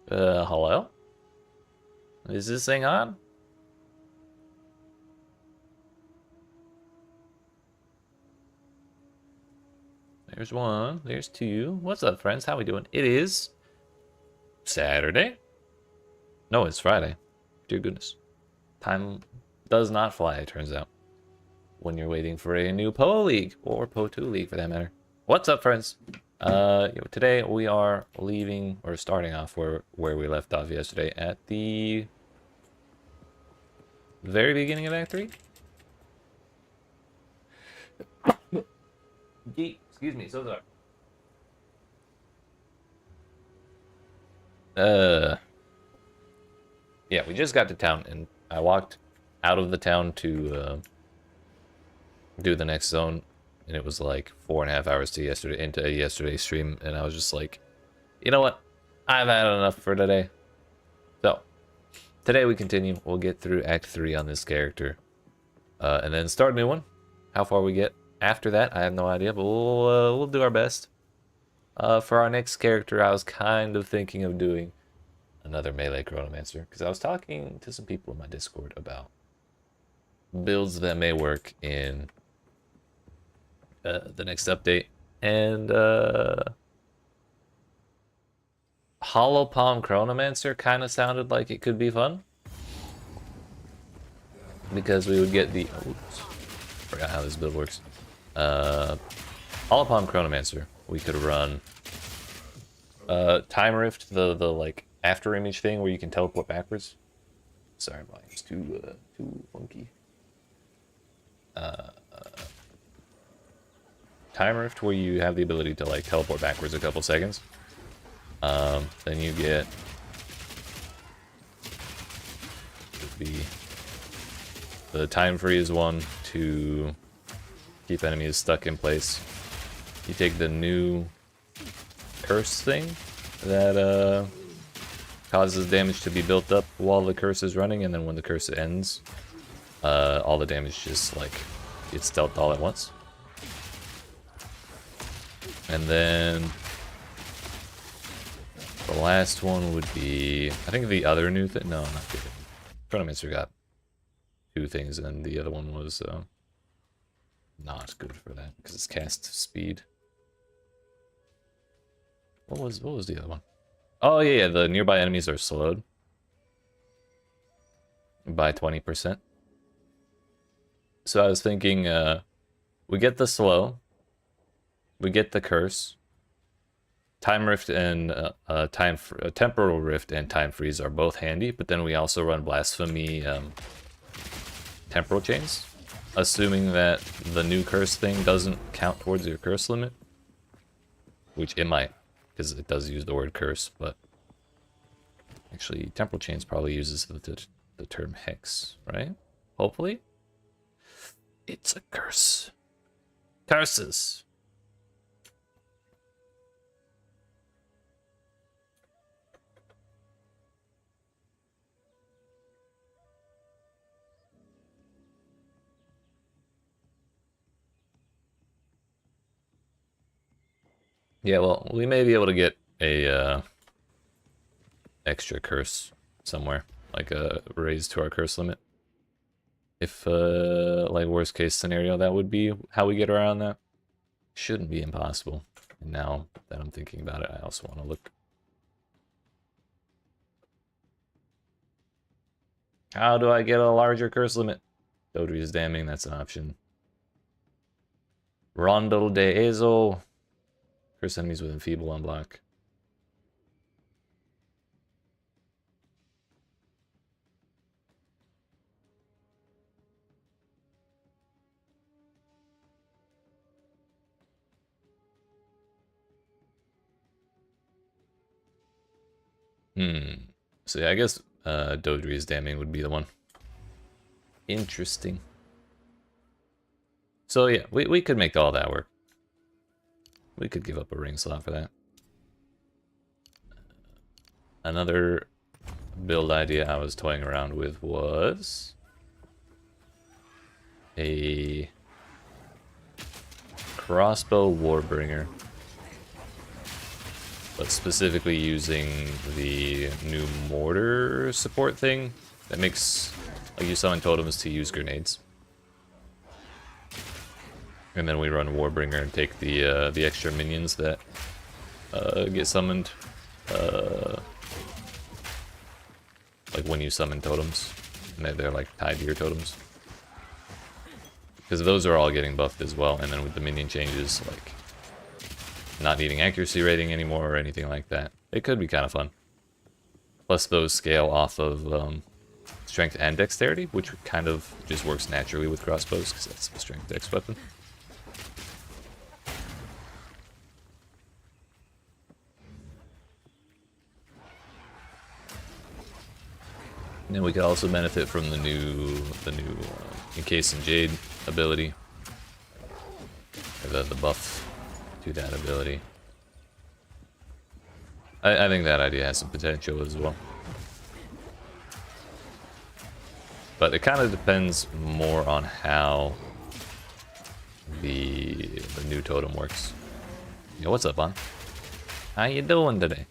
Hello? Is this thing on? There's one, there's two. What's up, friends? How we doing? It is Saturday. No, it's Friday. Dear goodness. Time does not fly, it turns out, when you're waiting for a new PoE League, or PoE2 League for that matter. What's up, friends? Today we are leaving, or starting off where we left off yesterday, at the very beginning of Act 3. Yeet, excuse me, so sorry. Yeah, we just got to town, and I walked out of the town to do the next zone, and it was like 4.5 hours to yesterday's stream, and I was just like, you know what? I've had enough for today. So, today we continue. We'll get through Act 3 on this character, and then start a new one. How far we get after that, I have no idea, but we'll do our best. For our next character, I was kind of thinking of doing another melee chronomancer, because I was talking to some people in my Discord about builds that may work in the next update, and Hollow Palm Chronomancer kind of sounded like it could be fun, because we would get the forgot how this build works. Hollow Palm Chronomancer, we could run Time Rift, the like after image thing where you can teleport backwards. Sorry, volume's too funky. Time Rift, where you have the ability to like teleport backwards a couple seconds. Then you get the Time Freeze one to keep enemies stuck in place. You take the new curse thing that causes damage to be built up while the curse is running, and then when the curse ends, all the damage just like gets dealt all at once. And then the last one would be, I think the other new thing. No, not good. Chronomancer got 2 things, and the other one was not good for that because it's cast speed. What was the other one? Oh yeah, the nearby enemies are slowed by 20%. So I was thinking, we get the slow, we get the curse, Time Rift and Temporal Rift and Time Freeze are both handy, but then we also run Blasphemy Temporal Chains, assuming that the new curse thing doesn't count towards your curse limit, which it might, because it does use the word curse, but actually Temporal Chains probably uses the term hex, right? Hopefully. It's a curse. Curses. Yeah, well, we may be able to get a extra curse somewhere, like a raise to our curse limit. If, like, worst case scenario, that would be how we get around that. Shouldn't be impossible. And now that I'm thinking about it, I also want to look. How do I get a larger curse limit? Dodri's Damning, that's an option. Rondel de Ezo. Curse enemies with Enfeeble on block. So yeah, I guess Dodri's Damning would be the one. Interesting. So yeah, we could make all that work. We could give up a ring slot for that. Another build idea I was toying around with was a crossbow warbringer. but specifically using the new mortar support thing that makes you summon totems to use grenades. And then we run Warbringer and take the extra minions that get summoned like when you summon totems, and they're like tied to your totems. Because those are all getting buffed as well, and then with the minion changes, like not needing accuracy rating anymore or anything like that, it could be kind of fun. Plus those scale off of strength and dexterity, which kind of just works naturally with crossbows, because that's a strength dex weapon. And then we could also benefit from the new Encase in Jade ability, or the buff to that ability. I think that idea has some potential as well. But it kind of depends more on how the new totem works. Yo, what's up, man? How you doing today?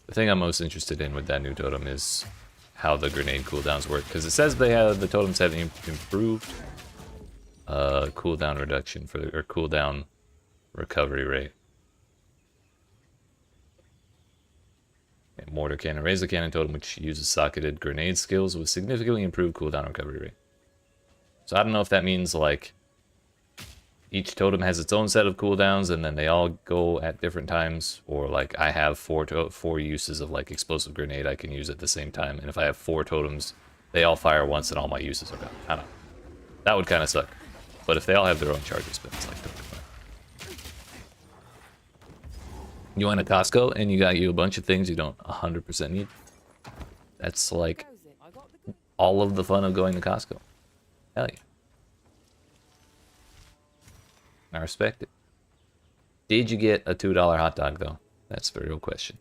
The thing I'm most interested in with that new totem is how the grenade cooldowns work, because it says the totems have improved cooldown reduction or cooldown recovery rate. And mortar cannon, razor cannon totem, which uses socketed grenade skills, with significantly improved cooldown recovery rate. So I don't know if that means like each totem has its own set of cooldowns and then they all go at different times, or like I have four uses of like explosive grenade I can use at the same time, and if I have 4 totems, they all fire once and all my uses are gone. I don't know. That would kind of suck. But if they all have their own charges, but it's like totally fine. You went to Costco and you got you a bunch of things you don't 100% need. That's like all of the fun of going to Costco. Hell yeah. I respect it. Did you get a $2 hot dog, though? That's the real question.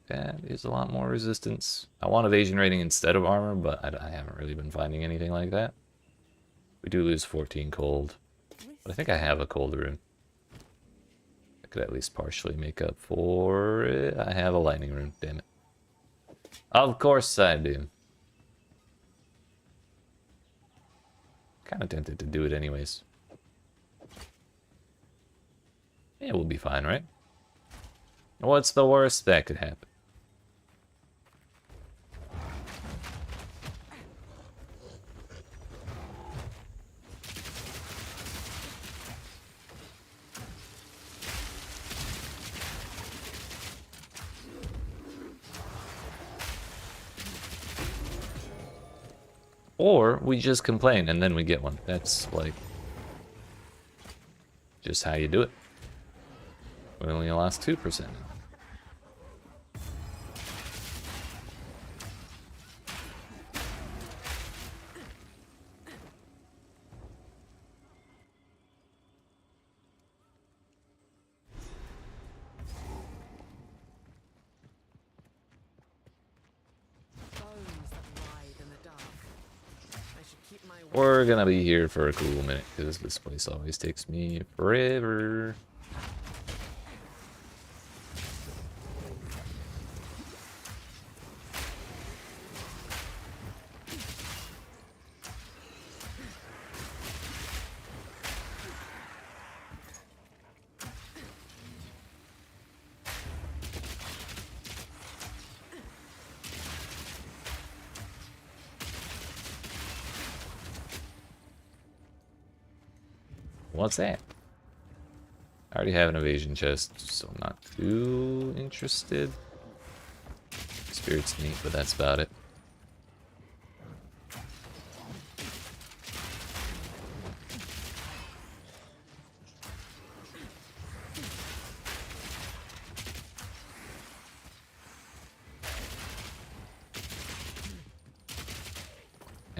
That is a lot more resistance. I want evasion rating instead of armor, but I haven't really been finding anything like that. We do lose 14 cold, but I think I have a cold rune. Could at least partially make up for it. I have a lightning rune, damn it. Of course I do. Kind of tempted to do it anyways. Yeah, we'll be fine, right? What's the worst that could happen? Or we just complain and then we get one. That's like just how you do it. We only lost 2%. We're gonna be here for a cool minute, because this place always takes me forever. What's that? I already have an evasion chest, so I'm not too interested. Spirit's neat, but that's about it.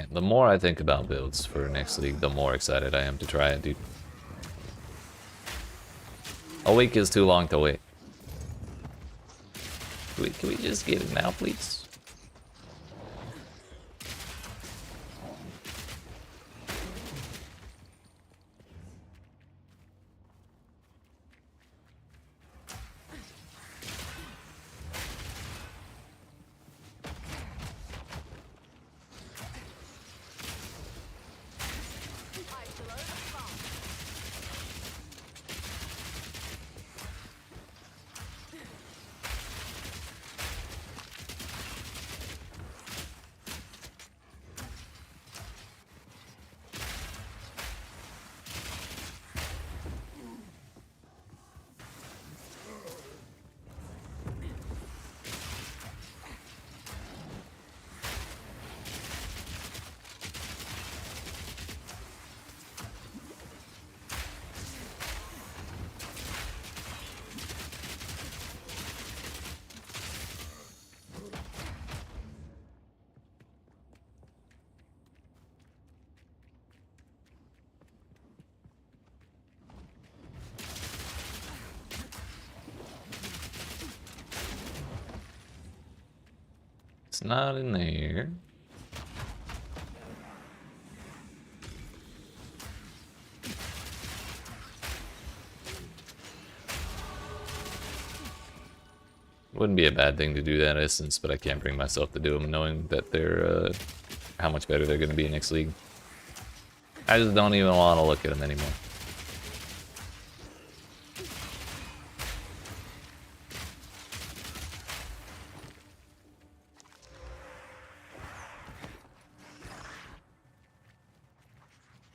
Man, the more I think about builds for next league, the more excited I am to try it, dude. A week is too long to wait. Can we just get it now, please? It's not in there. Wouldn't be a bad thing to do that essence, but I can't bring myself to do them knowing that they're how much better they're going to be next league. I just don't even want to look at them anymore.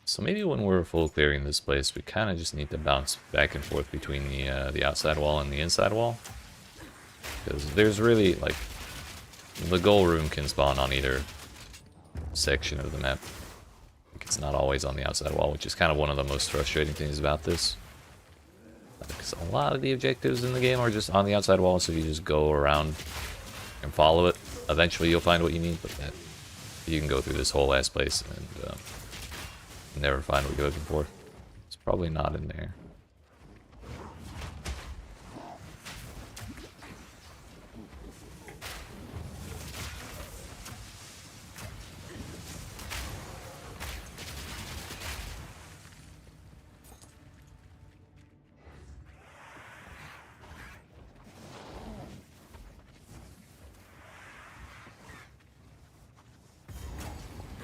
So maybe when we're full clearing this place, we kind of just need to bounce back and forth between the outside wall and the inside wall. Because there's really, like, the goal room can spawn on either section of the map. Like, it's not always on the outside wall, which is kind of one of the most frustrating things about this. Because a lot of the objectives in the game are just on the outside wall, so if you just go around and follow it, eventually you'll find what you need, but that you can go through this whole last place and never find what you're looking for. It's probably not in there.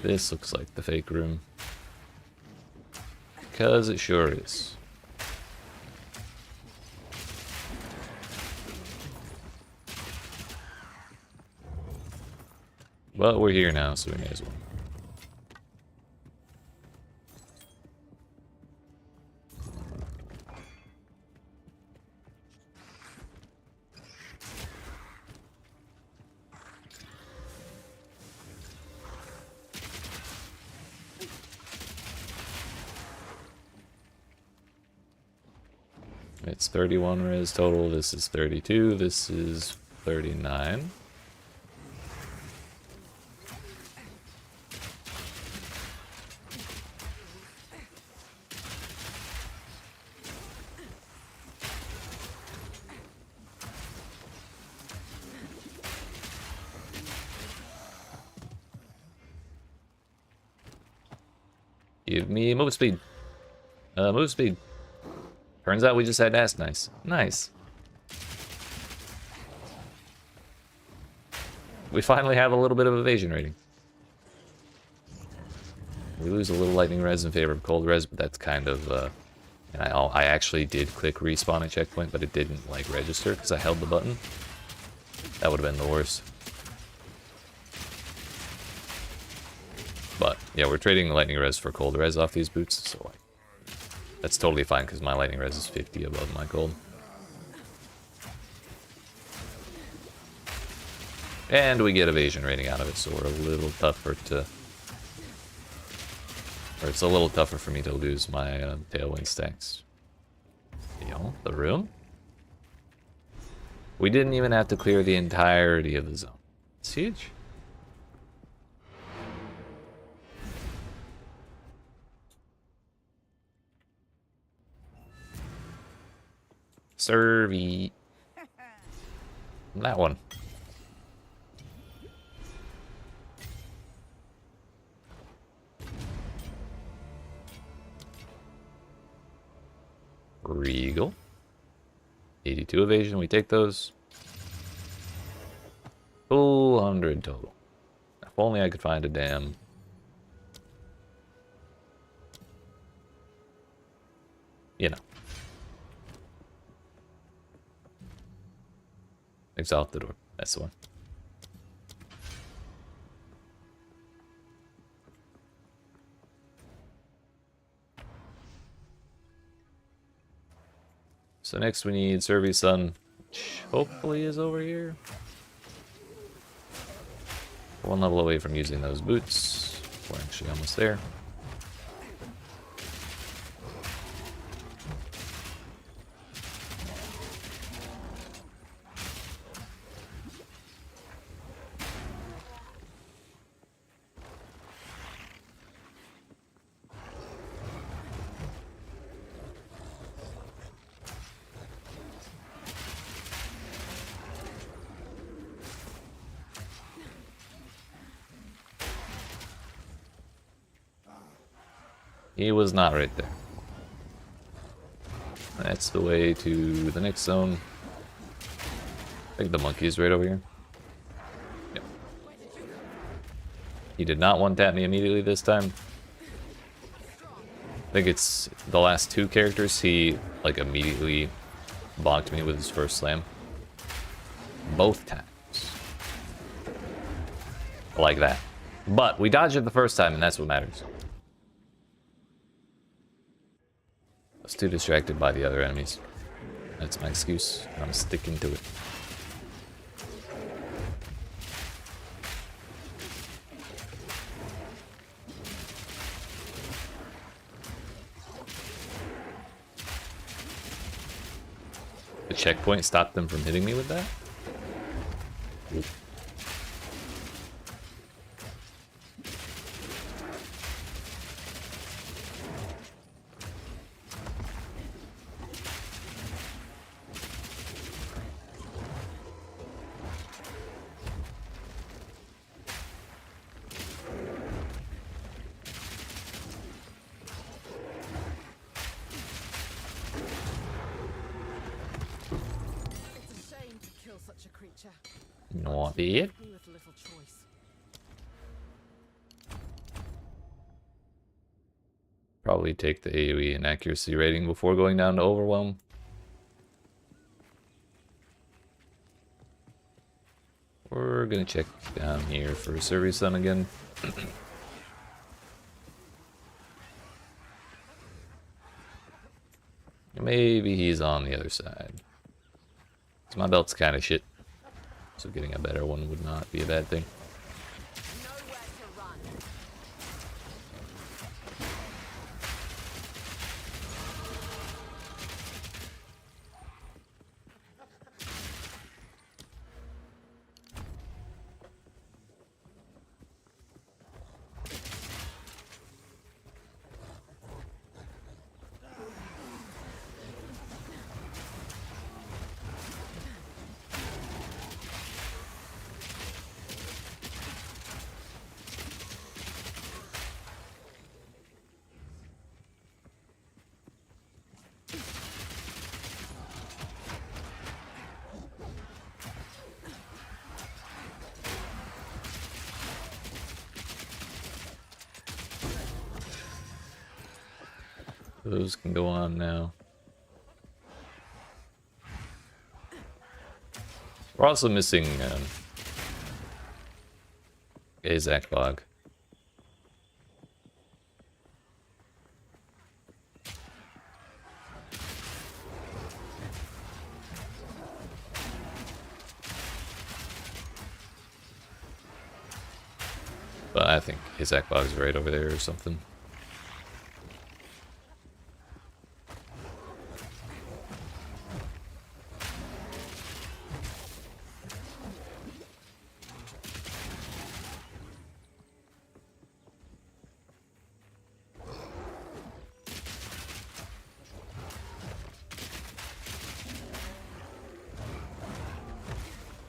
This looks like the fake room. Because it sure is. But we're here now, so we may as well. It's 31 res total, this is 32, this is 39. Give me move speed. Move speed. Turns out we just had ass nice. Nice. We finally have a little bit of evasion rating. We lose a little lightning res in favor of cold res, but that's kind of, and I actually did click respawn at checkpoint, but it didn't, like, register because I held the button. That would have been the worst. But, yeah, we're trading the lightning res for cold res off these boots, so, like, that's totally fine because my lightning res is 50 above my cold. And we get evasion rating out of it, so we're a little tougher to... Or it's a little tougher for me to lose my tailwind stacks. Yo, the room? We didn't even have to clear the entirety of the zone. It's huge. Servy. That one. Regal. 82 evasion, we take those. Full 100 total. If only I could find a damn... You know. Exile the door. That's the one. So next we need Servi's Son, which hopefully is over here. One level away from using those boots. We're actually almost there. He was not right there. That's the way to the next zone. I think the monkey is right over here. Yep. He did not one-tap me immediately this time. I think it's the last two characters, he like immediately blocked me with his first slam. Both times. Like that. But we dodged it the first time, and that's what matters. I was too distracted by the other enemies. That's my excuse. I'm sticking to it. The checkpoint stopped them from hitting me with that? Ooh. Not it. Probably take the AoE and accuracy rating before going down to overwhelm. We're gonna check down here for Servi's Son again. Maybe he's on the other side. So my belt's kind of shit. So getting a better one would not be a bad thing. Those can go on now. We're also missing a Zach Bog. But I think Zach Bog's right over there or something.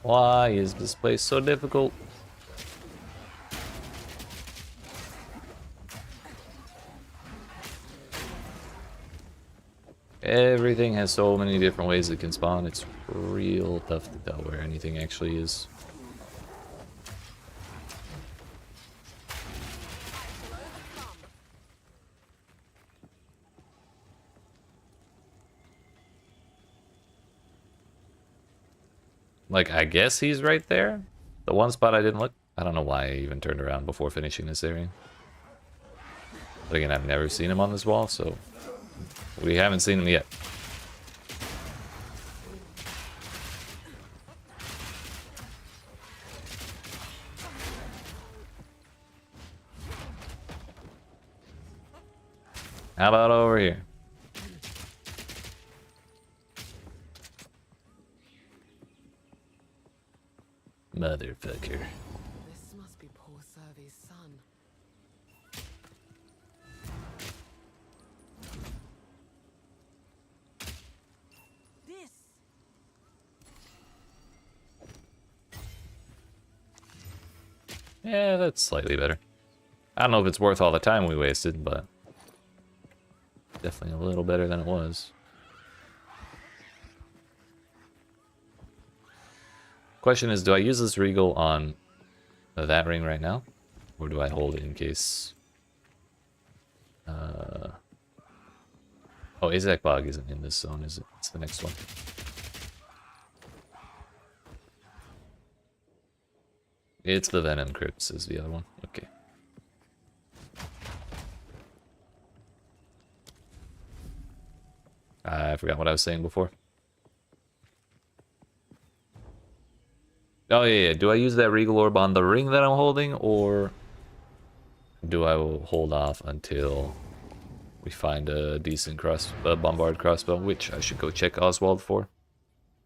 Why is this place so difficult? Everything has so many different ways it can spawn. It's real tough to tell where anything actually is. Like, I guess he's right there. The one spot I didn't look. I don't know why I even turned around before finishing this area. But again, I've never seen him on this wall, so we haven't seen him yet. How about over here? Motherfucker. This must be poor Survey's son. This. Yeah, that's slightly better. I don't know if it's worth all the time we wasted, but definitely a little better than it was. Question is, do I use this Regal on that ring right now? Or do I hold it in case... Oh, Azak Bog isn't in this zone, is it? It's the next one. It's the Venom Crypts is the other one. Okay. I forgot what I was saying before. Oh yeah, yeah. Do I use that Regal Orb on the ring that I'm holding, or do I hold off until we find a decent bombard crossbow, which I should go check Oswald for?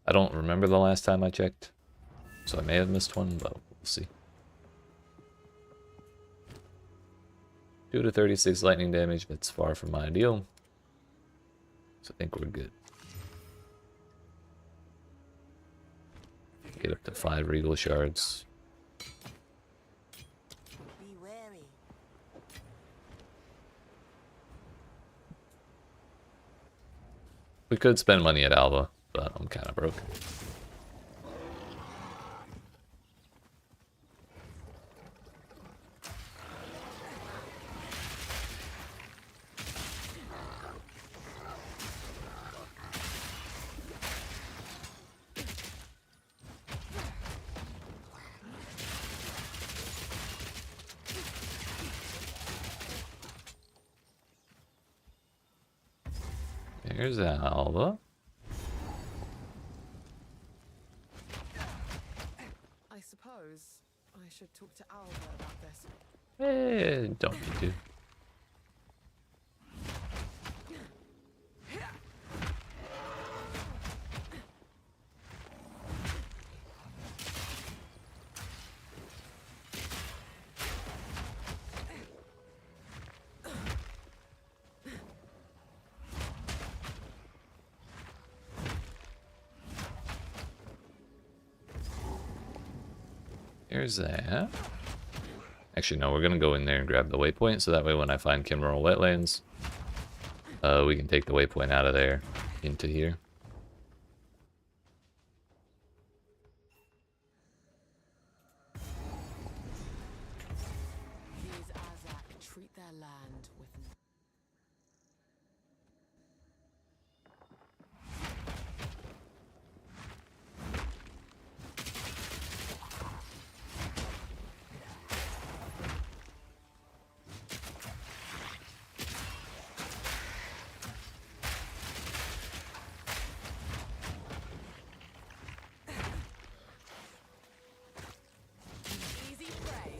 I don't remember the last time I checked, so I may have missed one, but we'll see. 2 to 36 lightning damage, that's far from ideal. So I think we're good. Get up to 5 Regal Shards. Be wary. We could spend money at Alba, but I'm kind of broke. There's Alba. I suppose I should talk to Alva about this. Don't need to. Here's that. Actually, no, we're gonna go in there and grab the waypoint, so that way when I find Kimmeral Wetlands, we can take the waypoint out of there into here. These Azak treat their land with. Easy prey.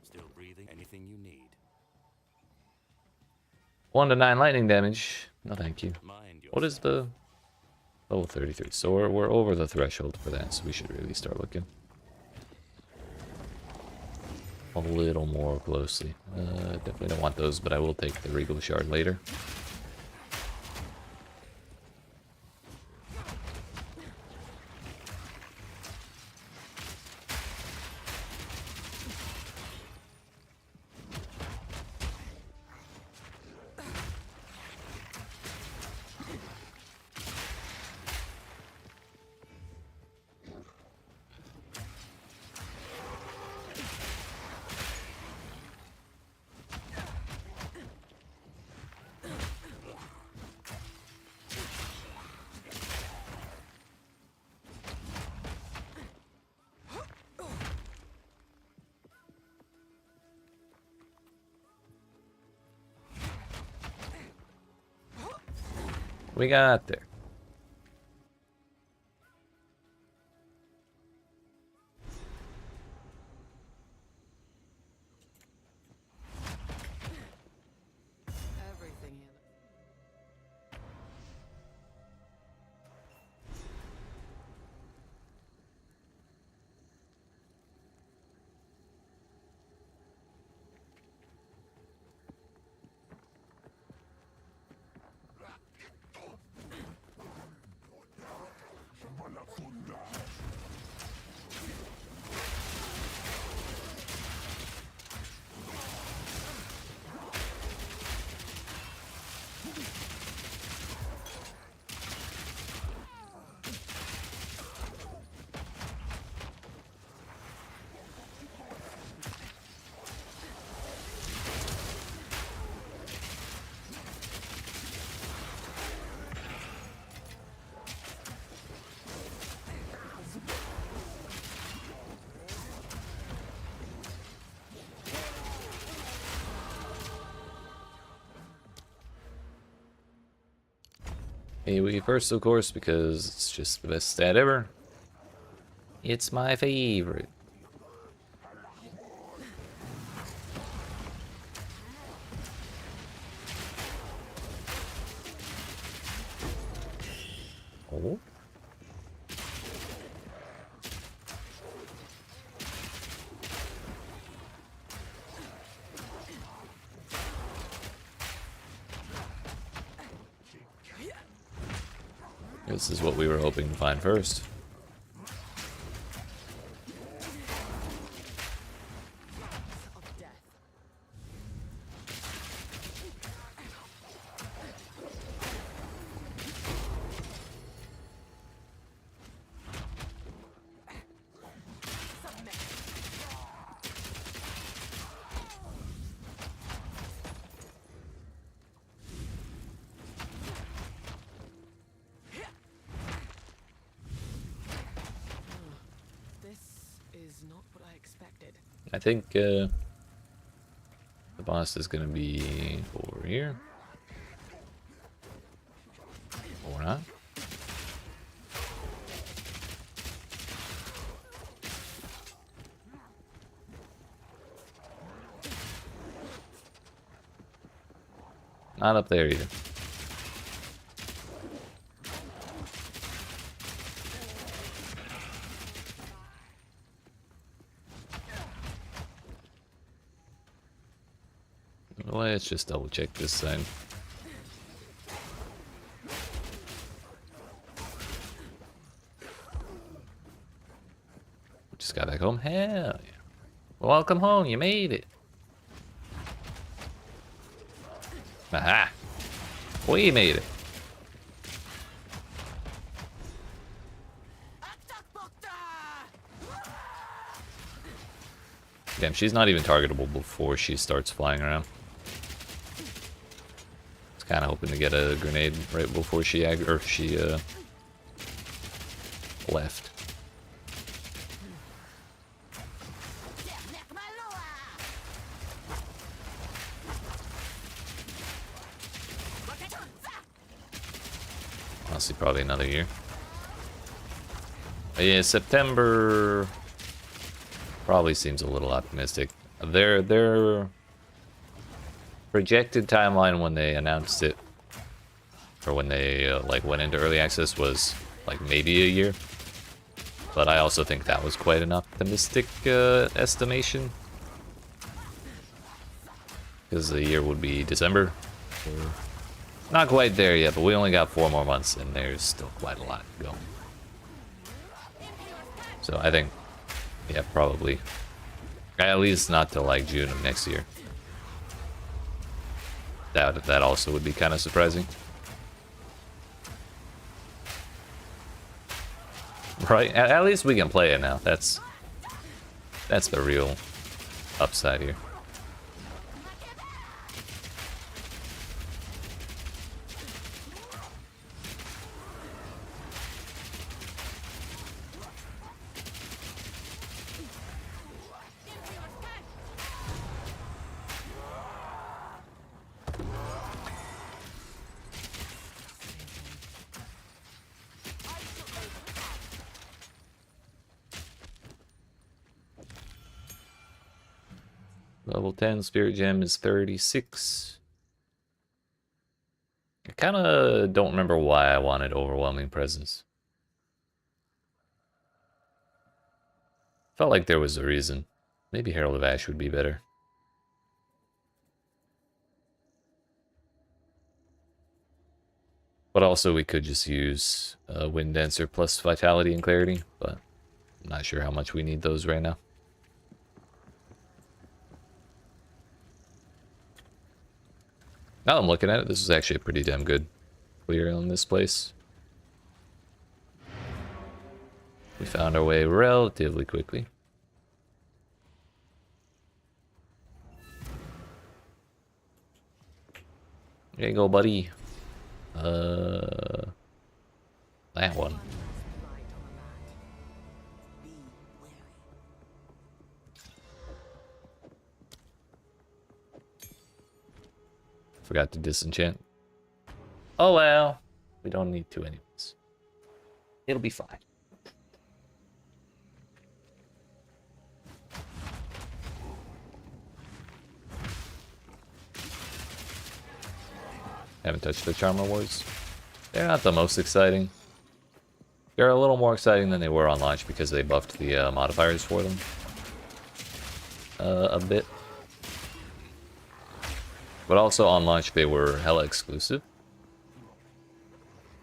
Still breathing? Anything you need. 1 to 9 lightning damage. No, thank you. Mind What is the level 33? So we're over the threshold for that, so we should really start looking a little more closely. Definitely don't want those, but I will take the Regal Shard later. We got there. Everything here. AoE first, of course, because it's just the best stat ever. It's my favorite. Oh. This is what we were hoping to find first. Of death. Submit. This is not what I expected. I think the boss is gonna be over here. Or not. Not up there either. Let's just double check this side. Just got back home. Hell yeah. Welcome home, you made it. Aha! We made it. Damn, she's not even targetable before she starts flying around. Was kind of hoping to get a grenade right before she left. Honestly, probably another year. But yeah, September probably seems a little optimistic. Their projected timeline when they announced it for when they like went into early access was like maybe a year. But I also think that was quite an optimistic estimation. Because the year would be December. We're not quite there yet, but we only got 4 more months, and there's still quite a lot to go. So I think, yeah, probably. At least not till like June of next year. That also would be kind of surprising. Right? At least we can play it now. That's the real upside here. Level 10 Spirit Gem is 36. I kind of don't remember why I wanted Overwhelming Presence. Felt like there was a reason. Maybe Herald of Ash would be better. But also we could just use Wind Dancer plus Vitality and Clarity, but I'm not sure how much we need those right now. Now I'm looking at it, this is actually a pretty damn good clear on this place. We found our way relatively quickly. There you go, buddy. That one. Forgot to disenchant. Oh well. We don't need to anyways. It'll be fine. Haven't touched the Charm Rewards. They're not the most exciting. They're a little more exciting than they were on launch because they buffed the modifiers for them a bit. But also on launch they were hella exclusive.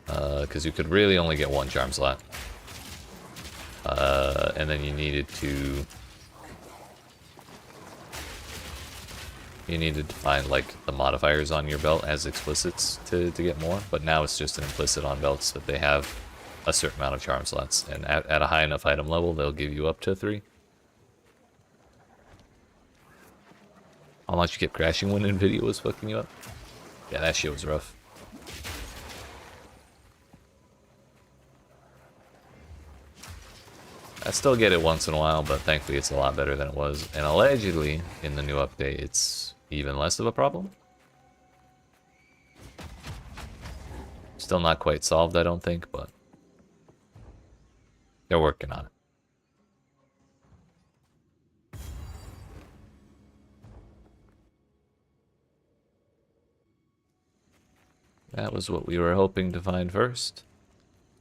Because you could really only get 1 charm slot. And then you needed to find like the modifiers on your belt as explicits to get more. But now it's just an implicit on belts that they have a certain amount of charm slots. And at a high enough item level, they'll give you up to 3. How much you kept crashing when Nvidia was fucking you up? Yeah, that shit was rough. I still get it once in a while, but thankfully it's a lot better than it was. And allegedly, in the new update, it's even less of a problem. Still not quite solved, I don't think, but they're working on it. That was what we were hoping to find first.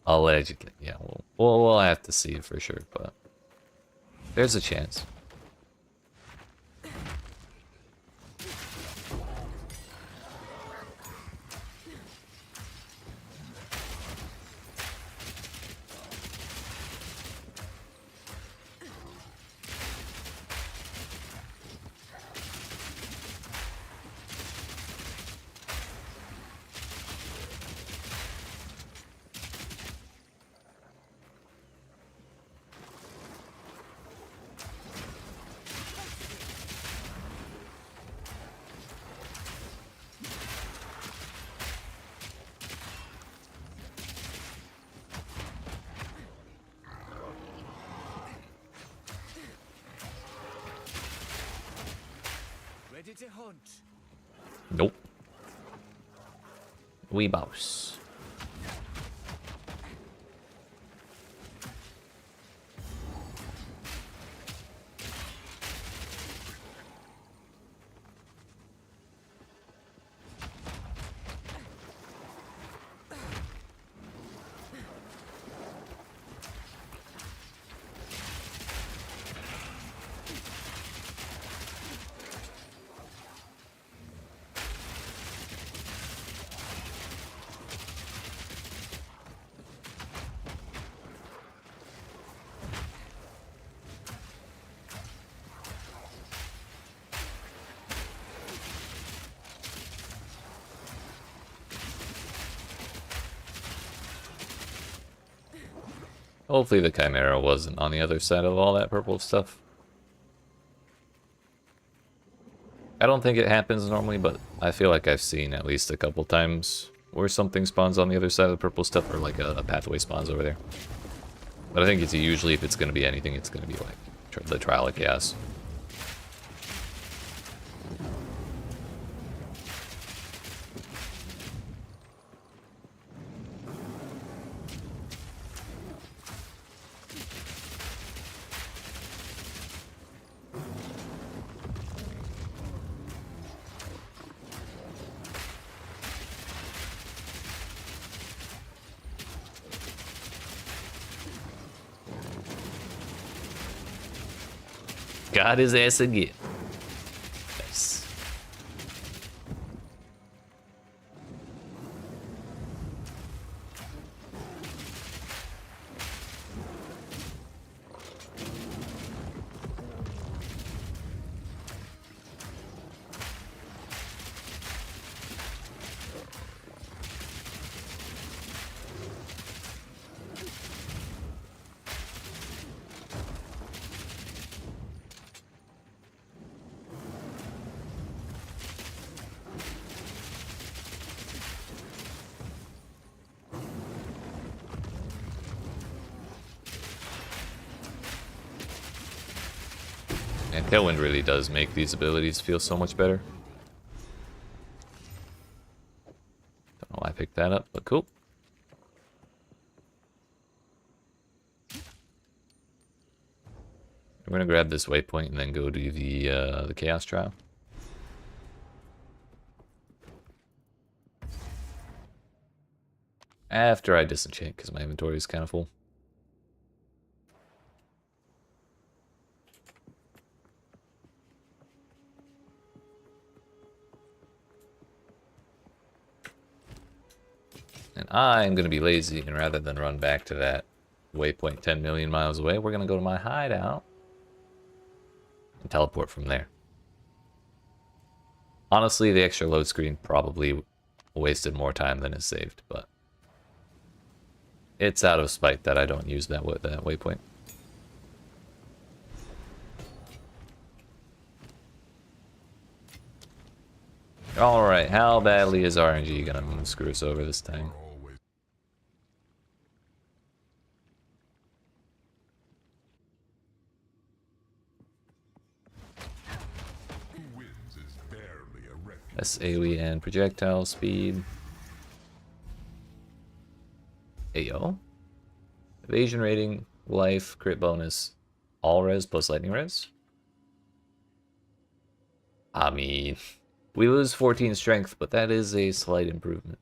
Allegedly, yeah. We'll have to see for sure, but there's a chance. Ready to hunt. Nope. We boss. Hopefully the Chimera wasn't on the other side of all that purple stuff. I don't think it happens normally, but I feel like I've seen at least a couple times where something spawns on the other side of the purple stuff, or like a pathway spawns over there. But I think it's usually, if it's going to be anything, it's going to be like the Trial of Chaos. Got his ass again. Nice. And Tailwind really does make these abilities feel so much better. Don't know why I picked that up, but cool. We're gonna grab this waypoint and then go to the Chaos Trial. After I disenchant, because my inventory is kind of full. And I'm going to be lazy, and rather than run back to that waypoint 10 million miles away, we're going to go to my hideout and teleport from there. Honestly, the extra load screen probably wasted more time than it saved, but it's out of spite that I don't use that waypoint. Alright, how badly is RNG going to screw us over this time? That's AoE and projectile speed. Ayo. Evasion rating, life, crit bonus, all res plus lightning res. I mean, we lose 14 strength, but that is a slight improvement.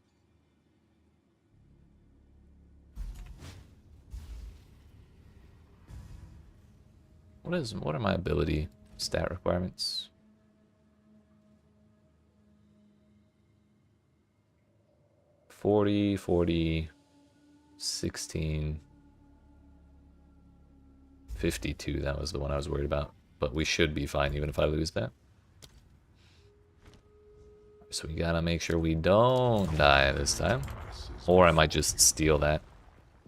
What are my ability stat requirements? 40, 40, 16, 52. That was the one I was worried about. But we should be fine even if I lose that. So we gotta make sure we don't die this time. Or I might just steal that.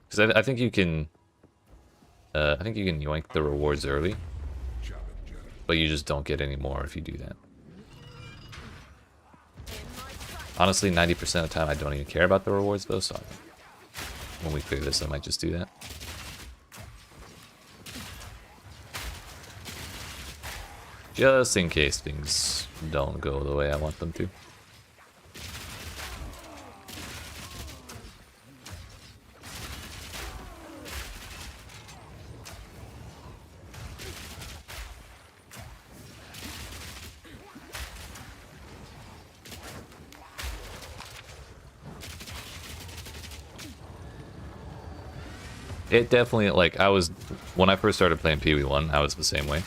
Because I think you can... I think you can yoink the rewards early. But you just don't get any more if you do that. Honestly, 90% of the time I don't even care about the rewards though, so when we clear this I might just do that. Just in case things don't go the way I want them to. It definitely, like, when I first started playing PoE1, I was the same way.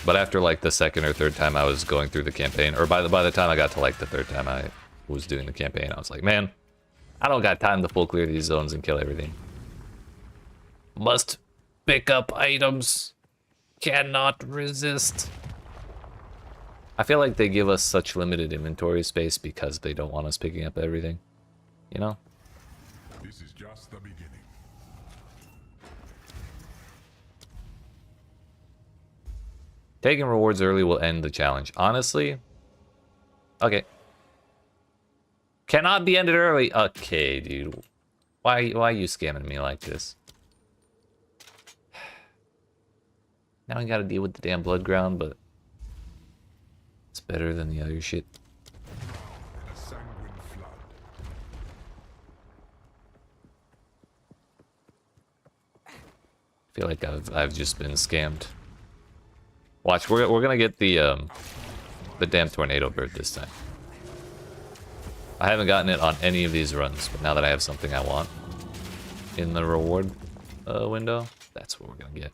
But after, like, the second or third time I was going through the campaign, or by the time I got to, like, the third time I was doing the campaign, I was like, man, I don't got time to full clear these zones and kill everything. Must pick up items. Cannot resist. I feel like they give us such limited inventory space because they don't want us picking up everything. You know? This is just the beginning. Taking rewards early will end the challenge. Honestly? Okay. Cannot be ended early. Okay, dude. Why are you scamming me like this? Now I gotta deal with the damn blood ground, but it's better than the other shit. I feel like I've just been scammed. Watch, we're gonna get the damn tornado bird this time. I haven't gotten it on any of these runs, but now that I have something I want in the reward window, that's what we're gonna get.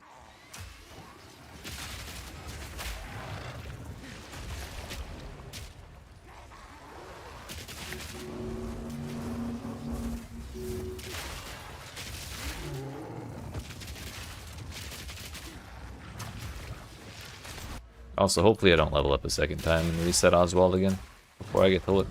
Also, hopefully I don't level up a second time and reset Oswald again before I get to look.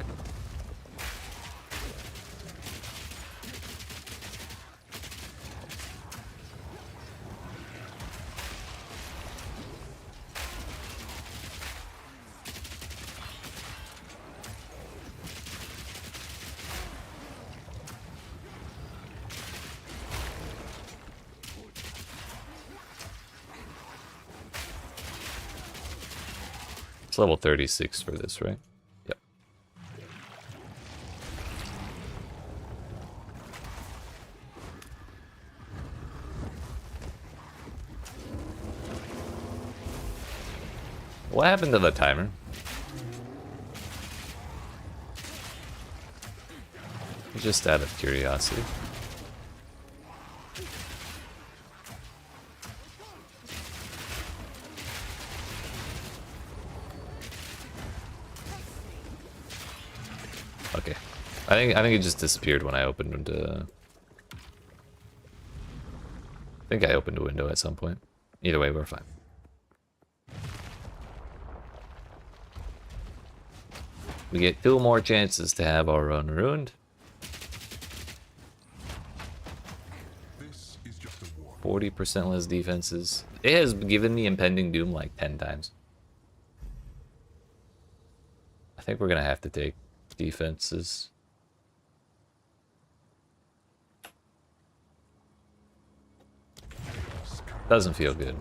It's level 36 for this, right? Yep. What happened to the timer? Just out of curiosity. Okay. I think it just disappeared when I opened I think I opened a window at some point. Either way, we're fine. We get 2 more chances to have our run ruined. 40% less defenses. It has given me impending doom like 10 times. I think we're gonna have to take defenses. Doesn't feel good.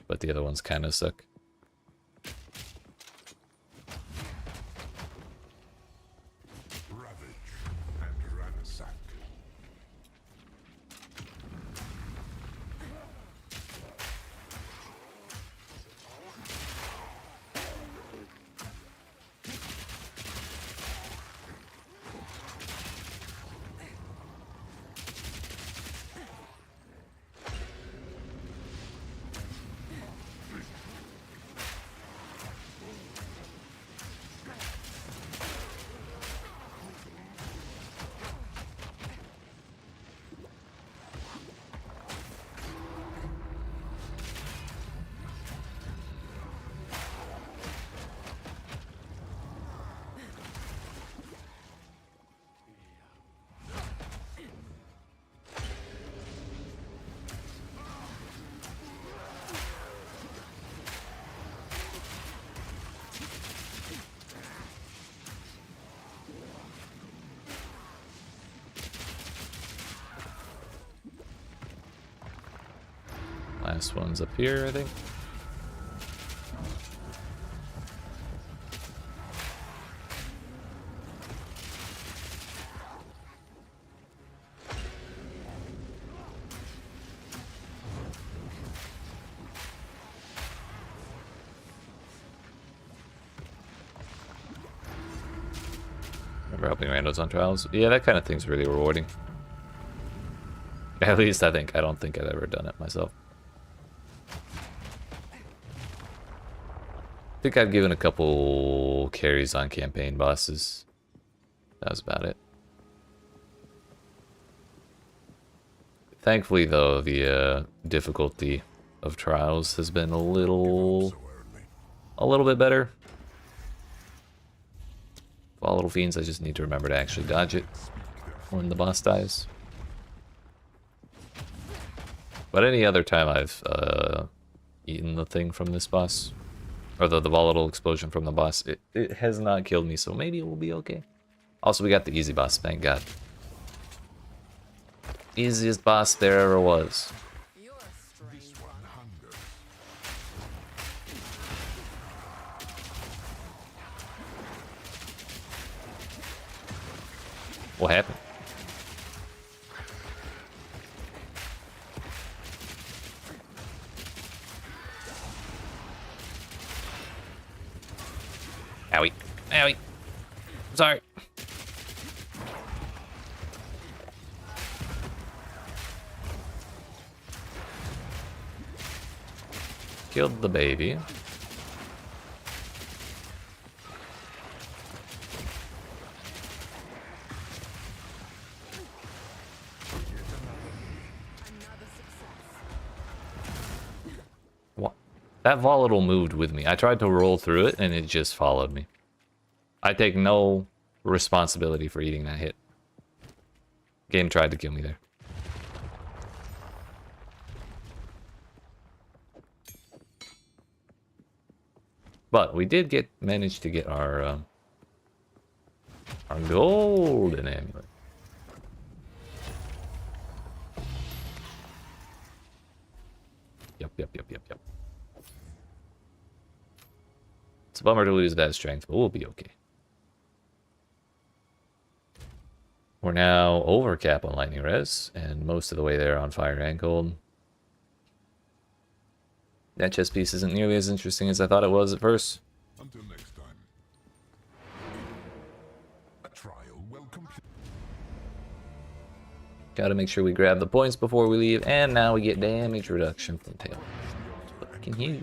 But the other ones kind of suck. Last one's up here, I think. Remember helping randos on trials? Yeah, that kind of thing's really rewarding. At least I think. I don't think I've ever done it myself. I think I've given a couple carries on campaign bosses. That was about it. Thankfully, though, the difficulty of trials has been a little bit better. Volatile Fiends, I just need to remember to actually dodge it when the boss dies. But any other time I've eaten the thing from this boss, or the volatile explosion from the boss, it has not killed me, so maybe it will be okay. Also, we got the easy boss, thank God. Easiest boss there ever was. You're a strange one. What happened? Owie. Owie. I'm sorry. Killed the baby. Another success. What? That volatile moved with me. I tried to roll through it and it just followed me. I take no responsibility for eating that hit. Game tried to kill me there. But we did manage to get our golden amulet. Yep. It's a bummer to lose that strength, but we'll be okay. We're now over cap on lightning res, and most of the way there on fire and cold. That chess piece isn't nearly as interesting as I thought it was at first. Until next time. A trial well complete. Gotta make sure we grab the points before we leave, and now we get damage reduction from tail. Fucking huge.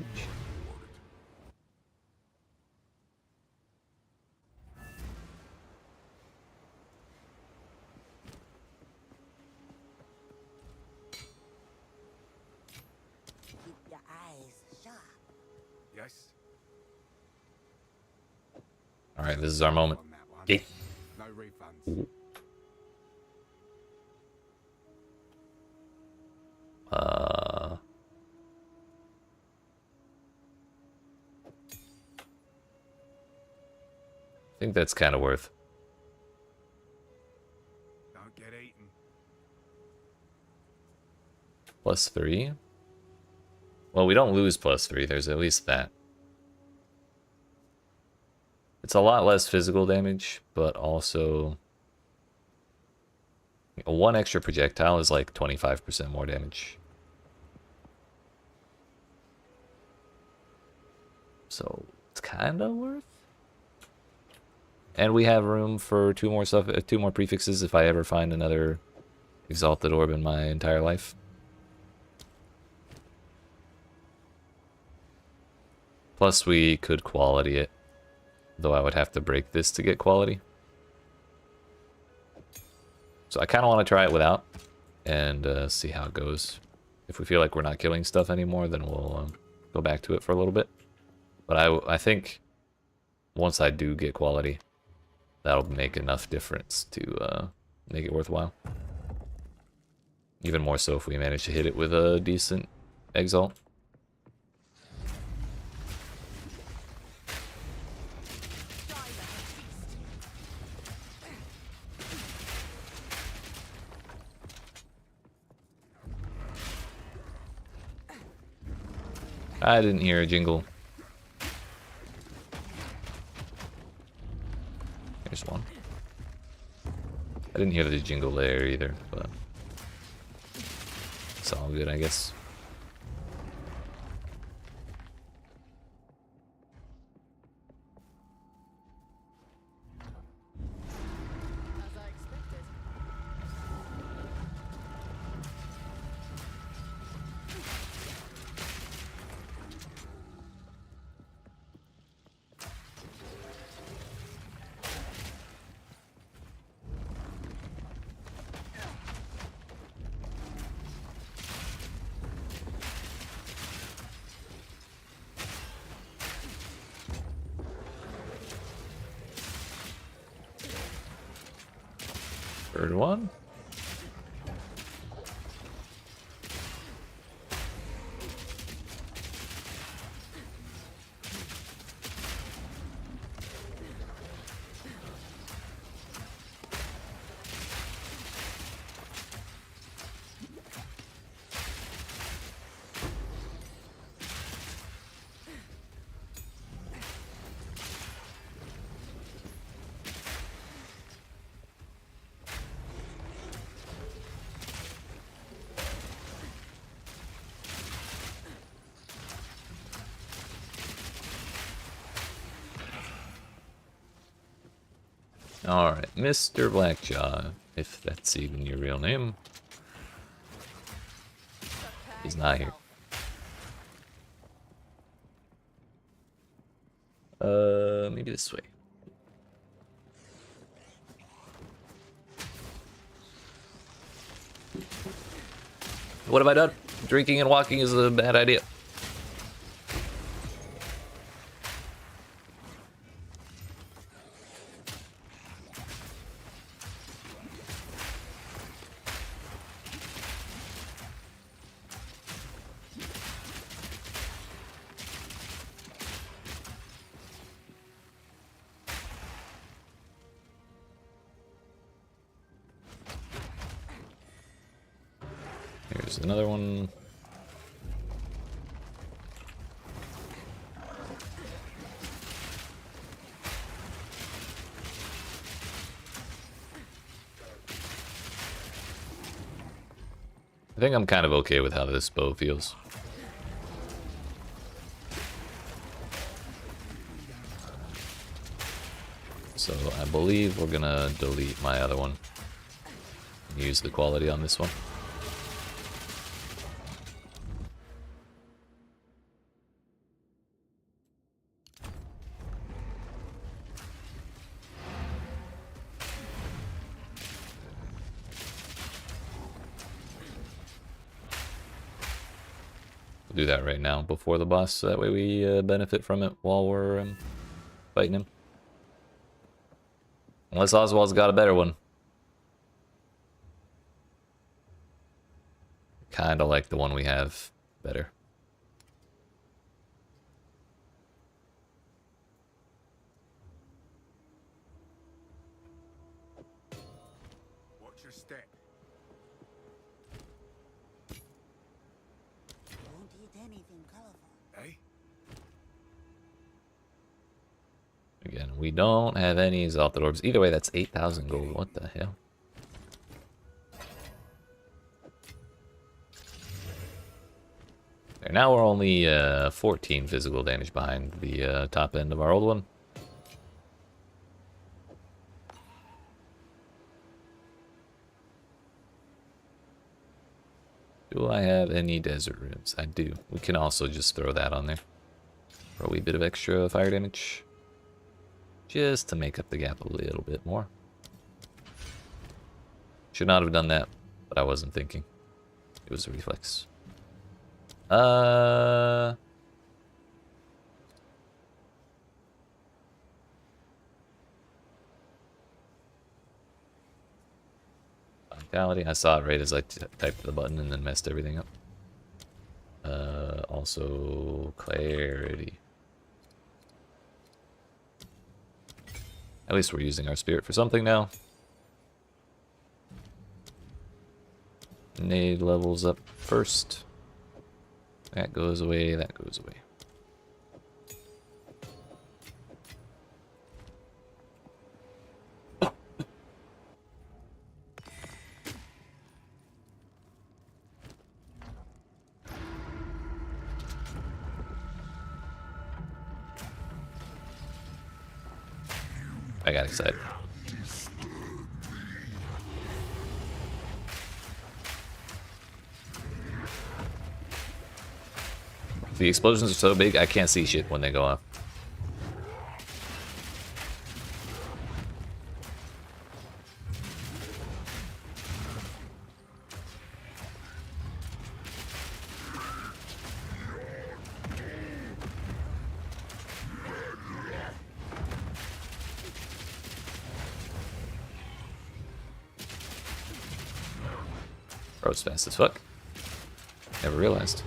Keep your eyes sharp. Yes. Alright, this is our moment. On that one. Yeah. No refunds. I think that's kind of worth. Don't get eaten. +3. Well, we don't lose +3. There's at least that. It's a lot less physical damage, but also one extra projectile is like 25% more damage. So it's kind of worth. And we have room for two more prefixes if I ever find another exalted orb in my entire life. Plus we could quality it, though I would have to break this to get quality. So I kind of want to try it without and see how it goes. If we feel like we're not killing stuff anymore, then we'll go back to it for a little bit. But I think once I do get quality, that'll make enough difference to make it worthwhile. Even more so if we manage to hit it with a decent exalt. I didn't hear a jingle. Here's one. I didn't hear the jingle there either, but it's all good, I guess. As I expected. Third one. Alright, Mr. Blackjaw, if that's even your real name. He's not here. Maybe this way. What have I done? Drinking and walking is a bad idea. Here's another one. I think I'm kind of okay with how this bow feels. So I believe we're gonna delete my other one. Use the quality on this one. Do that right now before the boss, so that way we benefit from it while we're fighting him. Unless Oswald's got a better one. Kind of like the one we have better. Watch your step. Don't eat anything colorful. Eh? Again, we don't have any exalted orbs. Either way, that's 8,000 gold. What the hell? There, now we're only 14 physical damage behind the top end of our old one. Do I have any desert runes? I do. We can also just throw that on there for a wee bit of extra fire damage. Just to make up the gap a little bit more. Should not have done that, but I wasn't thinking. It was a reflex. Vitality. I saw it right as I typed the button and then messed everything up. Also clarity. At least we're using our spirit for something now. Nade levels up first. That goes away, that goes away. I got excited. The explosions are so big, I can't see shit when they go off. Bro's fast as fuck. Never realized.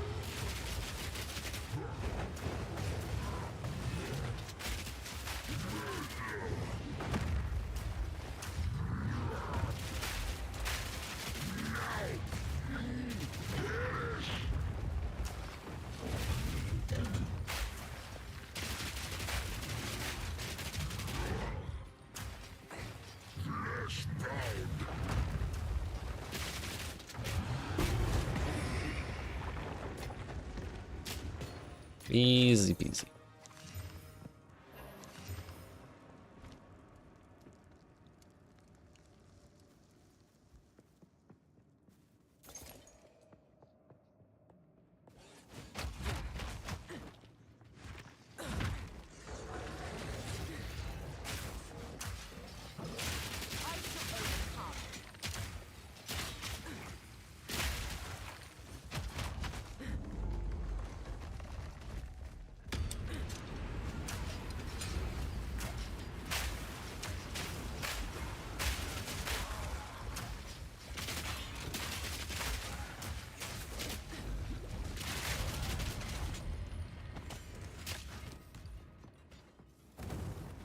Easy peasy.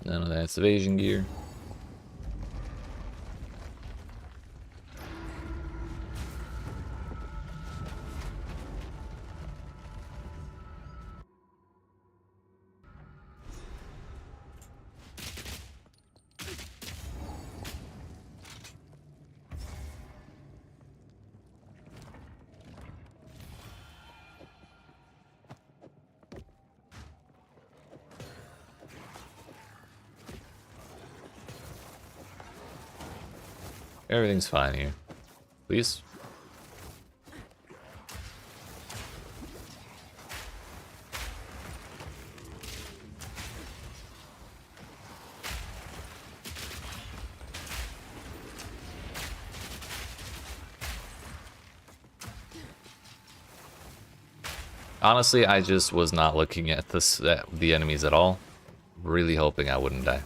None of that's evasion gear. Everything's fine here. Please. Honestly, I just was not looking at the enemies at all. Really hoping I wouldn't die.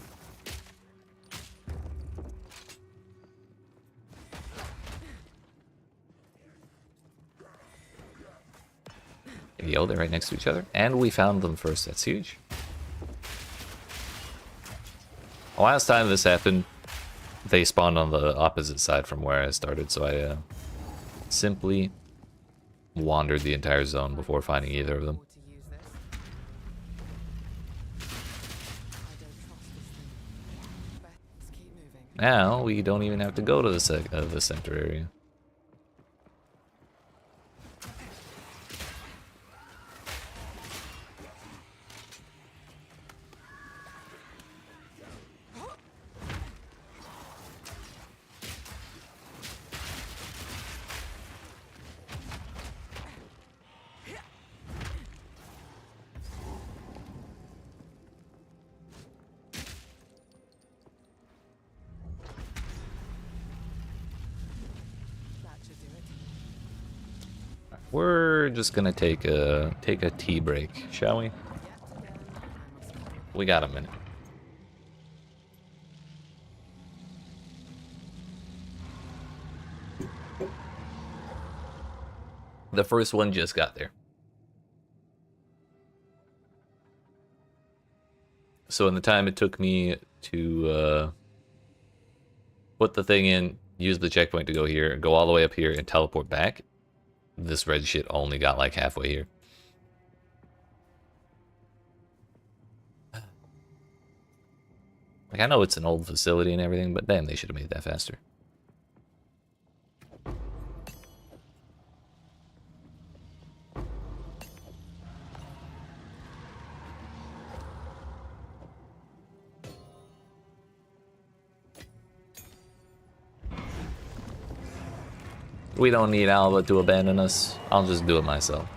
Yo, they're right next to each other. And we found them first. That's huge. The last time this happened, they spawned on the opposite side from where I started, so I simply wandered the entire zone before finding either of them. To use this. I don't trust this thing. Let's keep moving. Now, we don't even have to go to the center area. That should do it. We're just gonna take a tea break, shall we? Yet again, I must go. We got a minute. The first one just got there. So in the time it took me to put the thing in, use the checkpoint to go here, go all the way up here, and teleport back, this red shit only got like halfway here. Like, I know it's an old facility and everything, but damn, they should have made that faster. We don't need Alba to abandon us. I'll just do it myself.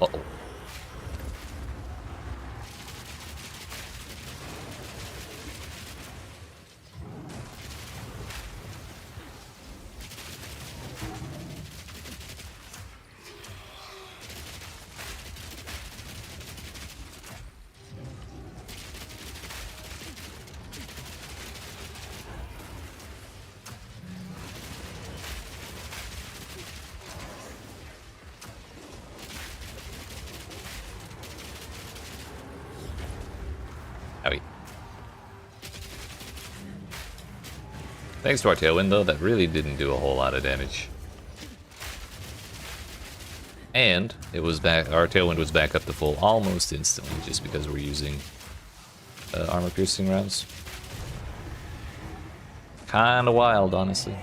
Uh-oh. Owie. Thanks to our tailwind, though, that really didn't do a whole lot of damage. And it was back. Our tailwind was back up to full almost instantly, just because we're using armor-piercing rounds. Kinda wild, honestly.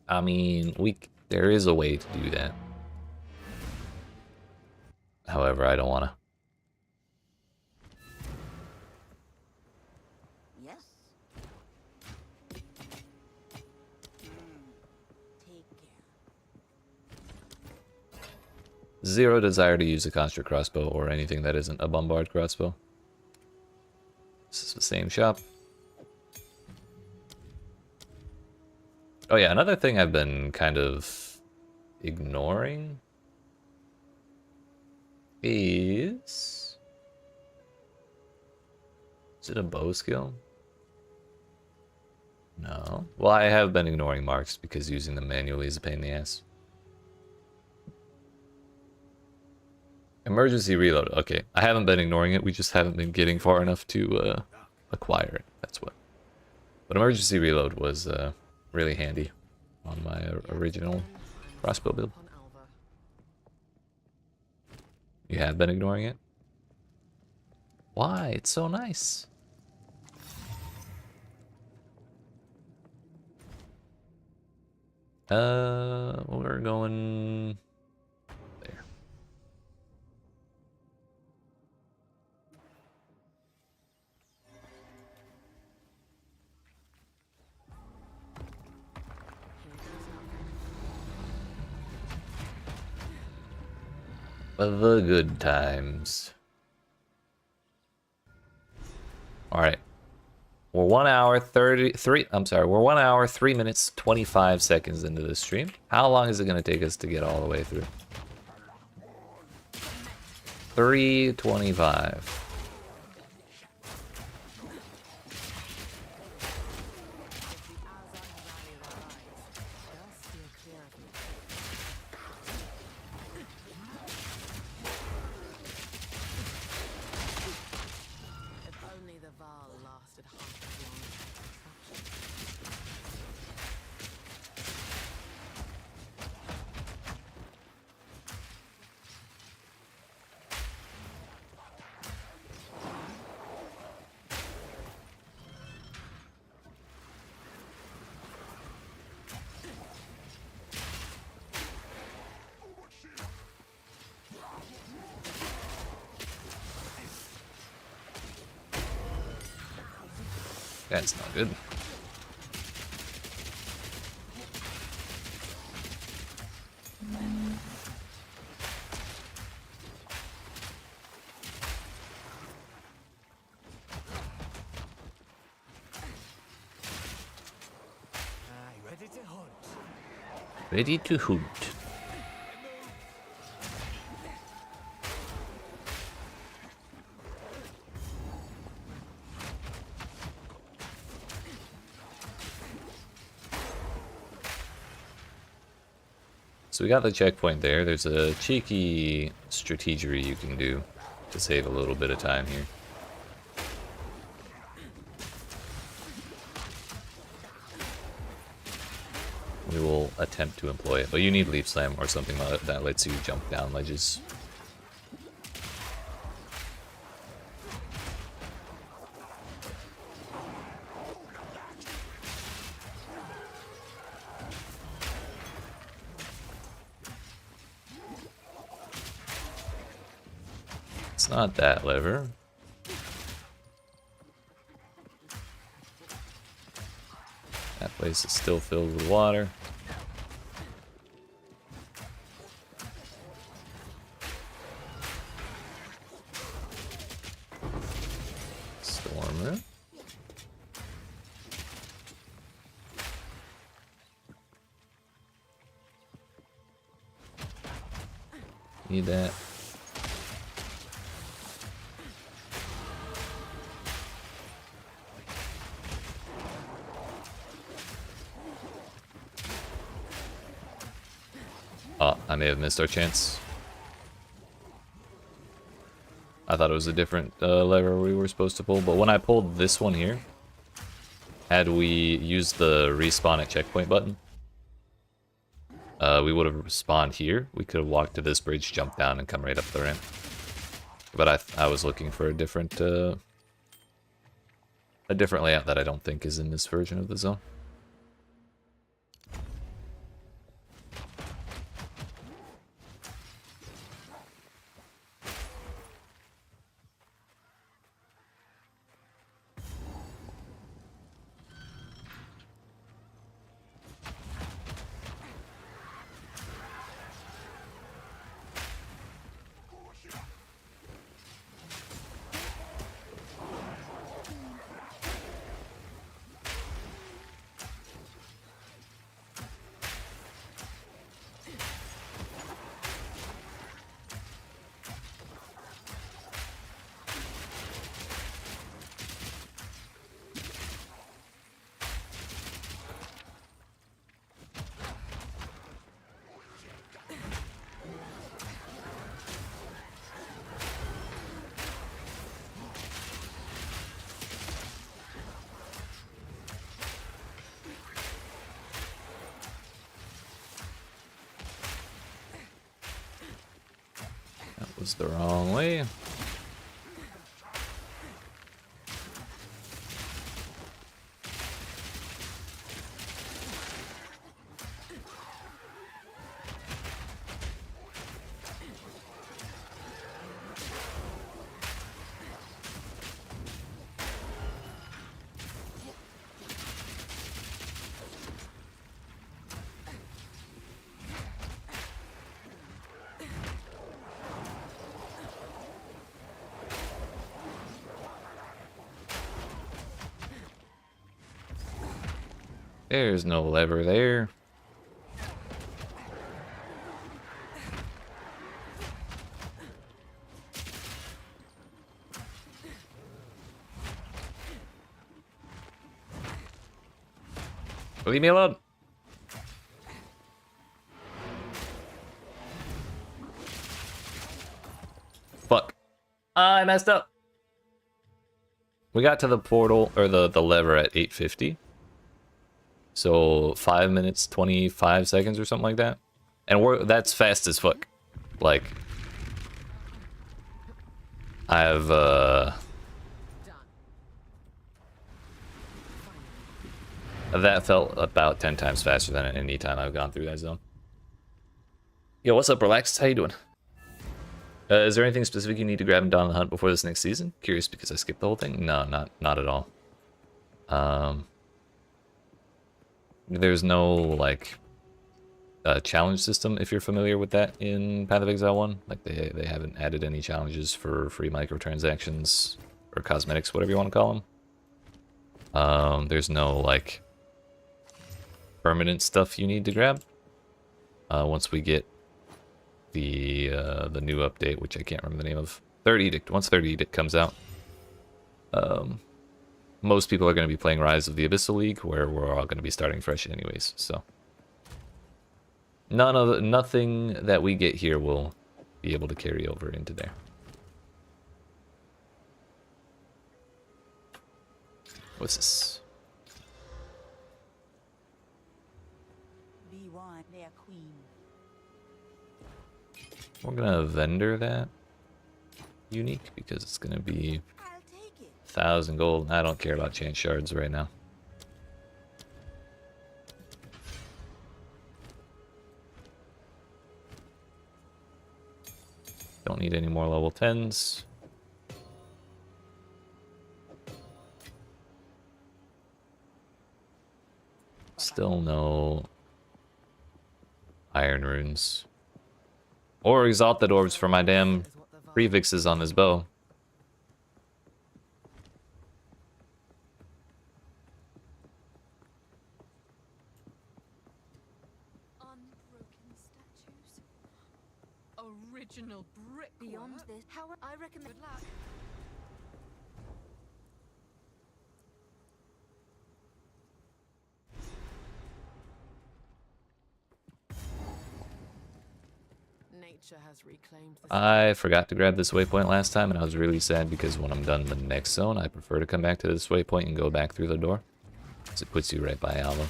I mean, there is a way to do that. However, I don't want to. Yes. Take care. Zero desire to use a construct crossbow or anything that isn't a bombard crossbow. This is the same shop. Oh yeah, another thing I've been kind of ignoring is it a bow skill? No. Well, I have been ignoring marks because using them manually is a pain in the ass. Emergency reload. Okay, I haven't been ignoring it. We just haven't been getting far enough to acquire it. That's what. But emergency reload was really handy on my original crossbow build. On Alva. You have been ignoring it? Why? It's so nice. We're going there. The good times. All right. We're 1 hour 33. I'm sorry. We're 1 hour 3 minutes 25 seconds into this stream. How long is it going to take us to get all the way through? 3:25. If only the Val lasted half as long as That's not good. Ready to hunt. Ready to hoot. So we got the checkpoint there. There's a cheeky strategery you can do to save a little bit of time here. We will attempt to employ it, but you need leaf slam or something that lets you jump down ledges. It's not that lever. That place is still filled with water. Stormer. Need that. Oh, I may have missed our chance. I thought it was a different lever we were supposed to pull, but when I pulled this one here, had we used the respawn at checkpoint button, we would have spawned here. We could have walked to this bridge, jumped down, and come right up the ramp. But I was looking for a different layout that I don't think is in this version of the zone. Was the wrong way. There's no lever there. Leave me alone. Fuck. I messed up. We got to the portal, or the lever at 850. So 5 minutes, 25 seconds or something like that. And that's fast as fuck. Like, I've, that felt about 10 times faster than any time I've gone through that zone. Yo, what's up, Relaxed? How you doing? Is there anything specific you need to grab and down the hunt before this next season? Curious because I skipped the whole thing? No, not at all. There's no, like, challenge system, if you're familiar with that in Path of Exile 1. Like, they haven't added any challenges for free microtransactions or cosmetics, whatever you want to call them. There's no, like, permanent stuff you need to grab. Once we get the new update, which I can't remember the name of, Third Edict. Once Third Edict comes out, most people are going to be playing Rise of the Abyssal League, where we're all going to be starting fresh anyways. So nothing that we get here will be able to carry over into there. What's this? B1, their queen. We're gonna vendor that unique because it's gonna be I'll take it. 1,000 gold. I don't care about chance shards right now. Don't need any more level 10s. Still no iron runes. Or exalted orbs for my damn prefixes on this bow. Unbroken statues. Original brick. Beyond this, how I recommend. Good luck. Nature has reclaimed the I forgot to grab this waypoint last time, and I was really sad because when I'm done the next zone, I prefer to come back to this waypoint and go back through the door. Because it puts you right by Alva.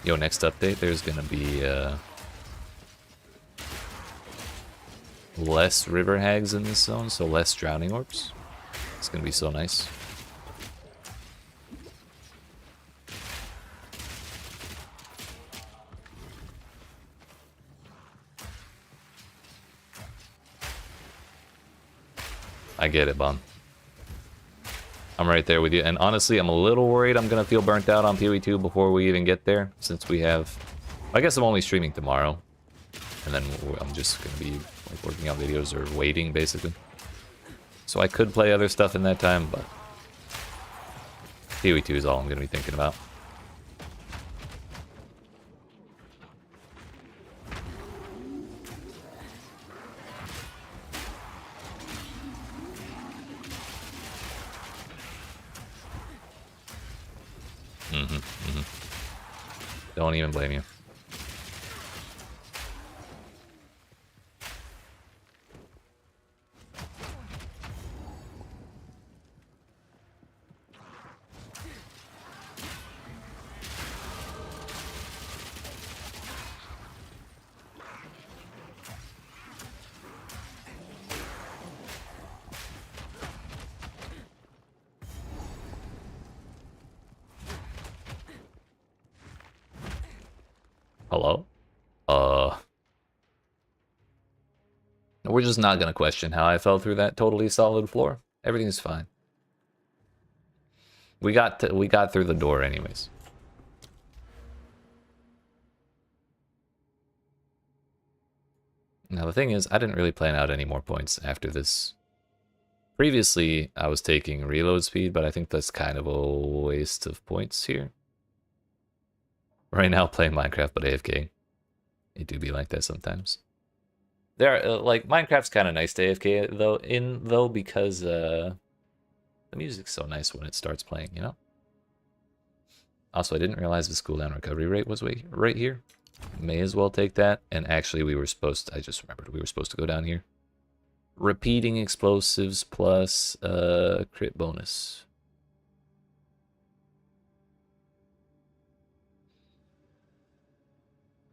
Yo, next update, there's gonna be less river hags in this zone, so less drowning orbs. It's gonna be so nice. I get it, Bon. I'm right there with you. And honestly, I'm a little worried I'm going to feel burnt out on PoE2 before we even get there. Since we have... I guess I'm only streaming tomorrow. And then I'm just going to be like working on videos or waiting, basically. So I could play other stuff in that time, but... PoE2 is all I'm going to be thinking about. Don't even blame you. Hello? We're just not gonna question how I fell through that totally solid floor. Everything's fine. We got through the door anyways. Now the thing is, I didn't really plan out any more points after this. Previously, I was taking reload speed, but I think that's kind of a waste of points here. Right now, playing Minecraft, but AFK. It do be like that sometimes. There, like, Minecraft's kind of nice to AFK, though, because, the music's so nice when it starts playing, you know? Also, I didn't realize the cooldown recovery rate was right here. May as well take that. And actually, I just remembered, we were supposed to go down here. Repeating explosives plus crit bonus.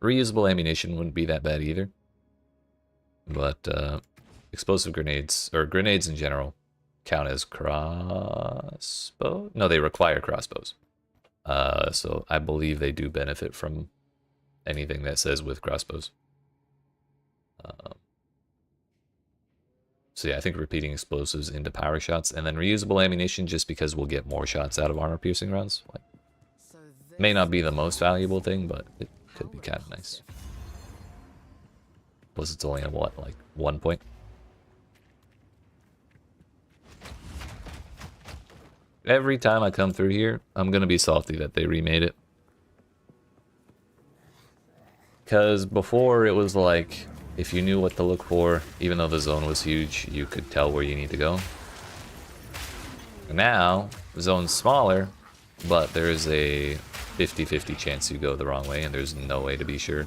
Reusable ammunition wouldn't be that bad either. But explosive grenades, or grenades in general, count as crossbow? No, they require crossbows. So I believe they do benefit from anything that says with crossbows. So yeah, I think repeating explosives into power shots, and then reusable ammunition just because we'll get more shots out of armor-piercing rounds. Like, may not be the most valuable thing, but it could be kind of nice. Plus it's only at what, like 1 point? Every time I come through here, I'm gonna be salty that they remade it. Because before it was like, if you knew what to look for, even though the zone was huge, you could tell where you need to go. Now, the zone's smaller, but there's a 50-50 chance you go the wrong way, and there's no way to be sure.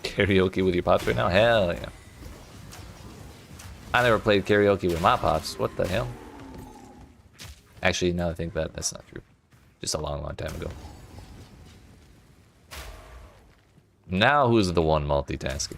Karaoke with your pops right now? Hell yeah. I never played karaoke with my pops. What the hell? Actually, now I think that's not true. Just a long, long time ago. Now who's the one multitasking?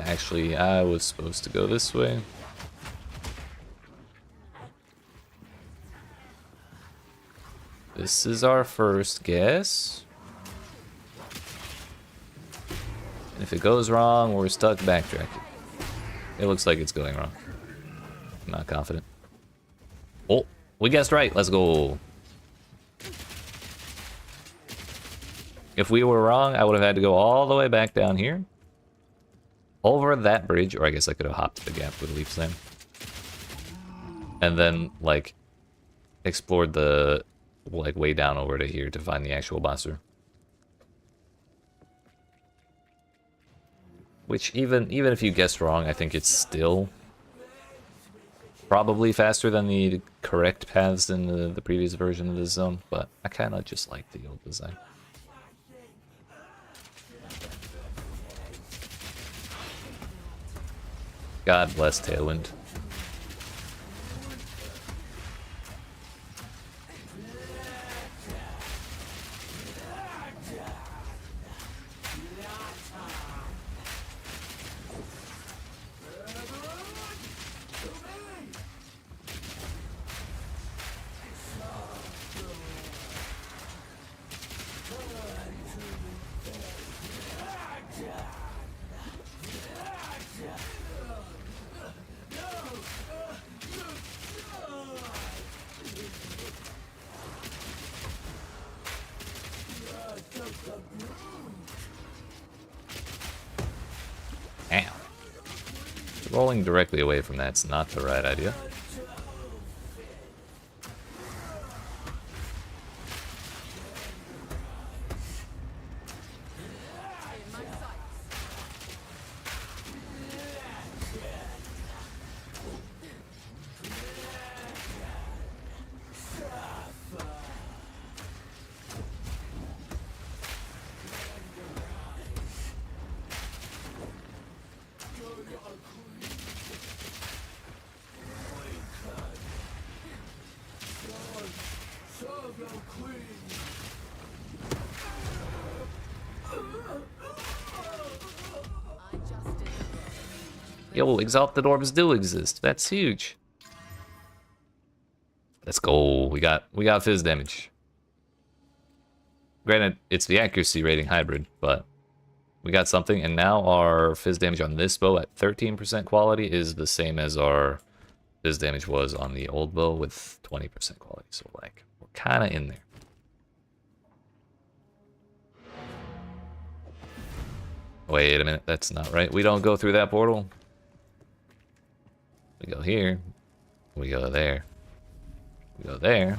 Actually, I was supposed to go this way. This is our first guess. And if it goes wrong, we're stuck backtracking. It looks like it's going wrong. I'm not confident. Oh, we guessed right. Let's go. If we were wrong, I would have had to go all the way back down here. Over that bridge, or I guess I could have hopped the gap with a leaf slam. And then, like, explored the, like, way down over to here to find the actual monster. Which, even if you guessed wrong, I think it's still probably faster than the correct paths in the previous version of this zone, but I kind of just like the old design. God bless Tailwind. Damn. Rolling directly away from that's not the right idea. I just did. Yo, exalted orbs do exist. That's huge. Let's go. We got fizz damage. Granted, it's the accuracy rating hybrid, but we got something, and now our fizz damage on this bow at 13% quality is the same as our fizz damage was on the old bow with 20% quality. So like, we're kind of in there. Wait a minute, that's not right. We don't go through that portal. We go here. We go there. We go there.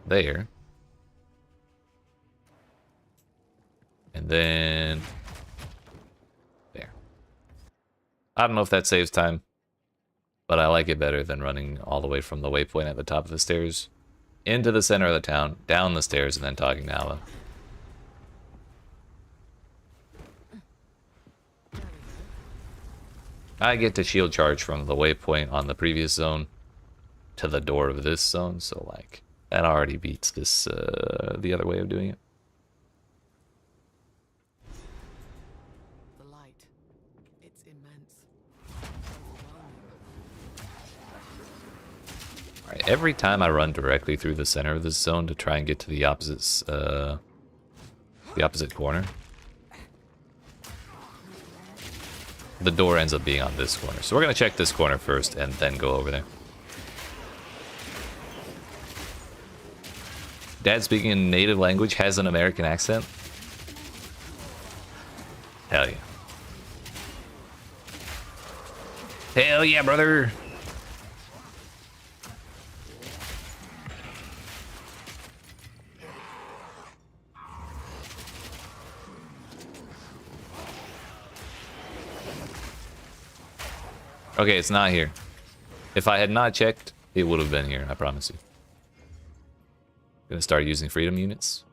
There. And then there. I don't know if that saves time, but I like it better than running all the way from the waypoint at the top of the stairs into the center of the town, down the stairs, and then talking to Allah. I get to shield charge from the waypoint on the previous zone to the door of this zone, so like that already beats this the other way of doing it. The light. It's immense. Alright, every time I run directly through the center of this zone to try and get to the opposite corner, the door ends up being on this corner. So we're gonna check this corner first and then go over there. Dad speaking in native language has an American accent. Hell yeah. Hell yeah, brother. Okay, it's not here. If I had not checked, it would have been here, I promise you. Gonna start using freedom units.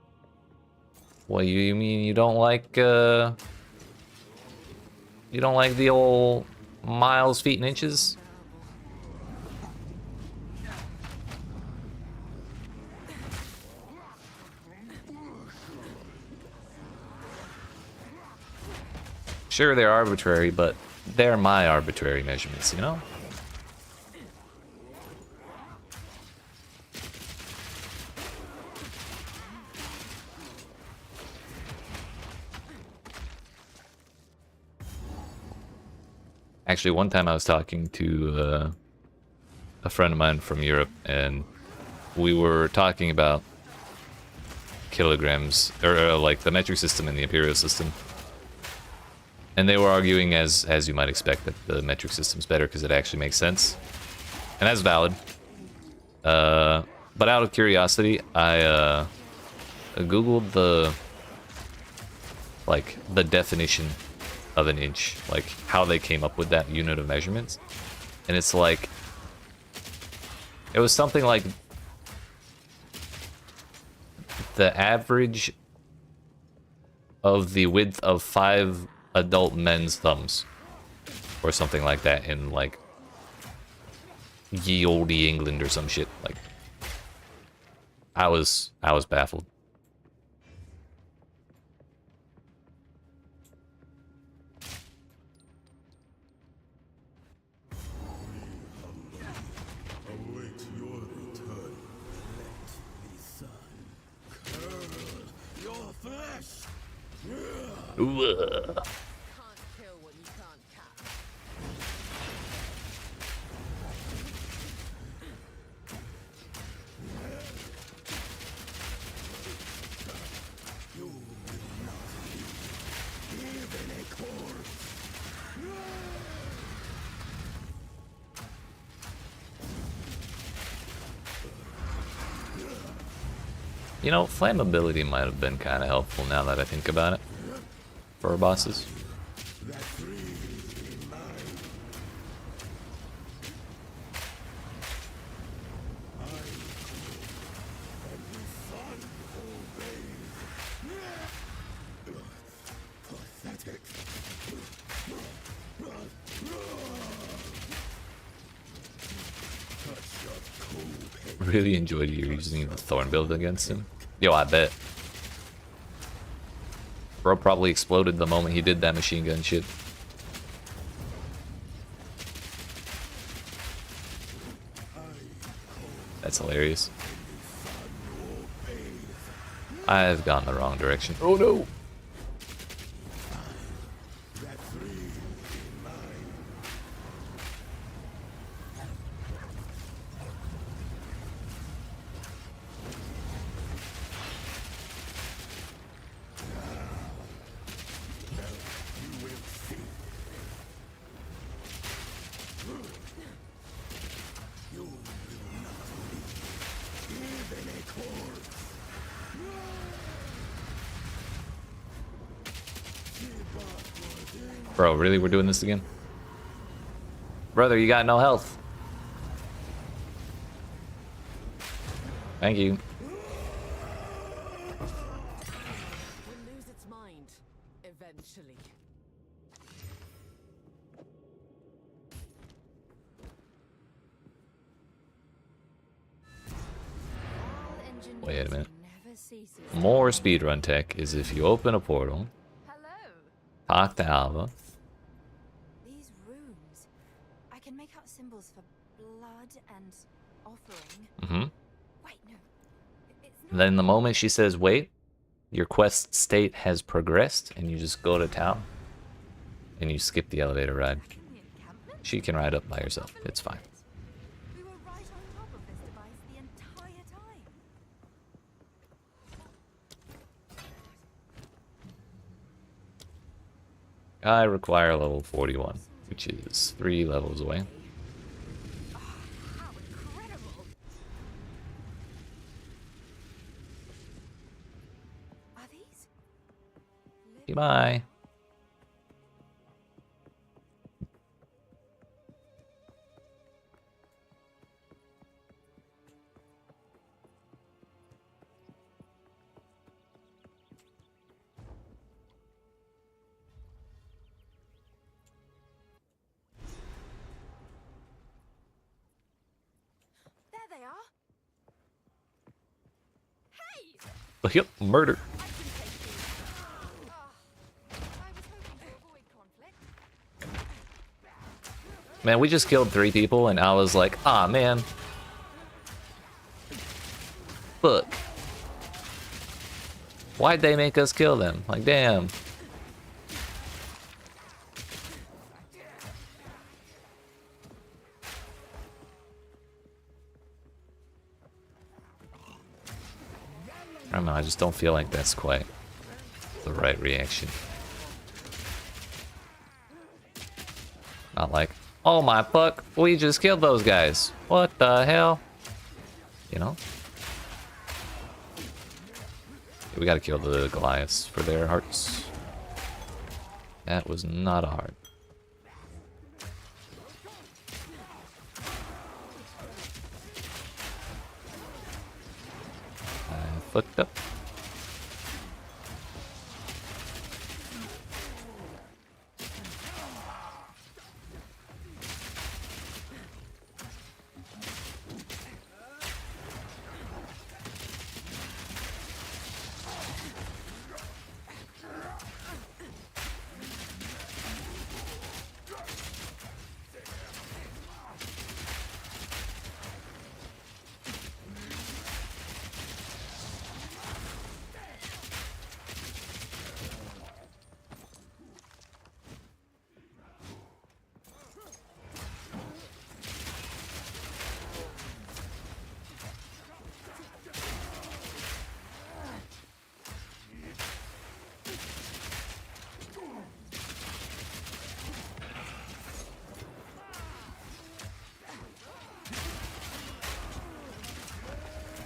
What, you mean you don't like the old miles, feet, and inches? Sure, they're arbitrary, but they're my arbitrary measurements, you know? Actually, one time I was talking to a friend of mine from Europe, and we were talking about kilograms, or like the metric system and the imperial system. And they were arguing, as you might expect, that the metric system's better because it actually makes sense. And that's valid. But out of curiosity, I Googled the definition of an inch, like how they came up with that unit of measurements. And it's like, it was something like the average of the width of 5 adult men's thumbs, or something like that, in like ye olde England or some shit. Like, I was baffled. Await your return. Let me, son. Curl your flesh. Ooh. Can't kill what you can't catch. You will not leave, even a corpse. You know, flammability might have been kind of helpful now that I think about it, for our bosses. That freeze in mine. I go, and the sun obeys. Really enjoyed you using the Thorn build against him. Yo, I bet. Bro probably exploded the moment he did that machine gun shit. That's hilarious. I've gone the wrong direction. Oh no! Bro, really? We're doing this again? Brother, you got no health. Thank you. Will lose its mind eventually. Wait a minute. Never ceases. More speedrun tech is if you open a portal, Hello. talk to Alva. These runes. I can make out symbols for blood and offering. Mm-hmm. Wait, no. It's not. Then the moment she says wait, your quest state has progressed and you just go to town and you skip the elevator ride. Back in the encampment? She can ride up by herself. It's fine. We were right on top of this device the entire time. I require level 41, which is 3 levels away. How incredible! Are these? Bye. There they are. Hey! Yep, murder. I can take these. I was hoping to avoid conflict. Man, we just killed 3 people and I was like, ah, man. Look. Why'd they make us kill them? Like, damn. I don't know, I just don't feel like that's quite the right reaction. Not like, oh my fuck, we just killed those guys. What the hell? You know? We gotta kill the Goliaths for their hearts. That was not hard. I fucked up.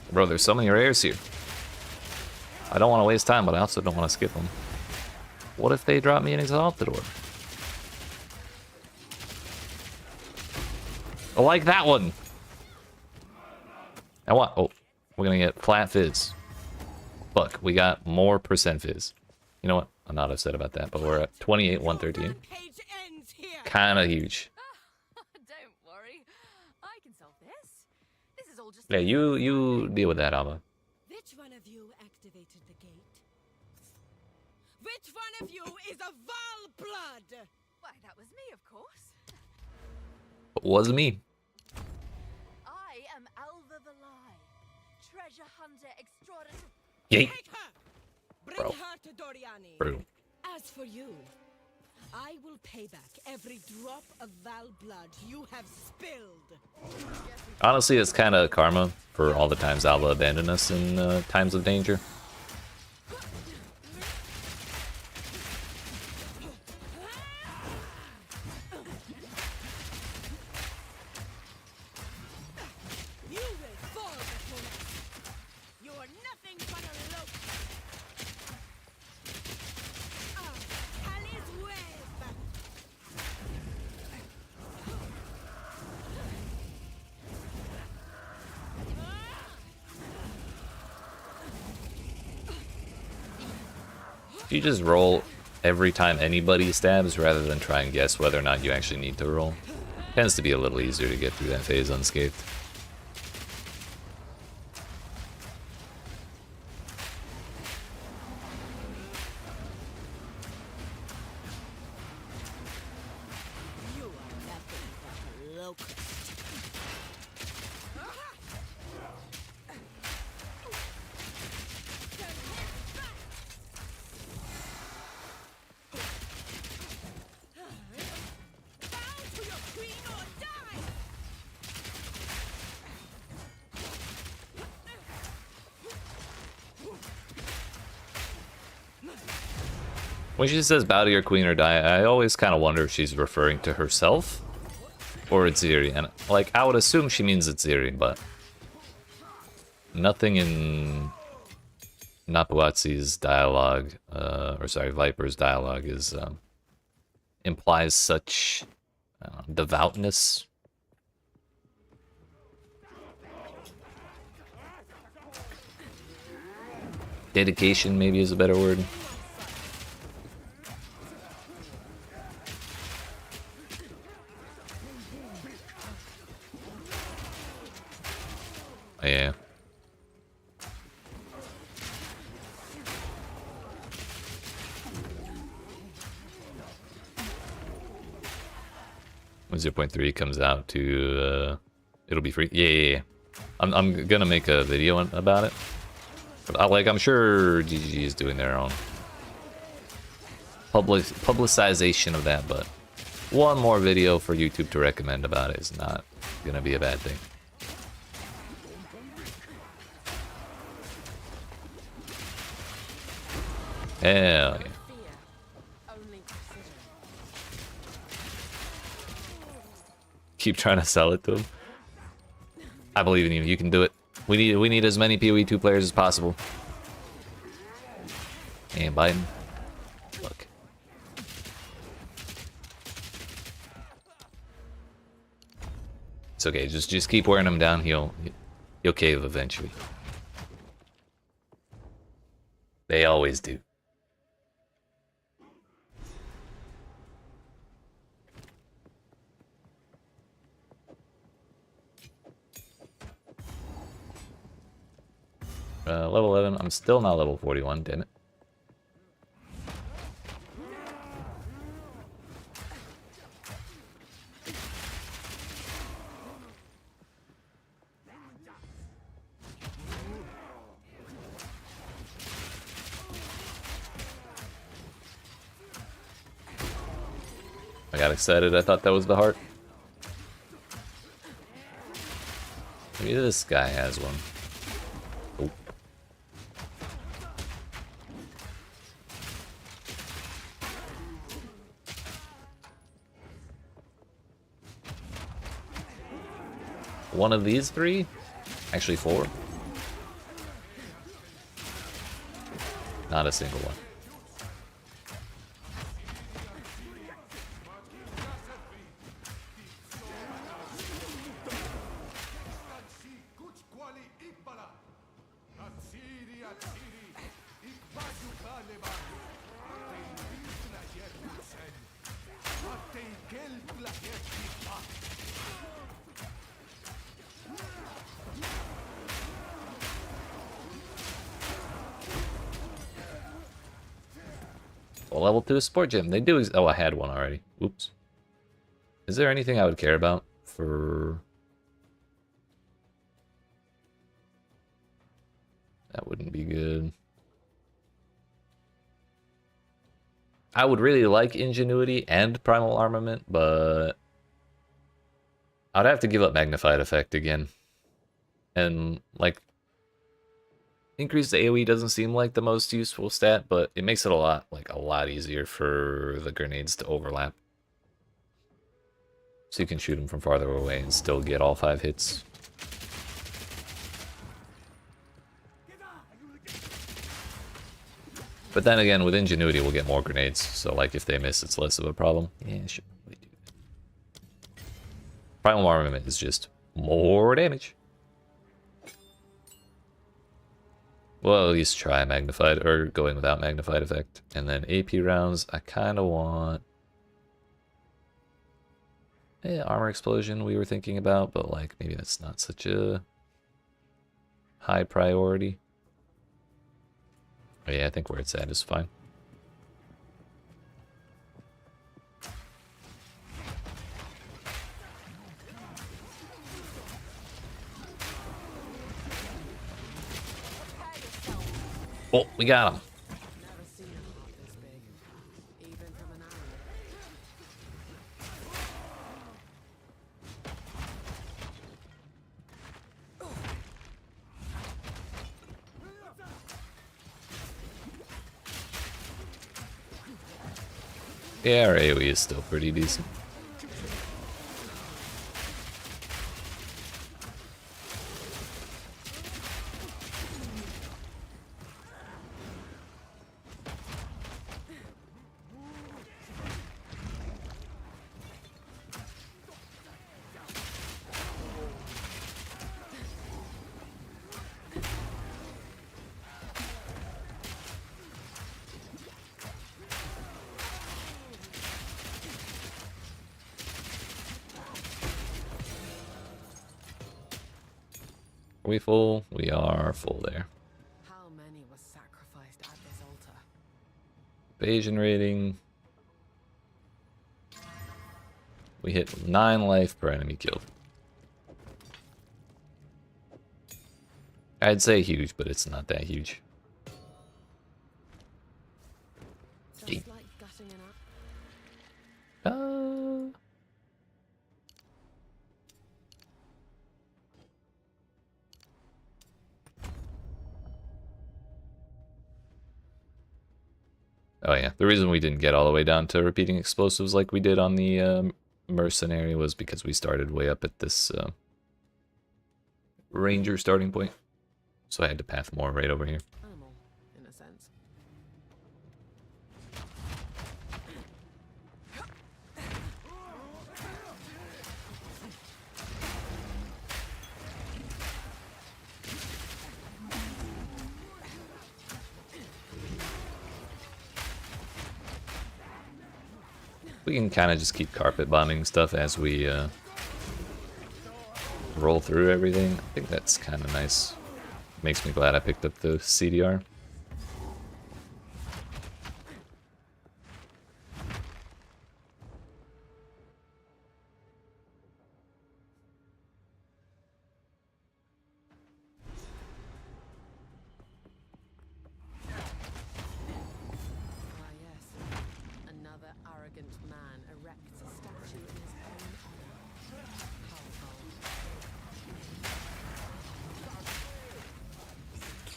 Bro, there's so many rares here. I don't want to waste time, but I also don't want to skip them. What if they drop me an Exalted Orb? I like that one! I want... Oh, we're gonna get flat fizz. Fuck, we got more percent fizz. You know what? I'm not upset about that, but we're at 28, 113. Page ends here. Kinda huge. Don't worry. I can solve this. This is all just Yeah, you deal with that, Alma. Which one of you activated the gate? Which one of you is a Val blood? Why, that was me, of course. It wasn't me. I am Alva Valai, treasure hunter extraordinary. Yeet. Take her! Bring Bro. her to Doriani. Bro. As for you, I will pay back every drop of Val blood you have spilled. Honestly, it's kind of karma for all the times Alva abandoned us in times of danger. You will fall before us. You are nothing but a locust. Ali's wave. You just roll every time anybody stabs rather than try and guess whether or not you actually need to roll. Tends to be a little easier to get through that phase unscathed. You are nothing but a locust. Bow to your queen or die! When she says bow to your queen or die, I always kind of wonder if she's referring to herself or it's Ziri. And like, I would assume she means it's Ziri, but nothing in Napuatzi's dialogue, or sorry, Viper's dialogue is implies such devoutness. Dedication, maybe, is a better word. Oh, yeah. When 0.3 comes out to, it'll be free. Yeah. I'm gonna make a video about it. But I'm sure GG is doing their own publicization of that, but one more video for YouTube to recommend about it is not gonna be a bad thing. Hell yeah. Fear, only precision. Keep trying to sell it to him. I believe in you. You can do it. We need as many PoE2 players as possible. And Biden. Look. It's okay. Just keep wearing him down. He'll cave eventually. They always do. Level 11. I'm still not level 41, damn it. I got excited. I thought that was the heart. Maybe this guy has one. Nope. One of these three? Actually, four. Not a single one. a level 2 support gem. They do. Oh, I had one already. Oops. Is there anything I would care about for... That wouldn't be good. I would really like Ingenuity and Primal Armament, but I'd have to give up Magnified Effect again. And, like, increased AoE doesn't seem like the most useful stat, but it makes it a lot easier for the grenades to overlap. So you can shoot them from farther away and still get all 5 hits. But then again, with Ingenuity, we'll get more grenades. So, like, if they miss, it's less of a problem. Yeah, sure. We do that. Primal Armament is just more damage. Well, at least try Magnified, or going without Magnified Effect. And then AP rounds, I kind of want... Yeah, Armor Explosion we were thinking about, but, like, maybe that's not such a high priority. Oh, yeah, I think where it's at is fine. Oh, we got him. Never seen a heart this big, even from an arrow. Yeah, our AoE is still pretty decent. Are we full? We are full there. How many was sacrificed at this altar? Evasion rating. We hit 9 life per enemy killed. I'd say huge, but it's not that huge. Just like gutting an Oh yeah, the reason we didn't get all the way down to repeating explosives like we did on the mercenary was because we started way up at this ranger starting point. So I had to path more right over here. animal, in a sense. We can kind of just keep carpet bombing stuff as we roll through everything. I think that's kind of nice. Makes me glad I picked up the CDR. Ah, yes. Another arrogant man erects a statue in his own honor. How bold.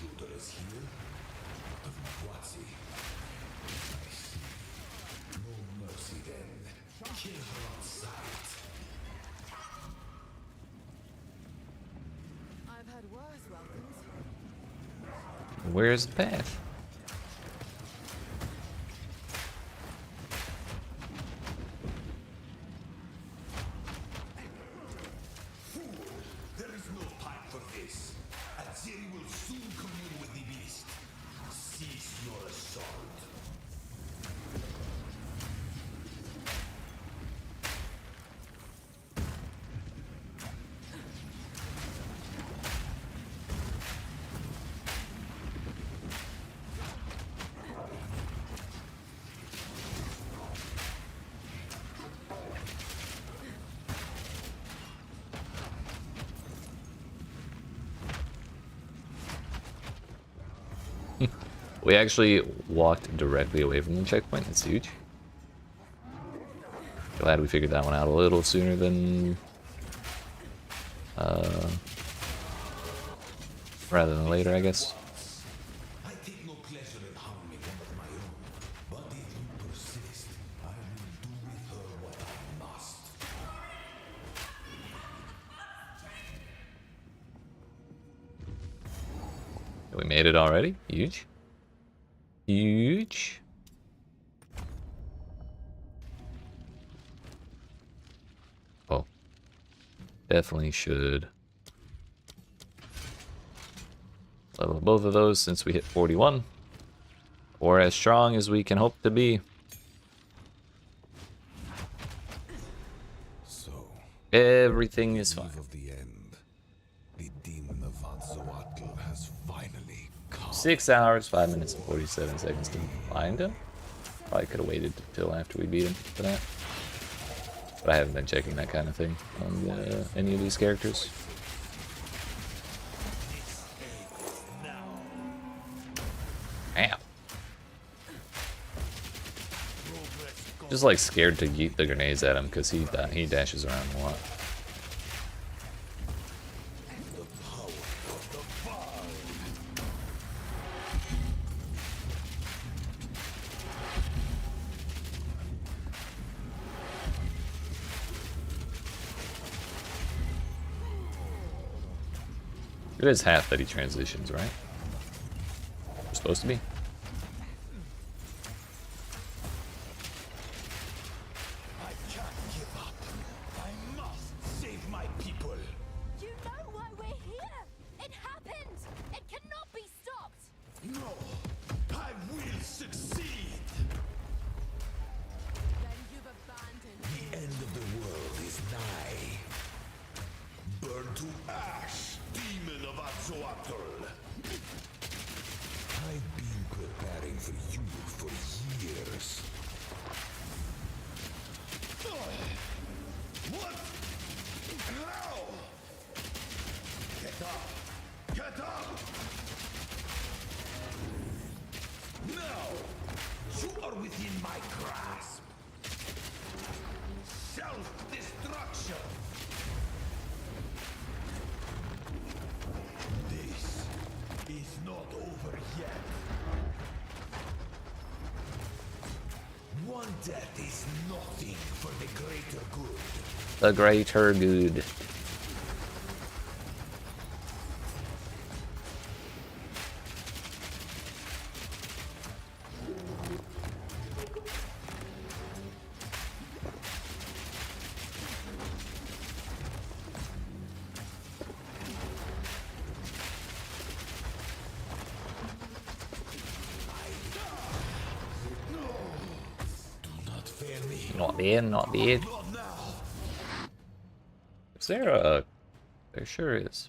Intruder is here? Of Watsi. I see. No mercy then. Kill her on sight. I've had worse welcomes. Where's the path? There is no time for this. Aziri will soon commune with the beast. Cease your assault. We actually walked directly away from the checkpoint. That's huge. Glad we figured that one out a little sooner than... rather than later, I guess. I take no pleasure in harming one of my own, but if you persist, I will do with her what I must. We made it already. Huge. Huge. Oh. Definitely should level both of those since we hit 41. Or as strong as we can hope to be. So, Everything is fine. eve of the end, the demon of Azzoatl has finally come. 6 hours, 5 minutes, and 47 seconds to find him. Probably could have waited till after we beat him for that. But I haven't been checking that kind of thing on any of these characters. Damn. Just like scared to yeet the grenades at him because he dashes around a lot. It is half that he transitions, right? We're supposed to be. I can't give up. I must save my people. You know why we're here? It happened! It cannot be stopped! No, I will succeed. Then you've abandoned The end of the world is nigh. Burn to ash, demon of Azzoatl. I've been preparing for you for years. What? How? Get up! Get up! Now, you are within my grasp. Self-destruction. This is not over yet. One death is nothing for the greater good. The greater good. Do not fail me. Not dead, not dead. Not now. Is there a... There sure is.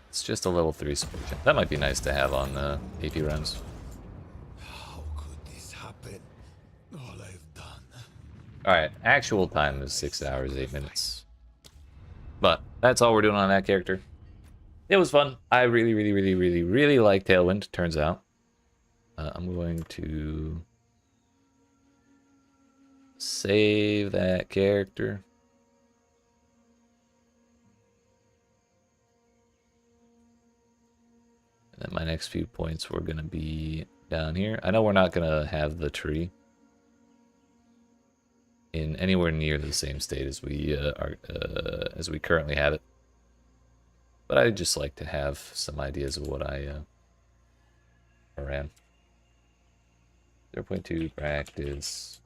It's just a level 3 support gem. That might be nice to have on AP runs. How could this happen? All I've done. Alright, actual time is 6 hours, 8 minutes. But that's all we're doing on that character. It was fun. I really like Tailwind, turns out. I'm going to save that character. And then my next few points were going to be down here. I know we're not going to have the tree in anywhere near the same state as we currently have it. But I'd just like to have some ideas of what I ran. 0.2 practice.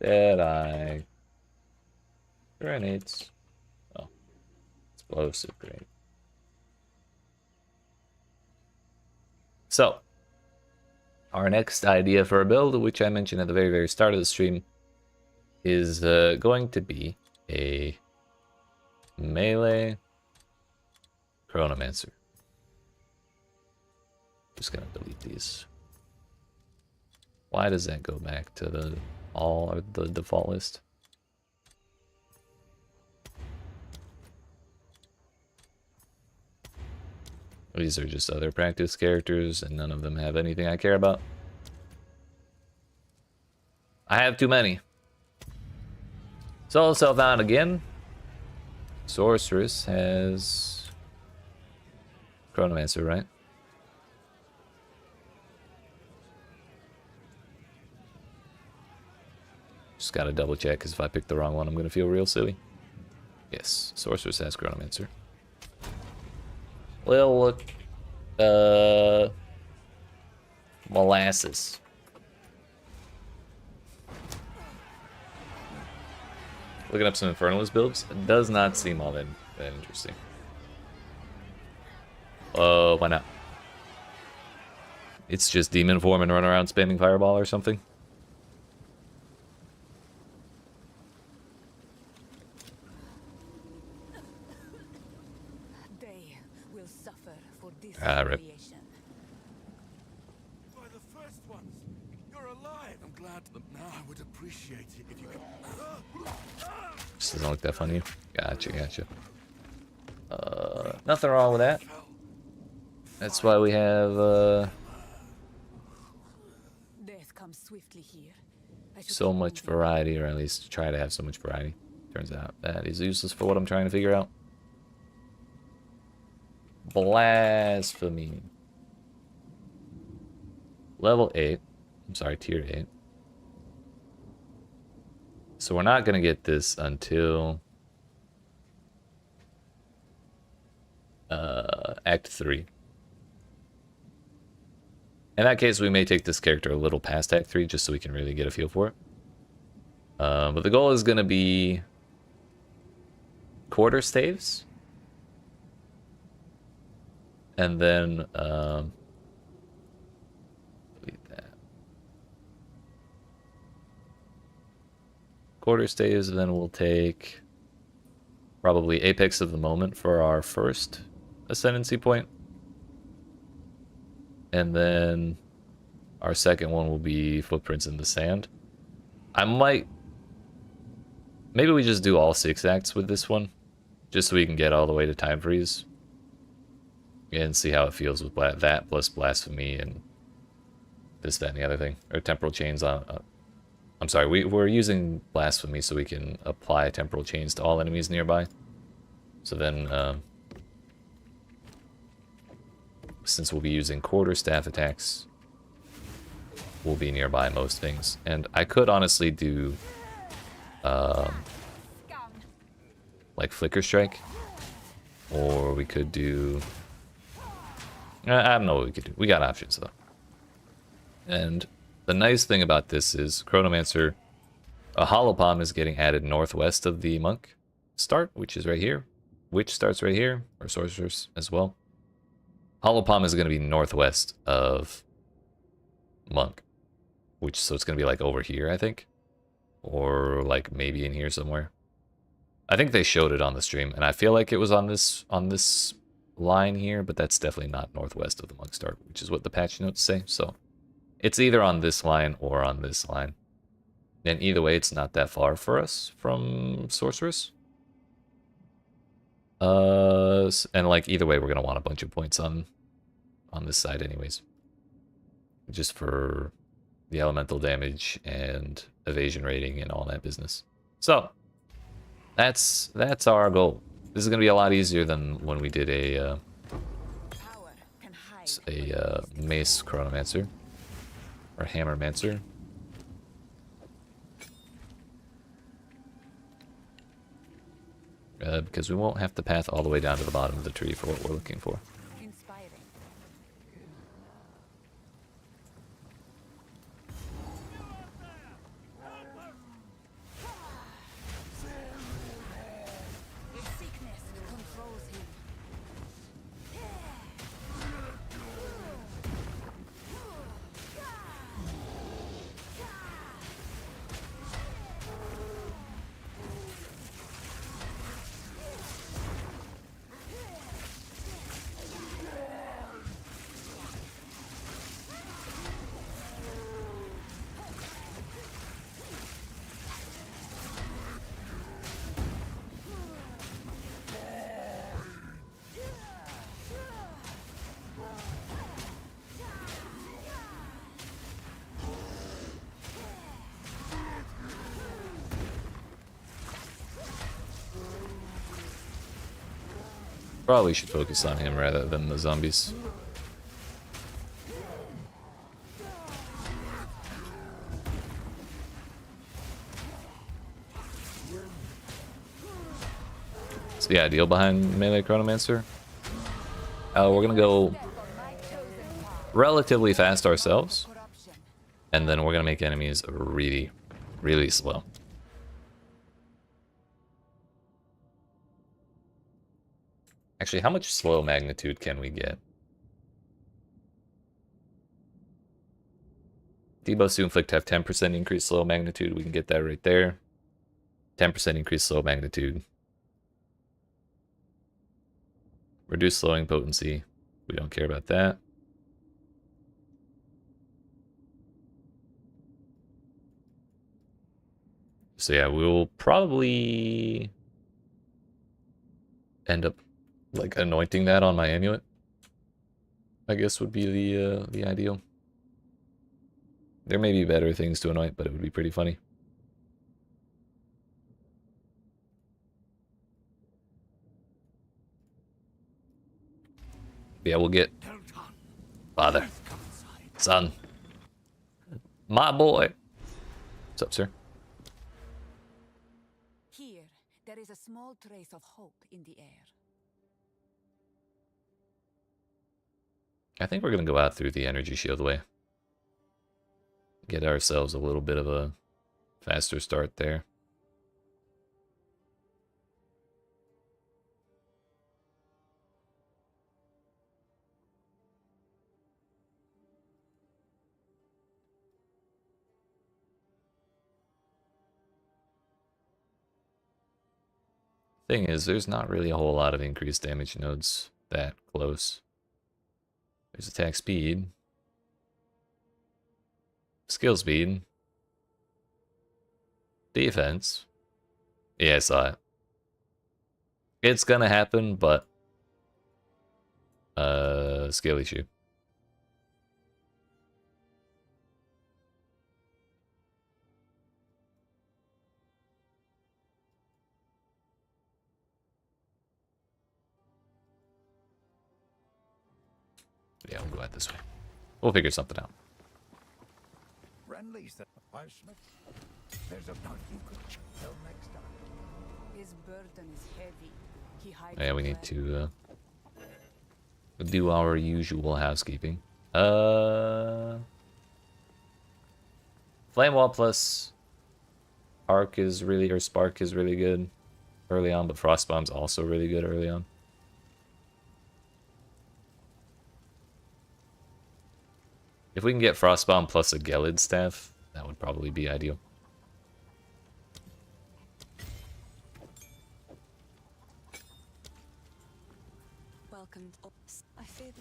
Deadeye. Grenades. Oh. Explosive grenade. So, our next idea for a build, which I mentioned at the very start of the stream, is going to be a melee Chronomancer. Just gonna delete these. Why does that go back to the default list? These are just other practice characters, and none of them have anything I care about. I have too many. Soul Self-Bound again. Sorceress has Chronomancer, right? Just gotta double check, because if I pick the wrong one, I'm gonna feel real silly. Yes, Sorceress has Chronomancer. Well, look. Molasses. Looking up some Infernalist builds. It does not seem all that interesting. Why not? It's just demon form and run around spamming fireball or something. They will suffer for this Rip. creation. By the first ones, you're alive. I'm glad that now I would appreciate it if you could. Just doesn't look that funny. Gotcha, gotcha. Nothing wrong with that. That's why we have Death comes swiftly here. I should so keep much moving. variety, or at least try to have so much variety. Turns out that is useless for what I'm trying to figure out. Blasphemy. Level 8. I'm sorry, tier 8. So we're not going to get this until Act 3. In that case, we may take this character a little past Act 3 just so we can really get a feel for it. But the goal is going to be quarter staves. And then delete that. Quarter staves, and then we'll take probably Apex of the Moment for our first ascendancy point. And then our second one will be Footprints in the Sand. I might... Maybe we just do all 6 acts with this one, just so we can get all the way to Time Freeze. And see how it feels with that plus Blasphemy and this, that, and the other thing. Or Temporal Chains on... I'm sorry, we're using Blasphemy so we can apply Temporal Chains to all enemies nearby. So then... since we'll be using quarterstaff attacks, we'll be nearby most things. And I could honestly do like Flicker Strike, or we could do I don't know what we could do. We got options though. And the nice thing about this is Chronomancer, a Holopalm is getting added northwest of the Monk start, which is right here. Witch starts right here, or Sorceress as well. Holopalm is going to be northwest of Monk, so it's going to be like over here, I think, or like maybe in here somewhere. I think they showed it on the stream, and I feel like it was on this line here, but that's definitely not northwest of the Monk start, which is what the patch notes say. So it's either on this line or on this line, and either way, it's not that far for us from Sorceress. And like either way, we're gonna want a bunch of points on this side anyways, just for the elemental damage and evasion rating and all that business. So that's our goal. This is gonna be a lot easier than when we did a Mace Chronomancer or Hammermancer. Because we won't have to path all the way down to the bottom of the tree for what we're looking for. Inspiring. His sickness controls him. Probably should focus on him rather than the zombies. What's the ideal behind melee Chronomancer? We're gonna go relatively fast ourselves, and then we're gonna make enemies really, really slow. Actually, how much slow magnitude can we get? Debuffs to inflict have 10% increased slow magnitude. We can get that right there. 10% increased slow magnitude. Reduce slowing potency. We don't care about that. So yeah, we'll probably end up like anointing that on my amulet. I guess would be the ideal. There may be better things to anoint, but it would be pretty funny. Yeah, we'll get father, son, my boy. What's up, sir? Here, there is a small trace of hope in the air. I think we're gonna go out through the energy shield way. Get ourselves a little bit of a faster start there. Thing is, there's not really a whole lot of increased damage nodes that close. There's attack speed, skill speed, defense. Yeah, I saw it. It's gonna happen, but skill issue. Yeah, we'll go out this way. We'll figure something out. Friendlies that I smell. There's a bug you could till next time. His burden is heavy. He hides Yeah, we it need well. to do our usual housekeeping. Flame Wall plus Arc is really, or Spark is really good early on, but Frost Bomb's also really good early on. If we can get Frostbomb plus a Gelid staff, that would probably be ideal. Welcome. I fear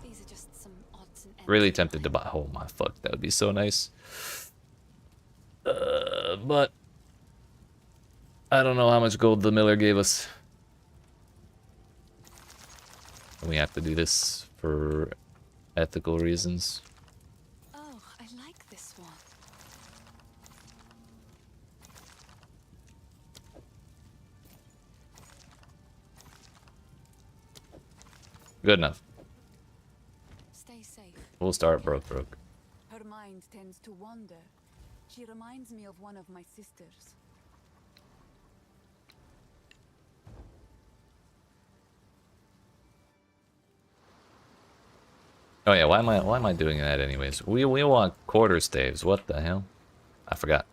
these are just some odds and ends. Really tempted to buy. Oh my fuck, that would be so nice. But I don't know how much gold the miller gave us. We have to do this for ethical reasons. Oh, I like this one. Good enough. Stay safe. We'll start broke. Her mind tends to wander. She reminds me of one of my sisters. Oh yeah, why am I doing that anyways? We want quarter staves. What the hell? I forgot.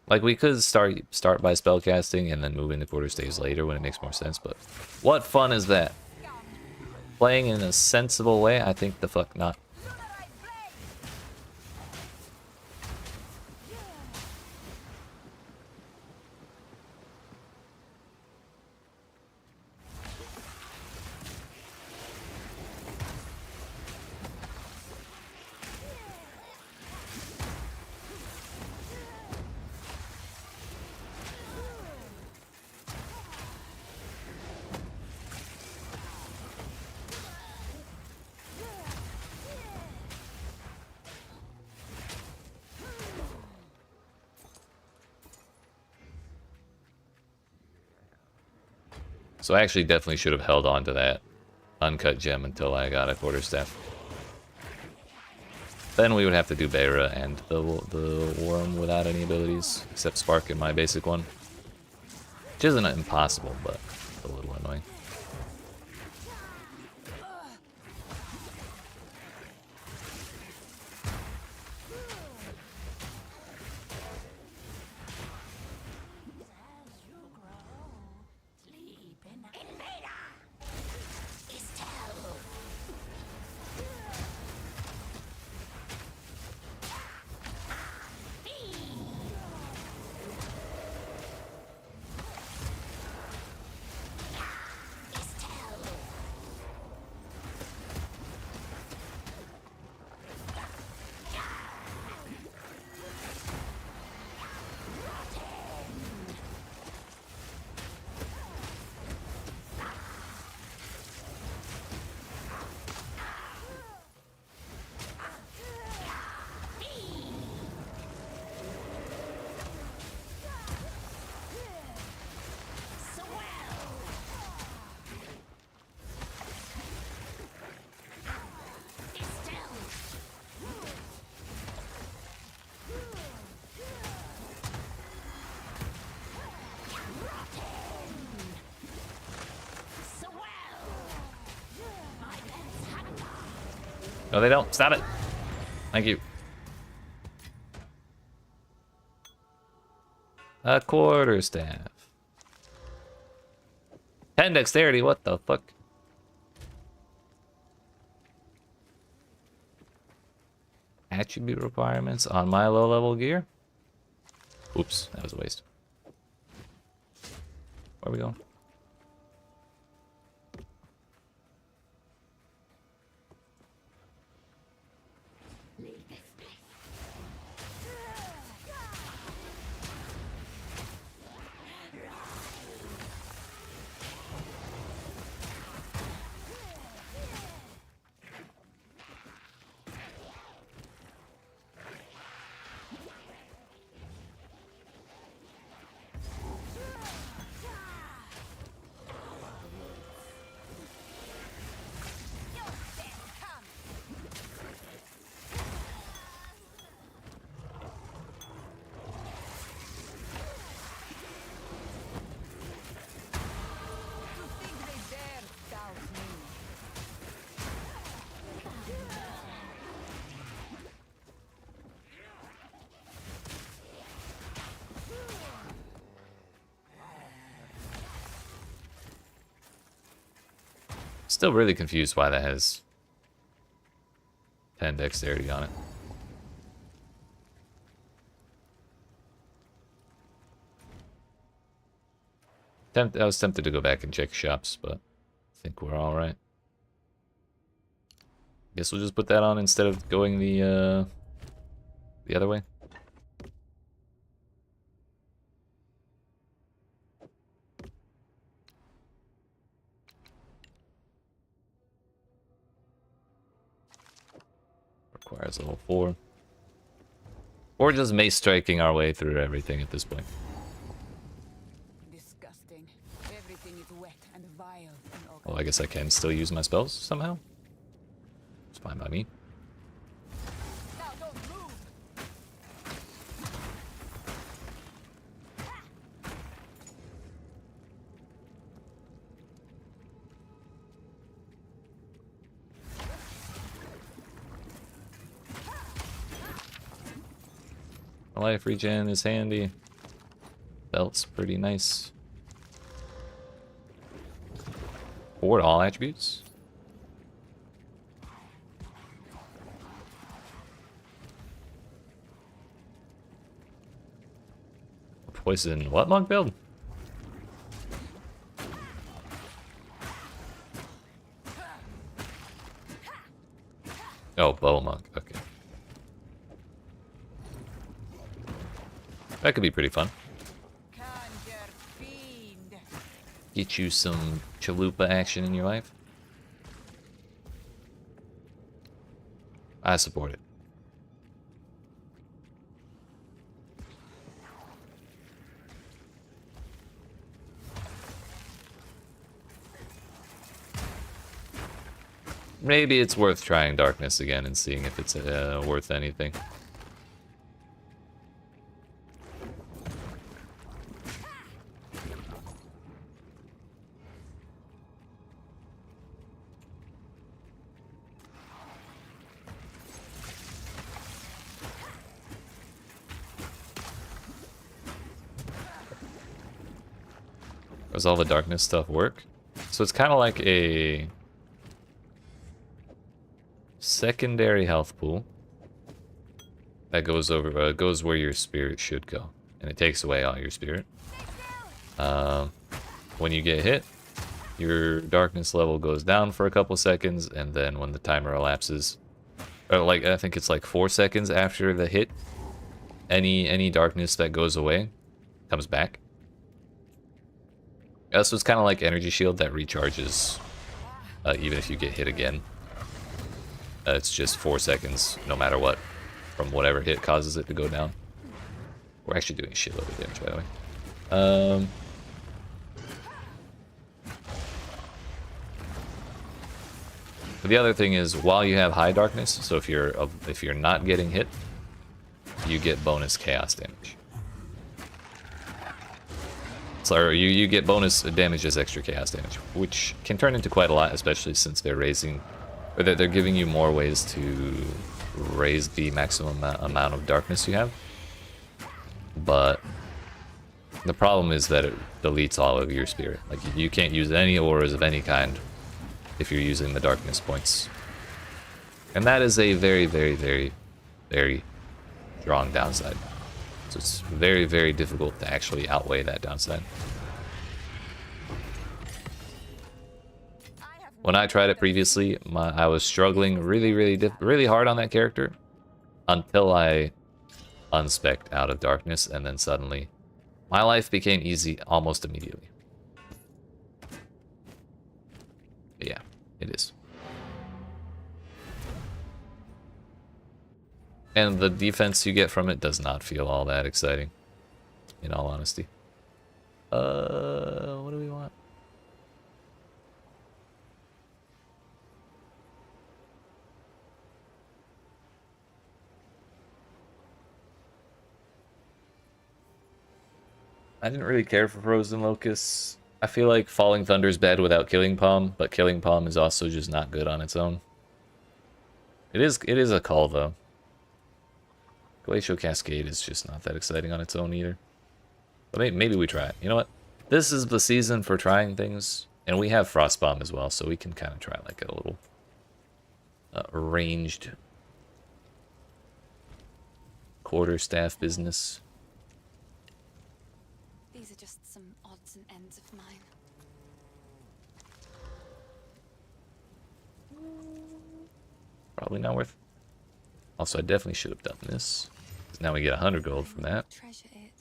Like we could start by spellcasting and then move into quarter staves later when it makes more sense, but what fun is that? Playing in a sensible way? I think the fuck not. So I actually definitely should have held on to that uncut gem until I got a quarterstaff. Then we would have to do Beira and the worm without any abilities, except Spark in my basic one. Which isn't impossible, but a little annoying. No, they don't. Stop it. Thank you. A quarterstaff. 10 dexterity, what the fuck? Attribute requirements on my low level gear? Oops, that was a waste. Where are we going? Still really confused why that has 10 dexterity on it. I was tempted to go back and check shops, but I think we're alright. Guess we'll just put that on instead of going the other way. Requires level 4. Or just mace striking our way through everything at this point. Disgusting. Everything is wet and vile and ugly. Well, I guess I can still use my spells somehow. It's fine by me. Now don't move. Life regen is handy. Belt's pretty nice. Forward all attributes. Poison what monk build? Oh, bow monk. Okay. That could be pretty fun. Conjure fiend. Get you some chalupa action in your life. I support it. maybe it's worth trying darkness again and seeing if it's worth anything. Does all the darkness stuff work? So it's kind of like a secondary health pool that goes over goes where your spirit should go, and it takes away all your spirit. When you get hit, your darkness level goes down for a couple seconds, and then when the timer elapses, or like I think it's like 4 seconds after the hit, any darkness that goes away comes back. So it's kind of like energy shield that recharges even if you get hit again. It's just 4 seconds no matter what from whatever hit causes it to go down. We're actually doing a shitload of damage, by the way. But the other thing is, while you have high darkness, so if you're not getting hit, you get bonus chaos damage. So you get bonus damage as extra chaos damage, which can turn into quite a lot, especially since they're raising, or they're giving you more ways to raise the maximum amount of darkness you have. But the problem is that it deletes all of your spirit. Like, you can't use any auras of any kind if you're using the darkness points. And that is a very, very, very, very strong downside. So it's very, very difficult to actually outweigh that downside. When I tried it previously, I was struggling really hard on that character until I unspec'd out of darkness, and then suddenly my life became easy almost immediately. But yeah, it is. And the defense you get from it does not feel all that exciting, in all honesty. What do we want? I didn't really care for Frozen Locusts. I feel like Falling Thunder is bad without Killing Palm, but Killing Palm is also just not good on its own. It is a call though. Glacial Cascade is just not that exciting on its own either. But maybe we try it. You know what? This is the season for trying things, and we have Frost Bomb as well, so we can kind of try like a little ranged quarterstaff business. These are just some odds and ends of mine. Probably not worth. Also, I definitely should have done this. Now we get 100 gold from that. Treasure it.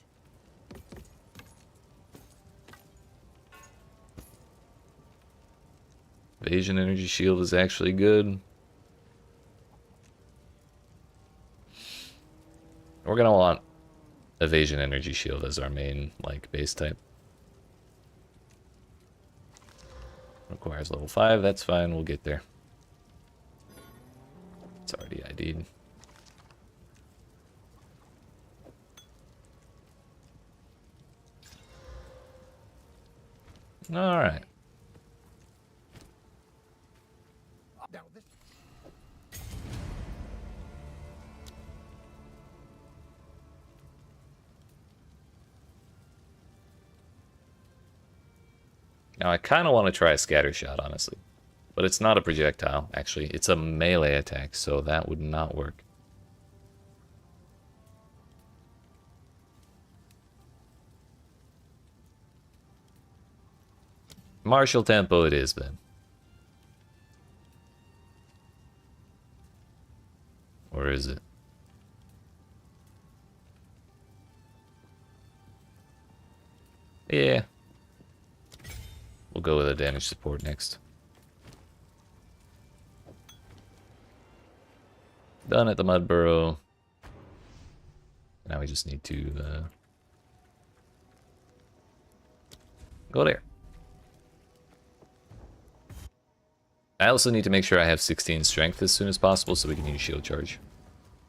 Evasion energy shield is actually good. We're gonna want evasion energy shield as our main like base type. Requires level 5, that's fine, we'll get there. It's already ID'd. Alright. Now I kind of want to try a scatter shot, honestly. But it's not a projectile, actually. It's a melee attack, so that would not work. Martial tempo it is, then. Or is it? Yeah. We'll go with a damage support next. Done at the mud burrow. Now we just need to go there. I also need to make sure I have 16 strength as soon as possible so we can use shield charge,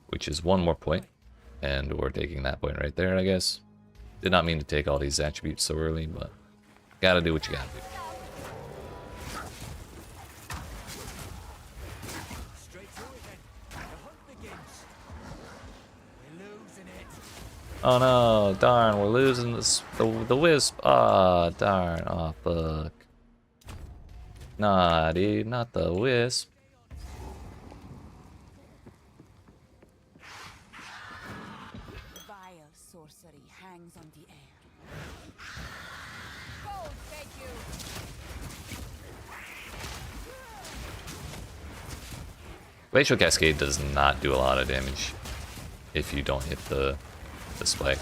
which is one more point, and we're taking that point right there, I guess. Did not mean to take all these attributes so early, but gotta do what you gotta do. Oh no, darn, we're losing this, the wisp. Ah, darn, oh fuck. Nah, dude, not the wisp. Vile sorcery hangs on the air. Go, thank you. Glacial Cascade does not do a lot of damage if you don't hit the spike.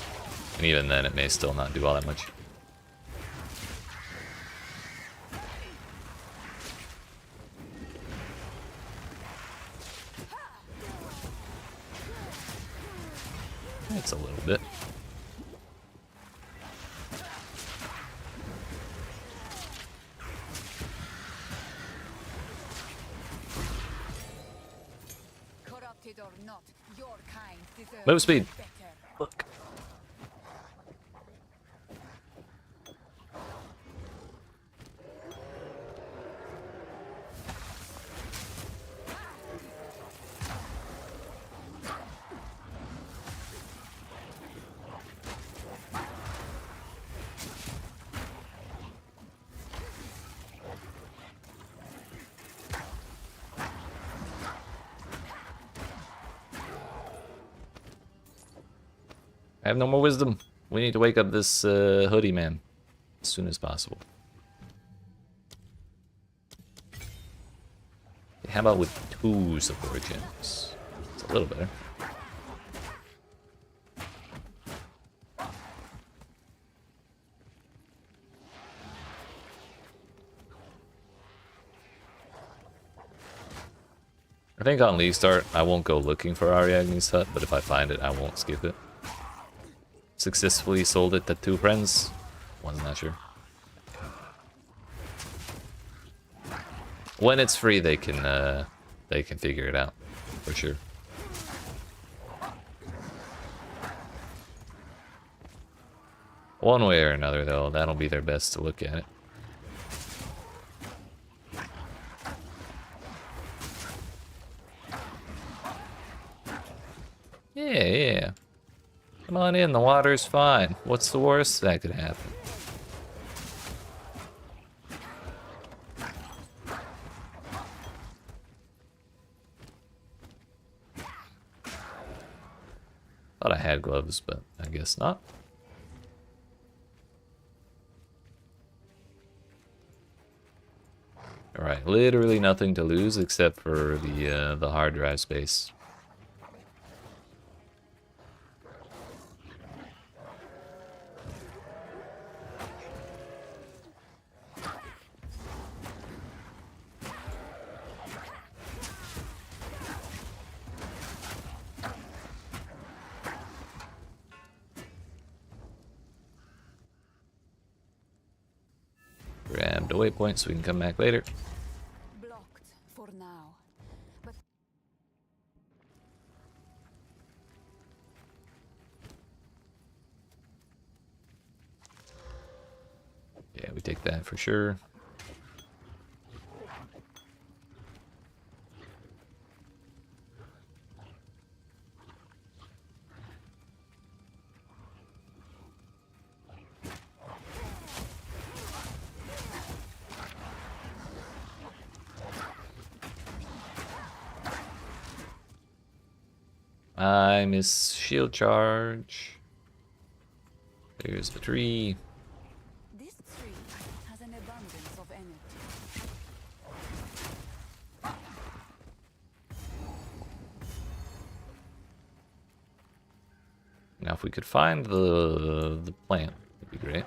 And even then, it may still not do all that much. It's a little bit. Corrupted or not, your kind deserves Move speed. better. Look. I have no more wisdom. We need to wake up this hoodie man as soon as possible. How about with 2 support gems? It's a little better. I think on League Start, I won't go looking for Ariadne's hut, but if I find it, I won't skip it. Successfully sold it to 2 friends. One's not sure. When it's free, they can figure it out for sure. One way or another, though, that'll be their best to look at it. Yeah. Come on in, the water's fine. What's the worst that could happen? Thought I had gloves, but I guess not. Alright, literally nothing to lose except for the hard drive space. Grab the waypoint so we can come back later. Blocked for now. But Yeah, we take that for sure. I miss shield charge. There's the tree. this tree has an abundance of energy. Now, if we could find the plant, that'd be great.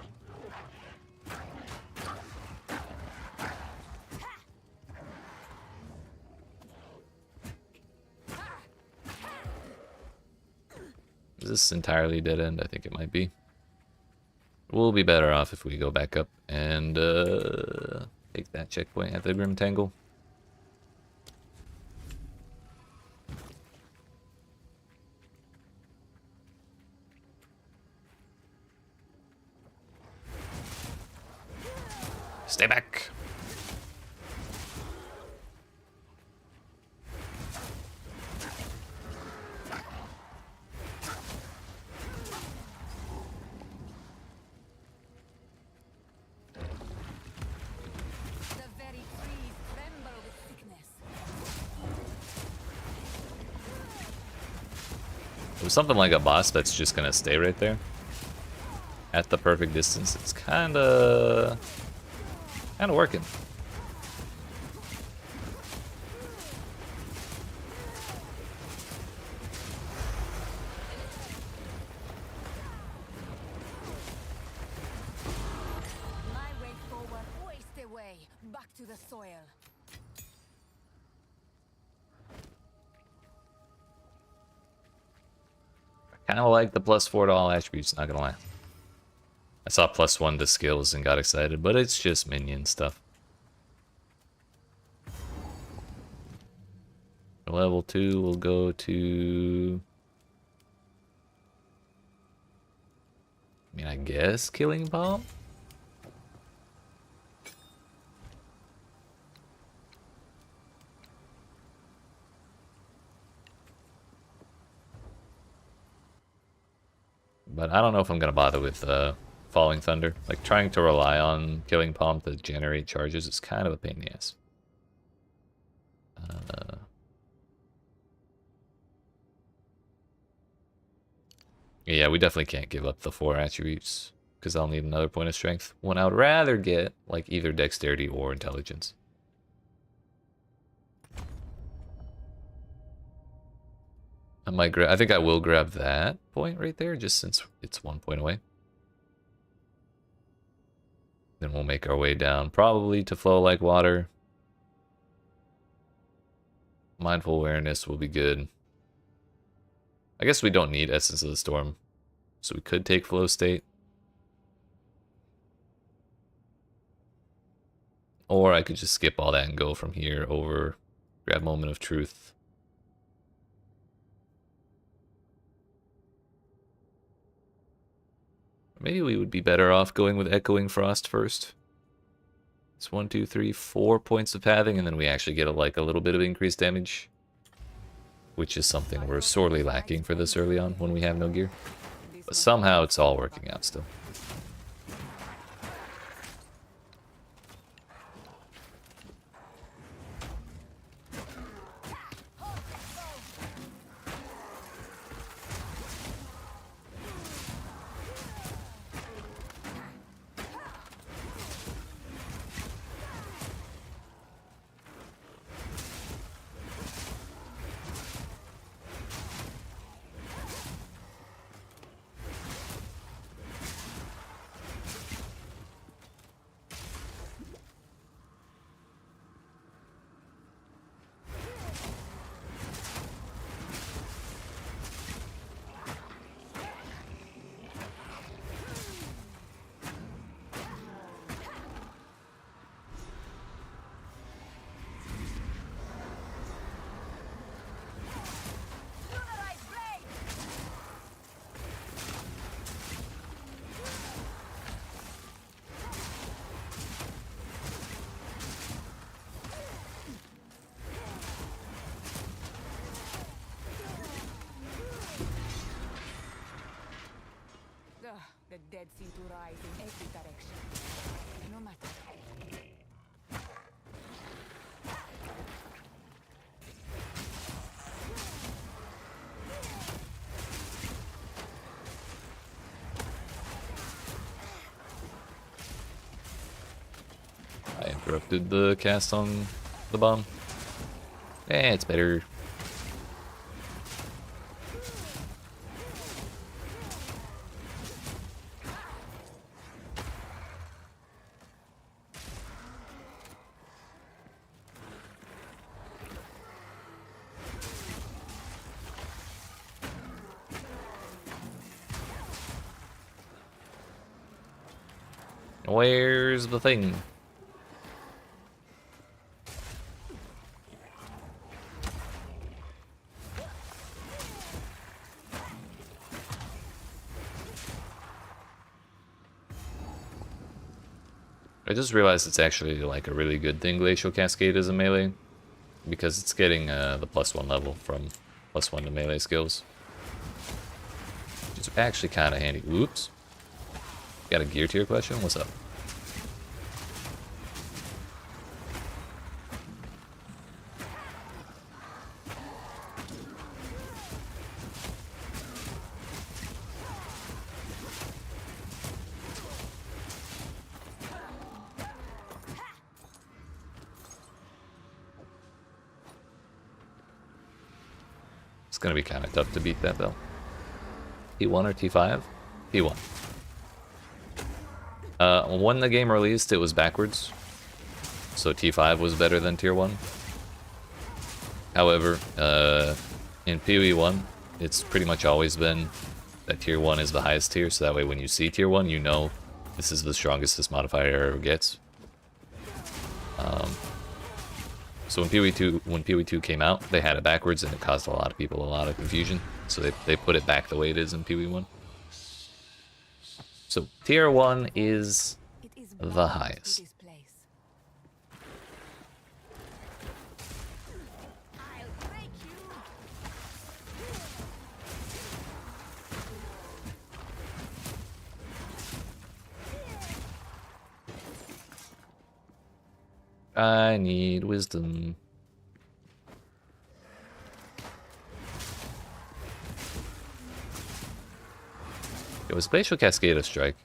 Is this entirely dead end? I think it might be. We'll be better off if we go back up and take that checkpoint at the Grim Tangle. Stay back. The very trees tremble with sickness. With something like a boss that's just gonna stay right there at the perfect distance, it's kinda working. My way forward, waste away, back to the soil. Kinda like the +4 to all attributes, not gonna lie. I saw +1 to skills and got excited, but it's just minion stuff. Level 2 will go to... I mean, I guess Killing Palm? But I don't know if I'm gonna bother with Falling Thunder. Like, trying to rely on Killing Palm to generate charges is kind of a pain in the ass. Yeah, we definitely can't give up the 4 attributes, because I'll need another point of strength. One I would rather get, like, either dexterity or intelligence. I think I will grab that point right there, just since it's 1 point away. Then we'll make our way down, probably to Flow Like Water. Mindful Awareness will be good. I guess we don't need Essence of the Storm, so we could take Flow State. Or I could just skip all that and go from here over, grab Moment of Truth. Maybe we would be better off going with Echoing Frost first. It's 1, 2, 3, 4 points of pathing, and then we actually get a little bit of increased damage, which is something we're sorely lacking for this early on when we have no gear. But somehow it's all working out still. The dead seem to rise in every direction. No matter. I interrupted the cast on the bomb. It's better. Where's the thing? I just realized it's actually like a really good thing Glacial Cascade is a melee, because it's getting the +1 level from +1 to melee skills. Which is actually kind of handy. Whoops. Got a gear tier question? What's up? It's gonna be kind of tough to beat that though. T1 or T5? T1. When the game released, it was backwards. So T5 was better than Tier 1. However, in PoE1, it's pretty much always been that Tier 1 is the highest tier, so that way when you see Tier 1, you know this is the strongest this modifier ever gets. So when PoE2 came out, they had it backwards, and it caused a lot of people a lot of confusion. So they put it back the way it is in PoE1. So Tier 1 is It is the bound highest. to this place. I'll break you. I need wisdom. It was Glacial Cascade a strike?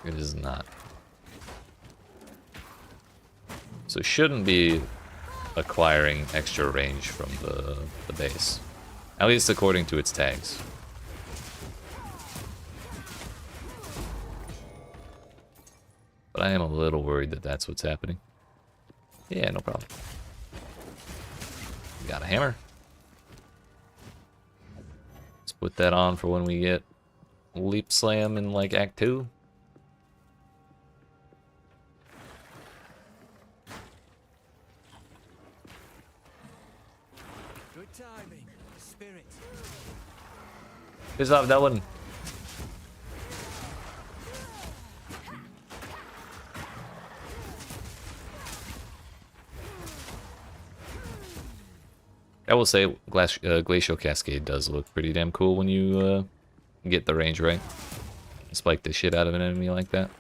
It is not. So it shouldn't be acquiring extra range from the base. At least according to its tags. But I am a little worried that that's what's happening. Yeah, no problem. Got a hammer. Let's put that on for when we get Leap Slam in like Act 2. Good timing. Spirit. Who's off that one? I will say, Glacial Cascade does look pretty damn cool when you get the range right. Spike the shit out of an enemy like that.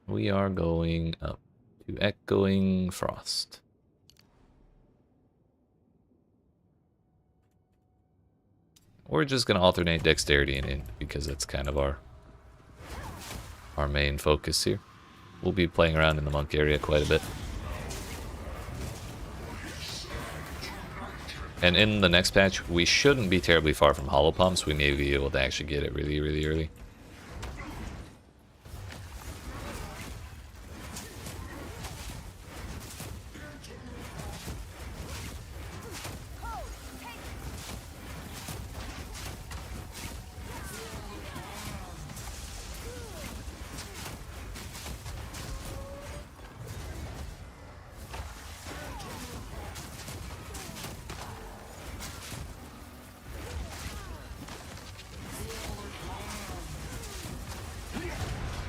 We are going up to Echoing Frost. We're just going to alternate Dexterity and Int because that's kind of our main focus here. We'll be playing around in the monk area quite a bit. And in the next patch, we shouldn't be terribly far from Hollow Pumps. We may be able to actually get it really, really early.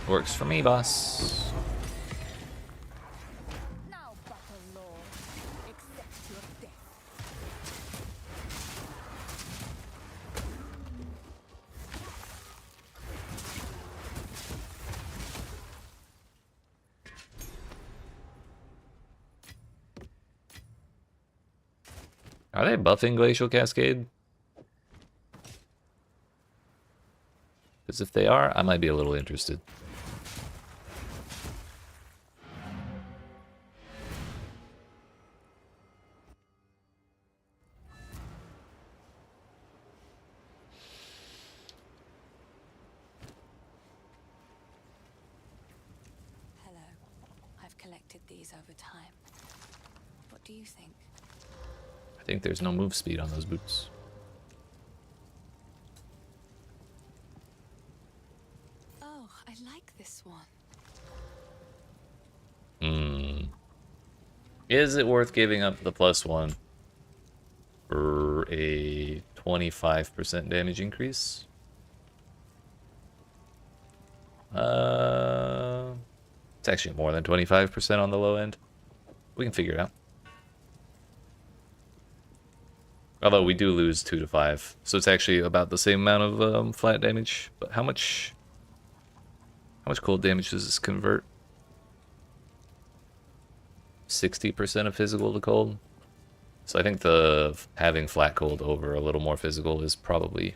Works for me, boss. Now, battle lord, accept your death. Are they buffing Glacial Cascade? Because if they are, I might be a little interested. Hello. I've collected these over time. What do you think? I think there's no move speed on those boots. Oh, I like this one. Is it worth giving up the +1 for a 25% damage increase. It's actually more than 25% on the low end. We can figure it out. Although we do lose 2 to 5, so it's actually about the same amount of flat damage. But how much cold damage does this convert? 60% of physical to cold. So I think having flat cold over a little more physical is probably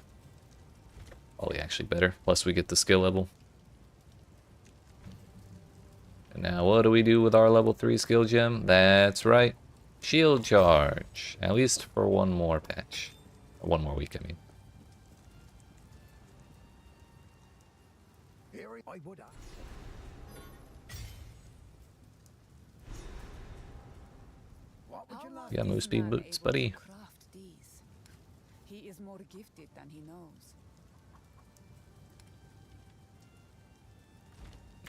actually better. Plus we get the skill level. And now what do we do with our level 3 skill gem? That's right. Shield charge. At least for one more patch. Or one more week, I mean. I would have. What would you like? You got move speed boots, buddy. Craft these. He is more gifted than he knows.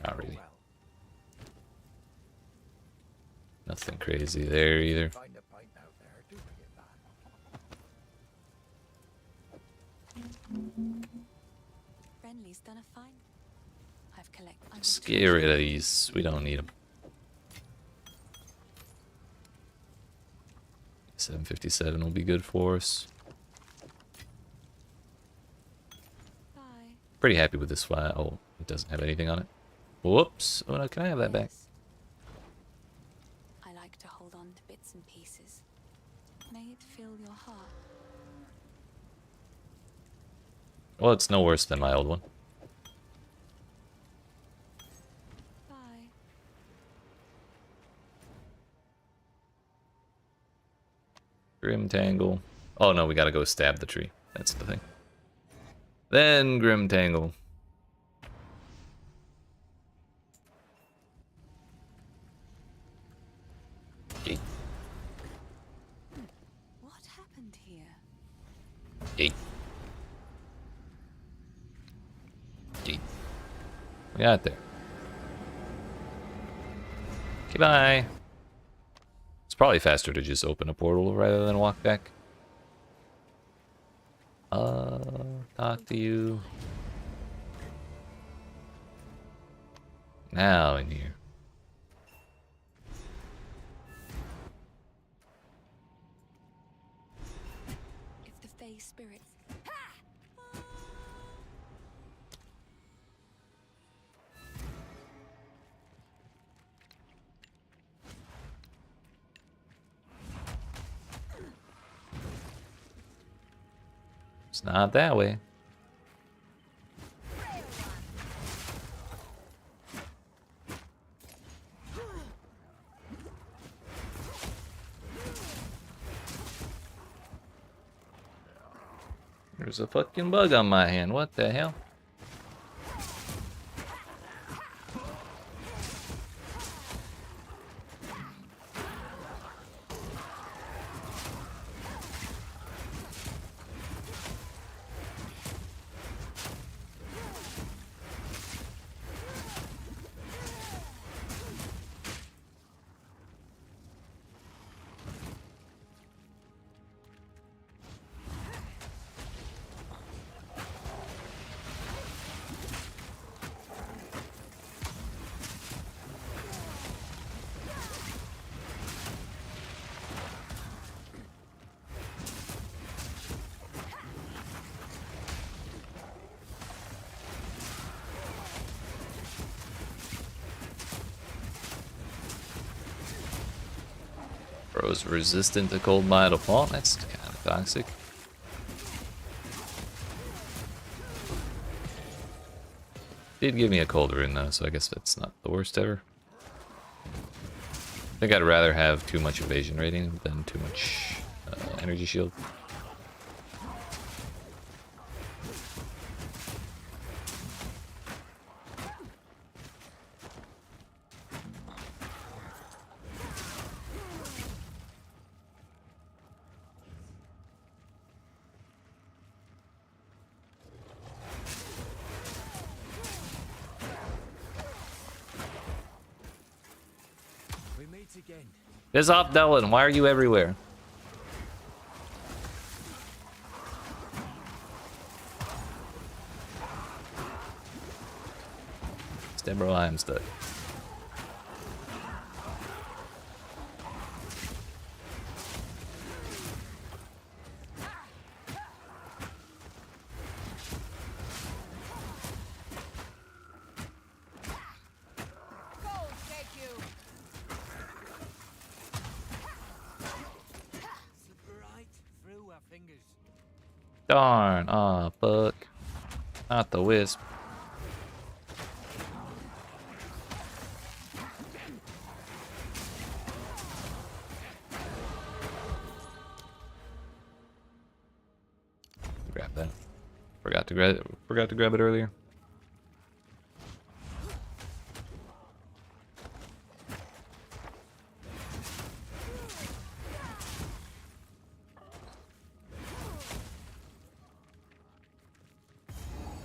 Not really. Nothing crazy there either. Find a pint out there. Do bring it back. Renly's done a fine. I've collected. Let's get rid of these. We don't need them. 757 will be good for us. Bye. Pretty happy with this flat. Oh, it doesn't have anything on it. Whoops. Oh no, can I have that back? Yes. I like to hold on to bits and pieces. May it fill your heart. Well, it's no worse than my old one. Bye. Grim Tangle. Oh no, we gotta go stab the tree. That's the thing. Then Grim Tangle. Yeet. What happened here? Yeet. Yeet. We got there. Okay, bye. It's probably faster to just open a portal rather than walk back. Talk to you. Now in here. If the Fae spirits. It's not that way. There's a fucking bug on my hand. What the hell? Bro's resistant to cold by default. That's kind of toxic. Did give me a cold rune though, so I guess that's not the worst ever. I think I'd rather have too much evasion rating than too much energy shield. We meet again. Piss off, Dylan. Why are you everywhere? dead, bro. I am stuck. Darn. Aw, fuck. Not the wisp. Grab that. Forgot to grab it earlier.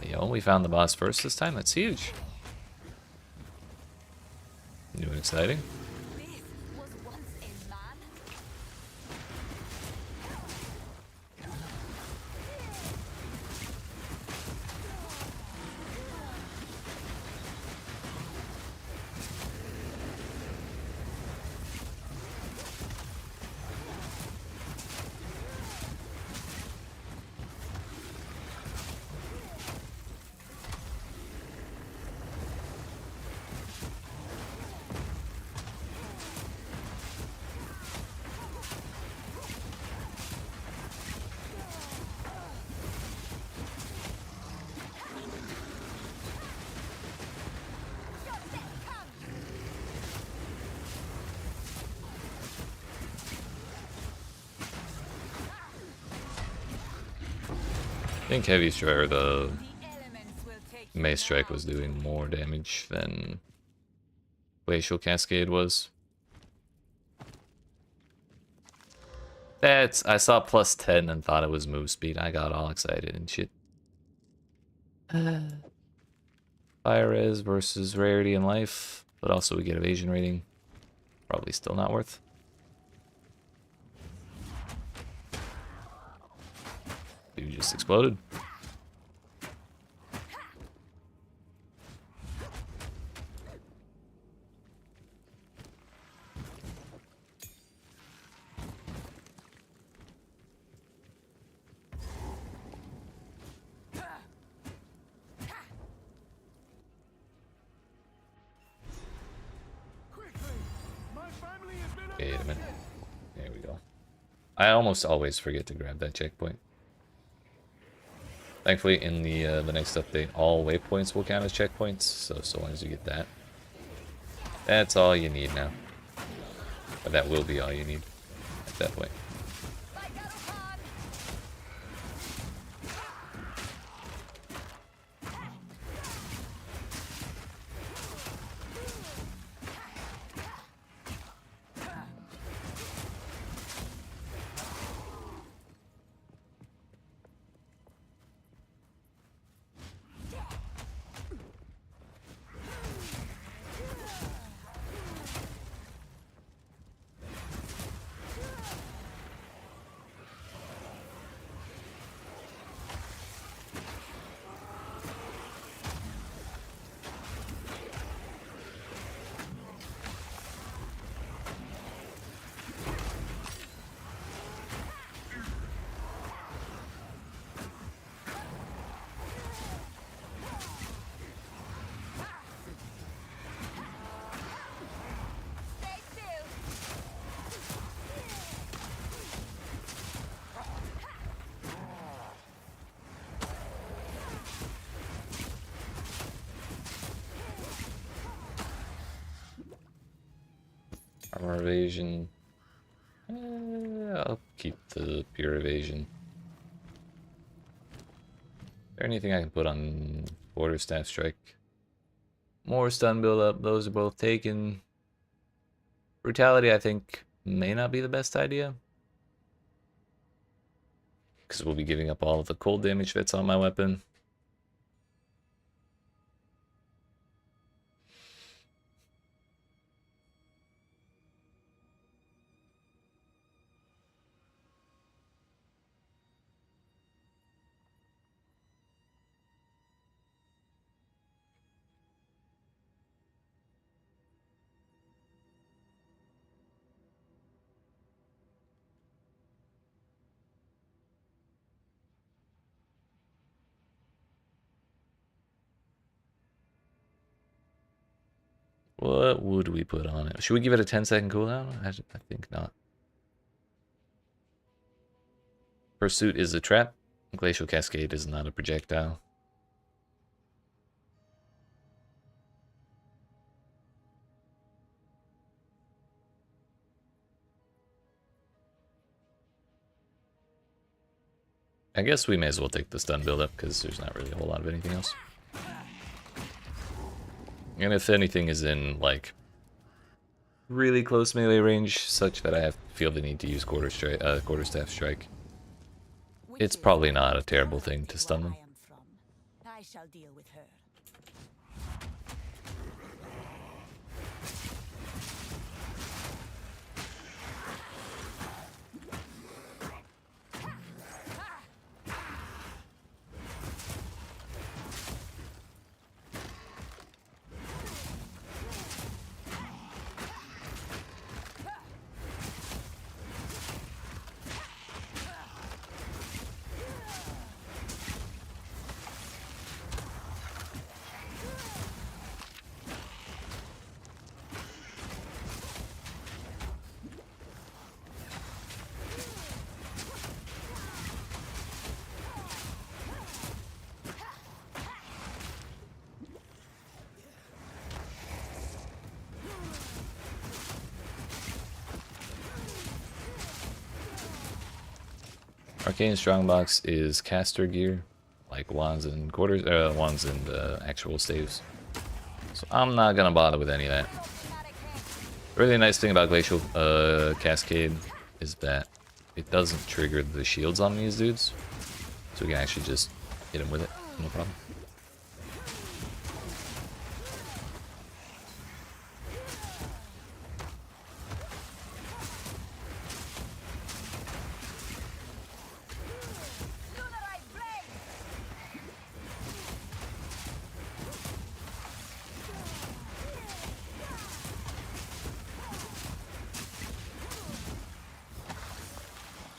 Yo, we found the boss first this time. That's huge. New and exciting. This was once a man. I think heavy strike or the The elements will take you mace strike down. was doing more damage than glacial cascade was. I saw plus 10 and thought it was move speed. I got all excited and shit. Fire res versus rarity in life, but also we get evasion rating. Probably still not worth. Dude just exploded. Wait a minute. There we go. I almost always forget to grab that checkpoint. Thankfully, in the next update, all waypoints will count as checkpoints. So long as you get that, that's all you need now. Or that will be all you need at that point. Armor evasion. I'll keep the pure evasion. Is there anything I can put on border staff strike? More stun build up. Those are both taken. Brutality, I think, may not be the best idea. Because we'll be giving up all of the cold damage that's on my weapon. What would we put on it? Should we give it a 10-second cooldown? I think not. Pursuit is a trap. Glacial Cascade is not a projectile. I guess we may as well take the stun build up because there's not really a whole lot of anything else. And if anything is in like really close melee range, such that I have feel the need to use quarterstaff strike, it's probably not a terrible thing to stun them. I shall deal with her. Arcane Strongbox is caster gear, like wands and wands and actual staves. So I'm not gonna bother with any of that. The really nice thing about Glacial Cascade is that it doesn't trigger the shields on these dudes, so we can actually just hit them with it, no problem.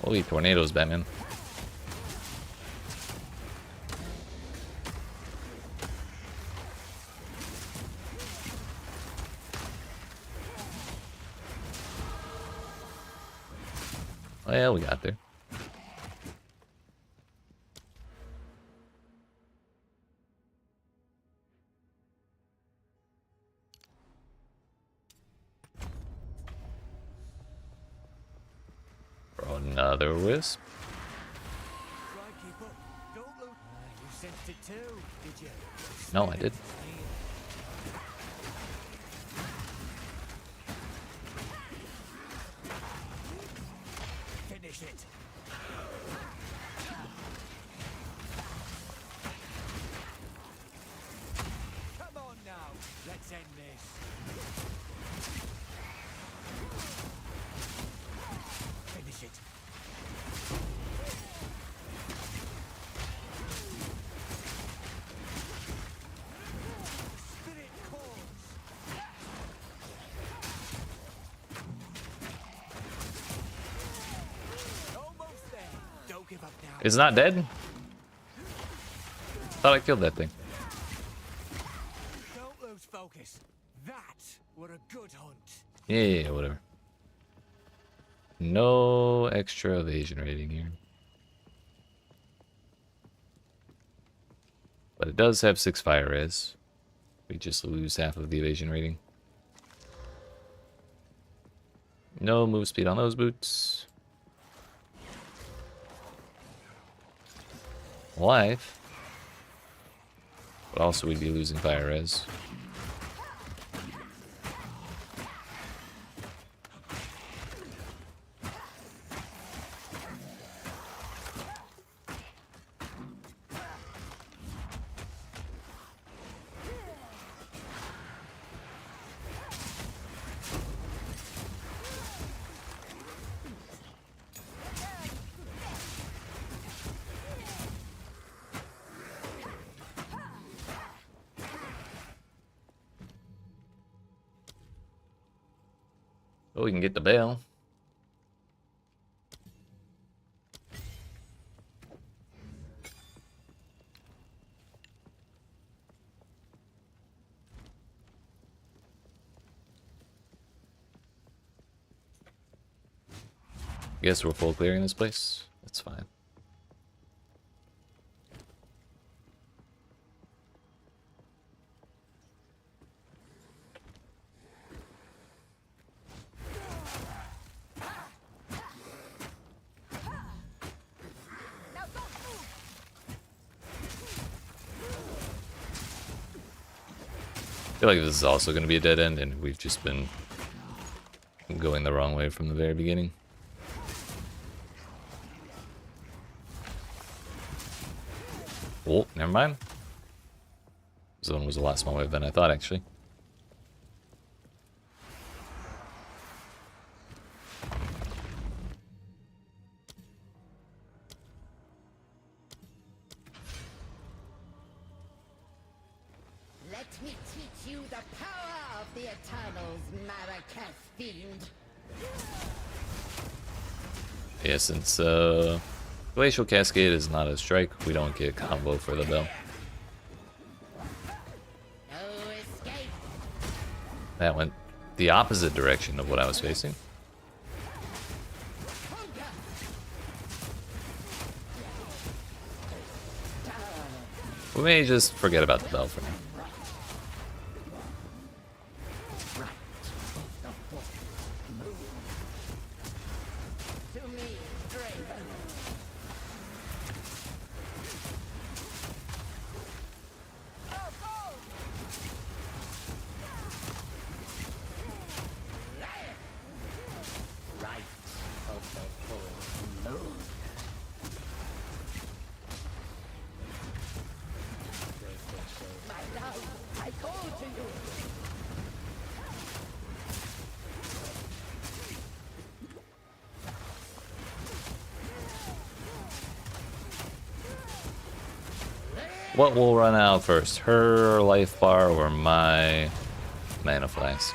Holy tornadoes, Batman. Well, we got there. Throw another wisp. No, I did. Finish it. Come on now, let's end this. Finish it. Spirit calls. Almost there. Don't give up now. It's not dead? Thought I killed that thing. Don't lose focus. That were a good hunt. Yeah, whatever. No extra evasion rating here. But it does have 6 fire res. We just lose half of the evasion rating. No move speed on those boots. Life. But also we'd be losing fire res. Oh, we can get the bell. Guess we're full clearing this place. That's fine. I feel like this is also going to be a dead end, and we've just been going the wrong way from the very beginning. Oh, never mind. Zone was a lot smaller than I thought, actually. Let me teach you the power of the Eternals, Marrakech fiend. Yeah, since Glacial Cascade is not a strike, we don't get combo for the bell. No escape. That went the opposite direction of what I was facing. We may just forget about the bell for now. To me, Draven. Right of the full moon. My love, I call to you. What will run out first? Her life bar or my mana flask?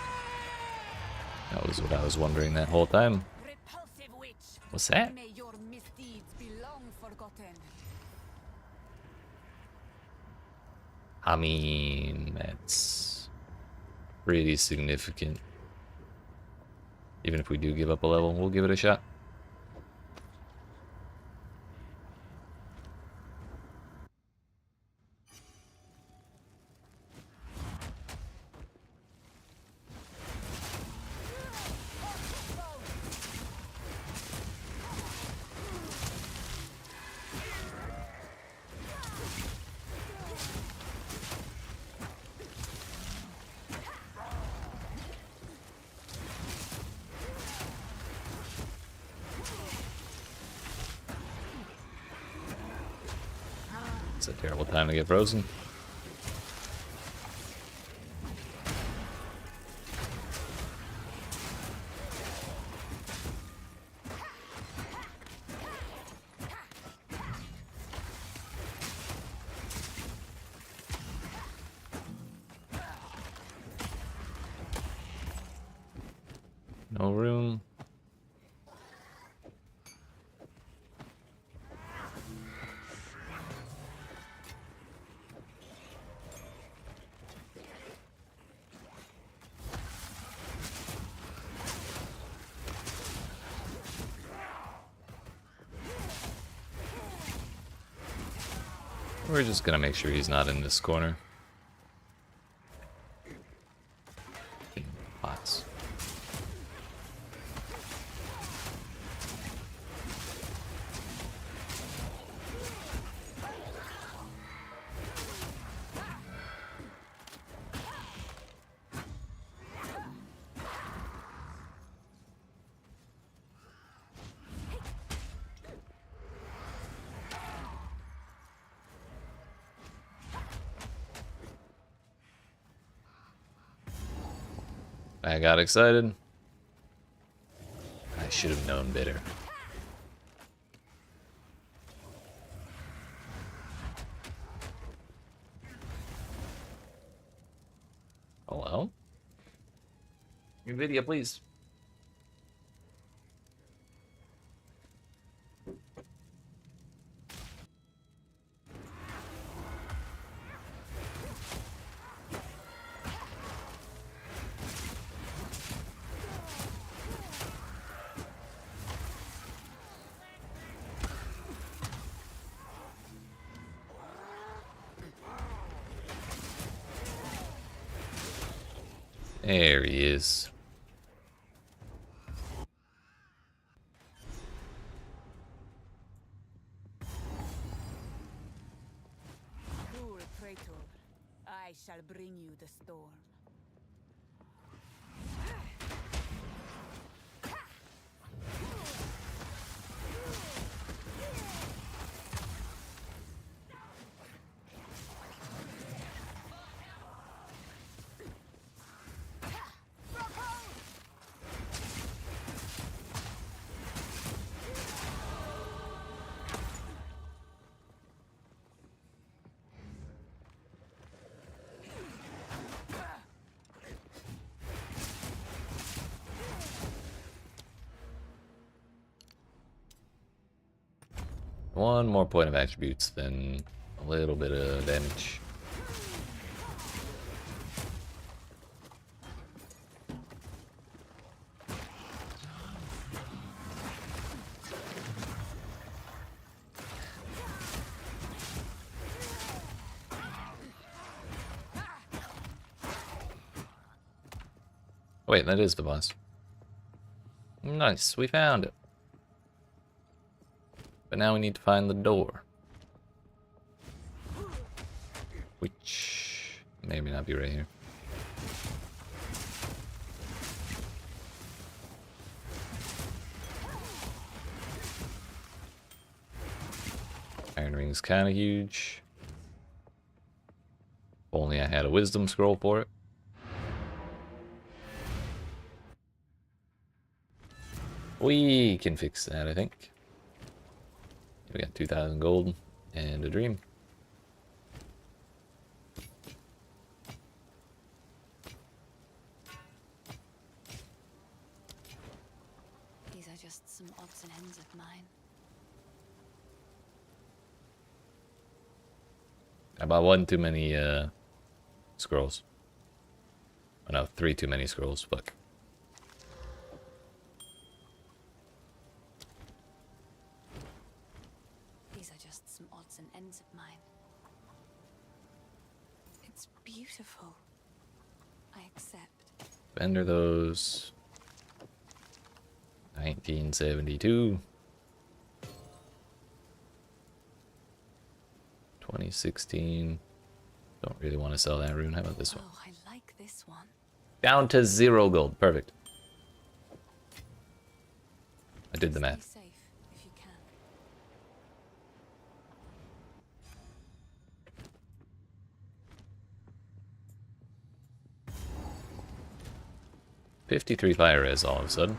That was what I was wondering that whole time. Repulsive witch. What's that? May your misdeeds be long forgotten. I mean, that's pretty significant. Even if we do give up a level, we'll give it a shot. It's a terrible time to get frozen. No room. We're just gonna make sure he's not in this corner. Bots. I got excited. I should have known better. Hello? NVIDIA, please. There he is. Cruel traitor, I shall bring you the storm. One more point of attributes, then a little bit of damage. Wait, that is the boss. Nice, we found it. But now we need to find the door. Which may or may not be right here. Iron Ring's kinda huge. If only I had a wisdom scroll for it. We can fix that, I think. We got 2,000 gold and a dream. These are just some odds and ends of mine. I bought one too many scrolls. Oh no, 3 too many scrolls. Fuck. These are just some odds and ends of mine. It's beautiful. I accept. Vendor those. 1972. 2016. Don't really want to sell that rune. How about this one? Oh, I like this one. Down to 0 gold. Perfect. I did the Stay math. safe if you can. 53 fire res all of a sudden.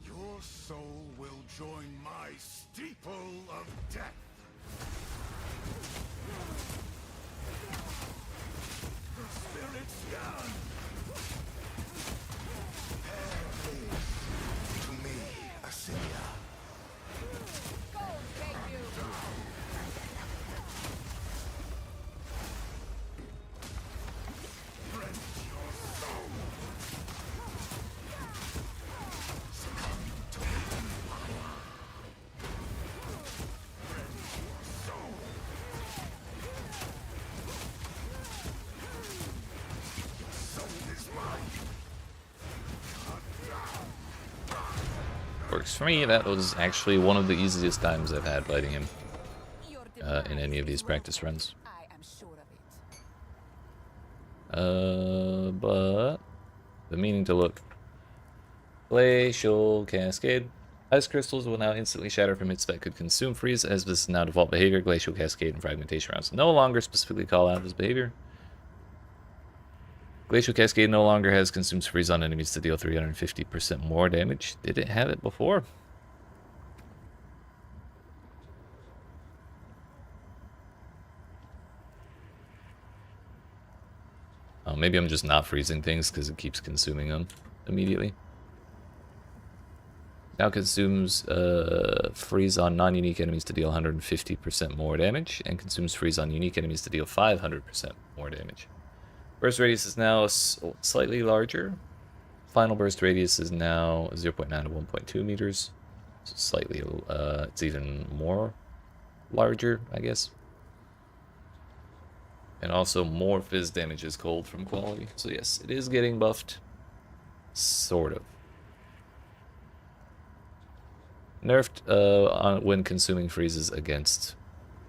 Your soul will join my steeple of death. The spirit's gone. To me, Assyria. Works for me. That was actually one of the easiest times I've had fighting him Your in any of demise these is practice welcome. runs. I am sure of it. But the meaning to look. Glacial Cascade. Ice crystals will now instantly shatter from hits that could consume freeze, as this is now default behavior. Glacial Cascade and fragmentation rounds no longer specifically call out this behavior. Glacial Cascade no longer has consumes freeze on enemies to deal 350% more damage. Did it have it before? Oh, maybe I'm just not freezing things because it keeps consuming them immediately. Now consumes freeze on non-unique enemies to deal 150% more damage, and consumes freeze on unique enemies to deal 500% more damage. Burst radius is now slightly larger. Final burst radius is now 0.9 to 1.2 meters. So slightly, it's even more larger, I guess. And also more fizz damage is cold from quality. So yes, it is getting buffed. Sort of. Nerfed when consuming freezes against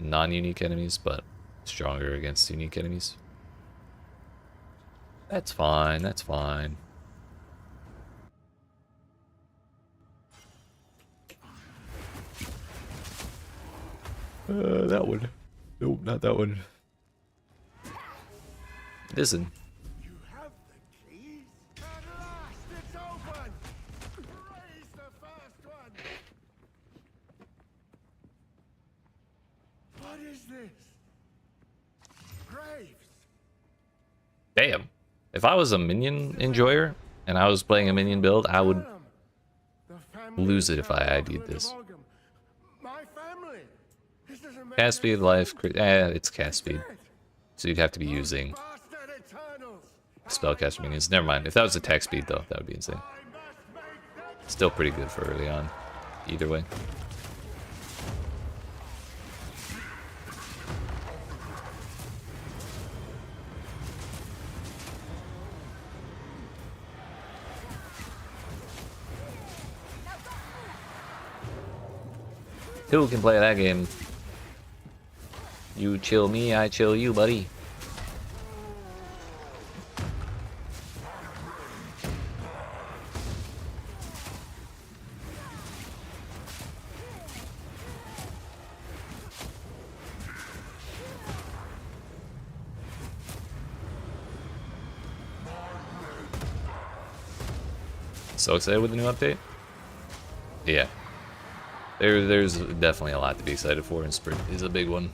non-unique enemies, but stronger against unique enemies. That's fine, that's fine. That one. Nope, not that one. Listen. You have the keys? At last, it's open! Raise the first one! What is this? Graves! Damn. If I was a minion enjoyer and I was playing a minion build, I would lose it if I ID'd this. My family! This doesn't make Cast speed, any life, sense. it's cast speed. So you'd have to be using Bastard Eternals! spellcaster minions. Never mind. If that was attack speed, though, that would be insane. I must make them. Still pretty good for early on. Either way. Who can play that game? You chill me, I chill you, buddy. So excited with the new update? Yeah. There's definitely a lot to be excited for, and Sprint is a big one.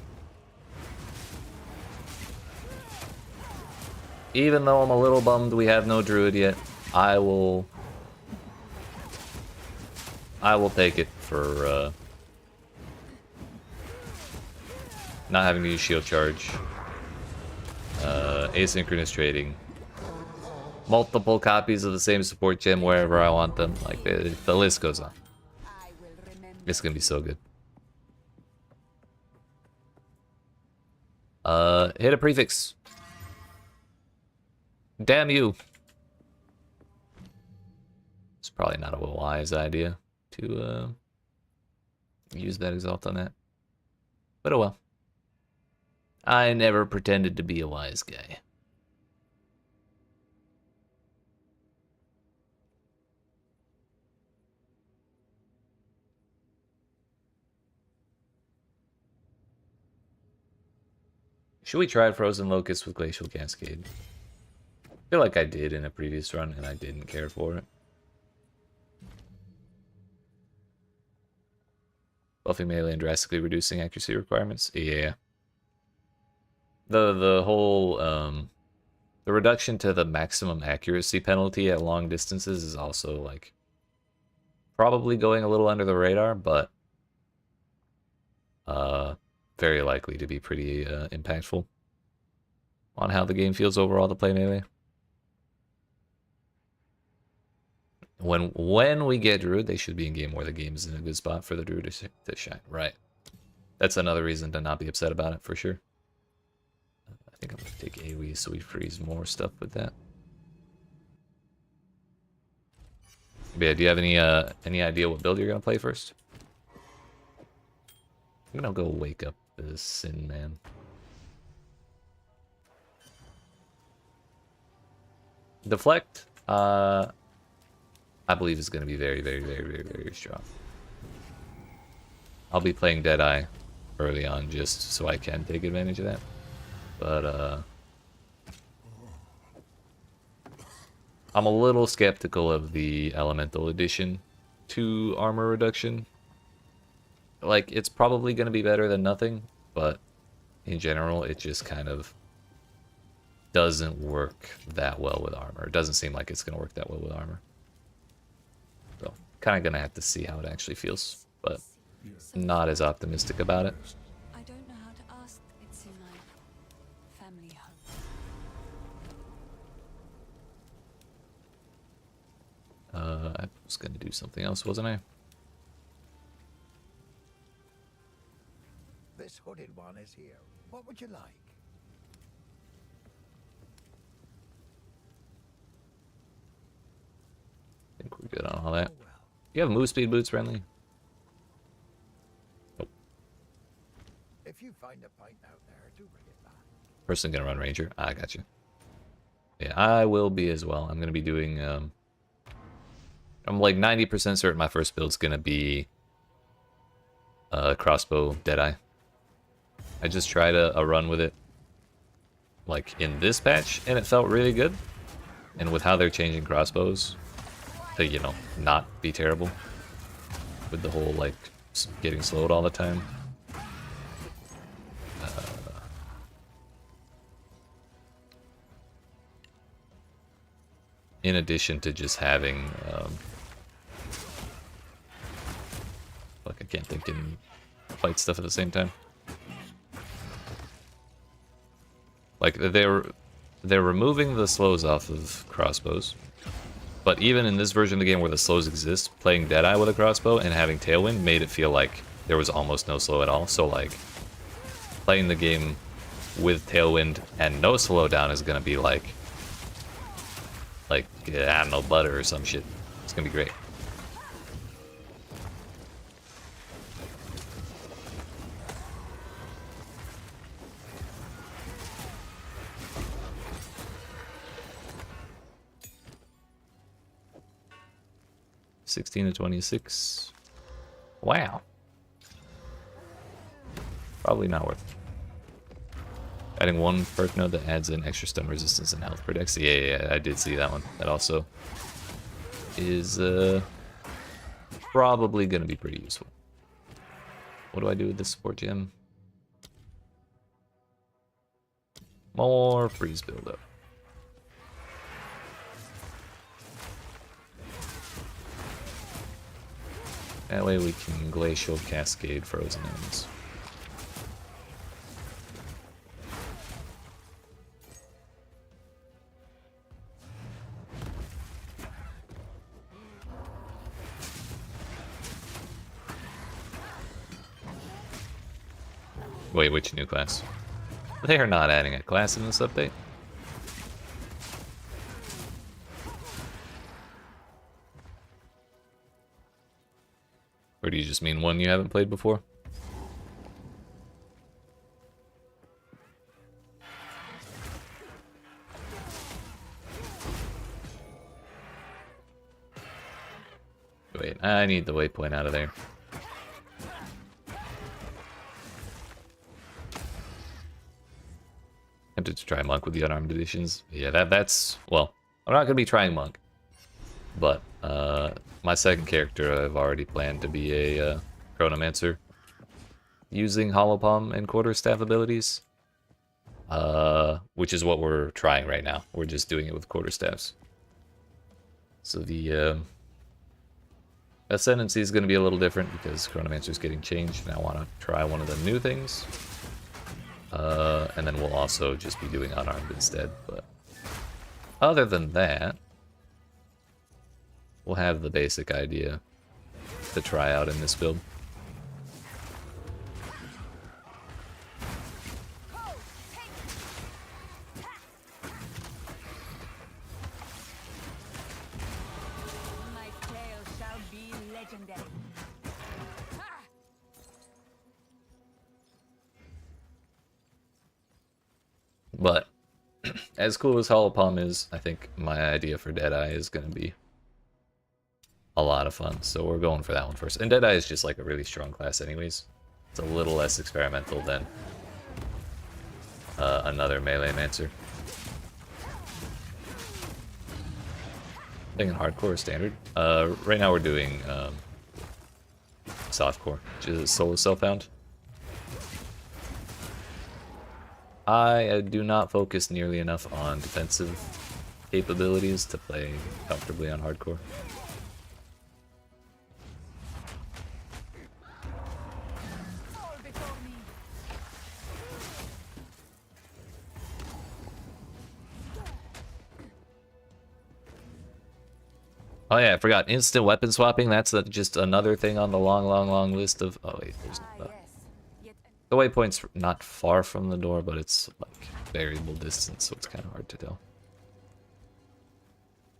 Even though I'm a little bummed we have no druid yet, I will take it for not having to use shield charge, asynchronous trading, multiple copies of the same support gem wherever I want them. Like the list goes on. It's gonna be so good. Hit a prefix. Damn you. It's probably not a wise idea to use that exalt on that. But oh well. I never pretended to be a wise guy. Should we try Frozen Locust with Glacial Cascade? I feel like I did in a previous run and I didn't care for it. Buffing melee and drastically reducing accuracy requirements? Yeah. The whole the reduction to the maximum accuracy penalty at long distances is also like probably going a little under the radar, but very likely to be pretty impactful on how the game feels overall to play melee. When we get Druid, they should be in game where the game is in a good spot for the Druid to shine. Right. That's another reason to not be upset about it, for sure. I think I'm going to take AoE so we freeze more stuff with that. But yeah, do you have any idea what build you're going to play first? I'm going to go wake up the Sin Man. Deflect, I believe is going to be very, very, very, very, very strong. I'll be playing Deadeye early on just so I can take advantage of that. But I'm a little skeptical of the Elemental addition to armor reduction. Like, it's probably going to be better than nothing, but in general, it just kind of doesn't work that well with armor. It doesn't seem like it's going to work that well with armor. So, kind of going to have to see how it actually feels, but not as optimistic about it. I don't know how to ask. It's in my family home. I was going to do something else, wasn't I? This hooded one is here. What would you like? good on all that. You have move speed boots, friendly? Nope. If you find a pint out there, do bring it back. Person gonna run ranger. I got you. Yeah, I will be as well. I'm gonna be doing. I'm like 90% certain my first build's gonna be crossbow Deadeye. I just tried a run with it, like in this patch, and it felt really good. And with how they're changing crossbows, to, you know, not be terrible with the whole like getting slowed all the time. In addition to just having, like I can't think and fight stuff at the same time. Like they're removing the slows off of crossbows. But even in this version of the game where the slows exist, playing Deadeye with a crossbow and having Tailwind made it feel like there was almost no slow at all. So like, playing the game with Tailwind and no slowdown is gonna be like, I don't know, butter or some shit. It's gonna be great. $16 to 26. Wow. Probably not worth it. Adding one perk node that adds in extra stun resistance and health per dex. Yeah, I did see that one. That also is probably going to be pretty useful. What do I do with this support gem? More freeze buildup. That way we can glacial cascade frozen enemies. Wait, which new class? They are not adding a class in this update. Or do you just mean one you haven't played before? Wait, I need the waypoint out of there. Tempted to try Monk with the unarmed editions. Yeah, that's... Well, I'm not going to be trying Monk. But, my second character I've already planned to be a Chronomancer. Using Hollow Palm and Quarterstaff abilities. Which is what we're trying right now. We're just doing it with Quarterstaffs. So the Ascendancy is going to be a little different because Chronomancer is getting changed and I want to try one of the new things. And then we'll also just be doing unarmed instead. But other than that, we'll have the basic idea to try out in this build. My tale shall be legendary. But as cool as Hollow Palm is, I think my idea for Deadeye is going to be a lot of fun. So we're going for that one first. And Deadeye is just like a really strong class anyways. It's a little less experimental than another melee mancer. Thinking hardcore or standard. Right now we're doing softcore, which is solo self-found. I do not focus nearly enough on defensive capabilities to play comfortably on hardcore. Oh yeah, I forgot. Instant weapon swapping, that's just another thing on the long list of... Oh wait, there's... The waypoint's not far from the door, but it's like variable distance, so it's kind of hard to tell.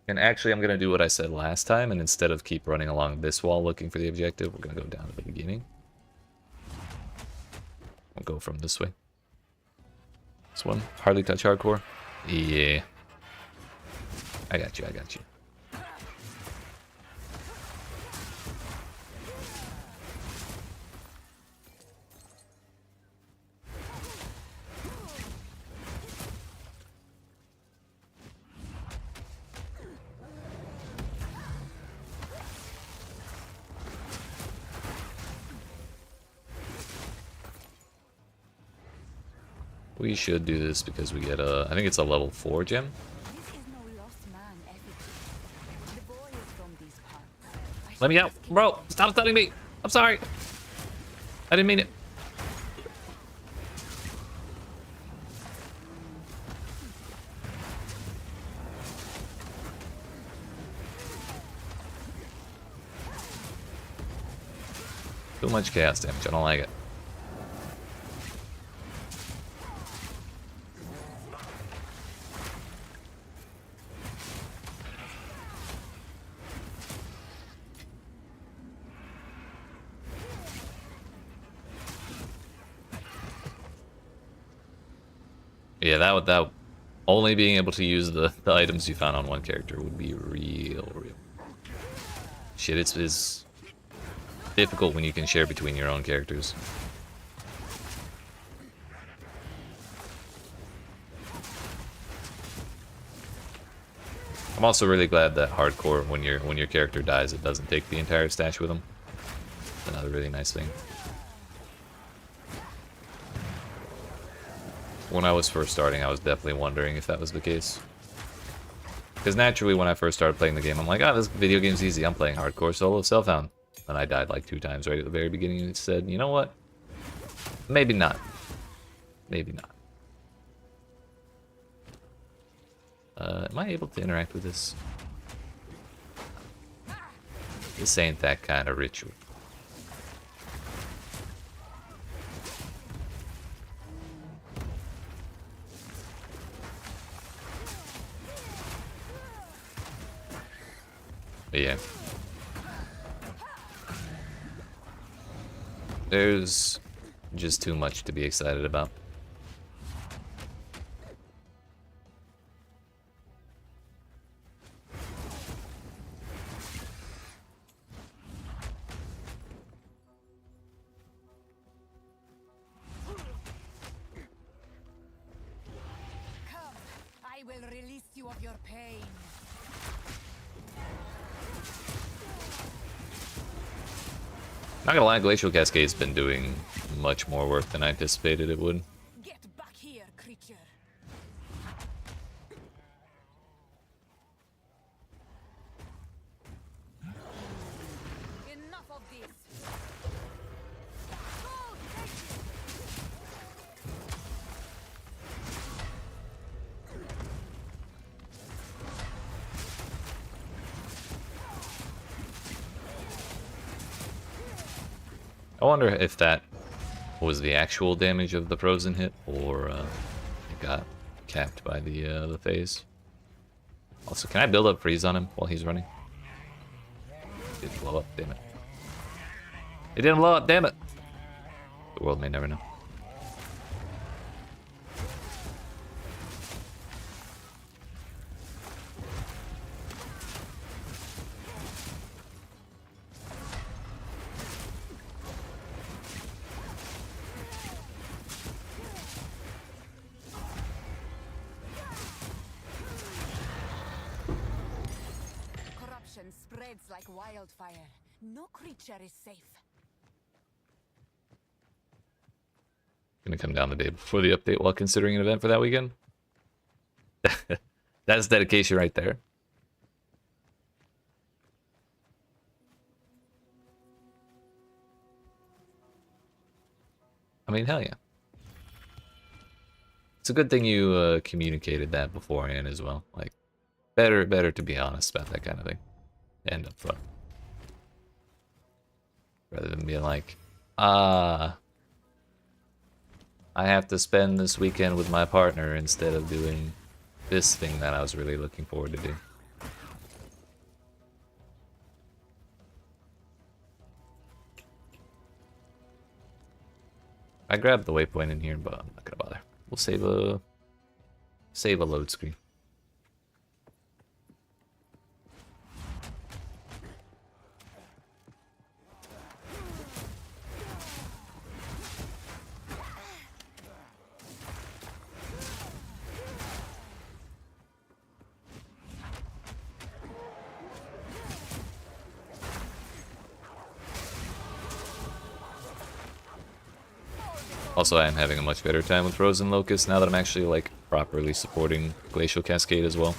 And actually, I'm going to do what I said last time, and instead of keep running along this wall looking for the objective, we're going to go down to the beginning. We'll go from this way. This one, hardly touch hardcore. Yeah. I got you, I got you. We should do this because we get a, I think it's a level 4 gem. This is no lost man effigy. The boy is from these parts. I Let me should out, ask him bro! about Stop stunning me! I'm sorry! I didn't mean it. Too much chaos damage, I don't like it. Yeah, that only being able to use the items you found on one character would be real. Shit, it's difficult when you can share between your own characters. I'm also really glad that hardcore, when your character dies, it doesn't take the entire stash with them. Another really nice thing. When I was first starting, I was definitely wondering if that was the case. Because naturally, when I first started playing the game, I'm like, ah, this video game's easy. I'm playing hardcore solo self-found. And I died like 2 times right at the very beginning, and it said, you know what? Maybe not. Maybe not. Am I able to interact with this? This ain't that kind of ritual. But yeah. There's just too much to be excited about. Come, I will release you of your pain. Not gonna lie, Glacial Cascade's been doing much more work than I anticipated it would. Get back here, creature. Enough of this. Go, take it. I wonder if that was the actual damage of the frozen hit, or it got capped by the phase. Also, can I build up freeze on him while he's running? It didn't blow up, damn it. It didn't blow up, damn it! The world may never know. Corruption spreads like wildfire. No creature is safe. Gonna come down the day before the update while considering an event for that weekend. That's dedication right there. I mean, hell yeah. It's a good thing you communicated that beforehand as well. Like, better to be honest about that kind of thing. And upfront. Rather than being like, I have to spend this weekend with my partner instead of doing this thing that I was really looking forward to do. I grabbed the waypoint in here, but I'm not gonna bother. We'll save a load screen. Also, I am having a much better time with Frozen Locust now that I'm actually, like, properly supporting Glacial Cascade as well.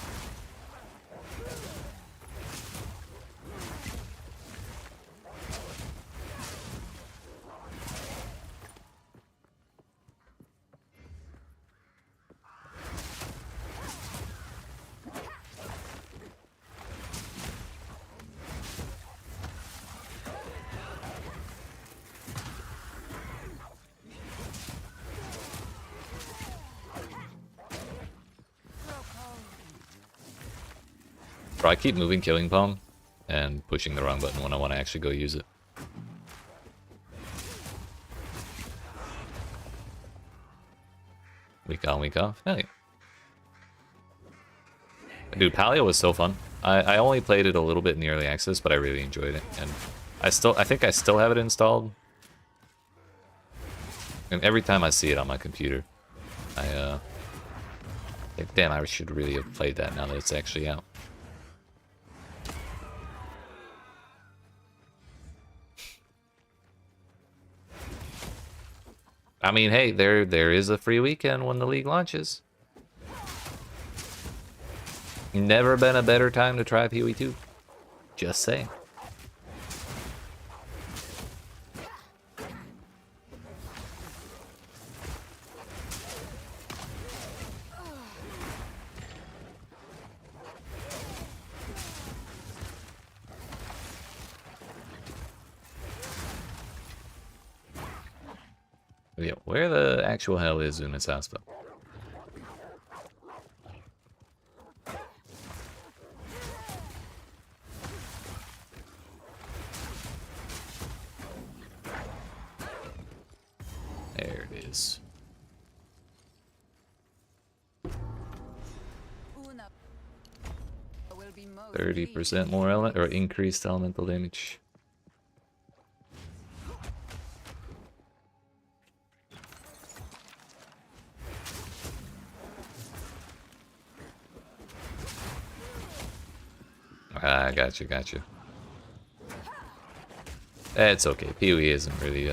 Bro, I keep moving Killing Palm and pushing the wrong button when I want to actually go use it. Week on, week off. Hey. Dude, Paleo was so fun. I only played it a little bit in the early access, but I really enjoyed it. And I think I still have it installed. And every time I see it on my computer, I think, damn, I should really have played that now that it's actually out. I mean, hey, there is a free weekend when the league launches. Never been a better time to try PoE2. Just saying. Yeah, where the actual hell is Zuma's house, though? There it is. Una will be most 30% more element or increased elemental damage. Ah, gotcha. It's okay. PoE isn't really,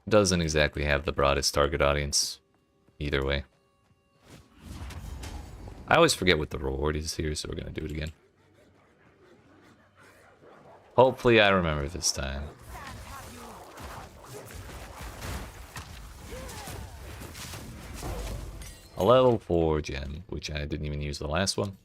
doesn't exactly have the broadest target audience either way. I always forget what the reward is here, so we're gonna do it again. Hopefully I remember this time. A level 4 gem, which I didn't even use the last one.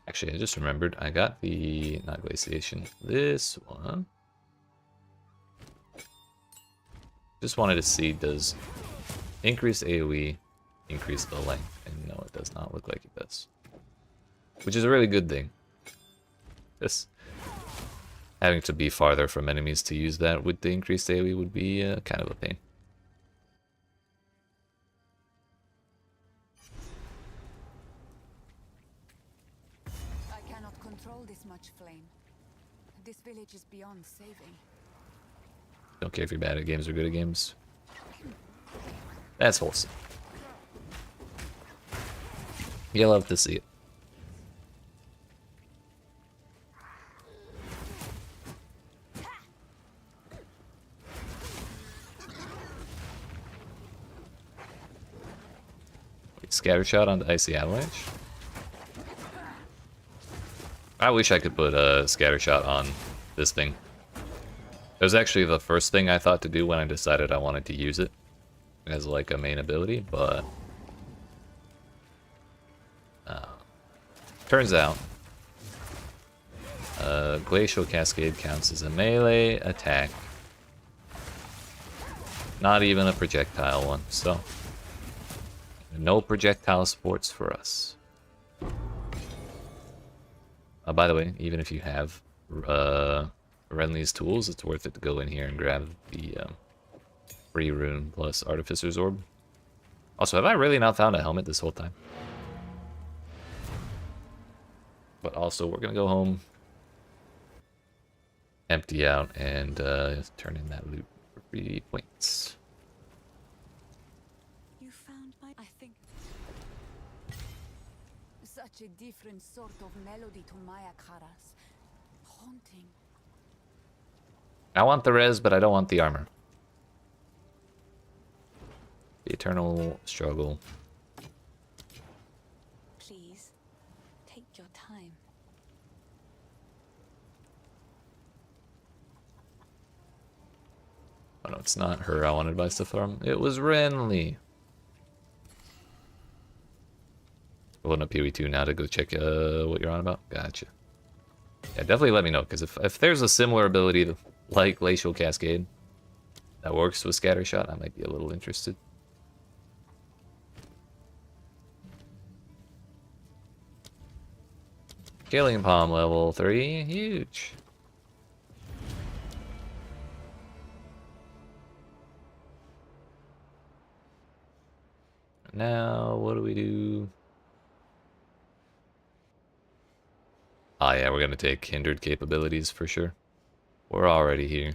Actually, I just remembered I got the, not glaciation, this one. Just wanted to see, does increased AoE increase the length? And no, it does not look like it does. Which is a really good thing. This having to be farther from enemies to use that with the increased AoE would be kind of a pain. This much flame. This village is beyond saving. Don't care if you're bad at games or good at games. That's wholesome. You love to see it. Wait, scatter shot on the icy avalanche? I wish I could put a scatter shot on this thing. It was actually the first thing I thought to do when I decided I wanted to use it as like a main ability, but Turns out, Glacial Cascade counts as a melee attack. Not even a projectile one, so no projectile sports for us. By the way, even if you have Renly's tools, it's worth it to go in here and grab the free rune plus Artificer's Orb. Also, have I really not found a helmet this whole time? But also, we're gonna go home, empty out, and turn in that loot for 3 points. You found my... I think... Such a different sort of melody to my Akaras. Haunting. I want the res, but I don't want the armor. The eternal struggle. Please, take your time. Oh no, it's not her I wanted to buy stuff from. It was Renly. Pulling up PoE2 now to go check what you're on about. Gotcha. Yeah, definitely let me know, because if there's a similar ability to, like Glacial Cascade that works with Scattershot, I might be a little interested. Killing Palm level 3, huge. Now, what do we do? Ah, yeah, we're gonna take hindered capabilities for sure. We're already here.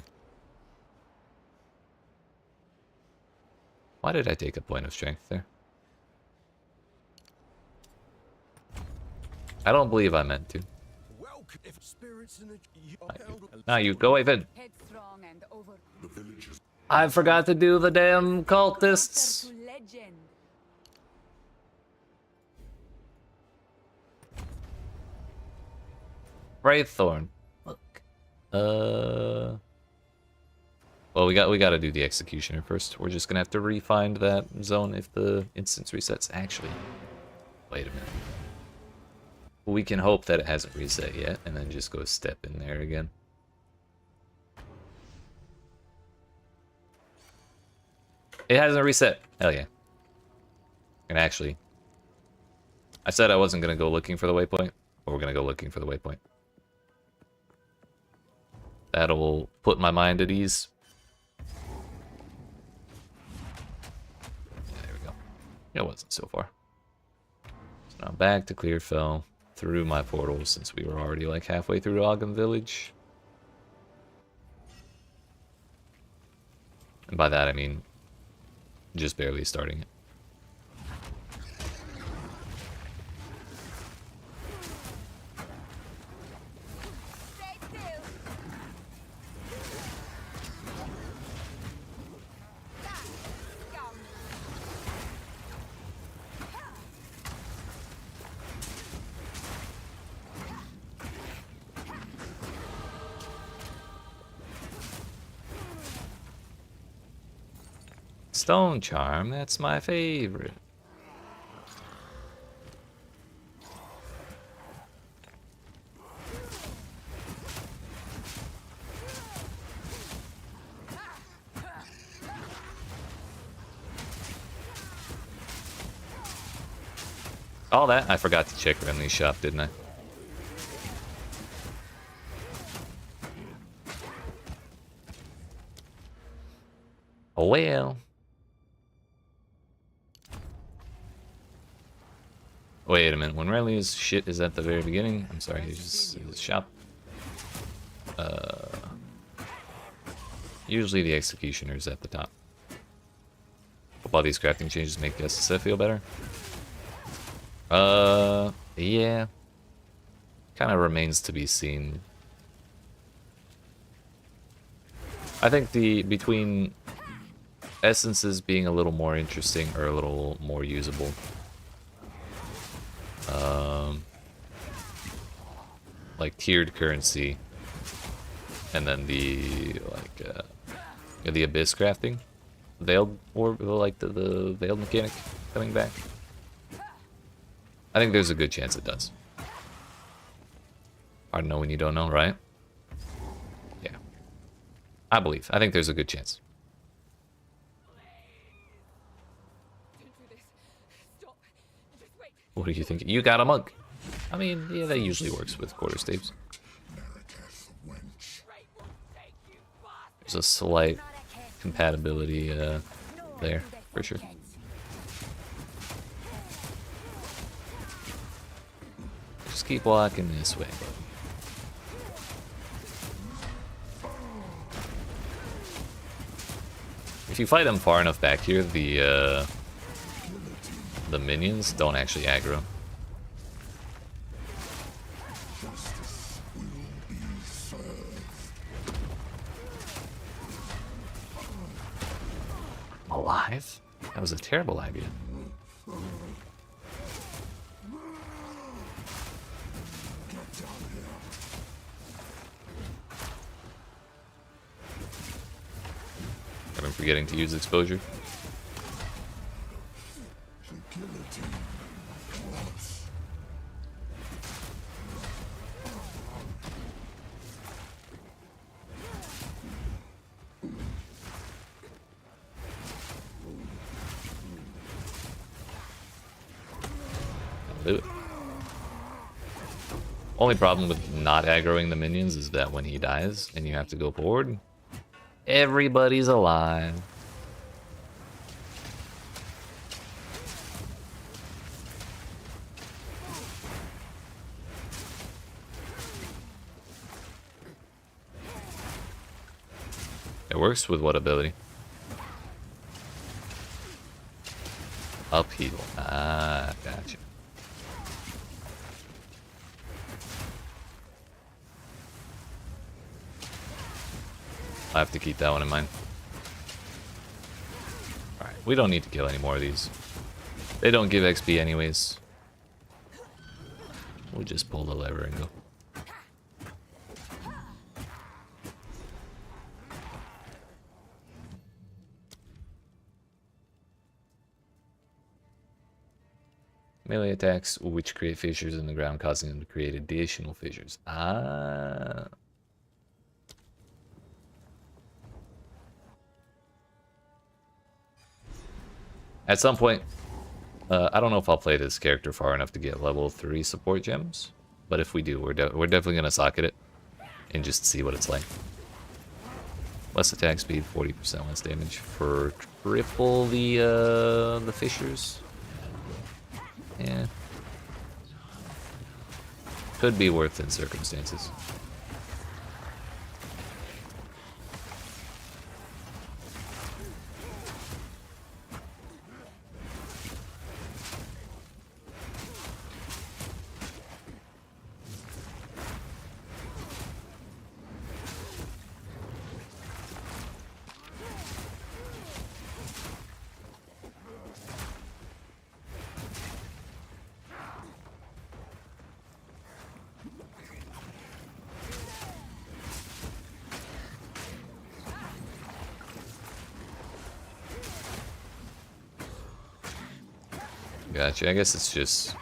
Why did I take a point of strength there? I don't believe I meant to. Now you go away, Vin. Headstrong and over... I forgot to do the damn cultists. To legend. Wraiththorn. Look. Well, we gotta do the executioner first. We're just gonna have to re-find that zone if the instance resets. Actually, wait a minute. We can hope that it hasn't reset yet, and then just go step in there again. It hasn't reset. Hell yeah. And actually, I said I wasn't gonna go looking for the waypoint, but we're gonna go looking for the waypoint. That'll put my mind at ease. There we go. It wasn't so far. So now back to Clearfell through my portal, since we were already like halfway through Ogden Village. And by that I mean just barely starting it. Stone Charm, that's my favorite. All that, I forgot to check Renly's shop, didn't I? Oh well. Wait a minute, when Renly's shit is at the very beginning, I'm sorry, his shop. Usually the Executioner's at the top. Hope all these crafting changes make the SSF feel better. Yeah. Kind of remains to be seen. I think between essences being a little more interesting or a little more usable. Like tiered currency, and then the the abyss crafting, veiled orb, like the veiled mechanic coming back. I think there's a good chance it does. Hard to know when you don't know, right? Yeah. I believe. I think there's a good chance. What do you think? You got a mug. I mean, yeah, that usually works with quarter staves. There's a slight compatibility there, for sure. Just keep walking this way. If you fight them far enough back here, the minions don't actually aggro. Alive? That was a terrible idea. I've been forgetting to use exposure. Do it. Only problem with not aggroing the minions is that when he dies and you have to go forward, everybody's alive. It works with what ability? Upheaval. Ah, gotcha. I have to keep that one in mind. Alright, we don't need to kill any more of these. They don't give XP anyways. We'll just pull the lever and go. Melee attacks which create fissures in the ground, causing them to create additional fissures. Ah. At some point, I don't know if I'll play this character far enough to get level 3 support gems, but if we do, we're definitely going to socket it and just see what it's like. Less attack speed, 40% less damage for triple the fissures. Yeah. Could be worth in circumstances. Gotcha, I guess it's just...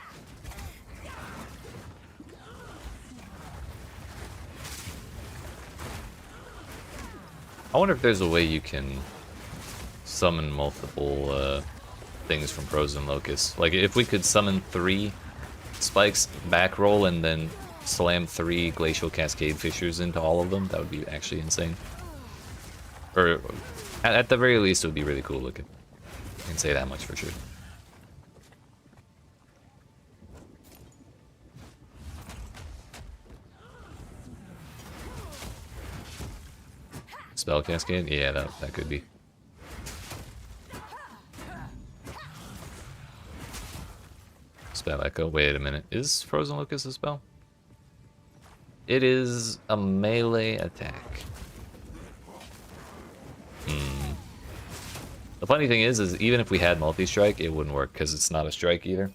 I wonder if there's a way you can summon multiple things from Frozen Locust. Like, if we could summon 3 spikes, back roll, and then slam 3 Glacial Cascade Fissures into all of them, that would be actually insane. Or, at the very least, it would be really cool looking. I can say that much for sure. Spell Cascade? Yeah, that could be. Spell Echo. Wait a minute. Is Frozen Locust a spell? It is a melee attack. The funny thing is even if we had multi-strike, it wouldn't work because it's not a strike either.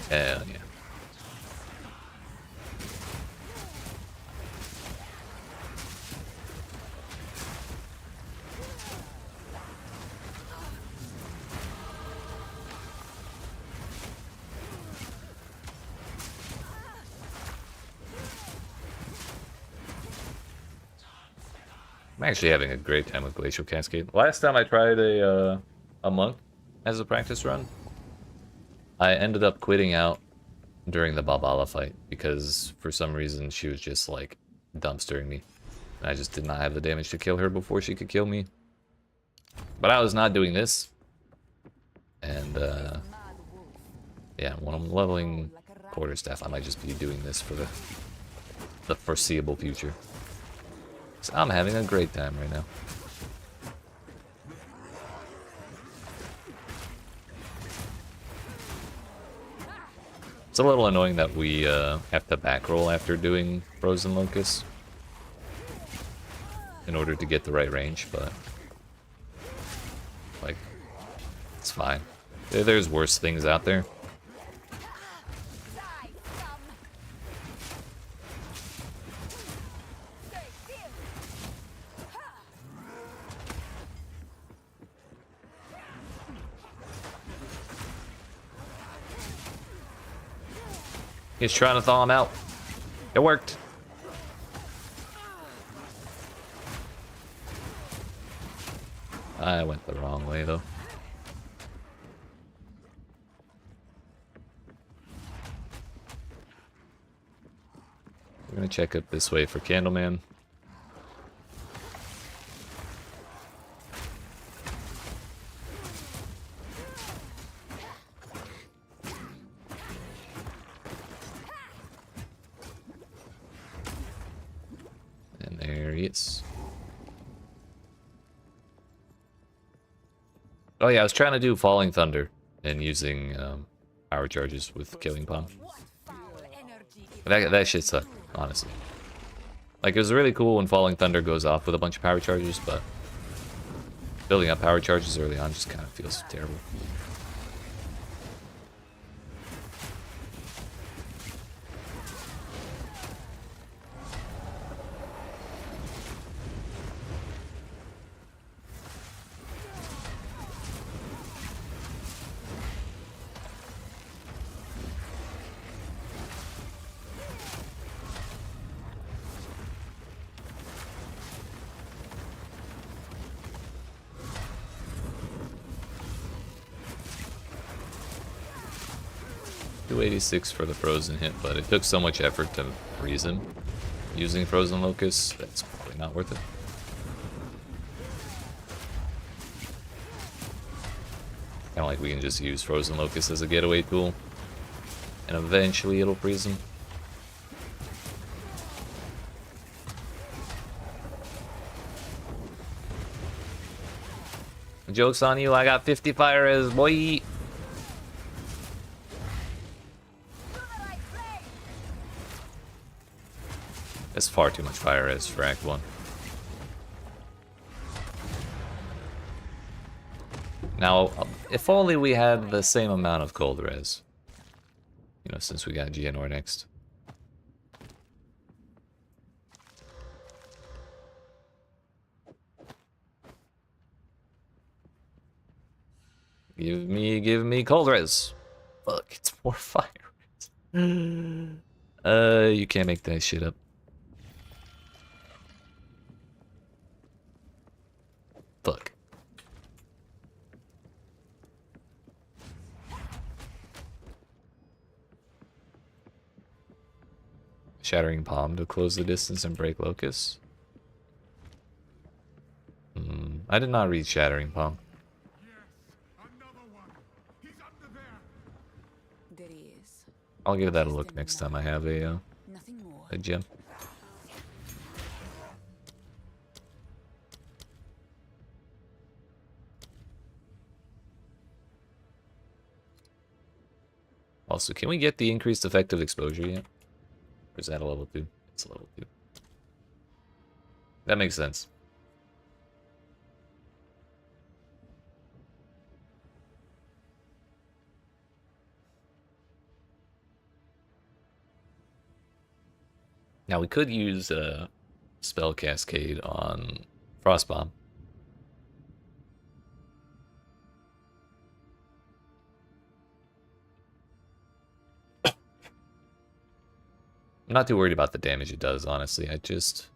Hell yeah. I'm actually having a great time with Glacial Cascade. Last time I tried a monk as a practice run, I ended up quitting out during the Balbala fight because for some reason she was just like dumpstering me. And I just did not have the damage to kill her before she could kill me. But I was not doing this. And yeah, when I'm leveling Quarterstaff, I might just be doing this for the foreseeable future. So I'm having a great time right now. It's a little annoying that we have to backroll after doing Frozen Locust in order to get the right range, but like, it's fine. There's worse things out there. He's trying to thaw him out. It worked. I went the wrong way, though. We're gonna check up this way for Candleman. And there he is. Oh yeah, I was trying to do Falling Thunder and using power charges with Killing Palm. That shit sucked, honestly. Like, it was really cool when Falling Thunder goes off with a bunch of power charges, but building up power charges early on just kind of feels terrible. $286 for the frozen hit, but it took so much effort to freeze him using Frozen Locust, that's probably not worth it. Kind of like we can just use Frozen Locust as a getaway tool, and eventually it'll freeze him. Joke's on you, I got 50 fire as boy. That's far too much fire res for Act 1. Now, if only we had the same amount of cold res. You know, since we got Gianor next. Give me cold res. Fuck, it's more fire res. You can't make that shit up. Fuck. Shattering Palm to close the distance and break Locust. I did not read Shattering Palm. There he is. I'll give that a look next time I have Nothing more. a gem. Also, can we get the increased effective exposure yet? Or is that a level 2? It's a level 2. That makes sense. Now we could use Spell Cascade on Frostbomb. I'm not too worried about the damage it does, honestly. I just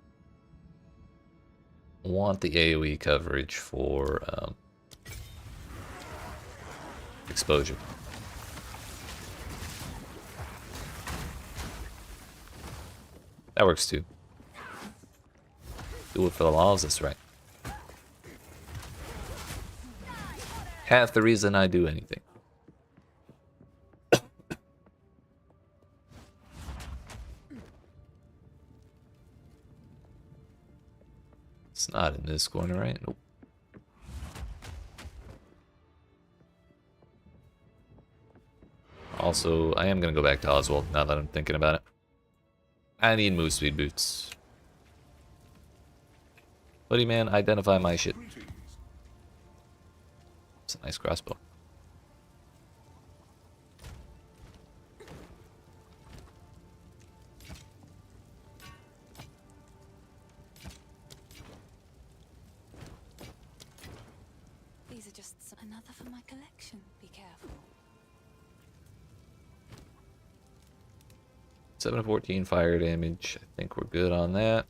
want the AoE coverage for exposure. That works too. Do it for the laws, that's right. Half the reason I do anything. It's not in this corner, right? Nope. Also, I am going to go back to Oswald now that I'm thinking about it. I need move speed boots. Hoodie man, identify my shit. It's a nice crossbow. These are just another for my collection. Be careful. 7 of 14 fire damage. I think we're good on that.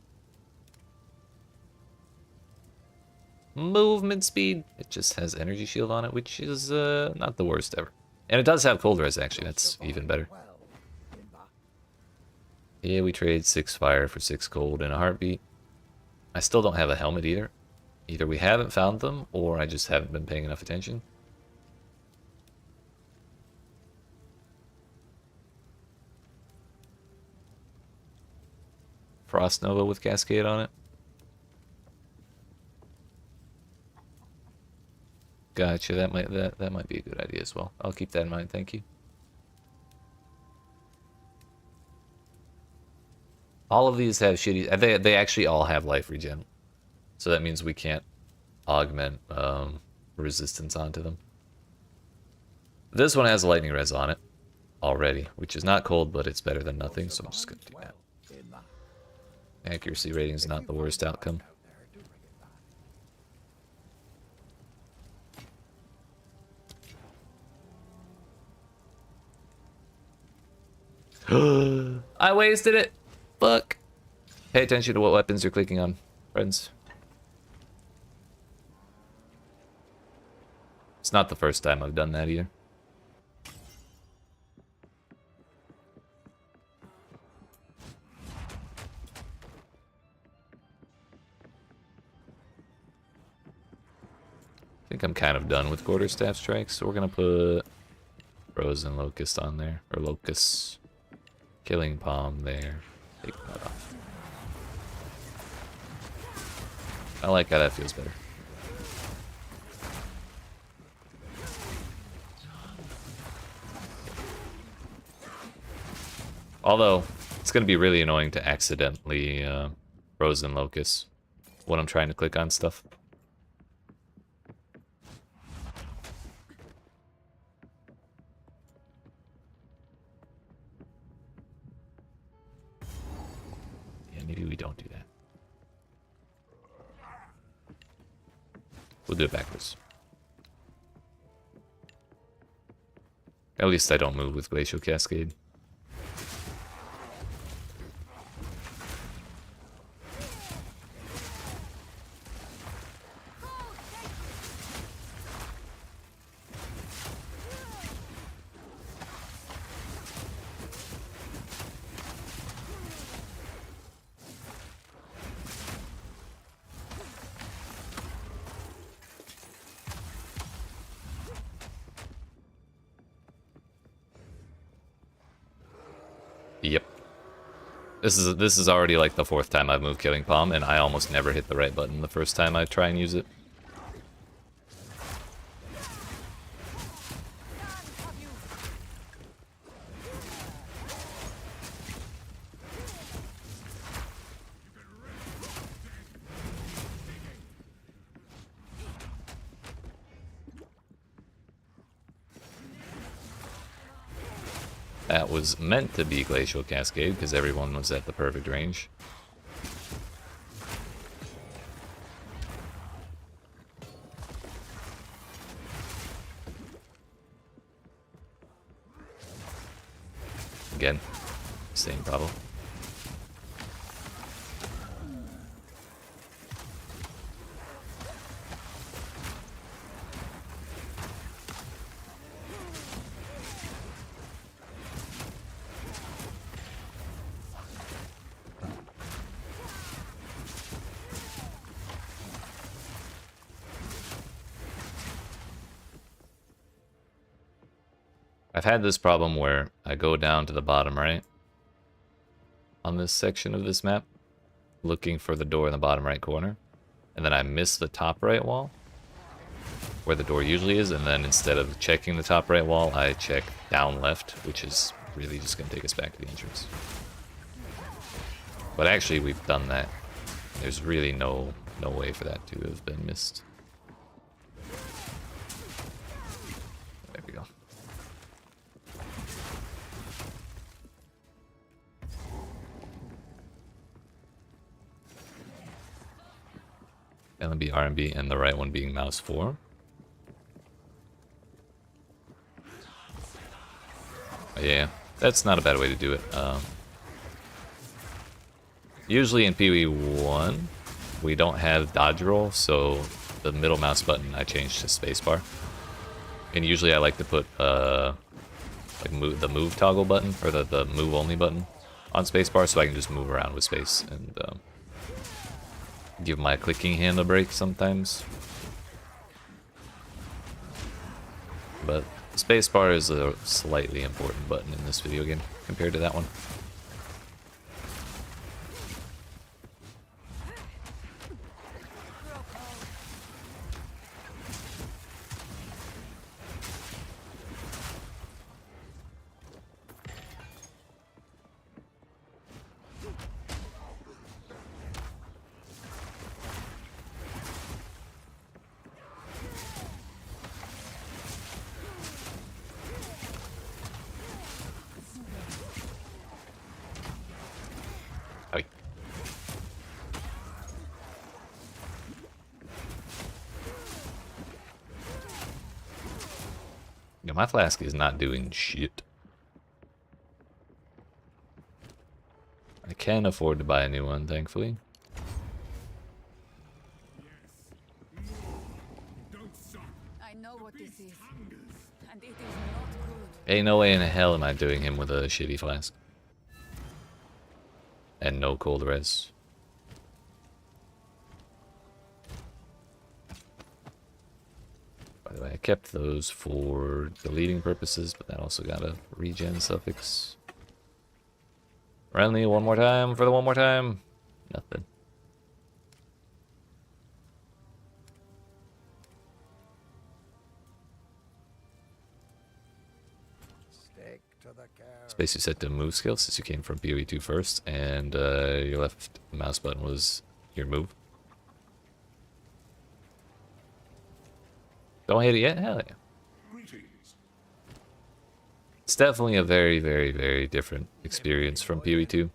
Movement speed. It just has energy shield on it, which is not the worst ever. And it does have cold res, actually. That's even better. Yeah, we trade 6 fire for 6 cold in a heartbeat. I still don't have a helmet either. Either we haven't found them, or I just haven't been paying enough attention. Frost Nova with Cascade on it. Gotcha, that might be a good idea as well. I'll keep that in mind, thank you. All of these have shitty... They actually all have life regen. So that means we can't augment resistance onto them. This one has lightning res on it already, which is not cold, but it's better than nothing, so I'm just going to do that. Accuracy rating is not the worst outcome. I wasted it! Fuck! Pay attention to what weapons you're clicking on, friends. It's not the first time I've done that either. I think I'm kind of done with quarterstaff strikes, so we're gonna put Frozen Locust on there, or Locust. Killing Palm there. Take that off. I like how that feels better. Although, it's going to be really annoying to accidentally Frozen Locust when I'm trying to click on stuff. Maybe we don't do that. We'll do it backwards. At least I don't move with Glacial Cascade. Yep. This is already like the 4th time I've moved Killing Palm, and I almost never hit the right button the first time I try and use it. That was meant to be Glacial Cascade because everyone was at the perfect range. Again, same problem. I've had this problem where I go down to the bottom right on this section of this map, looking for the door in the bottom right corner, and then I miss the top right wall, where the door usually is, and then instead of checking the top right wall, I check down left, which is really just going to take us back to the entrance. But actually, we've done that. There's really no way for that to have been missed. There we go. LB, RMB, and the right one being mouse 4. Yeah, that's not a bad way to do it. Usually in PoE1, we don't have dodge roll, so the middle mouse button I changed to spacebar. And usually I like to put like the move toggle button, or the move only button on spacebar, so I can just move around with space and give my clicking hand a break sometimes. But spacebar is a slightly important button in this video game compared to that one. Yeah, my flask is not doing shit. I can afford to buy a new one, thankfully. I know what this is, and it is not good. Ain't no way in hell am I doing him with a shitty flask. And no cold res. By the way, I kept those for deleting purposes, but that also got a regen suffix. Friendly, one more time for the one more time. Nothing. It's basically set to move skill since you came from PoE2 first, and your left mouse button was your move. Don't hit it yet? Hell yeah. It's definitely a very, very, very different experience from PoE2.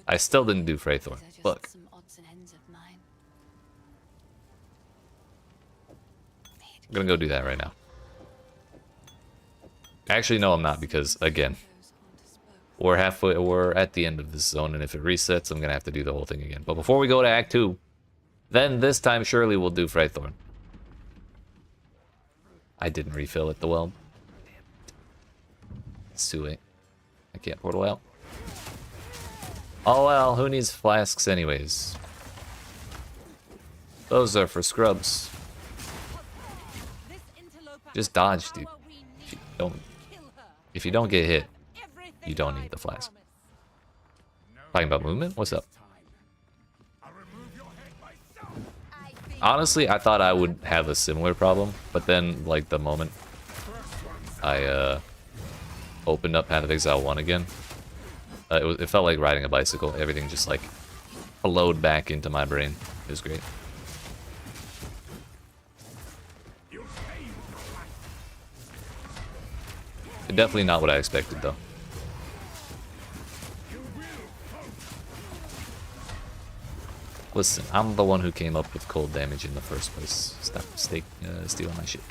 I still didn't do Freythorn. Look. I'm gonna go do that right now. Actually, no, I'm not, because, again, we're at the end of this zone, and if it resets, I'm gonna have to do the whole thing again. But before we go to Act 2, then this time surely we'll do Freythorn. I didn't refill at the well. Damn it. It's too late. I can't portal out. Oh well, who needs flasks anyways? Those are for scrubs. Just dodge, dude. If you don't get hit, you don't need the flask. Talking about movement? What's up? Honestly, I thought I would have a similar problem, but then, like, the moment I opened up Path of Exile 1 again, it felt like riding a bicycle. Everything just, like, flowed back into my brain. It was great. Definitely not what I expected, though. Listen, I'm the one who came up with cold damage in the first place. Stop stealing my shit.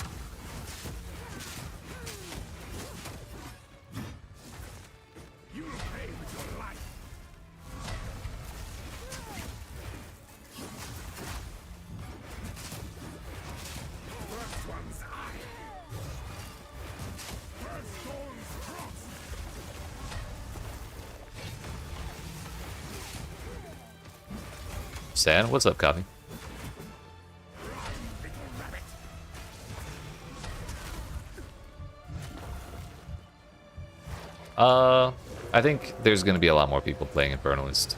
Sad? What's up, Coffee? I think there's gonna be a lot more people playing Infernalist.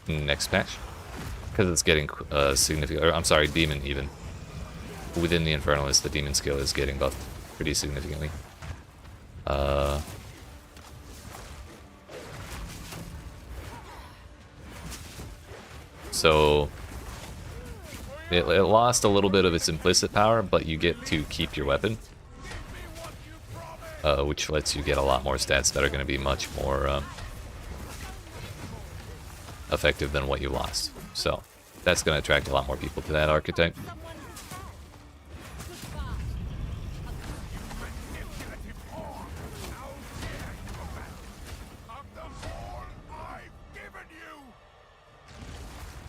Next patch. Because it's getting significant, or I'm sorry, Demon even. Within the Infernalist, the Demon skill is getting buffed pretty significantly. So it lost a little bit of its implicit power, but you get to keep your weapon, which lets you get a lot more stats that are going to be much more effective than what you lost. So that's going to attract a lot more people to that archetype.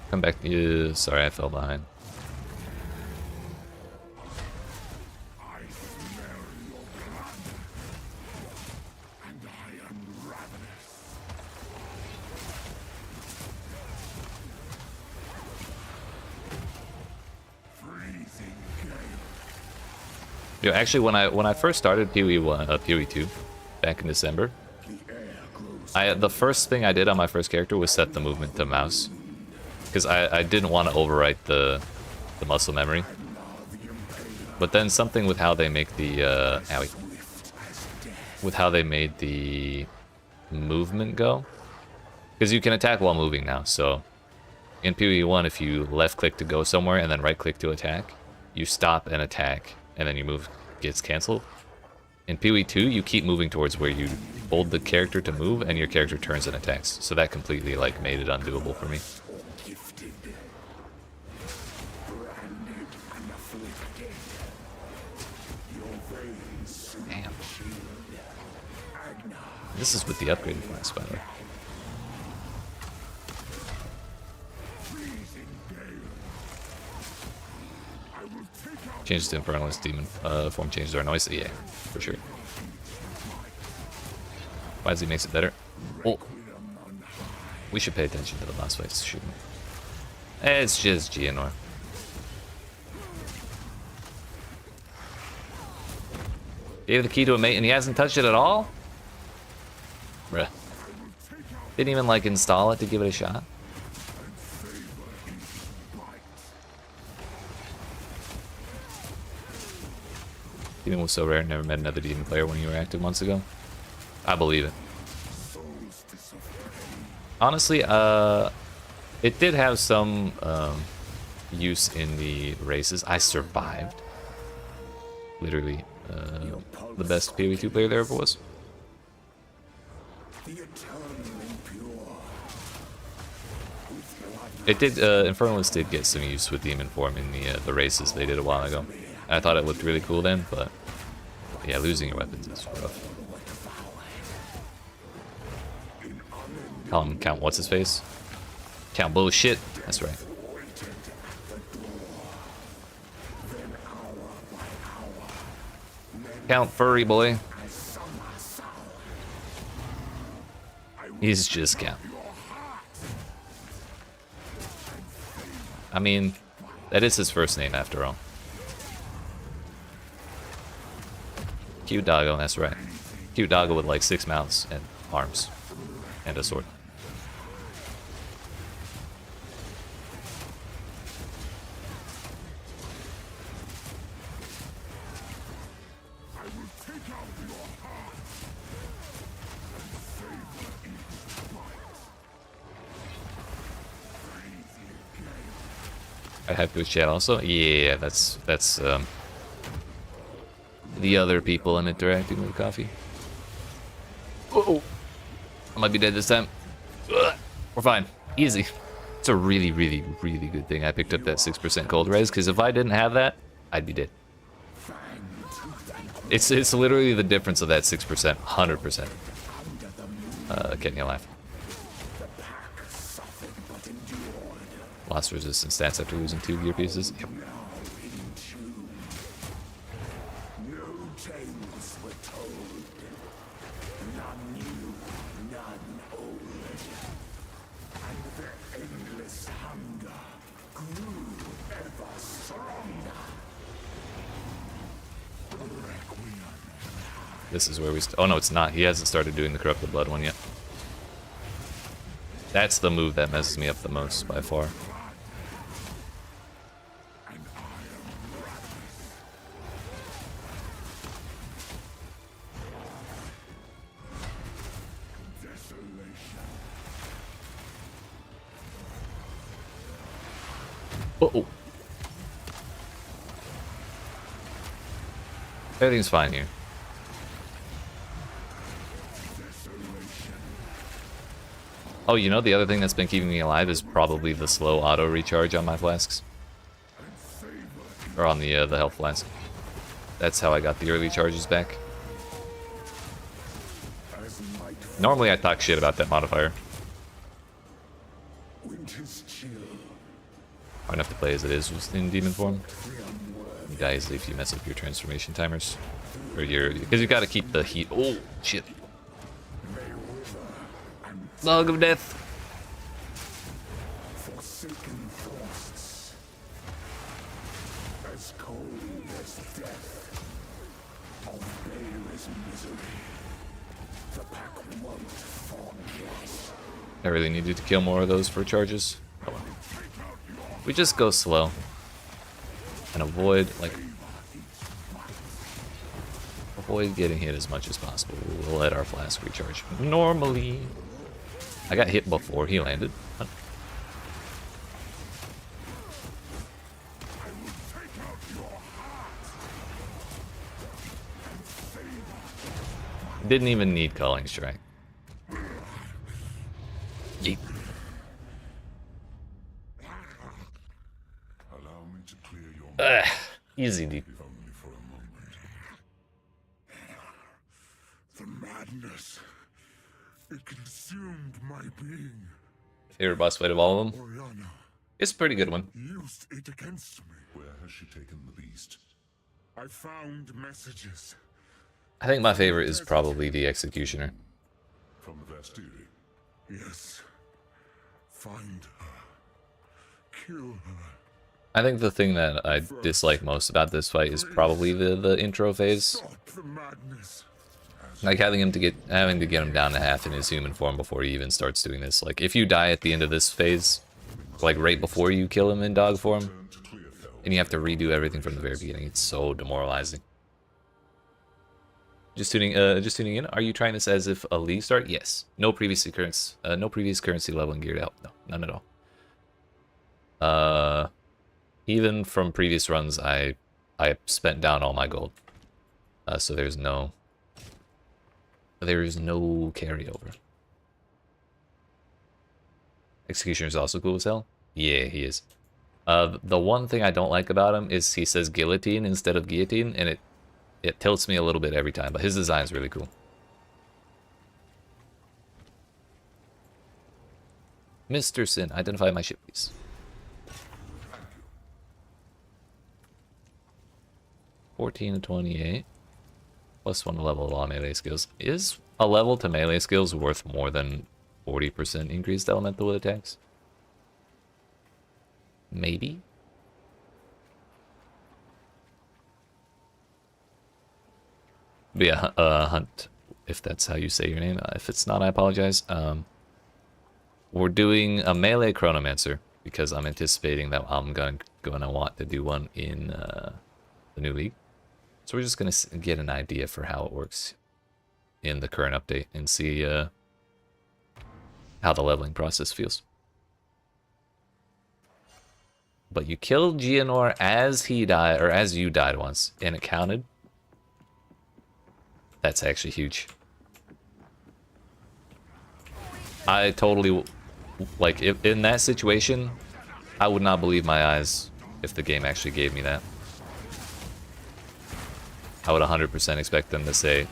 Come back. Sorry, I fell behind. I smell your blood, and I am ravenous. Freezing gale. Yo, actually, when I first started PoE2 back in December, the first thing I did on my first character was set the movement to mouse. Because I didn't want to overwrite the muscle memory. But then something with how they make the with how they made the movement go. Because you can attack while moving now, so in PoE1 if you left click to go somewhere and then right click to attack, you stop and attack and then your move gets cancelled. In PoE2 you keep moving towards where you hold the character to move and your character turns and attacks. So that completely like made it undoable for me. Damn. This is with the upgraded class, by the way. Changes to Infernalist Demon form changes our noise. Yeah, for sure. Wisely makes it better. Oh, we should pay attention to the boss fights, shouldn't we? It's just GNR. Gave the key to a mate and he hasn't touched it at all? Bruh. Didn't even like install it to give it a shot. Demon was so rare, never met another demon player when you were active months ago. I believe it. Honestly, it did have some use in the races. I survived. Literally, the best PoE2 player there ever was. It did. Infernalist did get some use with demon form in the races they did a while ago. I thought it looked really cool then, but yeah, losing your weapons is rough. Call him Count what's his face? Count bullshit. That's right. Count Furry Boy. He's just Count. I mean, that is his first name after all. Cute doggo, that's right. Cute doggo with like 6 mouths and arms. And a sword. I have to chat also. Yeah, that's the other people and interacting with the coffee. Oh, I might be dead this time. Ugh. We're fine. Easy. It's a really, really, really good thing I picked up that 6% cold res, because if I didn't have that, I'd be dead. It's literally the difference of that 6%, 100%. Getting alive. Lost resistance stats after losing 2 gear pieces. Yep. This is where we... oh, no, it's not. He hasn't started doing the Corrupted Blood one yet. That's the move that messes me up the most, by far. Uh-oh. Everything's fine here. Oh, you know, the other thing that's been keeping me alive is probably the slow auto recharge on my flasks. Or on the health flask. That's how I got the early charges back. Normally I talk shit about that modifier. Hard enough to play as it is in demon form. You die easily if you mess up your transformation timers. Or your... because you gotta keep the heat... oh, shit. Log of death. Forsaken forests, as cold as death, of baleless misery. The pack won't forget. I really needed to kill more of those for charges. Oh, well. We just go slow and avoid, like, avoid getting hit as much as possible. We'll let our flask recharge normally. I got hit before he landed. What? Didn't even need Culling Strike. Yeet. Allow me to clear your mind, Easy, dude. if only for a moment. The madness, it consumed my being. Favorite boss fight of all of them? Oriana It's a pretty good one. used it against me. Where has she taken the beast? I found messages I think my favorite is probably the Executioner. from the Vastiri. Yes. Find her. Kill her. I think the thing that I dislike most about this fight is probably the intro phase. Stop the madness. Like having to get him down to half in his human form before he even starts doing this. Like if you die at the end of this phase, like right before you kill him in dog form, Turn to Clearfell. and you have to redo everything from the very beginning, it's so demoralizing. Just tuning in. Are you trying this as if a league start? Yes. No previous currency level and geared out. No, none at all. Even from previous runs, I spent down all my gold. So there's no carryover. Executioner is also cool as hell. Yeah, he is. The one thing I don't like about him is he says guillotine instead of guillotine, and it tilts me a little bit every time, but his design is really cool. Mr. Sin, identify my ship, please. (14 to 28). Plus 1 level of all melee skills. Is a level to melee skills worth more than 40% increased elemental attacks? Maybe? But yeah, Hunt, if that's how you say your name. If it's not, I apologize. We're doing a melee Chronomancer because I'm anticipating that I'm gonna want to do one in the new league. So we're just gonna get an idea for how it works in the current update and see how the leveling process feels. But you killed Gianor as he died, or as you died once, and it counted. That's actually huge. I totally, like, if in that situation, I would not believe my eyes if the game actually gave me that. I would 100% expect them to say,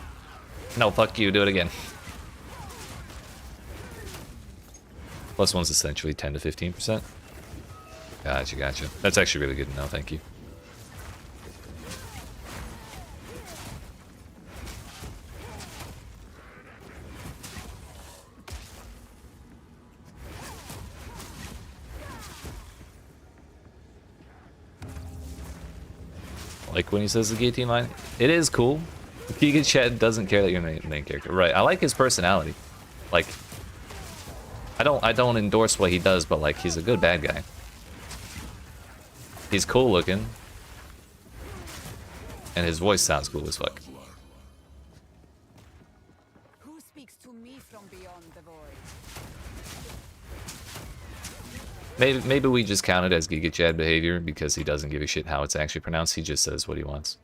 no, fuck you, do it again. Plus one's essentially 10 to 15%. Gotcha, gotcha. That's actually really good to know, thank you. Like when he says the guillotine line, it is cool. Keegan Shed doesn't care that you're the main character. Right, I like his personality. Like, I don't endorse what he does, but like, he's a good bad guy. He's cool looking. And his voice sounds cool as fuck. Who speaks to me from beyond the void? Maybe we just count it as Giga Chad behavior because he doesn't give a shit how it's actually pronounced. He just says what he wants.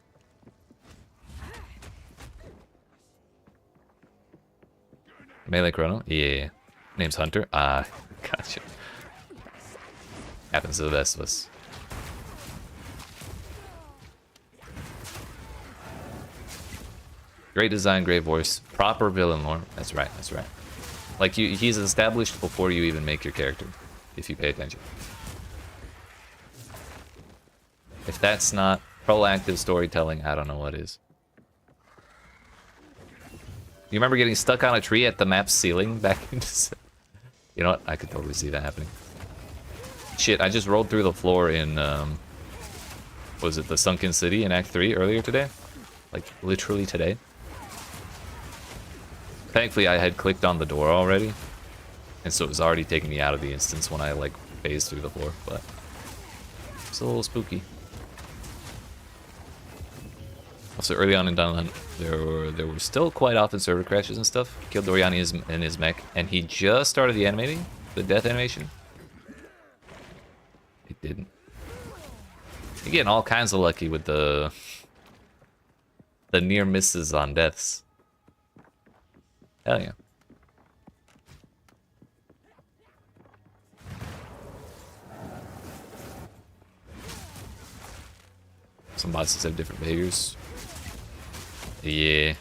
Melee Chrono? Yeah. Name's Hunter? Ah, gotcha. Happens to the best of us. Great design, great voice. Proper villain lore. That's right, that's right. Like, he's established before you even make your character, if you pay attention. If that's not proactive storytelling, I don't know what is. You remember getting stuck on a tree at the map's ceiling back in December? You know what? I could totally see that happening. Shit, I just rolled through the floor in, was it the Sunken City in Act 3 earlier today? Like, literally today. Thankfully, I had clicked on the door already. And so it was already taking me out of the instance when I, like, phased through the floor, but it's a little spooky. Also, early on in Dunland, there were still quite often server crashes and stuff. Killed Doriani in his mech, and he just started the animating, the death animation. It didn't. You're getting all kinds of lucky with the near misses on deaths. Hell yeah. Some bosses have different behaviors. Yeah.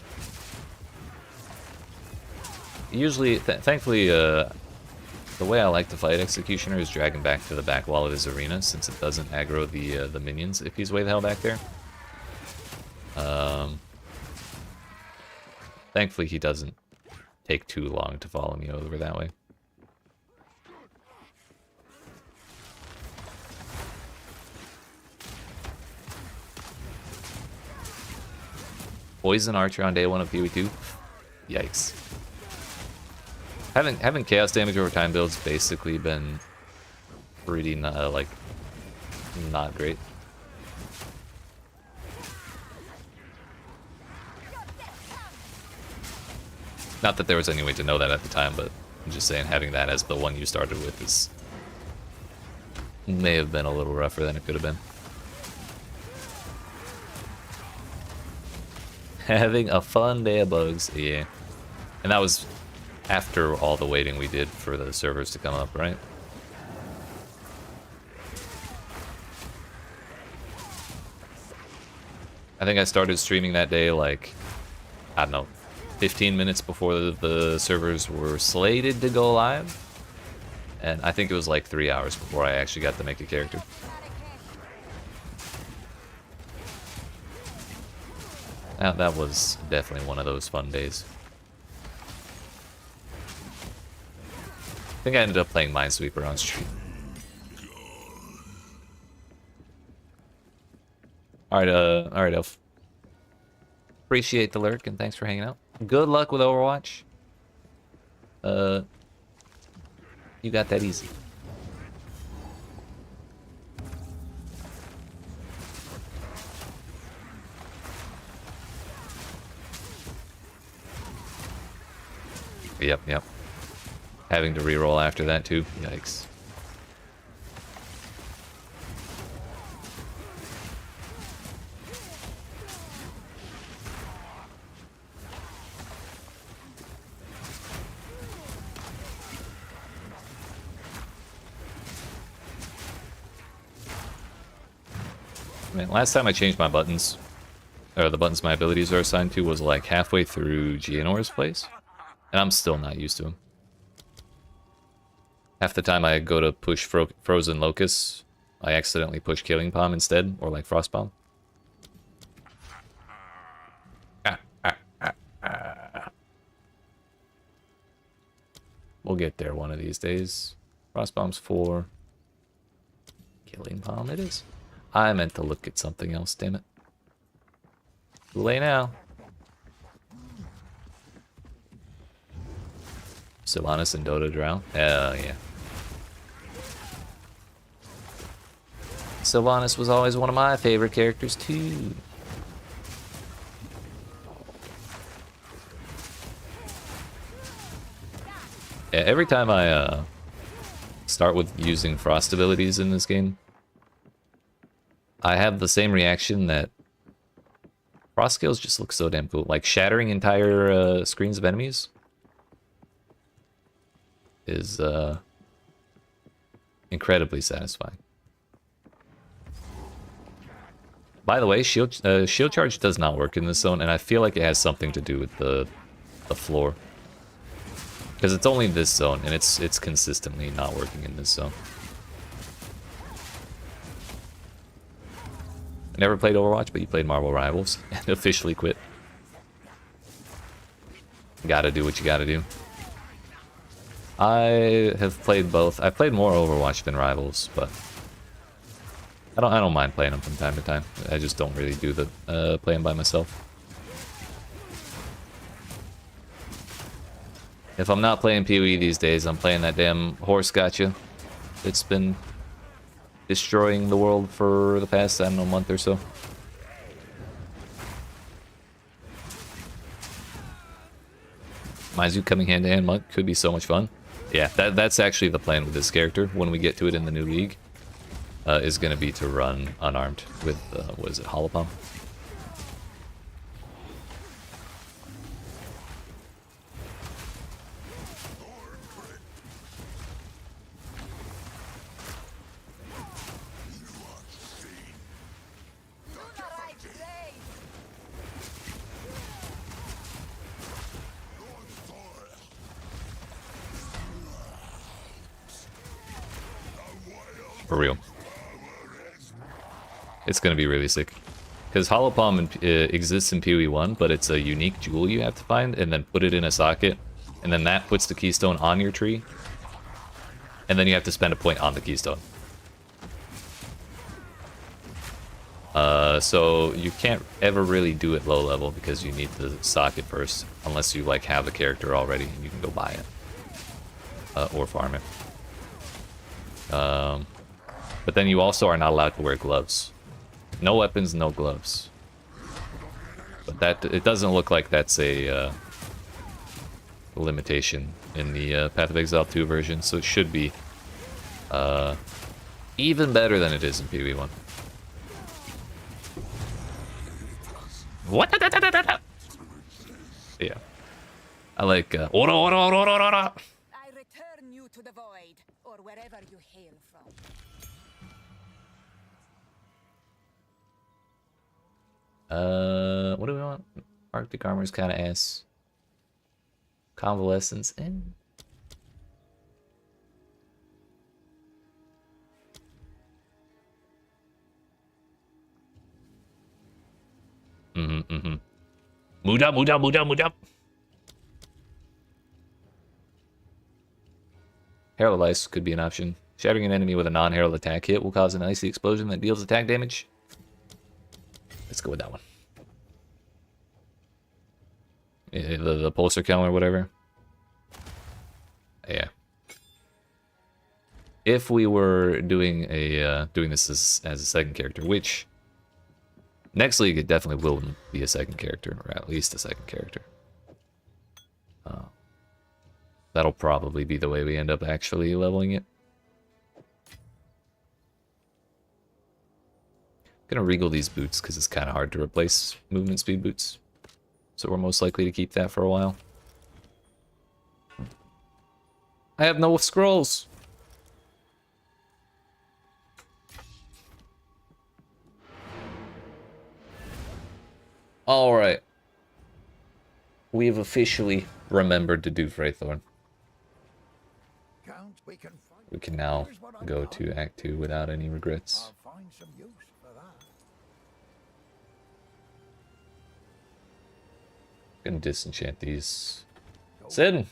Usually, thankfully, the way I like to fight Executioner is drag him back to the back wall of his arena, since it doesn't aggro the minions if he's way the hell back there. Thankfully, he doesn't take too long to follow me over that way. Poison Archer on day 1 of PoE2? Yikes. Having chaos damage over time builds basically been pretty not great. Not that there was any way to know that at the time, but I'm just saying having that as the one you started with is may have been a little rougher than it could have been. Having a fun day of bugs, yeah. And that was after all the waiting we did for the servers to come up, right? I think I started streaming that day like, I don't know, 15 minutes before the servers were slated to go live. And I think it was like 3 hours before I actually got to make a character. That was definitely one of those fun days. I think I ended up playing Minesweeper on stream. Alright, Elf. Appreciate the lurk and thanks for hanging out. Good luck with Overwatch. You got that easy. Yep. Having to reroll after that too. Yikes. Man, last time I changed my buttons, or the buttons my abilities are assigned to, was like halfway through Gianor's place. And I'm still not used to him. Half the time I go to push Frozen Locust, I accidentally push Killing Palm instead, or like Frost Bomb. We'll get there one of these days. Frost Bomb's 4. Killing Palm it is. I meant to look at something else, damn it. Too late now. Sylvanas and Dota Drow? Hell yeah. Sylvanas was always one of my favorite characters too. Yeah, every time I start with using Frost abilities in this game, I have the same reaction that Frost skills just look so damn cool. Like shattering entire screens of enemies is incredibly satisfying. By the way, shield charge does not work in this zone, and I feel like it has something to do with the floor. Because it's only this zone, and it's consistently not working in this zone. I never played Overwatch, but you played Marvel Rivals, and officially quit. Gotta do what you gotta do. I have played both. I've played more Overwatch than Rivals, but I don't mind playing them from time to time. I just don't really do the playing by myself. If I'm not playing PoE these days, I'm playing that damn horse gacha. It's been destroying the world for the past, I don't know, month or so. Maizu coming hand to hand monk could be so much fun. Yeah, that's actually the plan with this character when we get to it in the new league. Is going to be to run unarmed with, what is it, Holopalm? For real. It's going to be really sick. Because Holopalm exists in PoE1, but it's a unique jewel you have to find, and then put it in a socket, and then that puts the keystone on your tree, and then you have to spend a point on the keystone. So you can't ever really do it low level, because you need the socket first, unless you like have the character already, and you can go buy it. Or farm it. But then you also are not allowed to wear gloves. No weapons, no gloves. But that it doesn't look like that's a limitation in the Path of Exile 2 version, so it should be even better than it is in PoE1. What? Yeah. I like ora ora ora ora ora. I return you to the void, or wherever you hail from. What do we want? Arctic armor's kind of ass. Convalescence in. Mood up, mood up, mood up, mood up. Herald Ice could be an option. Shattering an enemy with a non-herald attack hit will cause an icy explosion that deals attack damage. Let's go with that one. Yeah, the pulsar kiln or whatever. Yeah. If we were doing a doing this as a second character, which next league it definitely will be a second character, or at least a second character. That'll probably be the way we end up actually leveling it. Gonna regal these boots because it's kind of hard to replace movement speed boots, so we're most likely to keep that for a while. I have no scrolls. Alright. We have officially remembered to do Freythorn. Count, we can fight. We can now Here's what I go got. to Act 2 without any regrets. I'll find some use for that. Gonna disenchant these. Sid!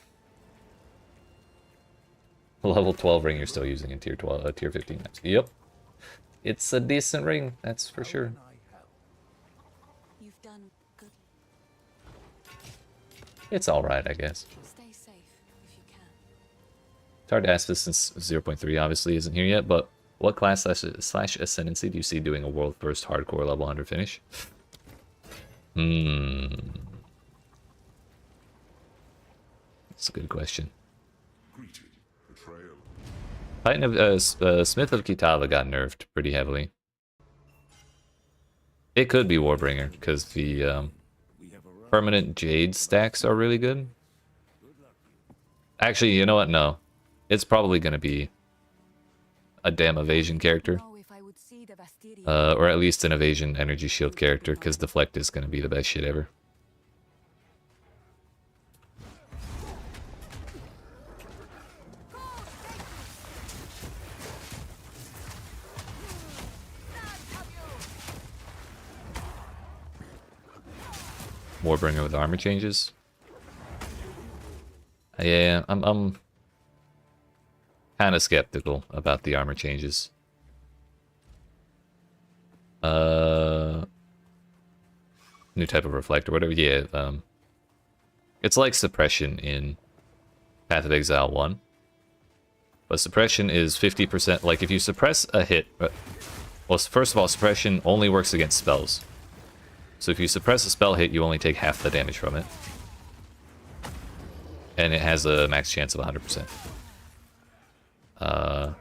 Level 12 ring you're still using in tier 12, tier 15. Yep. It's a decent ring, that's for sure. Can I help? You've done good. It's alright, I guess. Stay safe if you can. It's hard to ask this since 0.3 obviously isn't here yet, but what class slash ascendancy do you see doing a world first hardcore level 100 finish? That's a good question. Greeted. Betrayal. Titan of Smith of Kitava got nerfed pretty heavily. It could be Warbringer because the We have arrived. permanent Jade stacks are really good. Actually, you know what? No, it's probably gonna be a damn evasion character, Oh, if I would see the Vastiria. or at least an evasion energy shield character, because deflect is gonna be the best shit ever. Warbringer with armor changes. Yeah, I'm kind of skeptical about the armor changes. New type of reflect or whatever. Yeah, it's like suppression in Path of Exile 1. But suppression is 50%. Like if you suppress a hit, well, first of all, suppression only works against spells. So if you suppress a spell hit, you only take half the damage from it. And it has a max chance of 100%. And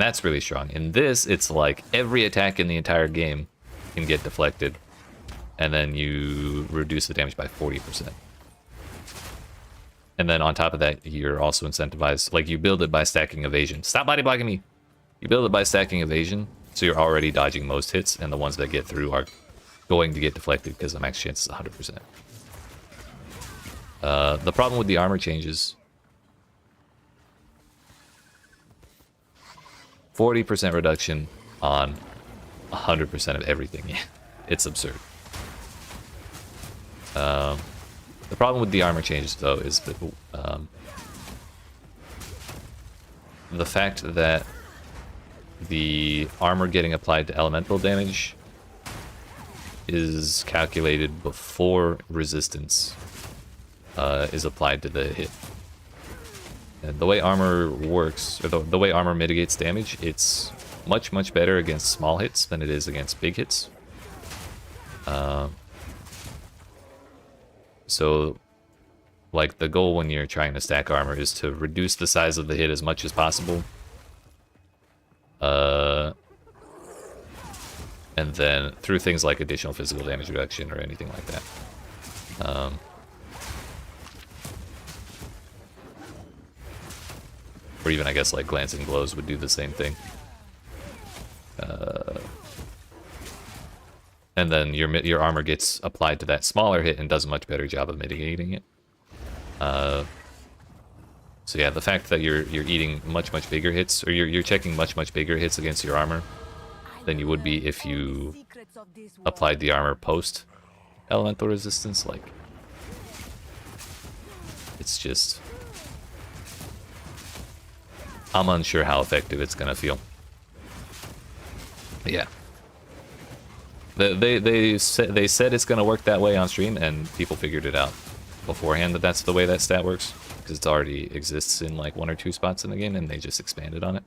that's really strong. In this, it's like every attack in the entire game can get deflected. And then you reduce the damage by 40%. And then on top of that, you're also incentivized. Like, you build it by stacking evasion. Stop body blocking me! You build it by stacking evasion, so you're already dodging most hits, and the ones that get through are going to get deflected because the max chance is 100%. The problem with the armor changes... 40% reduction on 100% of everything. Yeah, it's absurd. The problem with the armor changes, though, is that the fact that the armor getting applied to elemental damage is calculated before resistance is applied to the hit. And the way armor works, or the way armor mitigates damage, it's much, much better against small hits than it is against big hits. So, like, the goal when you're trying to stack armor is to reduce the size of the hit as much as possible. And then through things like additional physical damage reduction or anything like that. Or even, I guess, like glancing blows would do the same thing. And then your armor gets applied to that smaller hit and does a much better job of mitigating it. So yeah, the fact that you're eating much bigger hits, or you're checking much bigger hits against your armor than you would be if you applied the armor post elemental resistance, like, it's just, I'm unsure how effective it's gonna feel. But yeah. They said it's gonna work that way on stream, and people figured it out beforehand that that's the way that stat works, because it already exists in like 1 or 2 spots in the game, and they just expanded on it.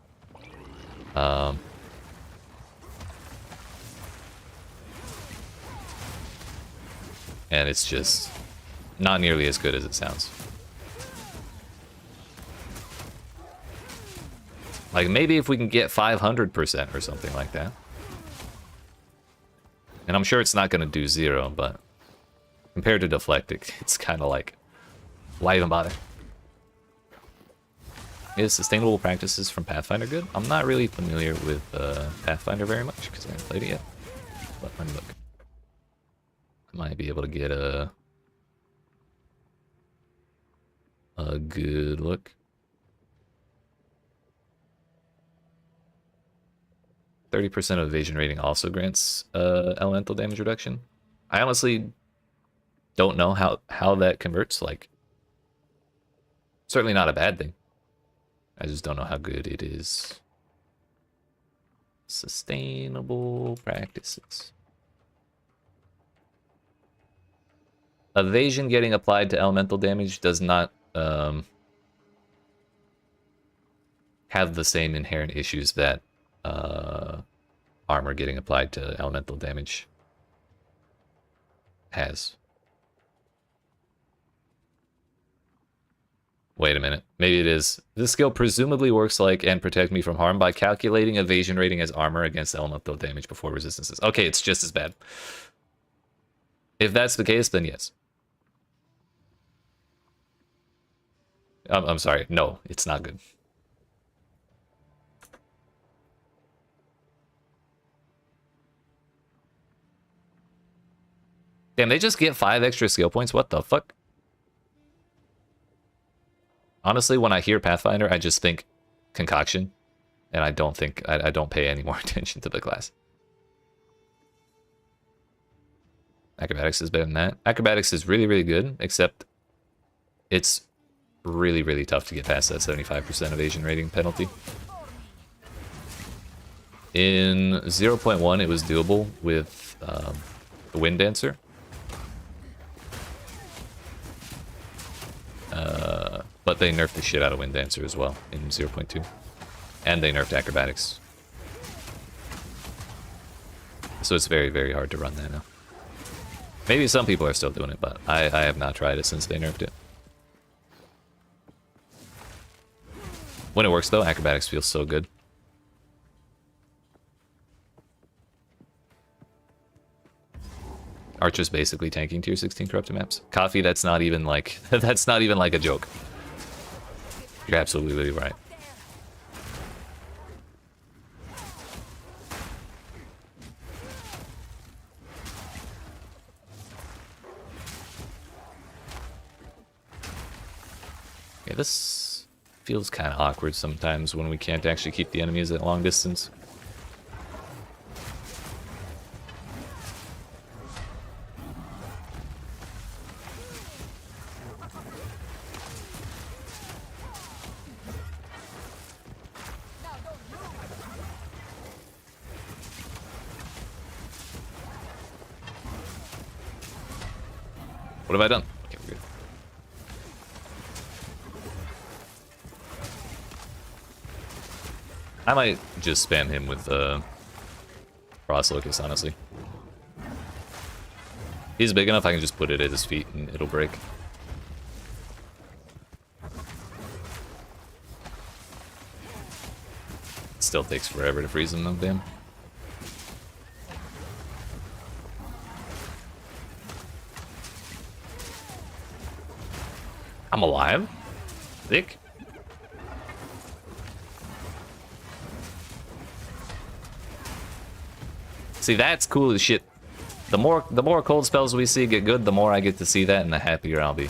And it's just not nearly as good as it sounds. Like, maybe if we can get 500% or something like that. And I'm sure it's not going to do 0, but compared to deflect, it's kind of like, why even bother? Is sustainable practices from Pathfinder good? I'm not really familiar with Pathfinder very much because I haven't played it yet. But let me look. might be able to get a good look. 30% of evasion rating also grants elemental damage reduction. I honestly don't know how that converts. Like, certainly not a bad thing. I just don't know how good it is. Sustainable practices. Evasion getting applied to elemental damage does not have the same inherent issues that armor getting applied to elemental damage has. Wait a minute. Maybe it is. This skill presumably works like and protect me from harm by calculating evasion rating as armor against elemental damage before resistances. Okay, it's just as bad. If that's the case, then yes. I'm sorry. No, it's not good. Damn, they just get 5 extra skill points? What the fuck? Honestly, when I hear Pathfinder, I just think concoction, and I don't pay any more attention to the class. Acrobatics is better than that. Acrobatics is really, really good, except it's really, really tough to get past that 75% evasion rating penalty. In 0.1, it was doable with the Wind Dancer. But they nerfed the shit out of Wind Dancer as well in 0.2. And they nerfed Acrobatics. So it's very, very hard to run that now. Maybe some people are still doing it, but I have not tried it since they nerfed it. When it works though, Acrobatics feels so good. Archer's basically tanking tier 16 corrupted maps. Coffee, that's not even like that's not even like a joke. You're absolutely right. Yeah, this feels kind of awkward sometimes when we can't actually keep the enemies at long distance. What have I done? Okay, we're good. I might just spam him with Frost Locust, honestly. He's big enough, I can just put it at his feet and it'll break. It still takes forever to freeze him though, damn. I'm alive? Thick? See, that's cool as shit. The more cold spells we see get good, the more I get to see that and the happier I'll be.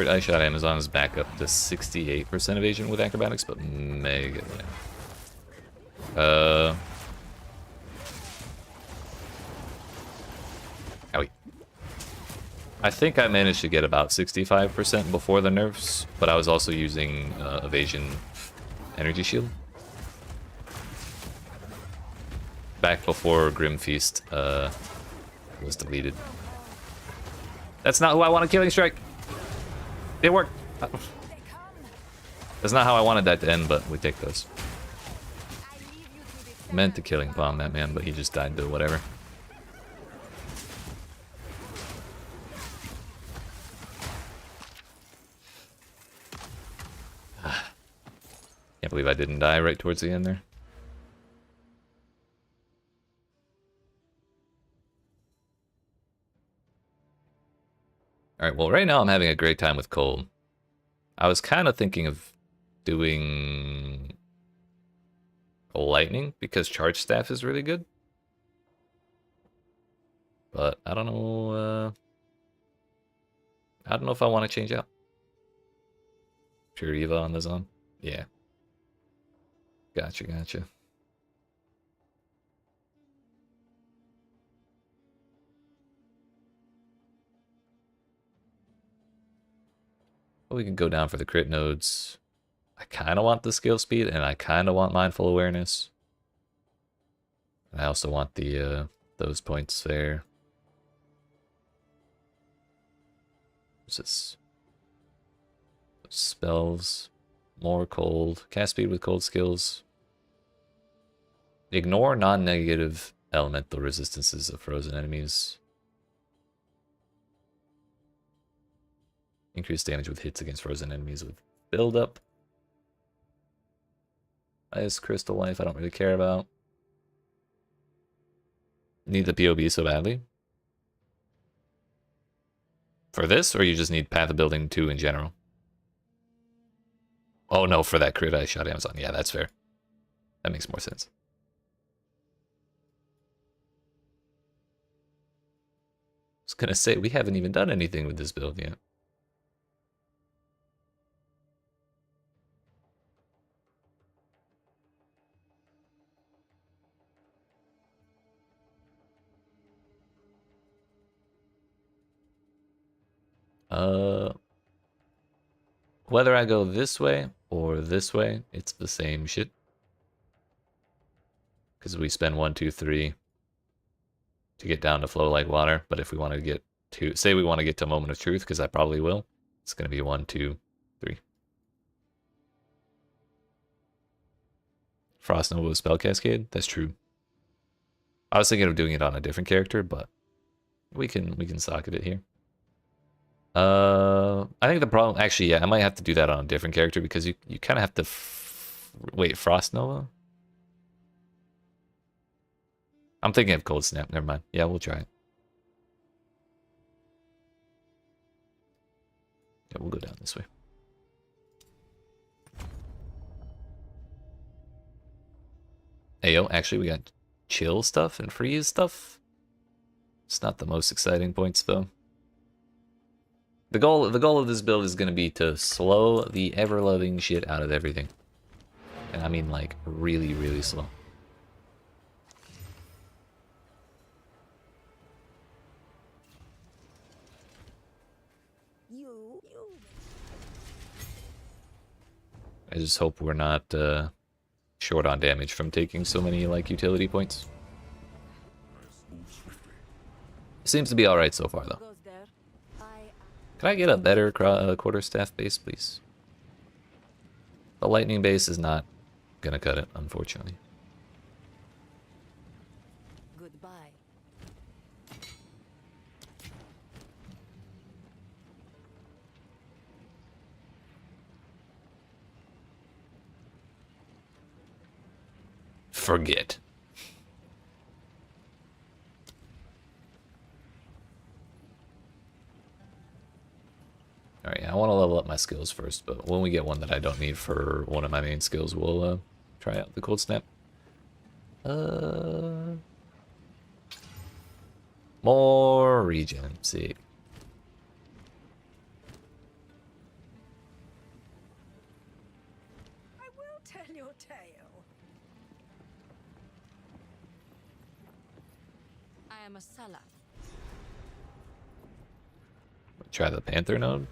I shot Amazon is back up to 68% evasion with acrobatics, but mega low. Owie. I think I managed to get about 65% before the nerfs, but I was also using evasion energy shield. Back before Grim Feast was deleted. That's not who I want to Killing Strike! It worked. That's not how I wanted that to end, but we take those. Meant to Killing Bomb that man, but he just died to whatever. believe I didn't die right towards the end there. Alright, well right now I'm having a great time with cold. I was kind of thinking of doing lightning because charge staff is really good. But I don't know if I want to change out. Pure Eva on the zone? Yeah. Gotcha, gotcha. Well, we can go down for the crit nodes. I kind of want the skill speed, and I kind of want mindful awareness. And I also want the those points there. What's this? Spells. More cold. Cast speed with cold skills. Ignore non-negative elemental resistances of frozen enemies. Increase damage with hits against frozen enemies with build-up. Ice Crystal Life, I don't really care about. Need the POB so badly? For this, or you just need Path of Building 2 in general? Oh no, for that crit I shot Amazon. Yeah, that's fair. That makes more sense. I was gonna say, we haven't even done anything with this build yet. Whether I go this way or this way, it's the same shit. Because we spend 1, 2, 3 to get down to flow like water. But if we want to get to, say we want to get to Moment of Truth, because I probably will, it's going to be 1, 2, 3. Frost Nova with Spell Cascade? That's true. I was thinking of doing it on a different character, but we can socket it here. I think the problem, actually, yeah, I might have to do that on a different character because you kind of have to wait, Frost Nova? I'm thinking of Cold Snap, never mind. Yeah, we'll try it. Yeah, we'll go down this way. Ayo, actually we got chill stuff and freeze stuff. It's not the most exciting points though. The goal of this build is going to be to slow the ever-loving shit out of everything. And I mean like really, really slow. I just hope we're not short on damage from taking so many like utility points. Seems to be alright so far though. Can I get a better quarterstaff base, please? The lightning base is not gonna cut it, unfortunately. Goodbye. Forget. Alright, I want to level up my skills first, but when we get one that I don't need for one of my main skills, we'll try out the Cold Snap. More regen, see. I will tell your tale. I am a seller. Try the Panther node.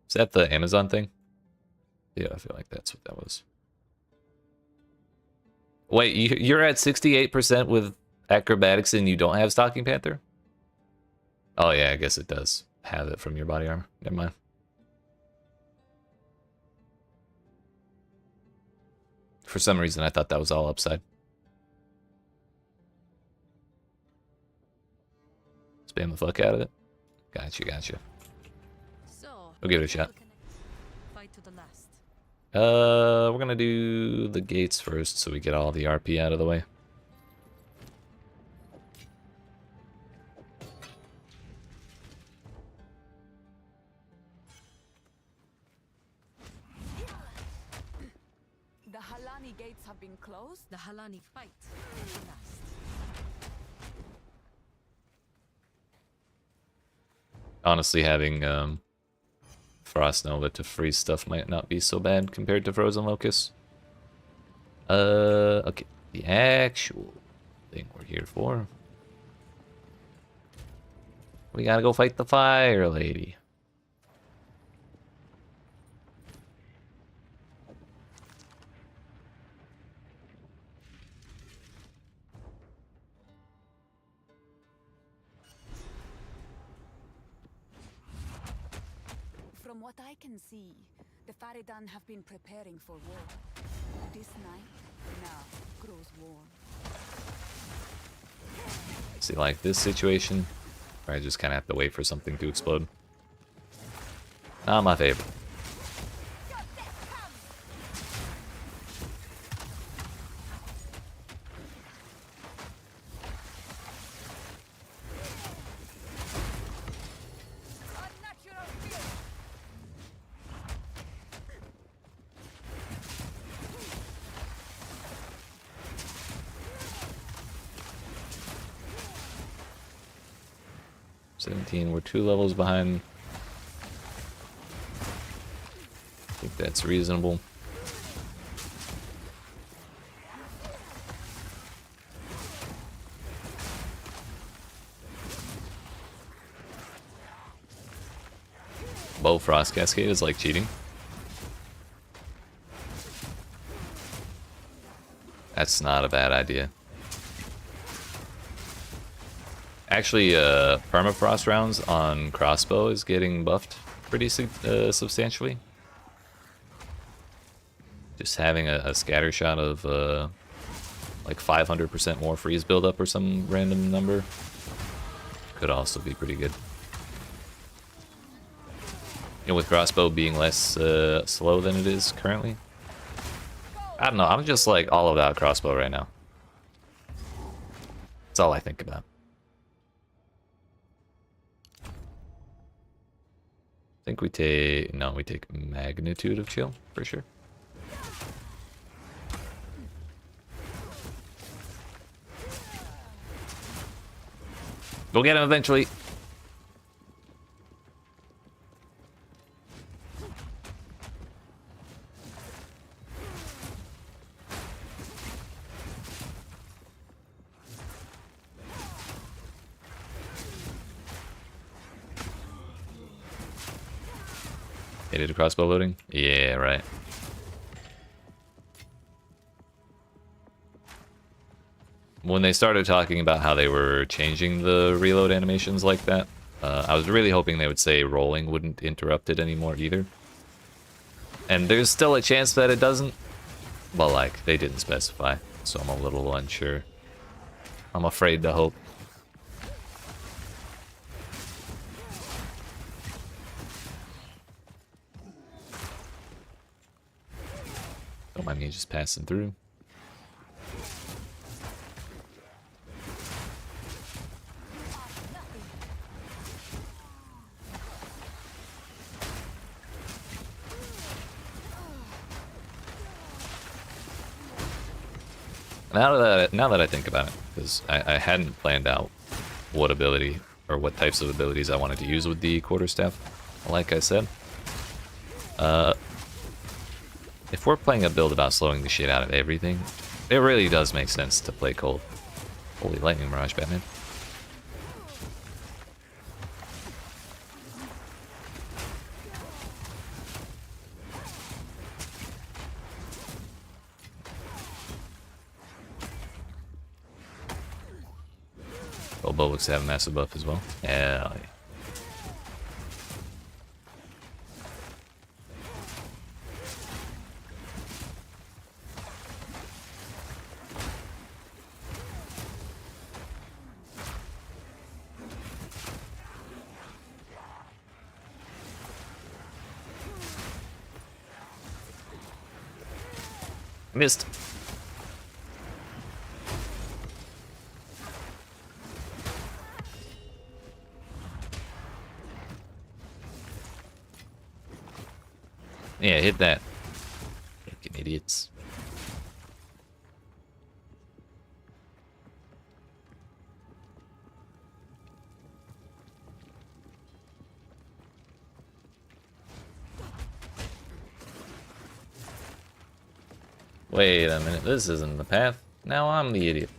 Is that the Amazon thing? Yeah, I feel like that's what that was. Wait, you're at 68% with acrobatics and you don't have Stalking Panther? Oh yeah, I guess it does have it from your body armor. Never mind. For some reason, I thought that was all upside. Spam the fuck out of it. Gotcha, gotcha. So, We'll give it a shot. fight to the last. We're gonna do the gates first so we get all the RP out of the way. The Halani gates have been closed. The Halani fight last. Honestly, having Frost Nova to freeze stuff might not be so bad compared to Frozen Locust. Okay, the actual thing we're here for. We gotta go fight the Fire Lady. From what I can see, the Faridan have been preparing for war. This night now grows warm. See, like this situation, where I just kind of have to wait for something to explode. Not my favorite. Unnatural fear. 17, we're 2 levels behind. I think that's reasonable. Frost Cascade is like cheating. That's not a bad idea. Actually, permafrost rounds on crossbow is getting buffed pretty substantially. Just having a scatter shot of like 500% more freeze buildup or some random number could also be pretty good. You know, with crossbow being less slow than it is currently. I don't know, I'm just like all about crossbow right now. That's all I think about. I think we take, no, we take magnitude of chill, for sure. We'll get him eventually. Hated crossbow loading? Yeah, right. When they started talking about how they were changing the reload animations like that, I was really hoping they would say rolling wouldn't interrupt it anymore either. And there's still a chance that it doesn't, but like, they didn't specify, so I'm a little unsure. I'm afraid to hope. Don't mind me just passing through. Now that I think about it, because I hadn't planned out what ability or what types of abilities I wanted to use with the quarterstaff, like I said. If we're playing a build about slowing the shit out of everything, it really does make sense to play cold. Holy lightning mirage, Batman. Bobo looks to have a massive buff as well. Hell yeah. Missed. Yeah, hit that. Fucking idiots. Wait a minute, this isn't the path. Now I'm the idiot.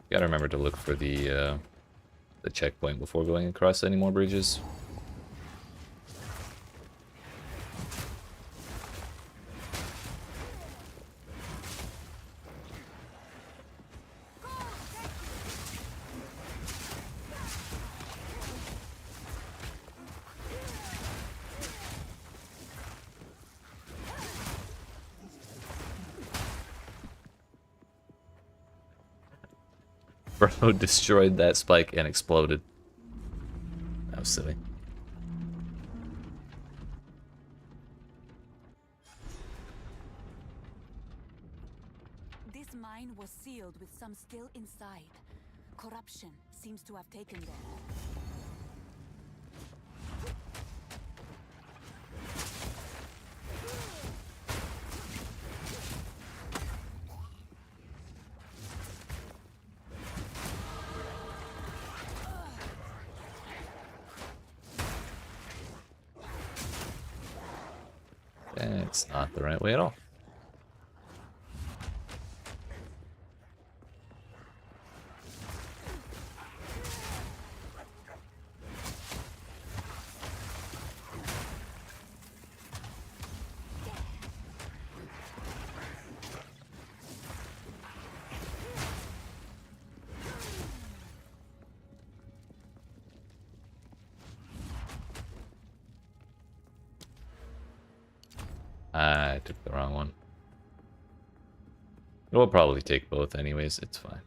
Gotta remember to look for the checkpoint before going across any more bridges. Bro destroyed that spike and exploded. That was silly. This mine was sealed with some still inside. Corruption seems to have taken them. That's not the right way at all. I took the wrong one. We'll probably take both anyways, it's fine.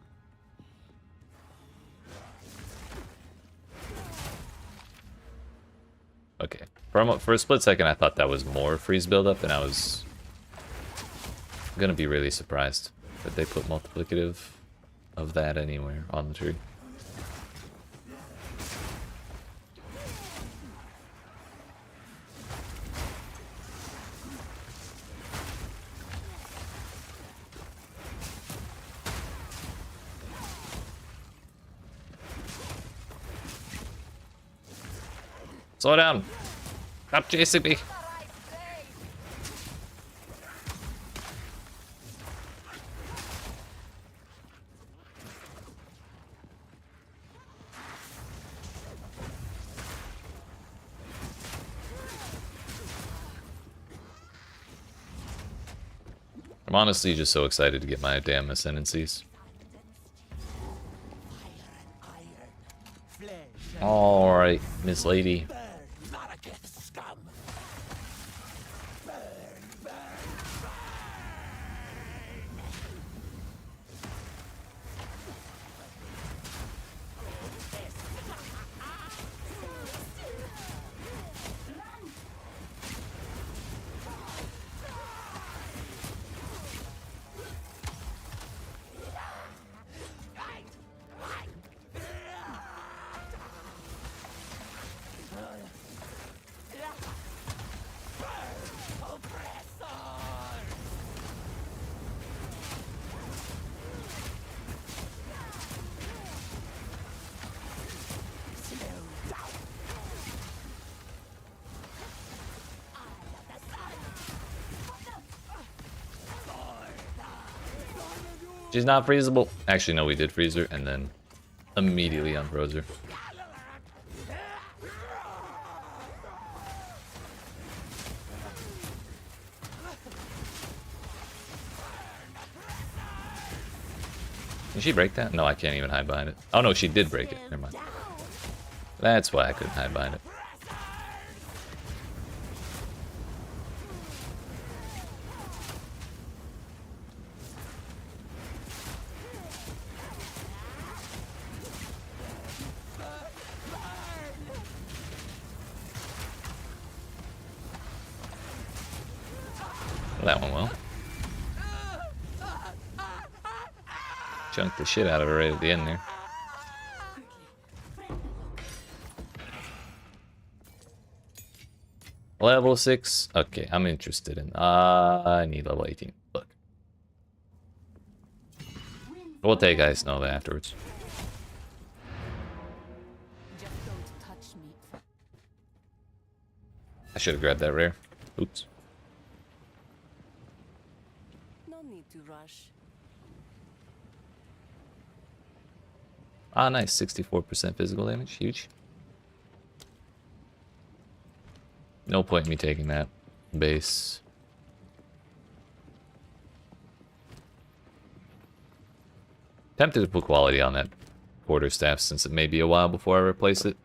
Okay. For a split second I thought that was more freeze buildup, and I was gonna be really surprised that they put multiplicative of that anywhere on the tree. Slow down! Stop chasing me! I'm honestly just so excited to get my damn ascendancies. Alright, Miss Lady. She's not freezable. Actually, no, we did freeze her and then immediately unfroze her. Did she break that? No, I can't even hide behind it. Oh no, she did break it. Never mind. That's why I couldn't hide behind it. Well, that went well. Chunked the shit out of her right at the end there. Level 6. Okay, I'm interested in. I need level 18. Look. We'll take Ice Nova afterwards. Just don't touch me. I should have grabbed that rare. Oops. No need to rush. Ah, nice. 64% physical damage. Huge. No point in me taking that base. Tempted to put quality on that quarterstaff since it may be a while before I replace it.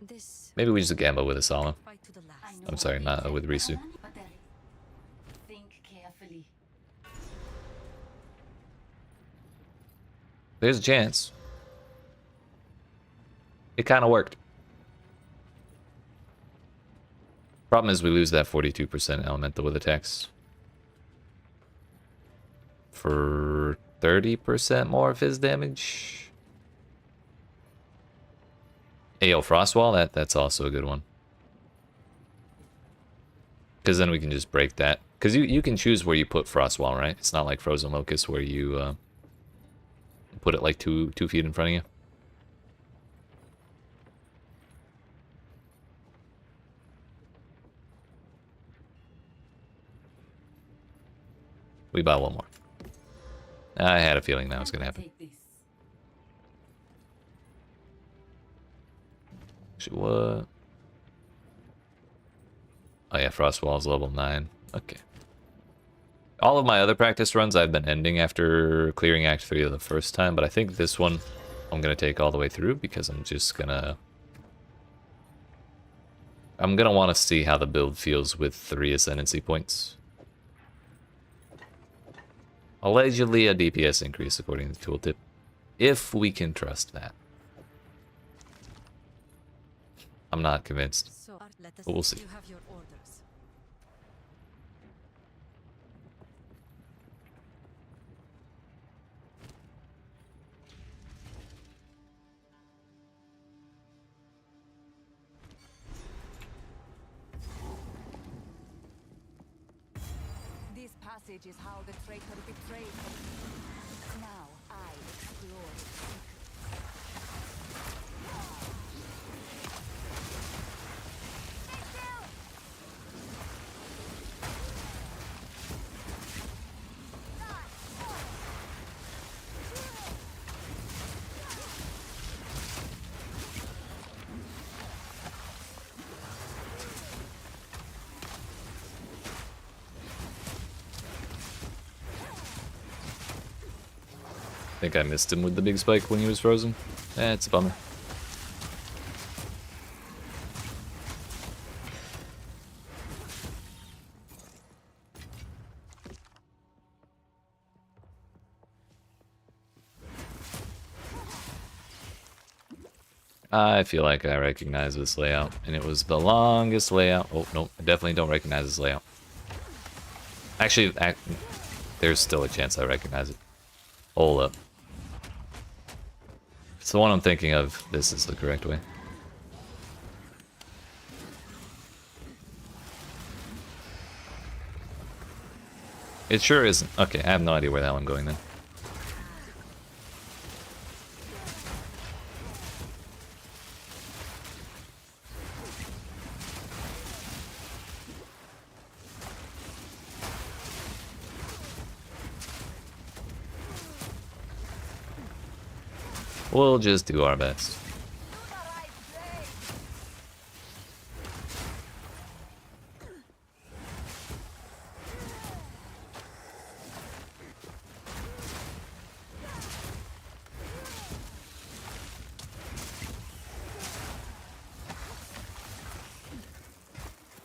This Maybe we just gamble with Asala. fight to the last. I'm sorry, not with Risu. Think carefully. There's a chance. It kind of worked. Problem is we lose that 42% elemental with attacks. For 30% more of his damage. Ayo, Frostwall, that's also a good one. Because then we can just break that. Because you can choose where you put Frostwall, right? It's not like Frozen Locust where you put it like two feet in front of you. We buy one more. I had a feeling that was going to happen. Take this. Actually, what? Oh yeah, Frostwall's level 9. Okay. All of my other practice runs I've been ending after clearing Act 3 the first time, but I think this one I'm going to take all the way through because I'm just going to... I'm going to want to see how the build feels with 3 Ascendancy points. Allegedly a DPS increase according to the tooltip. If we can trust that. I'm not convinced. So let us But we'll see. You have your orders. This passage is how the traitor betrayed him. Now I explore its secrets. I think I missed him with the big spike when he was frozen. It's a bummer. I feel like I recognize this layout, and it was the longest layout. Oh, no, I definitely don't recognize this layout. Actually, there's still a chance I recognize it. Hold up. If it's the one I'm thinking of, this is the correct way. It sure isn't. Okay, I have no idea where the hell I'm going then. We'll just do our best.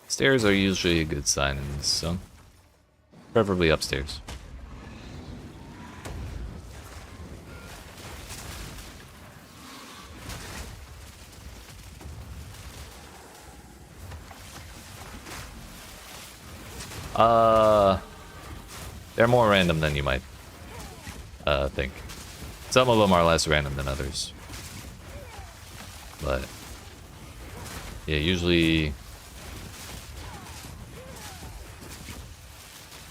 Stairs are usually a good sign in this zone. Preferably upstairs. They're more random than you might think. Some of them are less random than others. But yeah, usually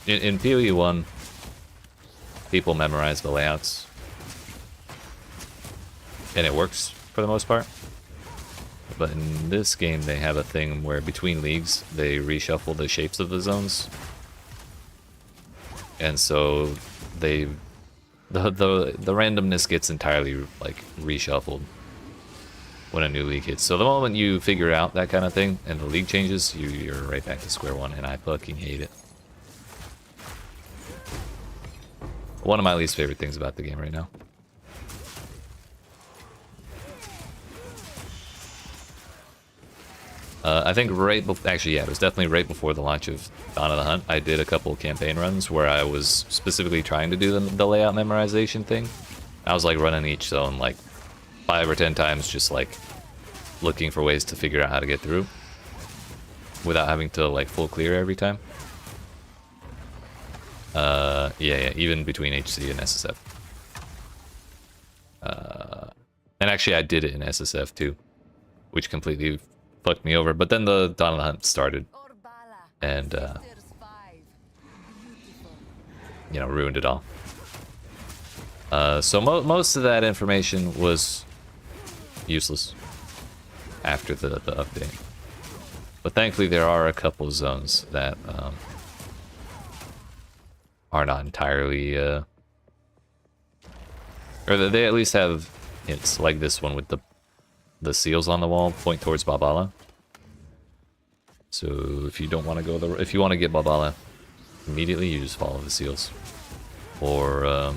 in PoE1, people memorize the layouts. And it works for the most part. But in this game, they have a thing where between leagues, they reshuffle the shapes of the zones. And so the randomness gets entirely like reshuffled when a new league hits. So the moment you figure out that kind of thing and the league changes, you're right back to square one, and I fucking hate it. One of my least favorite things about the game right now. I think actually, yeah, it was definitely right before the launch of Dawn of the Hunt. I did a couple campaign runs where I was specifically trying to do the layout memorization thing. I was like running each zone like 5 or 10 times, just like looking for ways to figure out how to get through without having to like full clear every time. Yeah, even between HC and SSF. And actually I did it in SSF too, which completely fucked me over. But then the Dawn of the Hunt started and you know, ruined it all. So most of that information was useless after the update. But thankfully there are a couple zones that are not entirely or they at least have hints, like this one with the seals on the wall point towards Babala. So if you don't want to go if you want to get Babala immediately, you just follow the seals. Or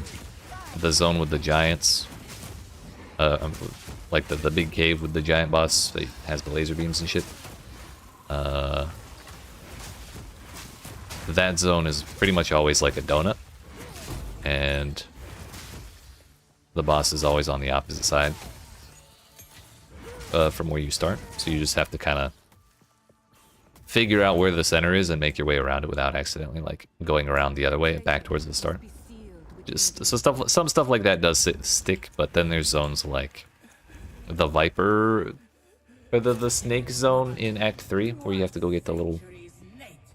the zone with the giants, like the big cave with the giant boss that has the laser beams and shit. That zone is pretty much always like a donut, and the boss is always on the opposite side from where you start. So you just have to kind of figure out where the center is and make your way around it without accidentally like going around the other way back towards the start. Just so some stuff like that does stick, but then there's zones like the Viper or the Snake zone in Act 3 where you have to go get the little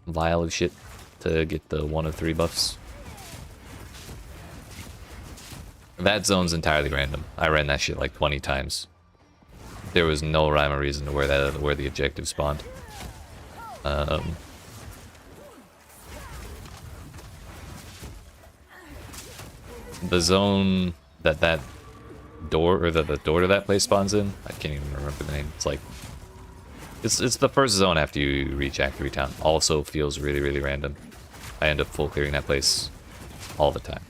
vial of shit to get the 1 of 3 buffs. That zone's entirely random. I ran that shit like 20 times. There was no rhyme or reason to where the objective spawned. The zone that door or the door to that place spawns in, I can't even remember the name. It's like it's the first zone after you reach Act 3 town. Also feels really random. I end up full clearing that place all the time,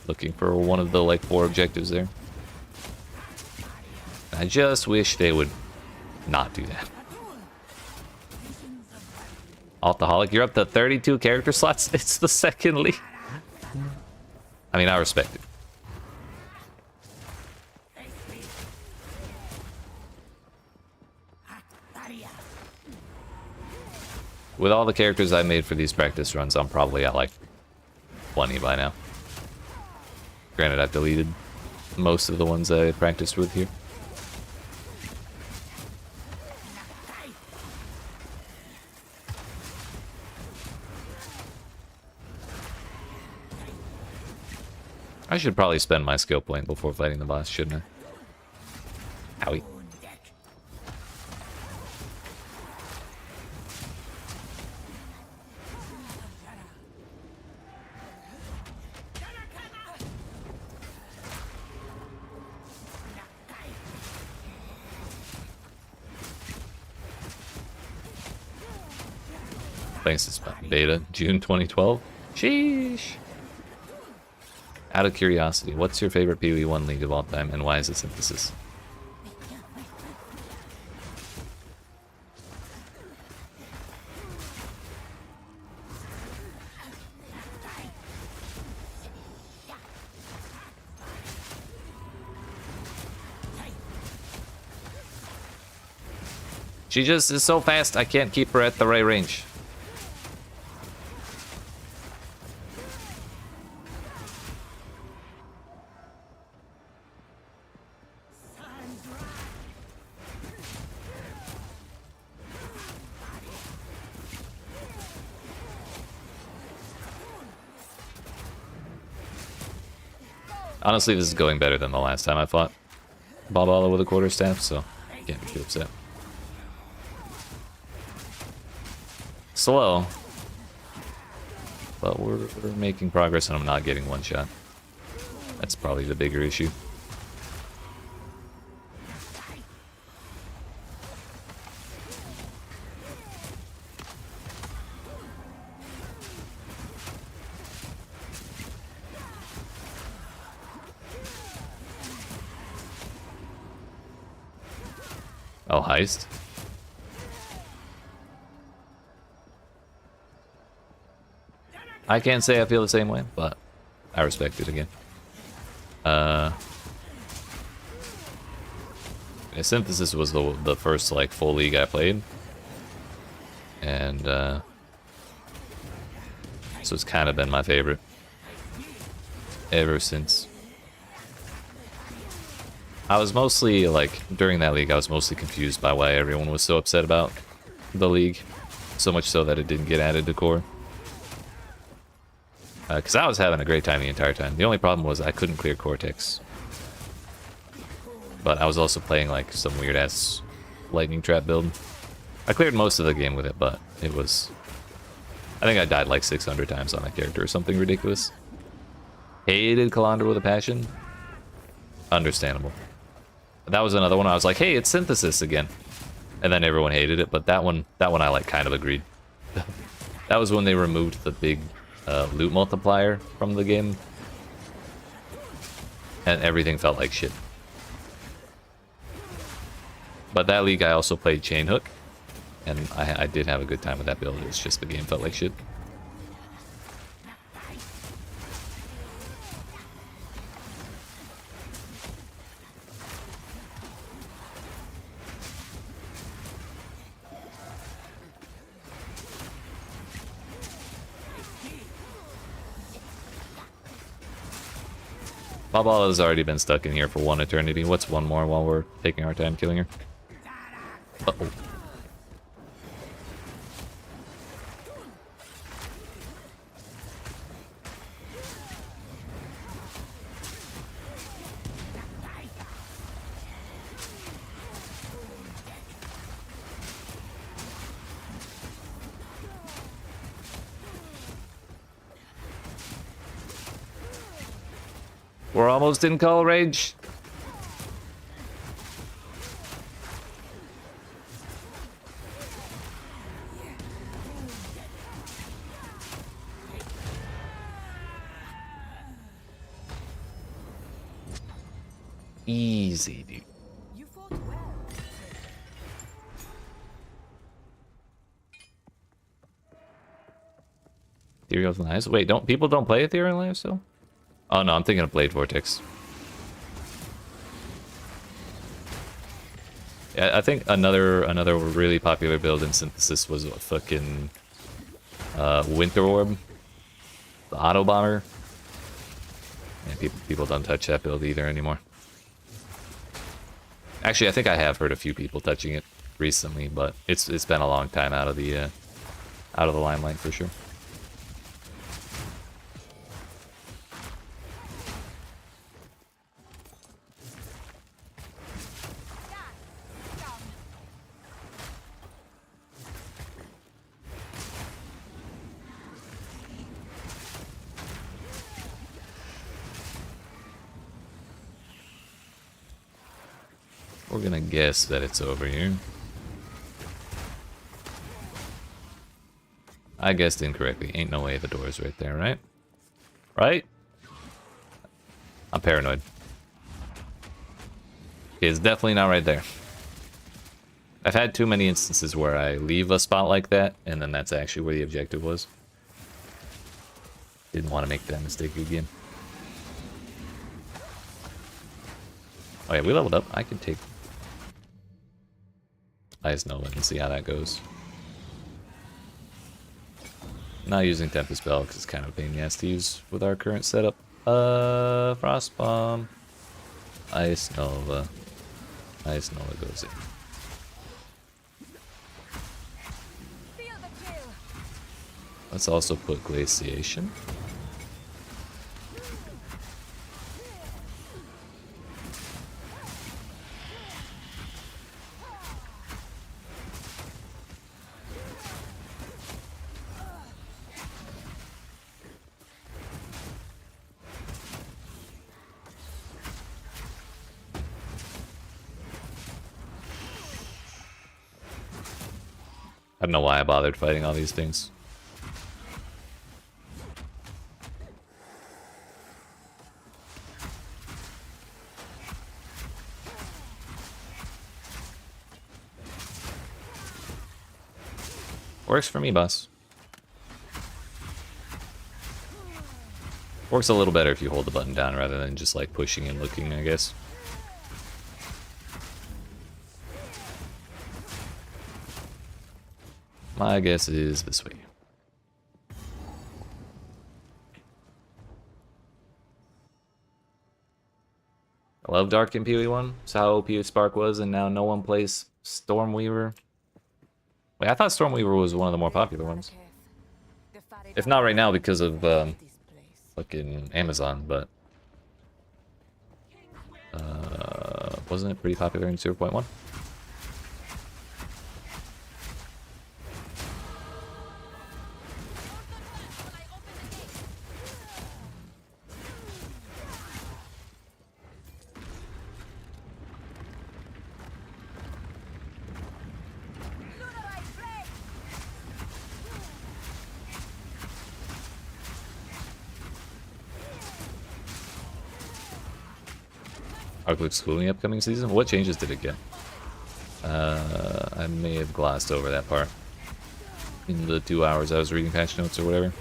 looking for one of the like 4 objectives there. I just wish they would not do that. Alcoholic, you're up to 32 character slots. It's the second league. I mean, I respect it. With all the characters I made for these practice runs, I'm probably at like 20 by now. Granted, I've deleted most of the ones I practiced with here. I should probably spend my skill point before fighting the boss, shouldn't I? Owie. Thanks, it's beta, June 2012. Sheesh. Out of curiosity, what's your favorite PoE1 league of all time, and why is it Synthesis? She just is so fast, I can't keep her at the right range. Honestly, this is going better than the last time I fought Balbala with a quarterstaff, so can't be too upset. Slow, but we're making progress and I'm not getting one shot. That's probably the bigger issue. Oh, heist. I can't say I feel the same way, but I respect it again. Yeah, Synthesis was the first like full league I played, and so it's kind of been my favorite ever since. I was mostly like during that league, I was mostly confused by why everyone was so upset about the league, so much so that it didn't get added to core. Because I was having a great time the entire time. The only problem was I couldn't clear Cortex. But I was also playing like some weird ass lightning trap build. I cleared most of the game with it, but it was... I think I died like 600 times on that character or something ridiculous. Hated Calandra with a passion. Understandable. That was another one I was like, hey, it's Synthesis again. And then everyone hated it, but that one I like kind of agreed. That was when they removed the big loot multiplier from the game. And everything felt like shit. But that league I also played Chain Hook. And I did have a good time with that build. It's just the game felt like shit. Balbala has already been stuck in here for one eternity. What's one more while we're taking our time killing her? Uh-oh. We're almost in Call Rage. Easy, dude. You fought well. Ethereal's nice. Wait, people don't play Ethereal Live still? Oh no, I'm thinking of Blade Vortex. Yeah, I think another really popular build in Synthesis was a fucking Winter Orb, the Auto Bomber. And people don't touch that build either anymore. Actually, I think I have heard a few people touching it recently, but it's been a long time out of the limelight for sure. We're gonna guess that it's over here. I guessed incorrectly. Ain't no way the door's right there, right? Right? I'm paranoid. It's definitely not right there. I've had too many instances where I leave a spot like that, and then that's actually where the objective was. Didn't want to make that mistake again. Oh yeah, we leveled up. I can take Ice Nova and see how that goes. Not using Tempest Bell because it's kind of a pain in the ass to use with our current setup. Frost Bomb. Ice Nova. Ice Nova goes in. Feel the chill. Let's also put Glaciation. I don't know why I bothered fighting all these things. Works for me, boss. Works a little better if you hold the button down rather than just like pushing and looking, I guess. My guess is this way. I love Dark in PoE1. It's how OP Spark was, and now no one plays Stormweaver. Wait, I thought Stormweaver was one of the more popular ones. If not right now because of fucking Amazon, but wasn't it pretty popular in 0.1? Arc looks cool in the upcoming season. What changes did it get? I may have glossed over that part in the 2 hours I was reading patch notes or whatever.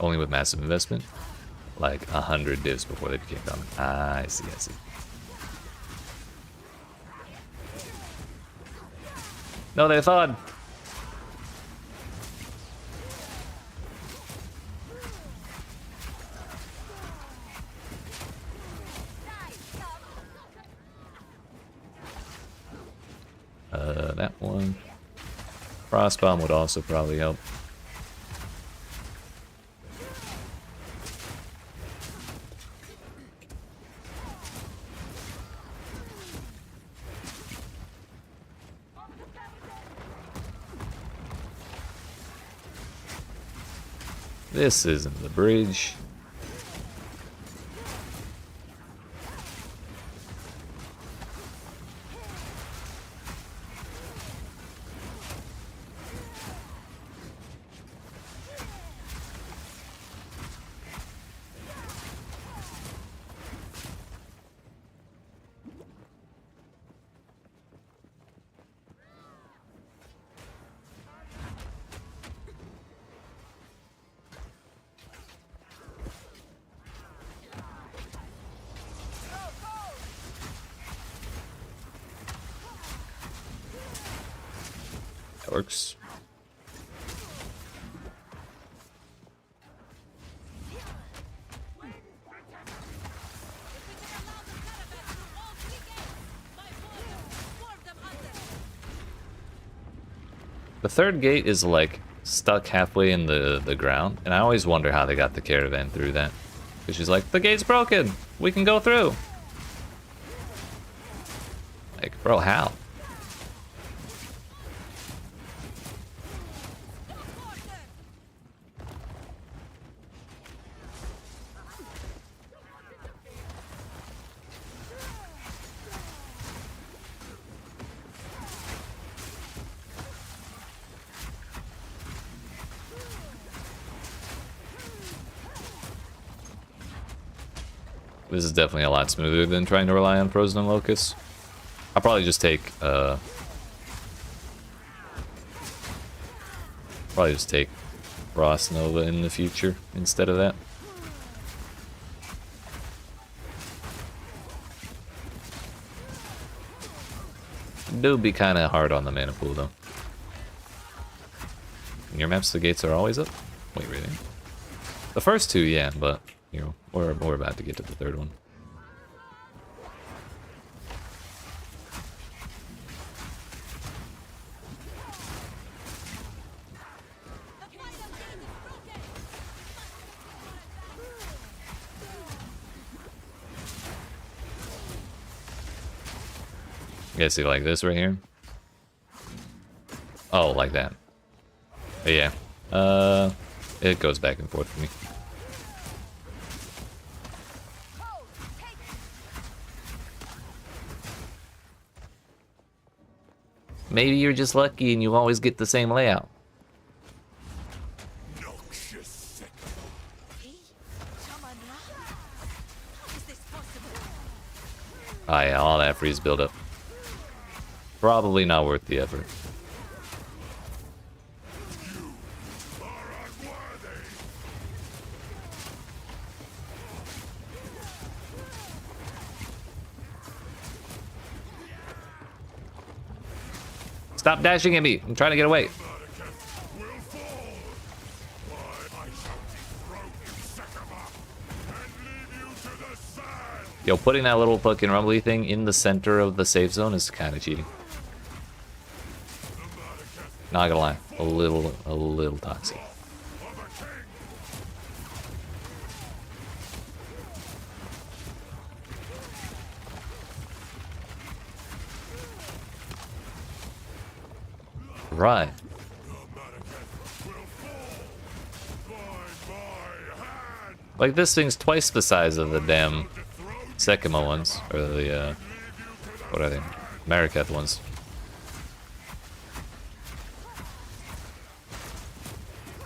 Only with massive investment, like 100 divs before they became common. Ah, I see, I see. No, they thawed. That one. Frost bomb would also probably help. This isn't the bridge. That works. The third gate is like stuck halfway in the ground, and I always wonder how they got the caravan through that. Because she's like, the gate's broken, we can go through. Like, bro, how? This is definitely a lot smoother than trying to rely on Frozen and Locust. I'll probably just take Frost Nova in the future instead of that. Do be kind of hard on the mana pool though. In your maps, the gates are always up. Wait, really? The first two, yeah, but you know, we're about to get to the third one. Yeah, see, like this right here. Oh, like that. But yeah. It goes back and forth for me. Maybe you're just lucky and you always get the same layout. Noxious Oh yeah, all that freeze buildup. Probably not worth the effort. Stop dashing at me. I'm trying to get away. Yo, putting that little fucking rumbly thing in the center of the safe zone is kind of cheating. Not gonna lie, a little toxic. Right. Like, this thing's twice the size of the damn Sekimo ones, or the, what are they? Mariketh ones.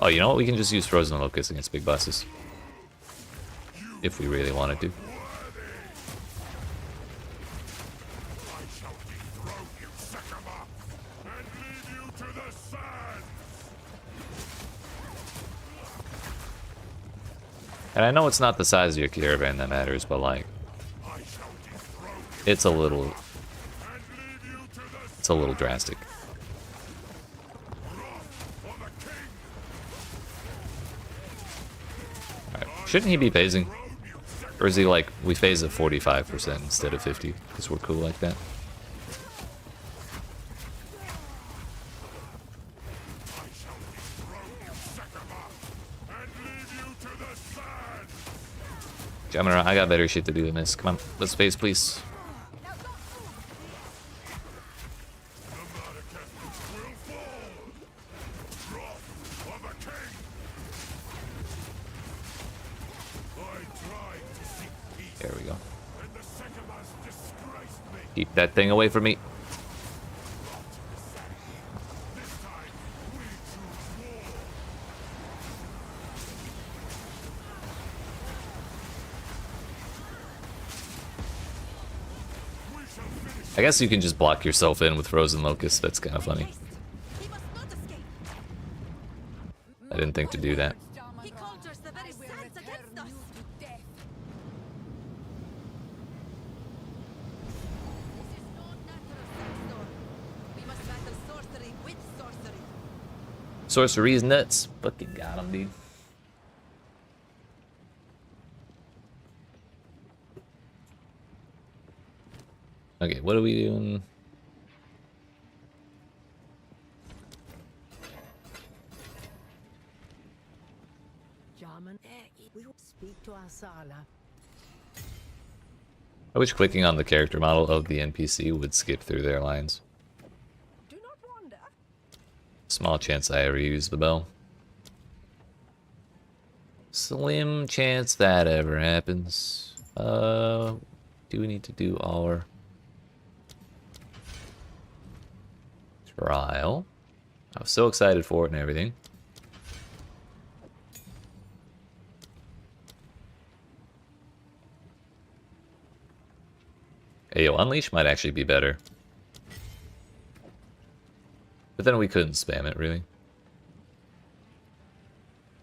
Oh, you know what? We can just use Frozen Locust against big bosses. If we really wanted to. And I know it's not the size of your caravan that matters, but like, it's a little drastic. Alright, shouldn't he be phasing? Or is he like, we phase at 45% instead of 50, because we're cool like that? I got better shit to do than this. Come on, let's phase, please. There we go. Keep that thing away from me. I guess you can just block yourself in with Frozen Locust. That's kind of funny. I didn't think to do that. He conjures the very sands against us. This is not natural sandstorm. We must battle sorcery with sorcery. Sorcery's nuts. Fucking got him, dude. Okay, what are we doing? Jarman, we will speak to Asala. I wish clicking on the character model of the NPC would skip through their lines. Do not wander. Small chance I ever use the bell. Slim chance that ever happens. Do we need to do our trial? I was so excited for it and everything. Hey, yo, Unleash might actually be better. But then we couldn't spam it, really.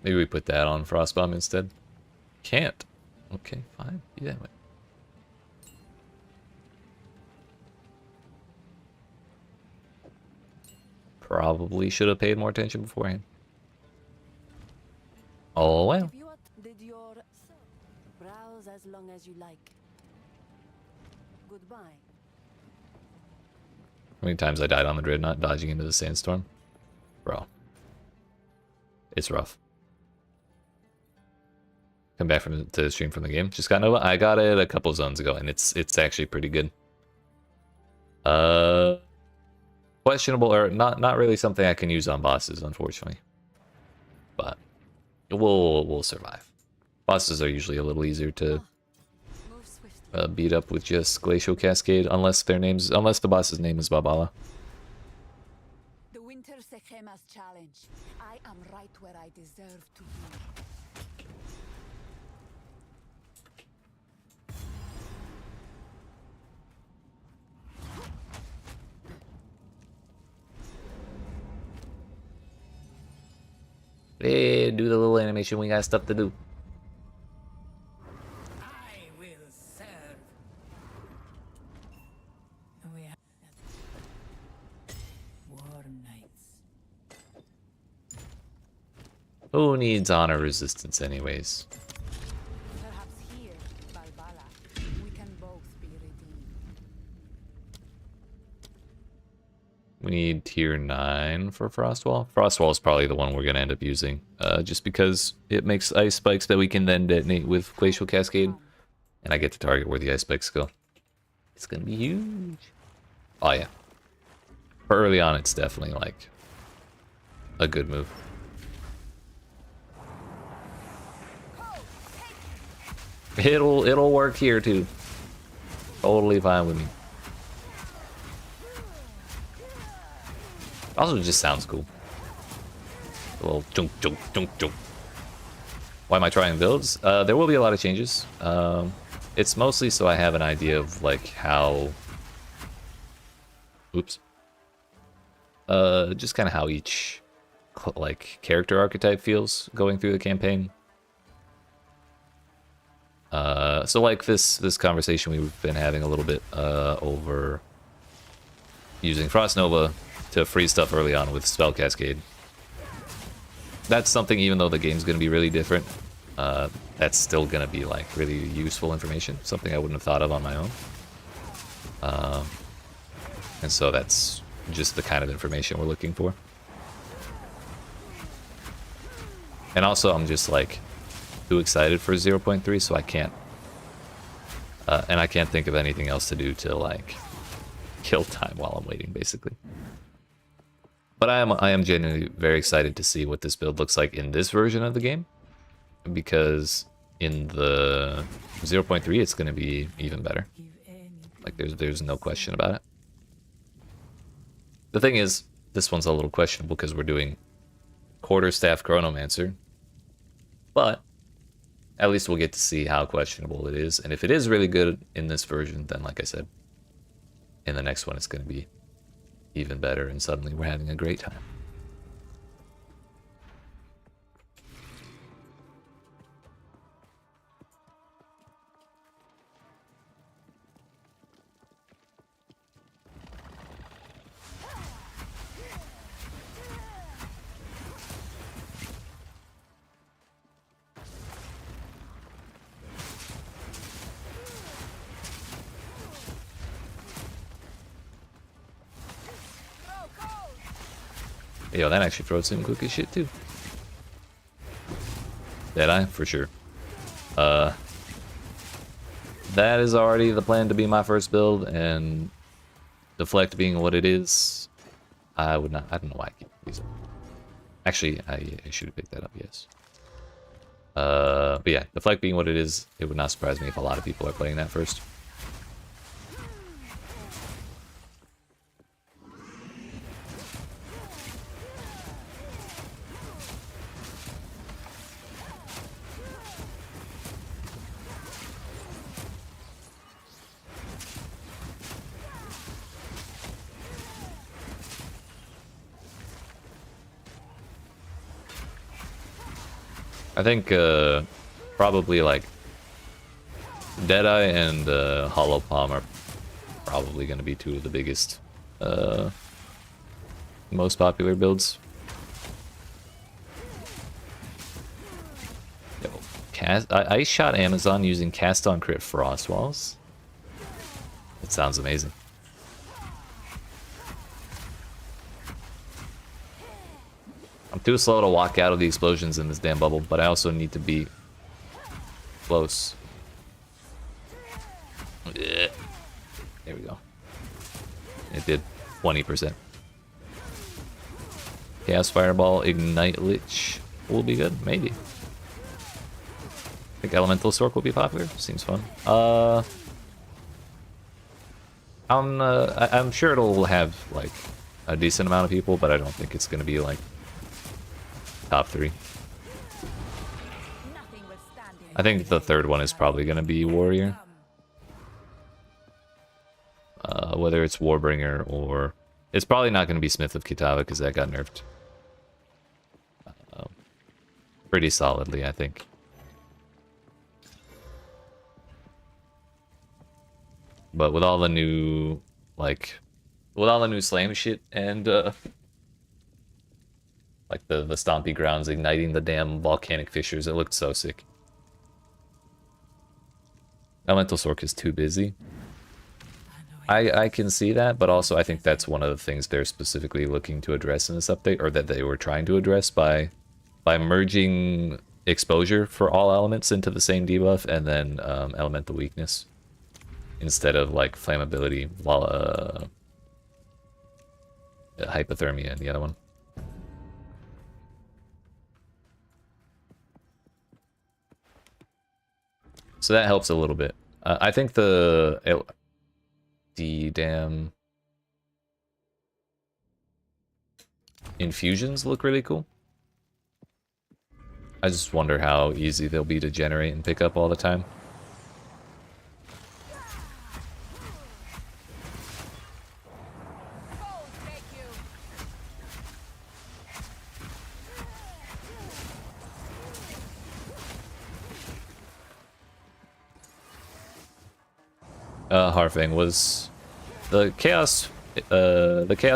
Maybe we put that on Frostbomb instead. Can't. Okay, fine. Be that way. Probably should have paid more attention beforehand. Oh well. Did your browse as long as you like. Goodbye. How many times I died on the Dreadnought dodging into the sandstorm? Bro. It's rough. Come back to the stream from the game. Just got Nova. I got it a couple zones ago, and it's actually pretty good. Questionable, or not really something I can use on bosses, unfortunately. But we'll survive. Bosses are usually a little easier to Move swiftly. beat up with just Glacial Cascade, unless the boss's name is Babala. The Winter Sekema's challenge. I am right where I deserve to be. Hey, do the little animation. We got stuff to do. I will serve. We have war knights. Who needs honor resistance, anyways? Perhaps here, Balbala, we can both be redeemed. We need tier 9 for Frostwall. Frostwall is probably the one we're going to end up using, just because it makes ice spikes that we can then detonate with Glacial Cascade, and I get to target where the ice spikes go. It's going to be huge. Oh yeah. For early on, it's definitely like a good move. It'll work here too. Totally fine with me. Also, it just sounds cool. A little junk, junk, junk, junk. Why am I trying builds? There will be a lot of changes. It's mostly so I have an idea of like how. Oops. Just kind of how each like character archetype feels going through the campaign. So like this conversation we've been having a little bit over using Frost Nova to freeze stuff early on with Spell Cascade. That's something, even though the game's going to be really different, that's still going to be like really useful information, something I wouldn't have thought of on my own. And so that's just the kind of information we're looking for. And also I'm just like too excited for 0.3, so I can't and I can't think of anything else to do to like kill time while I'm waiting, basically. But I am genuinely very excited to see what this build looks like in this version of the game, because in the 0.3 it's going to be even better. Like there's no question about it. The thing is, this one's a little questionable because we're doing Quarterstaff Chronomancer, but at least we'll get to see how questionable it is. And if it is really good in this version, then like I said, in the next one it's going to be even better, and suddenly we're having a great time. Yo, that actually throws in quick as shit too. Deadeye, for sure. That is already the plan to be my first build, and deflect being what it is, I don't know why I keep these up. Actually, I should have picked that up, yes. But yeah, deflect being what it is, it would not surprise me if a lot of people are playing that first. I think probably like Deadeye and Hollow Palm are probably going to be two of the biggest, most popular builds. Yo, I shot Amazon using Cast on Crit Frost Walls. That sounds amazing. I'm too slow to walk out of the explosions in this damn bubble, but I also need to be close. There we go. It did 20%. Chaos Fireball, Ignite Lich will be good, maybe. I think Elemental Sork will be popular. Seems fun. I'm sure it'll have like a decent amount of people, but I don't think it's gonna be like top 3. Nothing will stand in I think the third one is probably gonna be Warrior. Whether it's Warbringer or... It's probably not gonna be Smith of Kitava, because that got nerfed. Pretty solidly, I think. But with all the new, like... With all the new slam shit and, like the stompy grounds igniting the damn volcanic fissures, it looked so sick. Elemental Sork is too busy. I can see that, but also I think that's one of the things they're specifically looking to address in this update, or that they were trying to address by merging exposure for all elements into the same debuff, and then elemental weakness instead of like flammability, while hypothermia in the other one. So that helps a little bit. I think the damn infusions look really cool. I just wonder how easy they'll be to generate and pick up all the time. Harfang was the chaos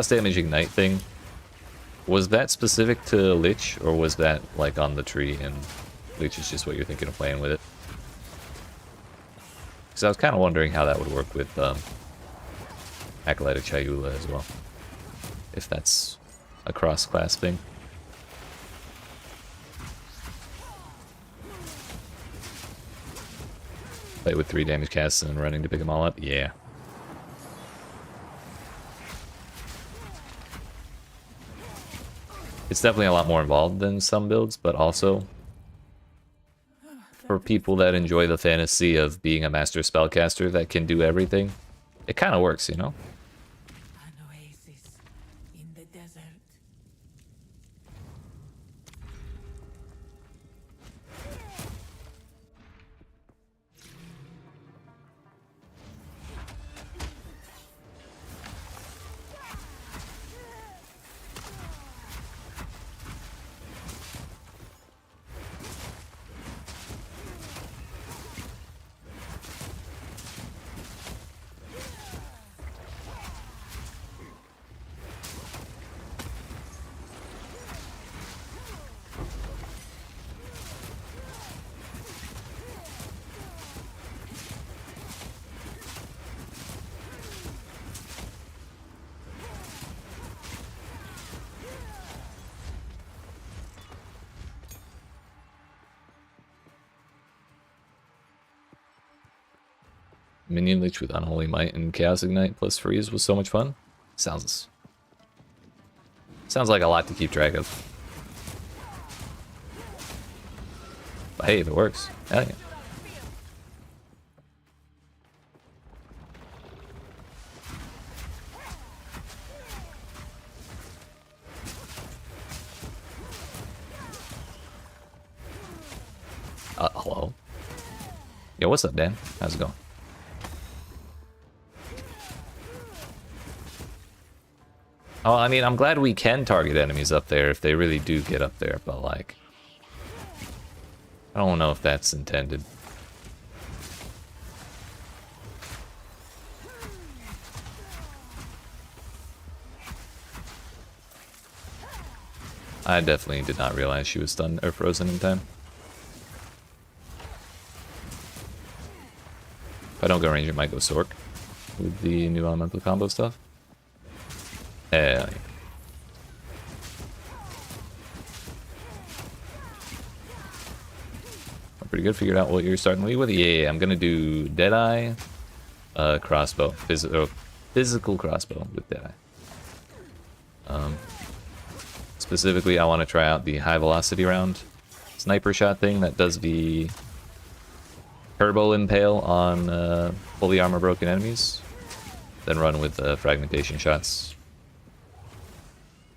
damage ignite thing. Was that specific to Lich, or was that like on the tree and Lich is just what you're thinking of playing with it? Because I was kind of wondering how that would work with Acolyte of Chayula as well, if that's a cross-class thing. Play with 3 damage casts and running to pick them all up? Yeah. It's definitely a lot more involved than some builds, but also for people that enjoy the fantasy of being a master spellcaster that can do everything, it kind of works, you know? An oasis in the desert. Minion Lich with Unholy Might and Chaos Ignite plus freeze was so much fun. Sounds like a lot to keep track of. But hey, if it works, hell yeah. Hello. Yo, what's up, Dan? How's it going? Oh, I mean, I'm glad we can target enemies up there if they really do get up there, but like, I don't know if that's intended. I definitely did not realize she was stunned or frozen in time. If I don't go range, it might go Sork with the new elemental combo stuff. Yeah. I'm pretty good. Figured out what you're starting to lead with. Yeah, I'm gonna do Deadeye, crossbow, physical crossbow with Deadeye. Specifically, I want to try out the high velocity round sniper shot thing that does the turbo impale on fully armor broken enemies. Then run with fragmentation shots.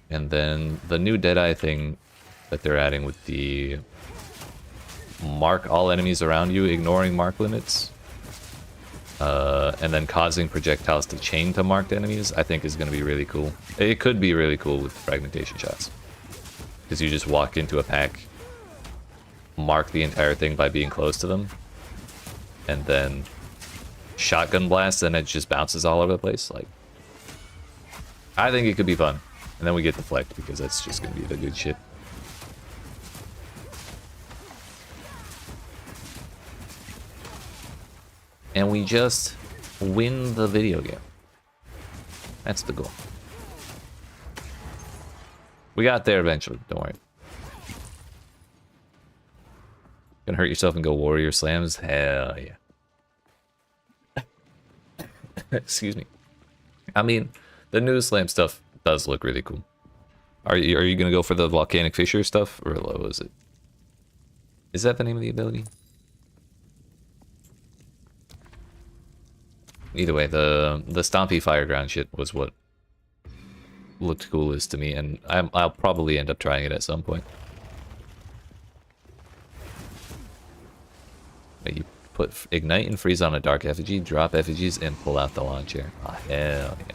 And then the new Deadeye thing that they're adding with the mark all enemies around you, ignoring mark limits, and then causing projectiles to chain to marked enemies, I think is going to be really cool. It could be really cool with fragmentation shots. Because you just walk into a pack, mark the entire thing by being close to them, and then shotgun blast, and it just bounces all over the place. Like, I think it could be fun. And then we get deflect, because that's just going to be the good shit. And we just win the video game. That's the goal. We got there eventually, don't worry. Gonna hurt yourself and go warrior slams? Hell yeah. Excuse me. I mean, the new slam stuff does look really cool. Are you gonna go for the volcanic fissure stuff, or what was it? Is that the name of the ability? Either way, the Stompy Fireground shit was what looked coolest to me, and I'll probably end up trying it at some point. You put ignite and freeze on a dark effigy, drop effigies, and pull out the launcher. Oh, hell yeah.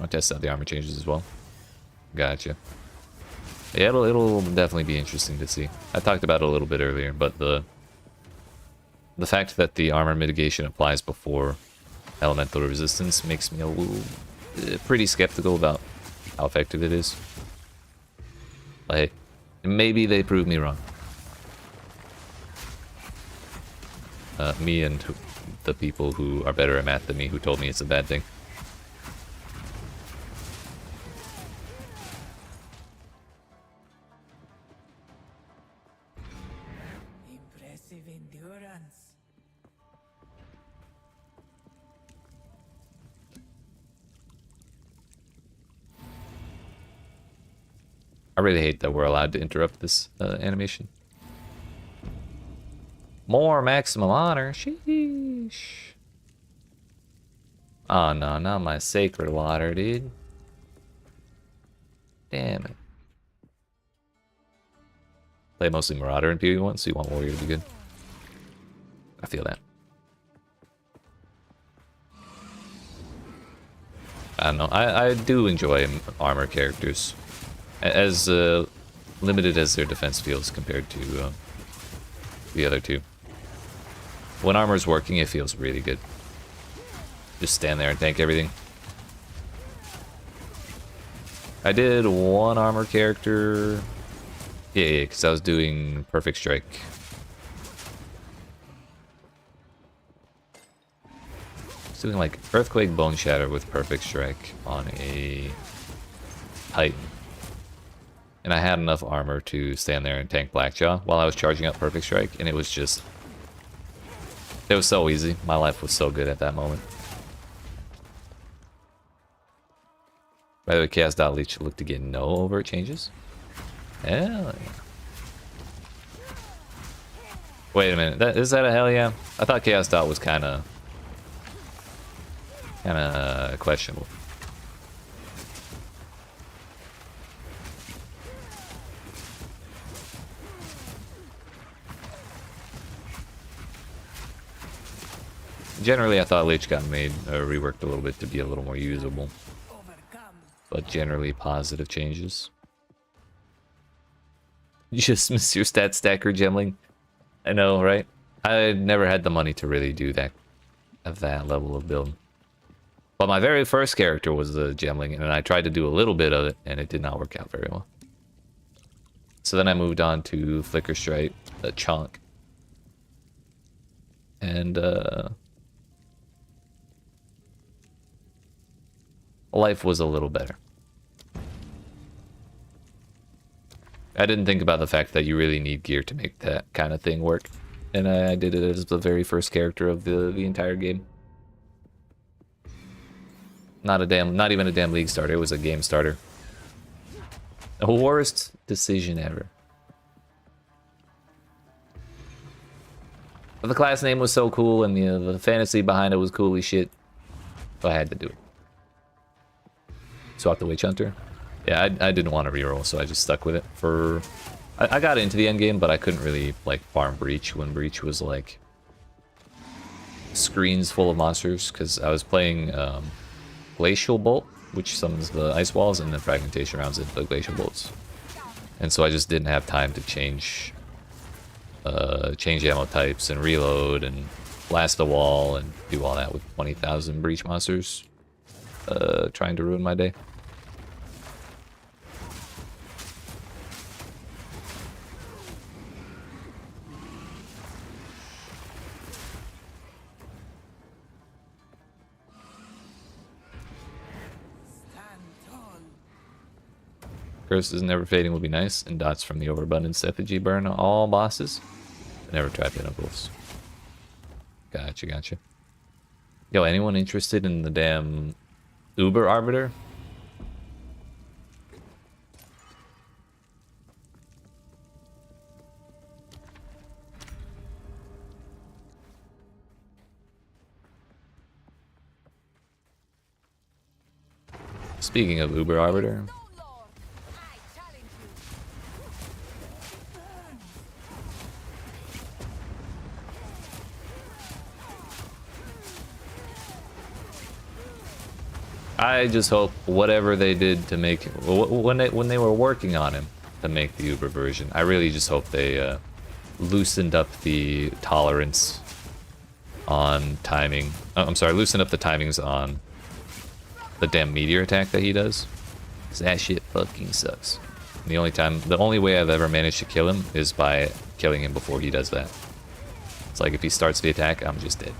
I'll test out the armor changes as well. Gotcha. Yeah, it'll definitely be interesting to see. I talked about it a little bit earlier, but the fact that the armor mitigation applies before elemental resistance makes me a little pretty skeptical about how effective it is. But hey, maybe they prove me wrong. Me and the people who are better at math than me who told me it's a bad thing. Impressive endurance. I really hate that we're allowed to interrupt this animation. More maximum honor. Sheesh. Oh no, not my sacred water, dude. Damn it. Play mostly Marauder in PoE1, so you want Warrior to be good. I feel that. I don't know. I do enjoy armor characters. As limited as their defense feels compared to the other two. When armor's working, it feels really good. Just stand there and tank everything. I did one armor character. Yeah, because I was doing Perfect Strike. I was doing like Earthquake Bone Shatter with Perfect Strike on a Titan. And I had enough armor to stand there and tank Blackjaw while I was charging up Perfect Strike, and it was just... It was so easy. My life was so good at that moment. By the way, Chaos.Leech looked to get no overt changes. Hell yeah. Wait a minute, is that a hell yeah? I thought Chaos Dot was kinda questionable. Generally, I thought Leech got made reworked a little bit to be a little more usable, but generally positive changes. You just miss your stat stacker gemling. I know, right? I never had the money to really do that at that level of build. But my very first character was the gemling, and I tried to do a little bit of it, and it did not work out very well. So then I moved on to Flicker Strike, Chonk. And life was a little better. I didn't think about the fact that you really need gear to make that kind of thing work. And I did it as the very first character of the entire game. Not even a damn league starter, it was a game starter. The worst decision ever. But the class name was so cool and the fantasy behind it was cool as shit. So I had to do it. Swap the Witch Hunter. Yeah, I didn't want to reroll, so I just stuck with it for... I got into the end game, but I couldn't really, like, farm Breach when Breach was, like, screens full of monsters, because I was playing Glacial Bolt, which summons the Ice Walls, and then Fragmentation rounds into the Glacial Bolts. And so I just didn't have time to change ammo types and reload and blast the wall and do all that with 20,000 Breach monsters trying to ruin my day. Curses never fading will be nice, and dots from the overabundance effigy burn all bosses. I never tried pinnacles. Gotcha, gotcha. Yo, anyone interested in the damn Uber Arbiter? Speaking of Uber Arbiter, I just hope whatever they did to make when they were working on him to make the Uber version, I really just hope they loosened up the tolerance on timing. I'm sorry, loosened up the timings on the damn meteor attack that he does. 'Cause that shit fucking sucks. And the only way I've ever managed to kill him is by killing him before he does that. It's like if he starts the attack, I'm just dead.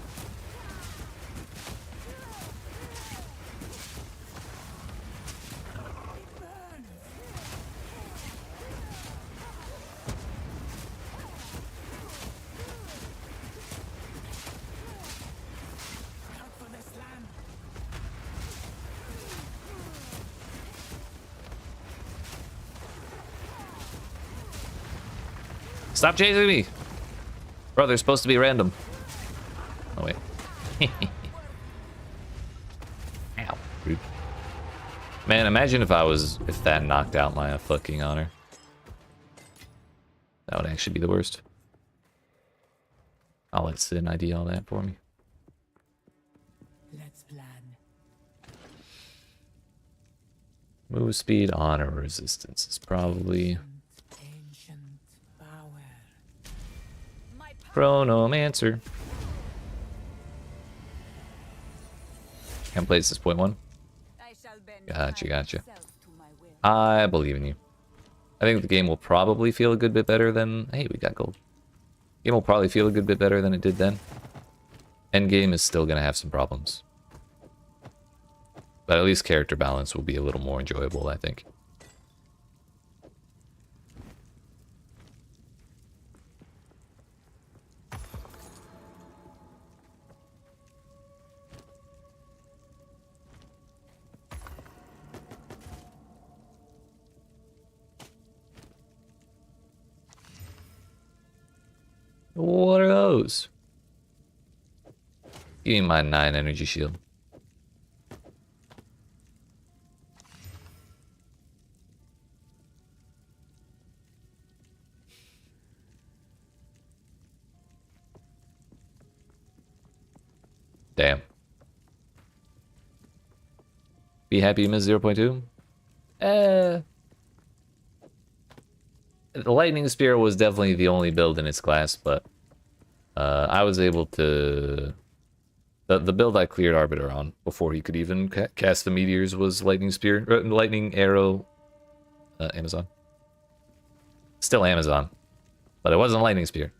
Stop chasing me! Bro, they're supposed to be random. Oh, wait. Ow. Rude. Man, imagine if that knocked out my fucking honor. That would actually be the worst. I'll let Sin ID all that for me. Let's plan. Move speed, honor, resistance is probably... Ancient power. Chronomancer. Can't place this point one. I shall bend Gotcha, gotcha. myself to my will. I believe in you. I think the game will probably feel a good bit better than... Hey, we got gold. Game will probably feel a good bit better than it did then. Endgame is still going to have some problems. But at least character balance will be a little more enjoyable, I think. What are those? Give me my 9 energy shield. Damn. Be happy you missed 0.2? The Lightning Spear was definitely the only build in its class, but I was able to... The build I cleared Arbiter on before he could even cast the meteors was Lightning Spear, Lightning Arrow, Amazon. Still Amazon, but it wasn't Lightning Spear.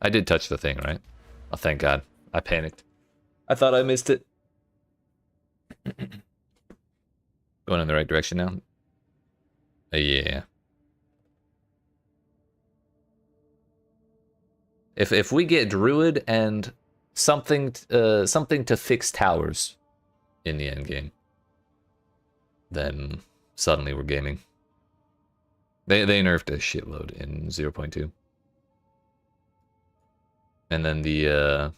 I did touch the thing, right? Oh, thank God. I panicked. I thought I missed it. Going in the right direction now? Yeah. If we get Druid and something to fix towers in the end game, then suddenly we're gaming. They nerfed a shitload in 0.2. And then the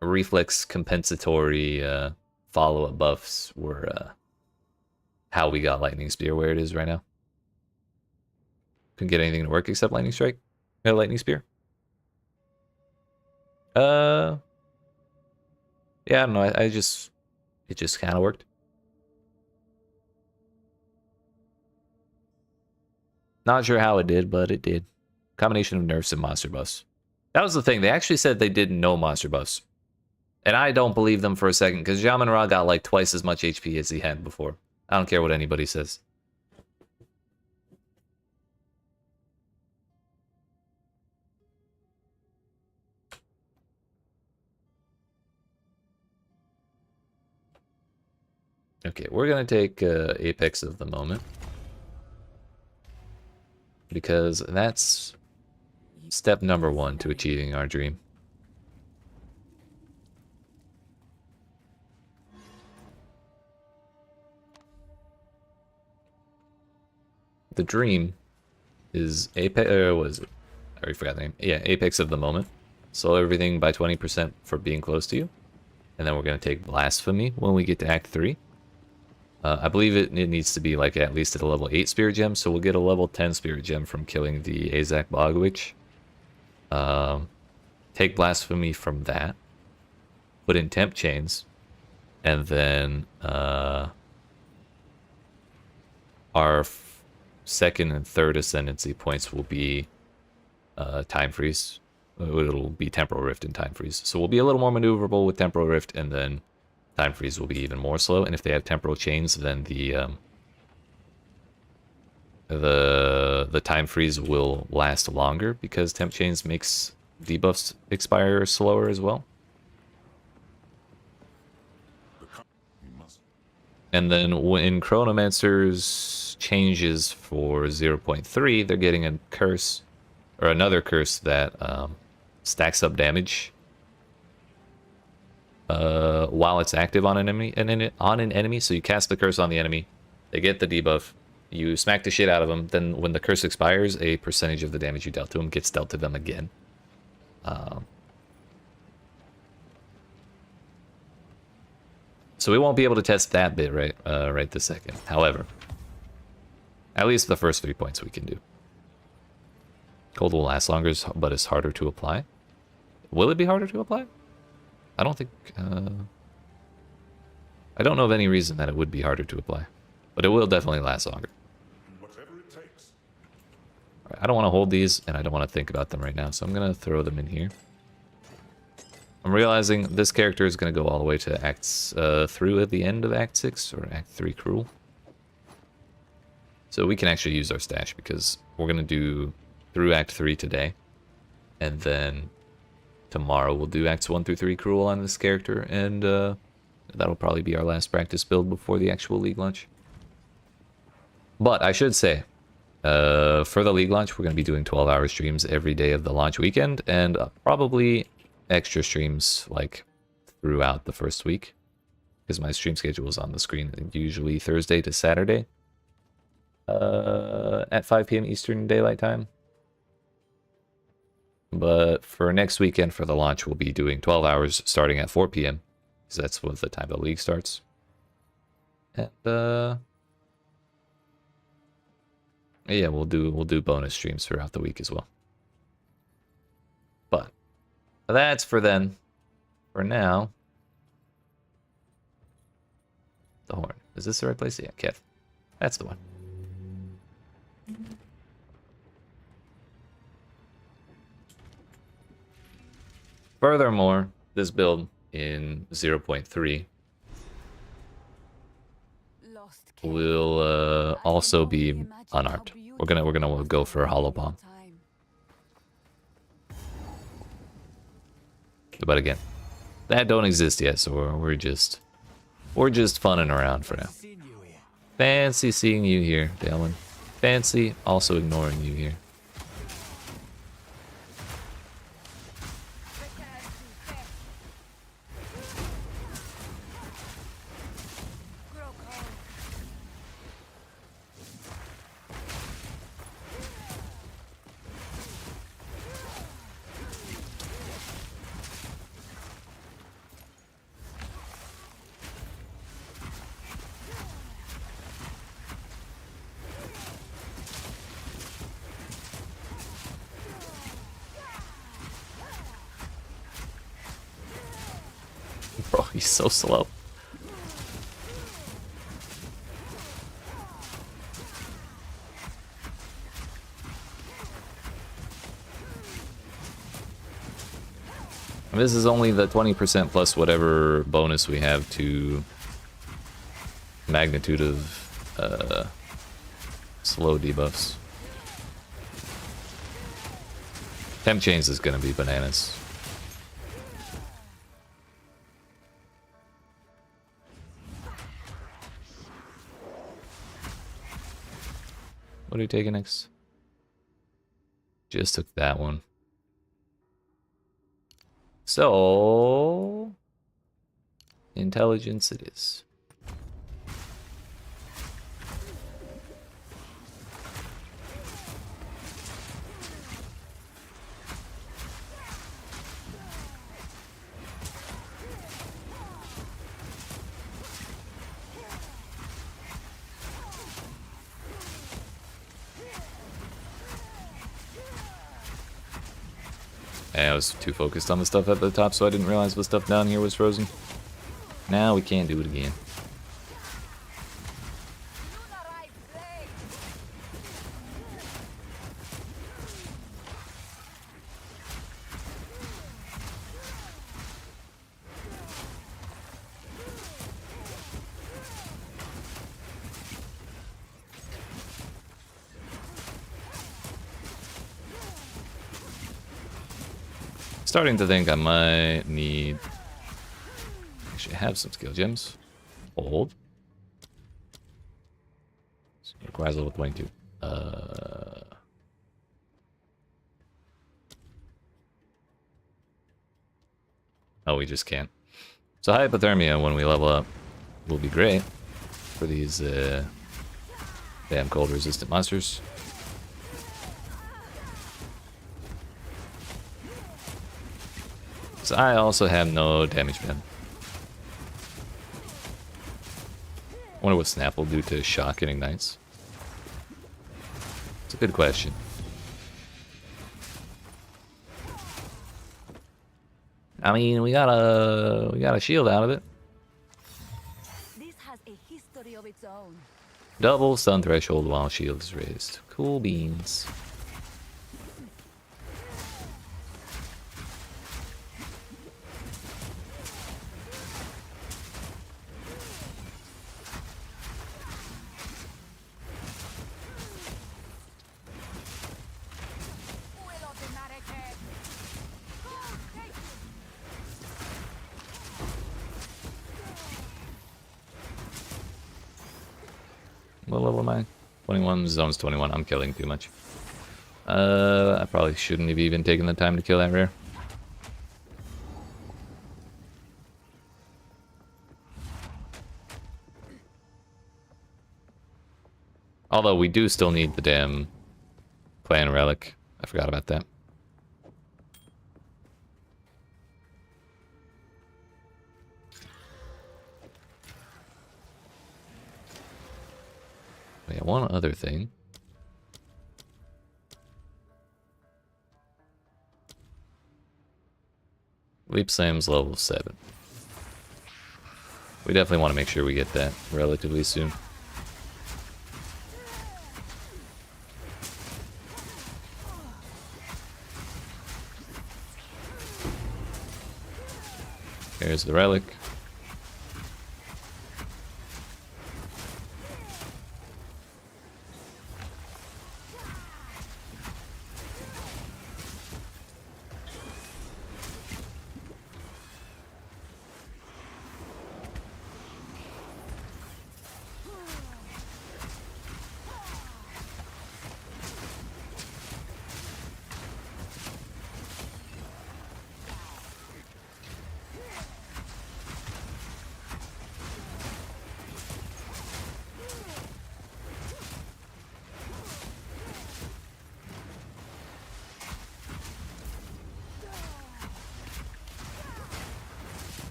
reflex compensatory follow-up buffs were how we got Lightning Spear where it is right now. Couldn't get anything to work except Lightning Strike. No, Lightning Spear. Yeah, I don't know. It just kind of worked. Not sure how it did, but it did. Combination of nerfs and monster buffs. That was the thing. They actually said they did no monster buffs. And I don't believe them for a second, because Jamin Ra got like twice as much HP as he had before. I don't care what anybody says. Okay, we're going to take Apex of the Moment. Because that's step number 1 to achieving our dream. The dream is Apex, what is it? I already forgot the name. Yeah, Apex of the Moment. Slow everything by 20% for being close to you. And then we're going to take Blasphemy when we get to Act 3. I believe it needs to be like at least at a level 8 Spirit Gem, so we'll get a level 10 Spirit Gem from killing the Azak Bog Witch. Take Blasphemy from that. Put in Temp Chains. And then our second and third Ascendancy points will be Time Freeze. It'll be Temporal Rift and Time Freeze. So we'll be a little more maneuverable with Temporal Rift, and then Time Freeze will be even more slow. And if they have Temporal Chains, then the Time Freeze will last longer, because Temp Chains makes debuffs expire slower as well. And then when Chronomancer's changes for 0.3, they're getting a curse, or another curse that stacks up damage while it's active on an enemy. So you cast the curse on the enemy, they get the debuff, you smack the shit out of them, then when the curse expires, a percentage of the damage you dealt to them gets dealt to them again. So we won't be able to test that bit right this second. However, at least the first 3 points we can do. Cold will last longer, but it's harder to apply. Will it be harder to apply? I don't think... I don't know of any reason that it would be harder to apply. But it will definitely last longer. Whatever it takes. Right, I don't want to hold these, and I don't want to think about them right now, so I'm going to throw them in here. I'm realizing this character is going to go all the way to Acts through at the end of Act 6, or Act 3 Cruel. So we can actually use our stash, because we're going to do through Act 3 today. And then tomorrow we'll do Acts 1 through 3 Cruel on this character, and that'll probably be our last practice build before the actual League launch. But I should say, for the League launch, we're going to be doing 12-hour streams every day of the launch weekend, and probably extra streams like throughout the first week, because my stream schedule is on the screen, usually Thursday to Saturday at 5 p.m. Eastern Daylight Time. But for next weekend, for the launch, we'll be doing 12 hours starting at 4 p.m. because that's what the time the League starts. And yeah, we'll do bonus streams throughout the week as well. But that's for then. For now, the horn. Is this the right place? Yeah, Kev. That's the one. Furthermore, this build in 0.3 will also be unarmed. We're gonna go for a hollow bomb. But again, that don't exist yet, so we're just funning around for now. Fancy seeing you here, Dalen. Fancy also ignoring you here. Bro, he's so slow. And this is only the 20% plus whatever bonus we have to magnitude of slow debuffs. Temp chains is gonna be bananas. What are you taking next? Just took that one. So, intelligence it is. I was too focused on the stuff at the top, so I didn't realize the stuff down here was frozen. Now we can't do it again. Starting to think I might need... Actually have some skill gems. Hold. So it requires level 22. Oh, we just can't. So hypothermia when we level up will be great for these damn cold resistant monsters. So I also have no damage man. Wonder what Snap will do to shock and ignites. It's a good question. I mean, we got a shield out of it. This has a history of its own. Double stun threshold while shield is raised. Cool beans. What level am I? 21, zone's 21. I'm killing too much. I probably shouldn't have even taken the time to kill that rare. Although we do still need the damn clan relic. I forgot about that. Yeah, one other thing. Leap Slam's level 7. We definitely want to make sure we get that relatively soon. Here's the relic.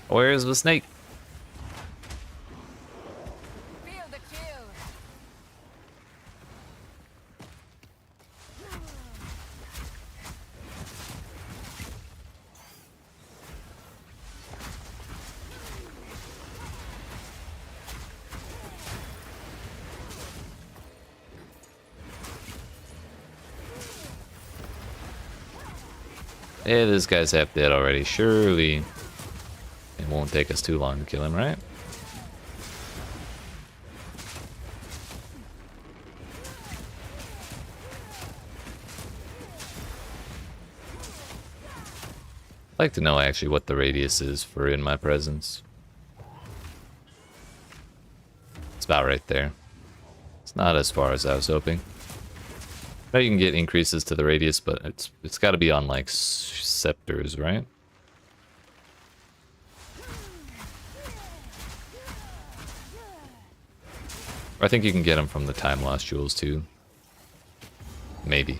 Where's the snake? Feel the chill. Yeah, this guy's half dead already. Surely it won't take us too long to kill him, right? I'd like to know actually what the radius is for in my presence. It's about right there. It's not as far as I was hoping. I know you can get increases to the radius, but it's got to be on like scepters, right? I think you can get them from the time loss jewels too. Maybe.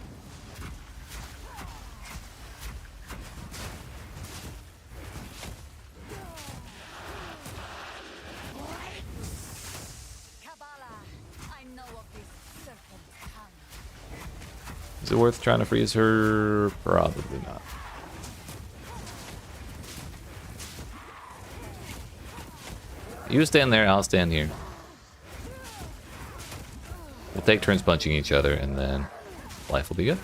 Kabbalah, I know of this serpent's tongue. Is it worth trying to freeze her? Probably not. You stand there, I'll stand here. We'll take turns punching each other, and then life will be good.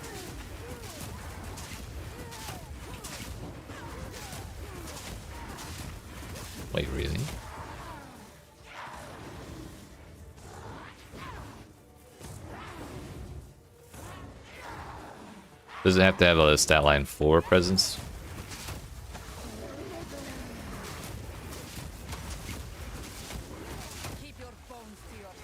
Wait, really? Does it have to have a stat line 4 presence? Keep your bones to yourself.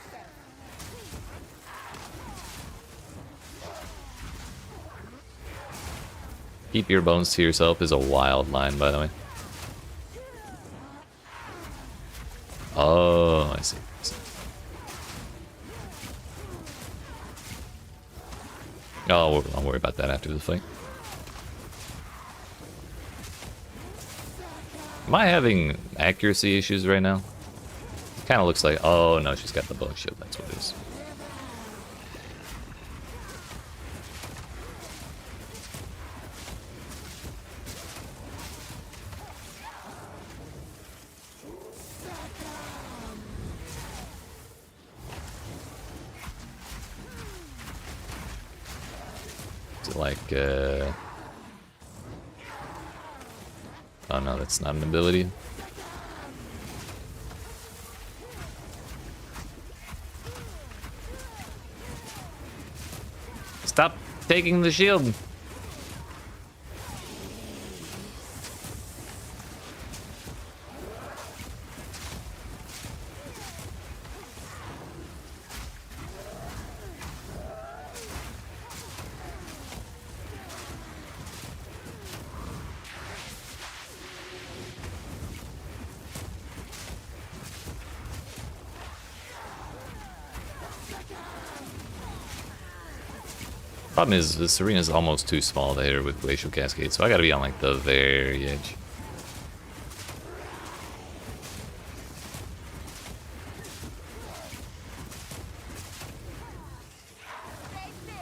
Keep your bones to yourself is a wild line, by the way. Oh, I see. Oh, I'll worry about that after the fight. Am I having accuracy issues right now? It kind of looks like... Oh, no, she's got the bow shield. That's what it is. Is it like... Oh, no, that's not an ability. Stop taking the shield. Problem is, this arena is almost too small to hit her with Glacial Cascade, so I gotta be on like the very edge. Stay still.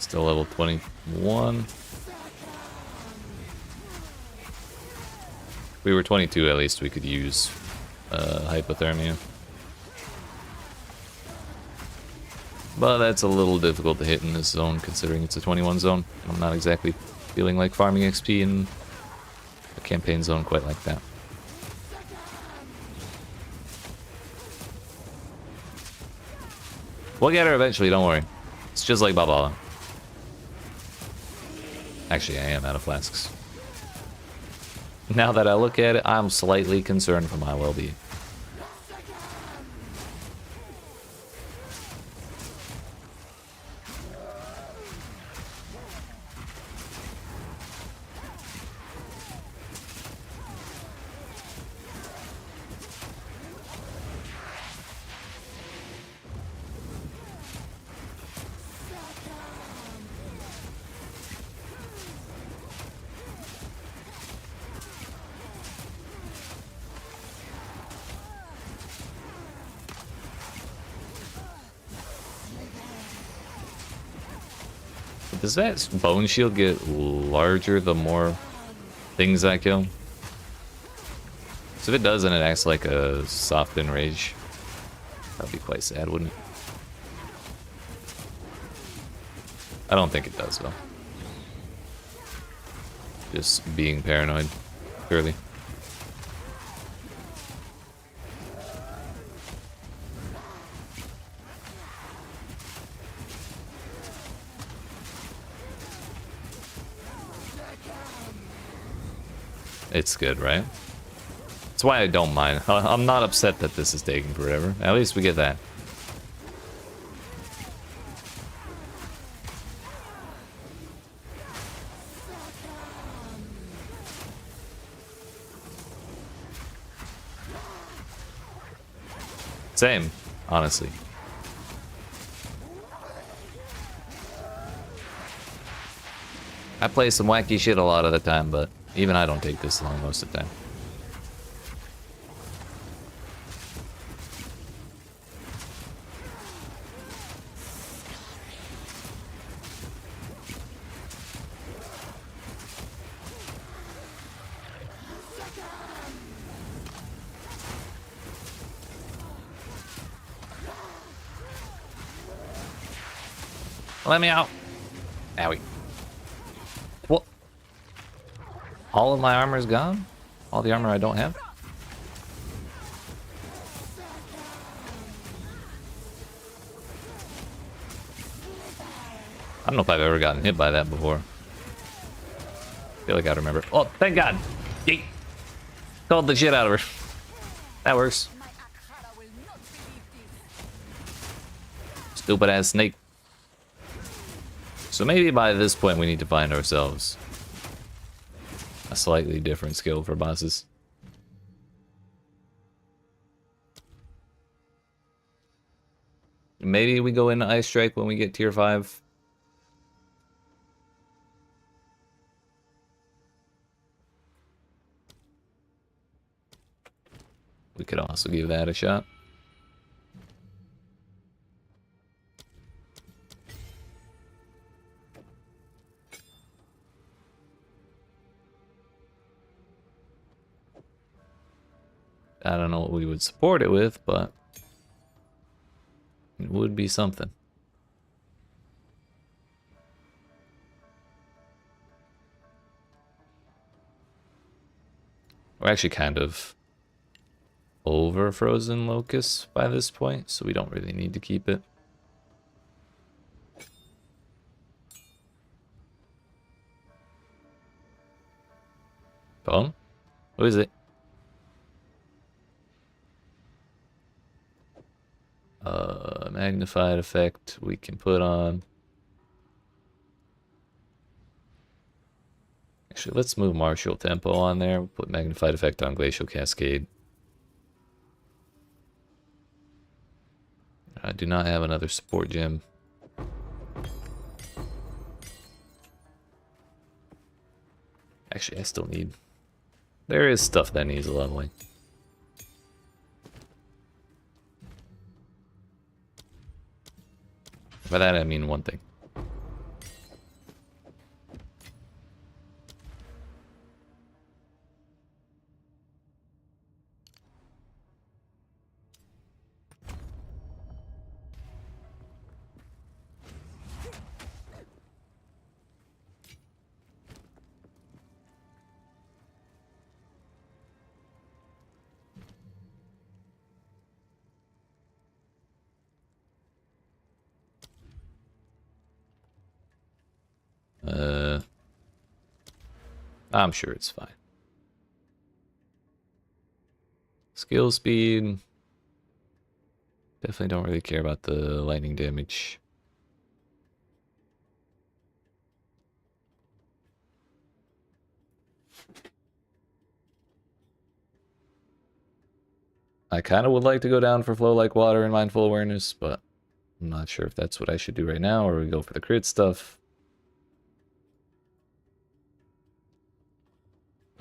Still level 21. If we were 22, at least we could use hypothermia. But that's a little difficult to hit in this zone, considering it's a 21 zone. I'm not exactly feeling like farming XP in a campaign zone quite like that. We'll get her eventually, don't worry. It's just like Babala. Actually, I am out of flasks. Now that I look at it, I'm slightly concerned for my well-being. Does that bone shield get larger the more things I kill? So if it does, then it acts like a softened rage. That'd be quite sad, wouldn't it? I don't think it does, though. Just being paranoid, purely. It's good, right? That's why I don't mind. I'm not upset that this is taking forever. At least we get that. Same, honestly. I play some wacky shit a lot of the time, but even I don't take this long most of the time. Let me out. Owie. What? All of my armor is gone? All the armor I don't have? I don't know if I've ever gotten hit by that before. I feel like I remember. Oh, thank God. Yeet. Called the shit out of her. That works. My Akhara will not believe this. Stupid ass snake. So maybe by this point we need to find ourselves a slightly different skill for bosses. Maybe we go into Ice Strike when we get tier 5. We could also give that a shot. I don't know what we would support it with, but it would be something. We're actually kind of over Frozen Locust by this point, so we don't really need to keep it. Boom? Who is it? Magnified effect we can put on. Actually, let's move Martial Tempo on there. We'll put magnified effect on Glacial Cascade. I do not have another support gem. Actually, I still need... There is stuff that needs leveling. By that I mean one thing. I'm sure it's fine. Skill speed. Definitely don't really care about the lightning damage. I kind of would like to go down for Flow Like Water and Mindful Awareness, but I'm not sure if that's what I should do right now, or we go for the crit stuff.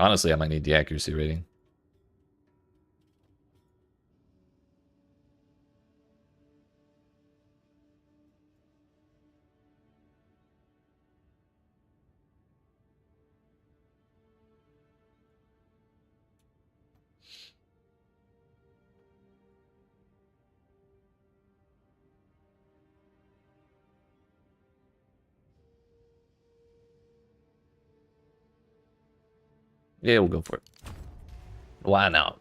Honestly, I might need the accuracy rating. Yeah, we'll go for it. Why not?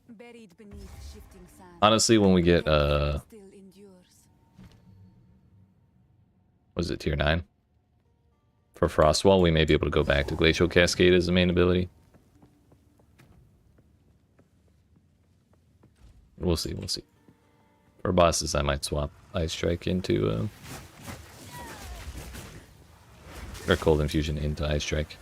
Buried beneath shifting sand. Honestly, when we get Still endures. was it tier 9? For Frostwall, we may be able to go back to Glacial Cascade as the main ability. We'll see, we'll see. For bosses, I might swap Ice Strike into or Cold Infusion into Ice Strike.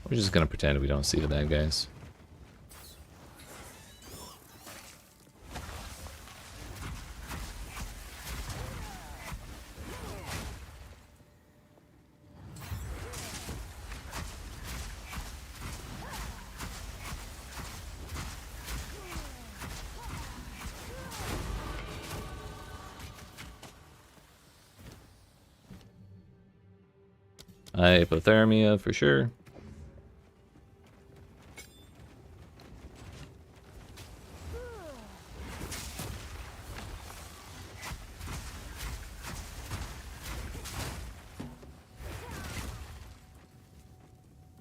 We're just gonna pretend we don't see the bad guys. Hypothermia for sure.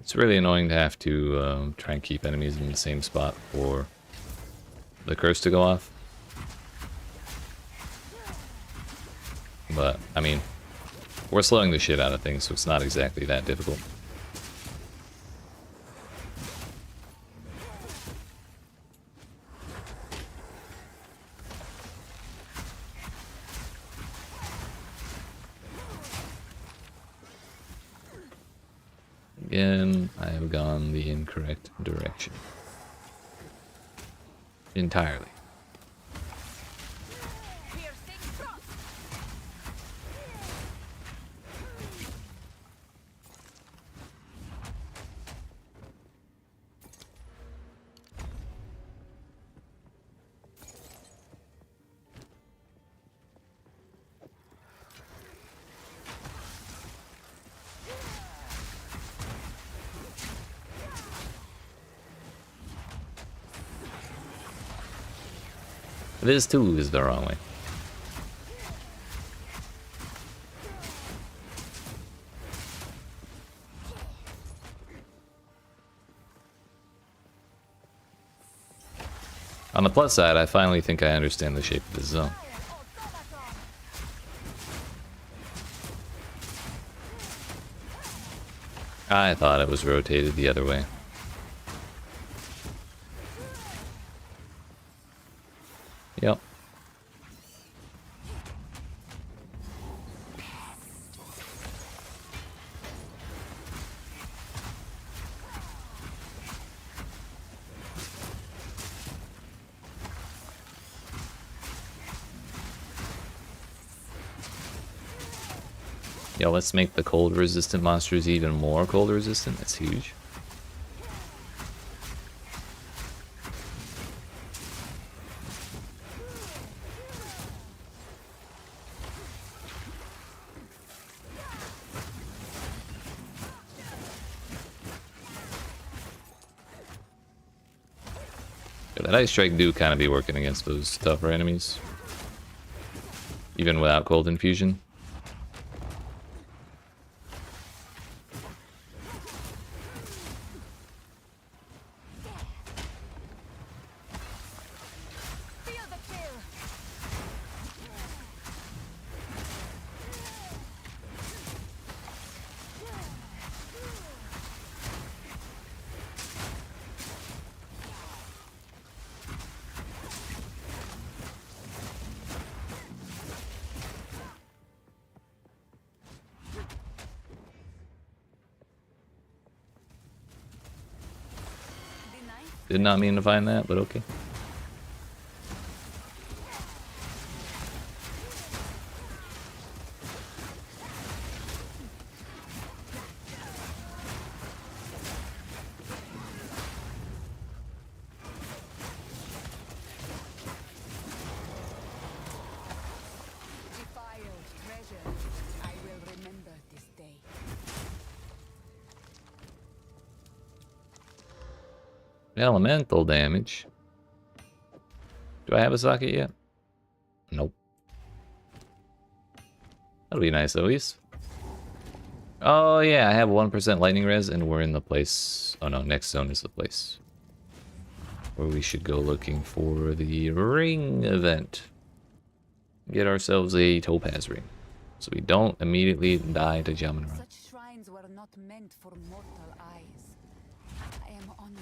It's really annoying to have to try and keep enemies in the same spot for the curse to go off. But, I mean, we're slowing the shit out of things, so it's not exactly that difficult. Again, I have gone the incorrect direction. Entirely. This too is the wrong way. On the plus side, I finally think I understand the shape of this zone. I thought it was rotated the other way. Yep. Yo, let's make the cold resistant monsters even more cold resistant. That's huge. Yeah, that Ice Strike do kind of be working against those tougher enemies. Even without cold infusion. Did not mean to find that, but okay. Defiled treasure. I will remember this day. Elemental damage. Do I have a socket yet? Nope. That'll be nice at least. Oh yeah, I have 1% lightning res and we're in the place. Oh no, next zone is the place where we should go looking for the ring event. Get ourselves a topaz ring, so we don't immediately die to Jamin. Such shrines were not meant for mortal eyes. I am honored.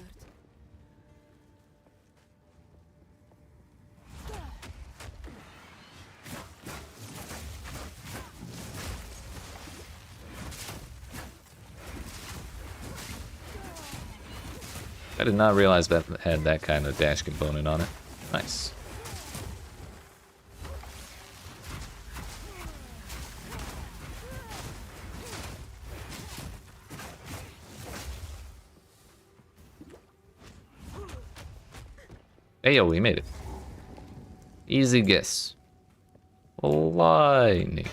I did not realize that had that kind of dash component on it. Nice. Hey yo, we made it. Easy guess. Lightning.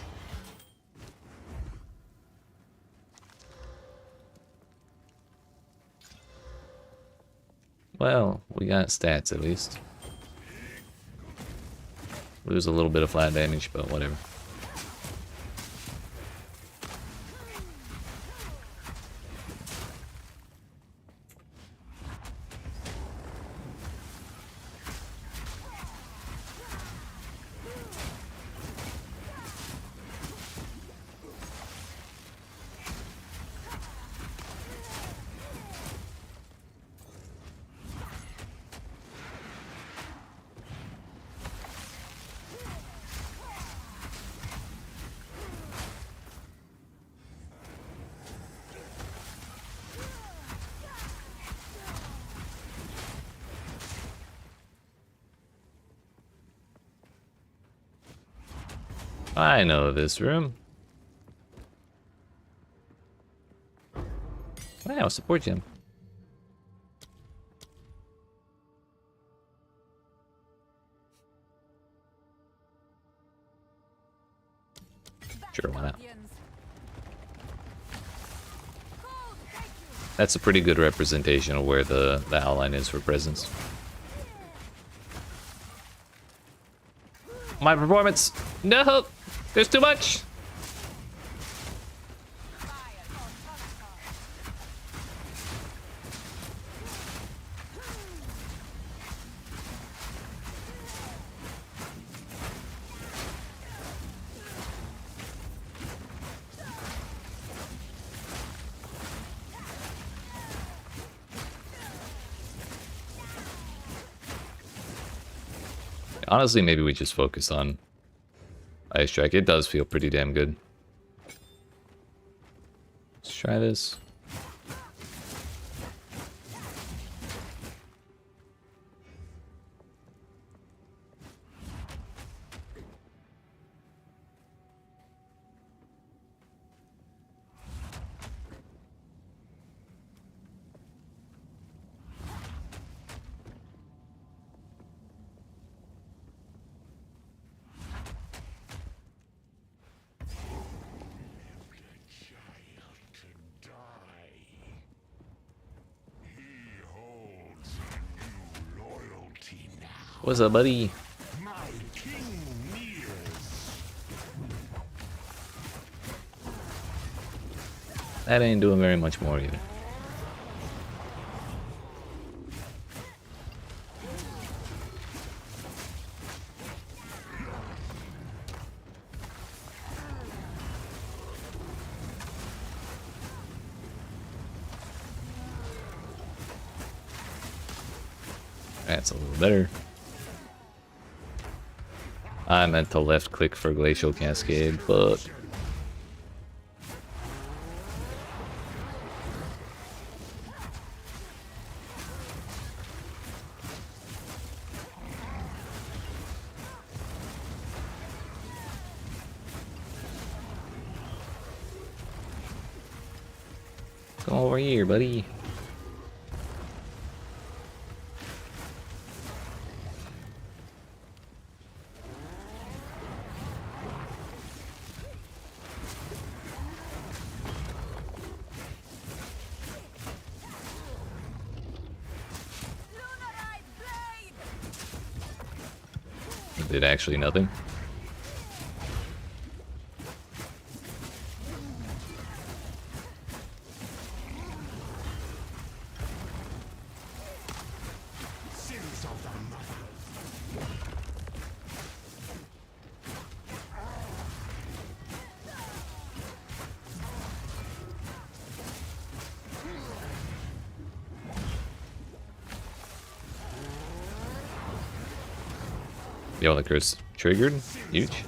Well, we got stats at least. Lose a little bit of flat damage, but whatever. I know this room. Wow, support gem. Sure, why not? That's a pretty good representation of where the outline is for presence. My performance! No! There's too much! Honestly, maybe we just focus on Ice Strike. It does feel pretty damn good. Let's try this. What's up, buddy? That ain't doing very much more either. That's a little better. I meant to left click for Glacial Cascade, but Come over here, buddy. Did actually nothing. Sins of the mother. Yo, the curse triggered. Huge.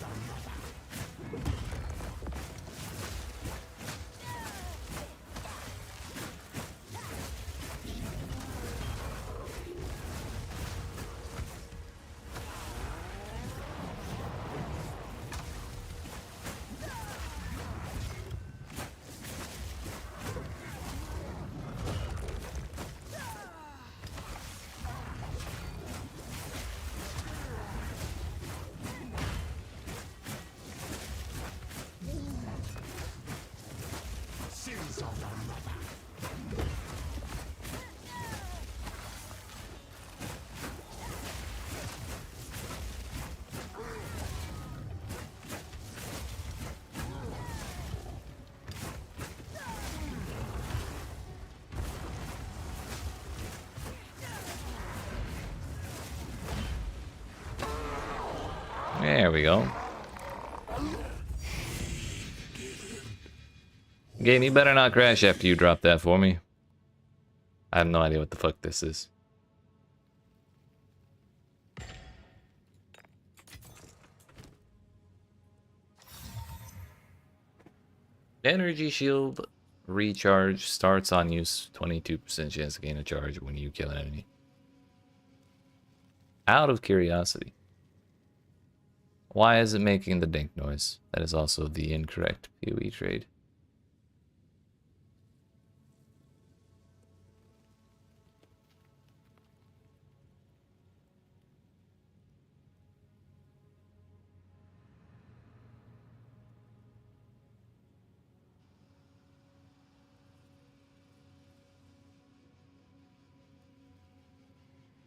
Sins of the mother. There we go. Game, you better not crash after you drop that for me. I have no idea what the fuck this is. Energy shield recharge starts on use. 22% chance to gain a charge when you kill an enemy. Out of curiosity, why is it making the dink noise? That is also the incorrect PoE trade.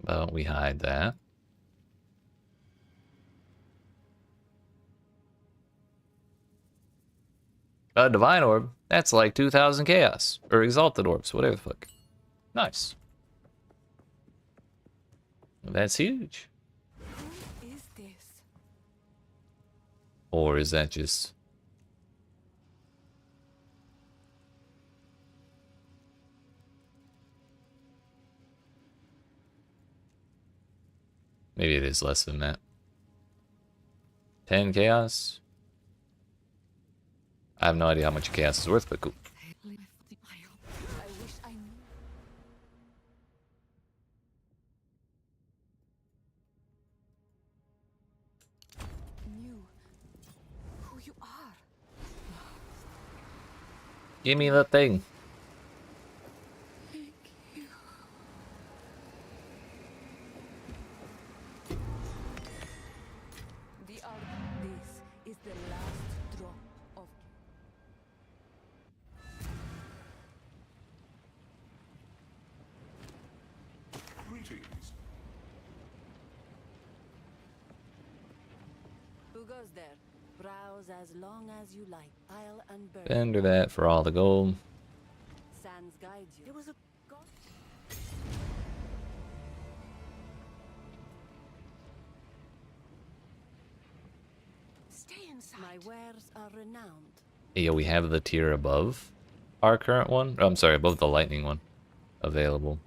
But we hide that. A divine orb, that's like 2,000 chaos. Or exalted orbs, whatever the fuck. Nice. That's huge. Who is this? Or is that just... Maybe it is less than that. 10 chaos? I have no idea how much chaos is worth, but cool. I wish I knew. Knew who you are. Give me the thing. The art. This is the last drop of. Greetings. Who goes there? Browse as long as you like. I'll unburden. Enter that for all the gold. Sands guides you. There was a god. Stay inside. My wares are renowned. Yeah, we have the tier above our current one. Oh, I'm sorry, above the lightning one available.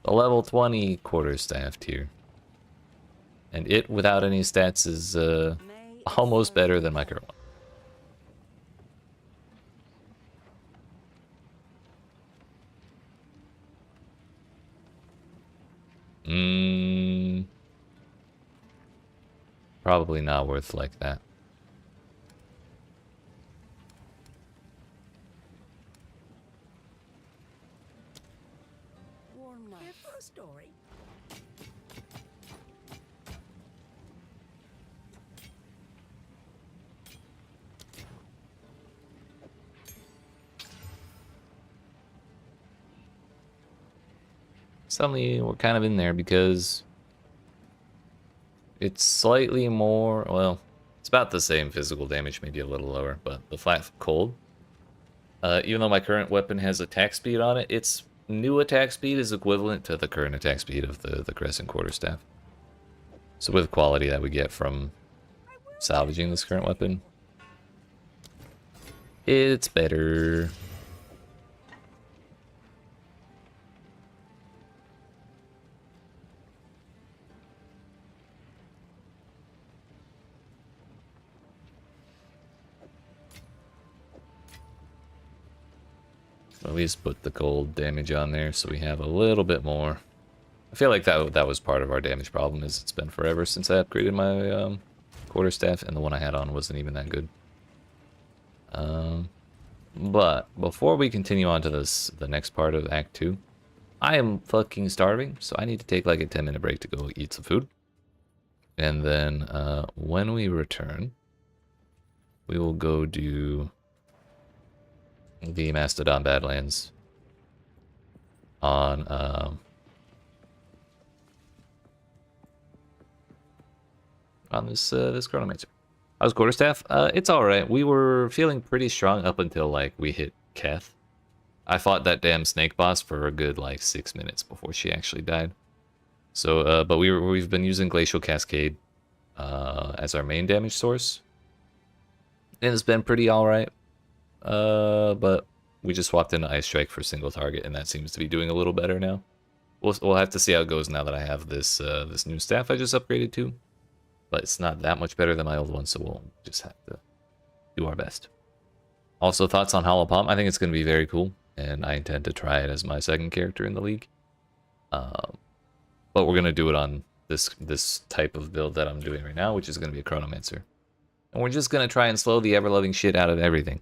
The level 20 quarterstaff tier. And it, without any stats, is almost better than my current one. Probably not worth like that. Suddenly we're kind of in there because it's slightly more, well, it's about the same physical damage, maybe a little lower, but the flat cold, even though my current weapon has attack speed on it, its new attack speed is equivalent to the current attack speed of the Crescent Quarterstaff. So with quality that we get from salvaging this current weapon, it's better. At least put the cold damage on there so we have a little bit more. I feel like that was part of our damage problem, is it's been forever since I upgraded my quarterstaff, and the one I had on wasn't even that good. But before we continue on to the next part of Act 2, I am fucking starving, so I need to take like a 10-minute break to go eat some food. And then when we return, we will go do the Mastodon Badlands on this Chronomancer. How's Quarterstaff? It's alright. We were feeling pretty strong up until like we hit Keth. I fought that damn snake boss for a good like 6 minutes before she actually died. So, but we've been using Glacial Cascade as our main damage source, and it's been pretty alright. But we just swapped into Ice Strike for single target, and that seems to be doing a little better now. We'll have to see how it goes now that I have this this new staff I just upgraded to. But it's not that much better than my old one, so we'll just have to do our best. Also, thoughts on Hollow Palm? I think it's going to be very cool, and I intend to try it as my second character in the league. But we're going to do it on this type of build that I'm doing right now, which is going to be a Chronomancer. And we're just going to try and slow the ever-loving shit out of everything.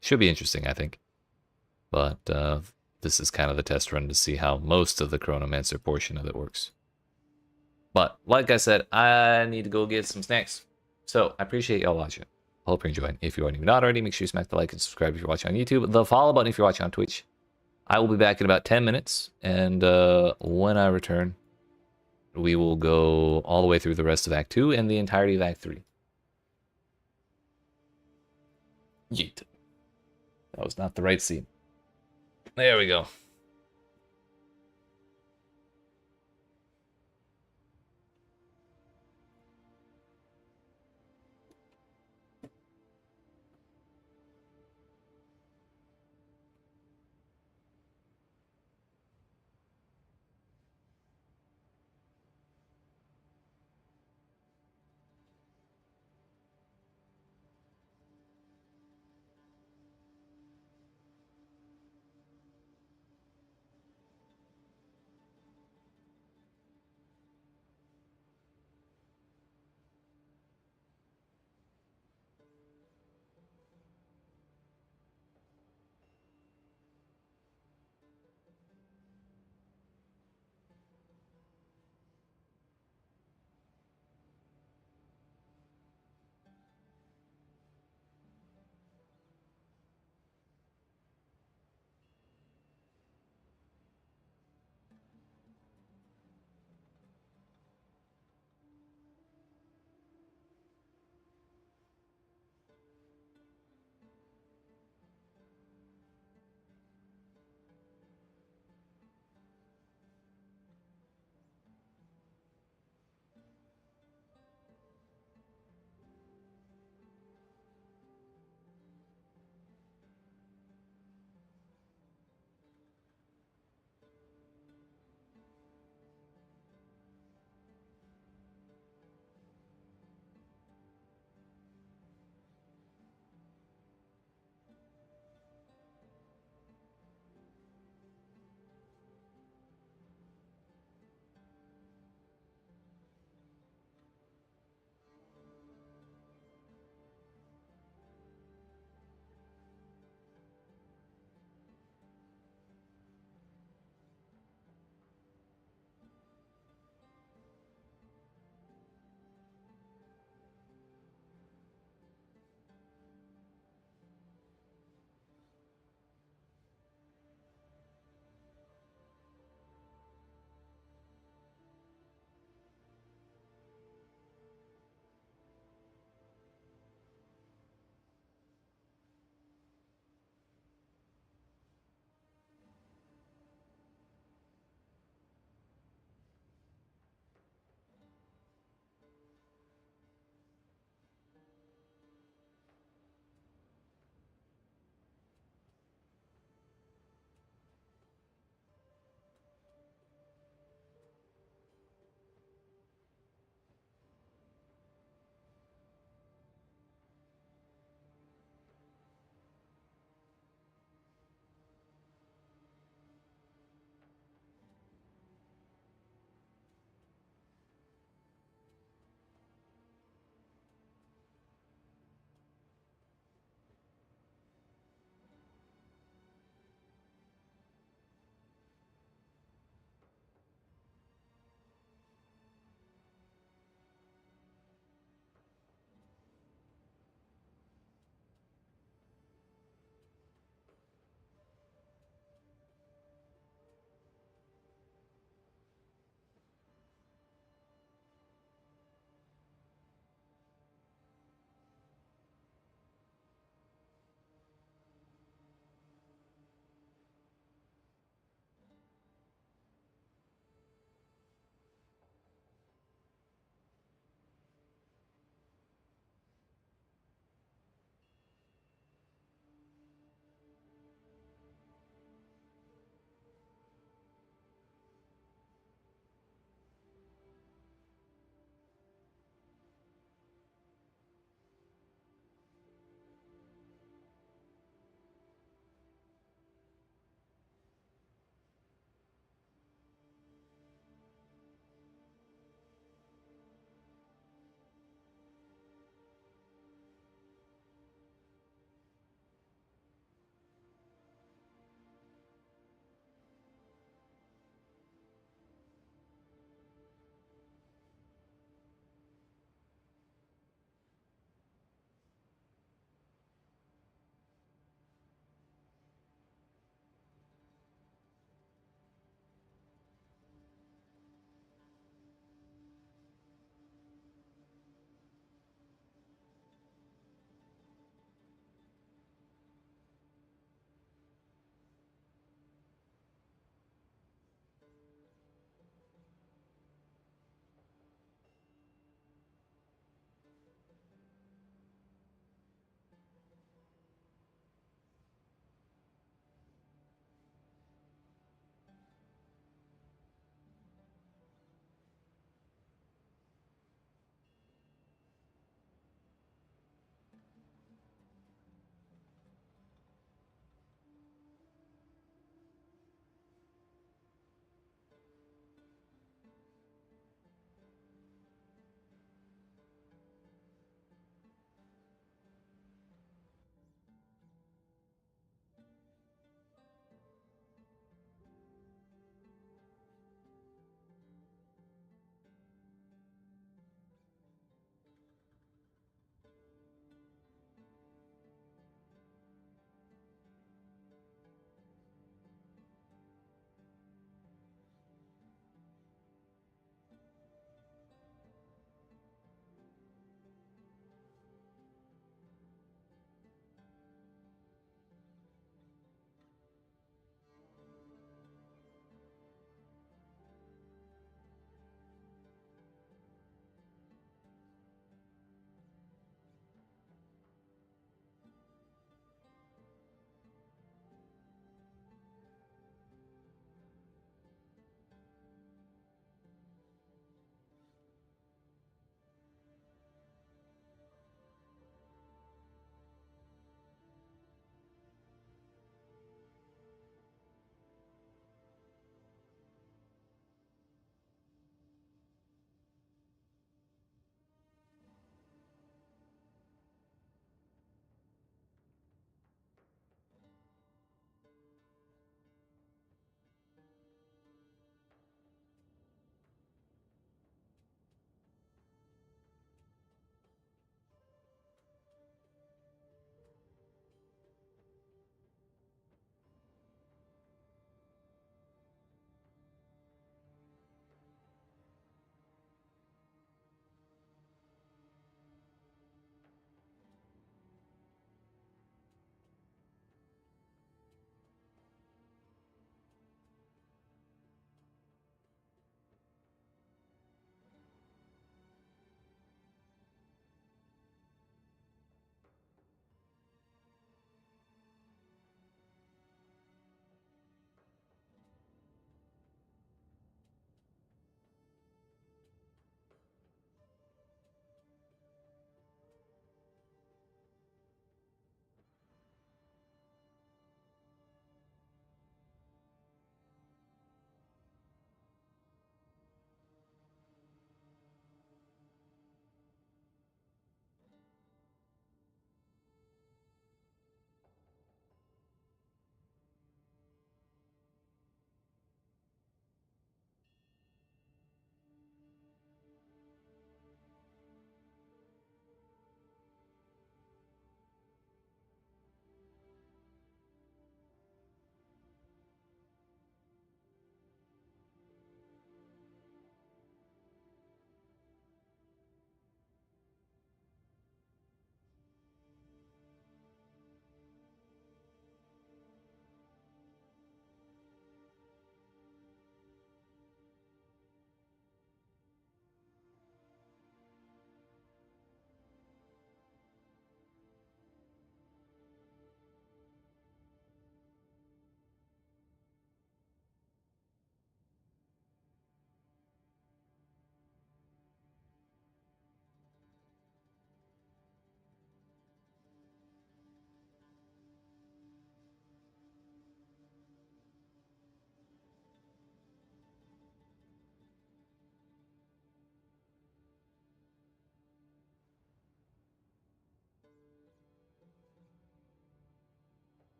Should be interesting, I think. But this is kind of the test run to see how most of the Chronomancer portion of it works. But, like I said, I need to go get some snacks. So, I appreciate y'all watching. I hope you're enjoying. If you are not already, make sure you smack the like and subscribe if you're watching on YouTube. The follow button if you're watching on Twitch. I will be back in about 10 minutes. And when I return, we will go all the way through the rest of Act 2 and the entirety of Act 3. Yeet. That was not the right scene. There we go.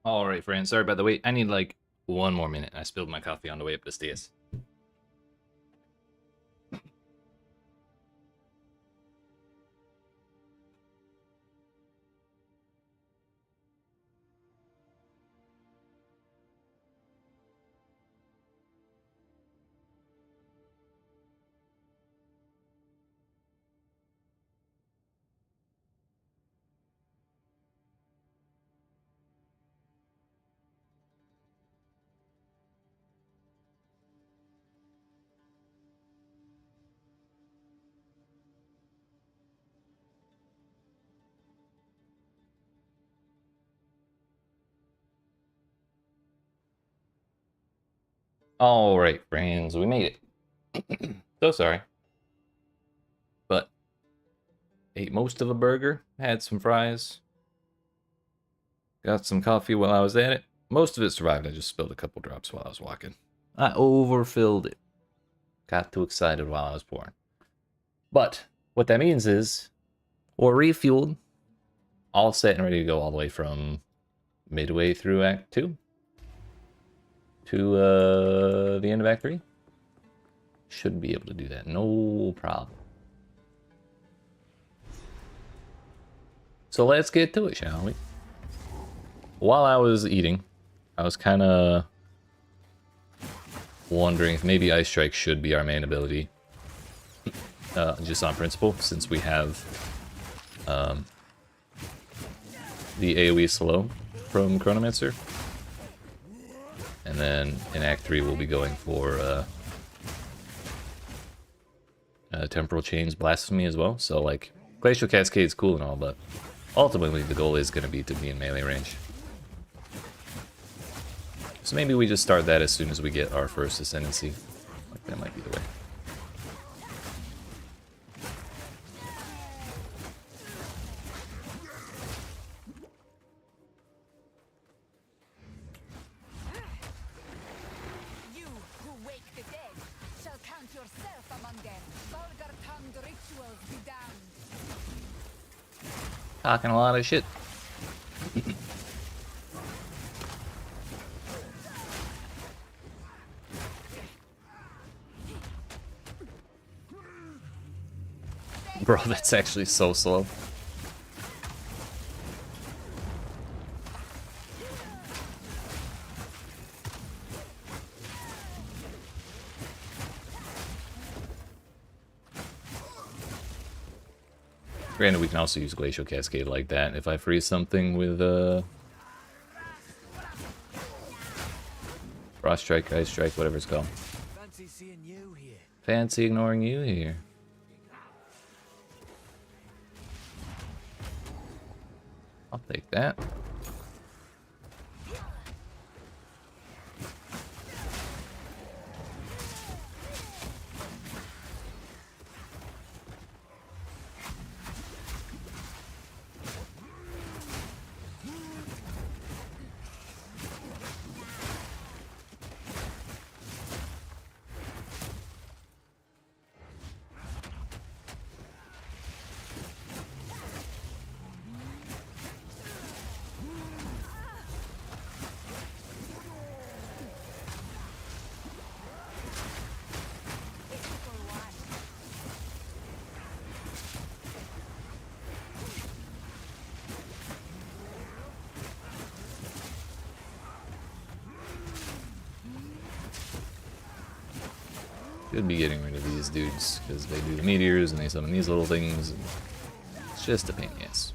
All right, friends. Sorry about the wait. I need like 1 more minute. I spilled my coffee on the way up the stairs. All right, friends, we made it. So sorry, but ate most of a burger, had some fries, got some coffee while I was at it. Most of it survived. I just spilled a couple drops while I was walking. I overfilled it. Got too excited while I was pouring. But what that means is we're refueled, all set and ready to go all the way from midway through Act 2 to the end of Act 3. Should be able to do that, no problem. So let's get to it, shall we? While I was eating, I was kind of wondering if maybe Ice Strike should be our main ability. Just on principle, since we have the AoE slow from Chronomancer. And then in Act 3 we'll be going for Temporal Chains Blasphemy as well. So like, Glacial Cascade's cool and all, but ultimately the goal is going to be to be in melee range. So maybe we just start that as soon as we get our first Ascendancy. Like, that might be the way. You who wake the dead shall count yourself among them. Vulgar-tongued rituals be damned. Talking a lot of shit. Bro, that's actually so slow. Granted, we can also use Glacial Cascade like that if I freeze something with Frost Strike, Ice Strike, whatever it's called. Fancy seeing you here. Fancy ignoring you here. I'll take that. Should be getting rid of these dudes, because they do the meteors and they summon these little things. And it's just a pain in the ass.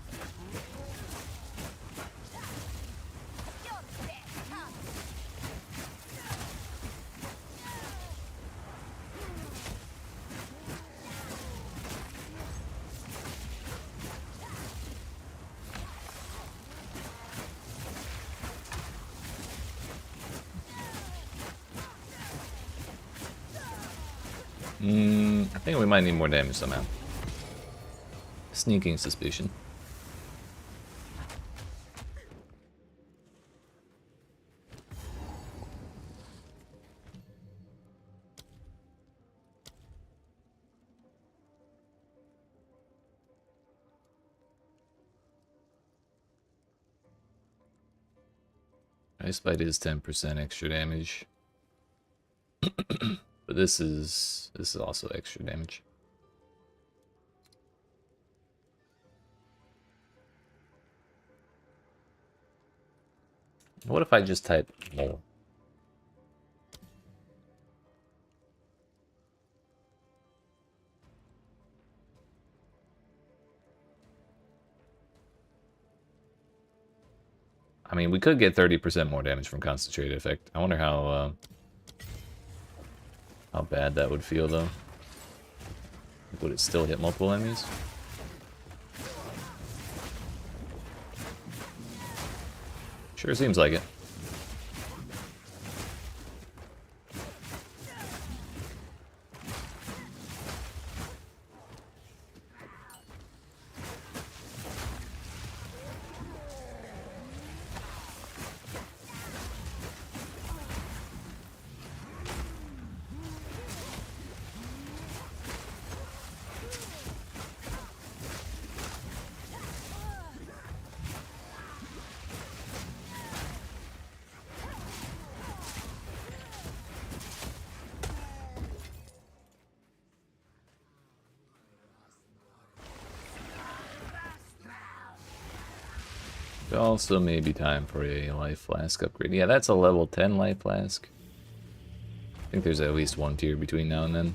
I think we might need more damage somehow. Sneaking suspicion. Ice Bite is 10% extra damage. But this is also extra damage. What if I just type mole? I mean, we could get 30% more damage from concentrated effect. I wonder how bad that would feel, though. Would it still hit multiple enemies? Sure seems like it. Also maybe time for a life flask upgrade. Yeah, that's a level 10 life flask. I think there's at least one tier between now and then.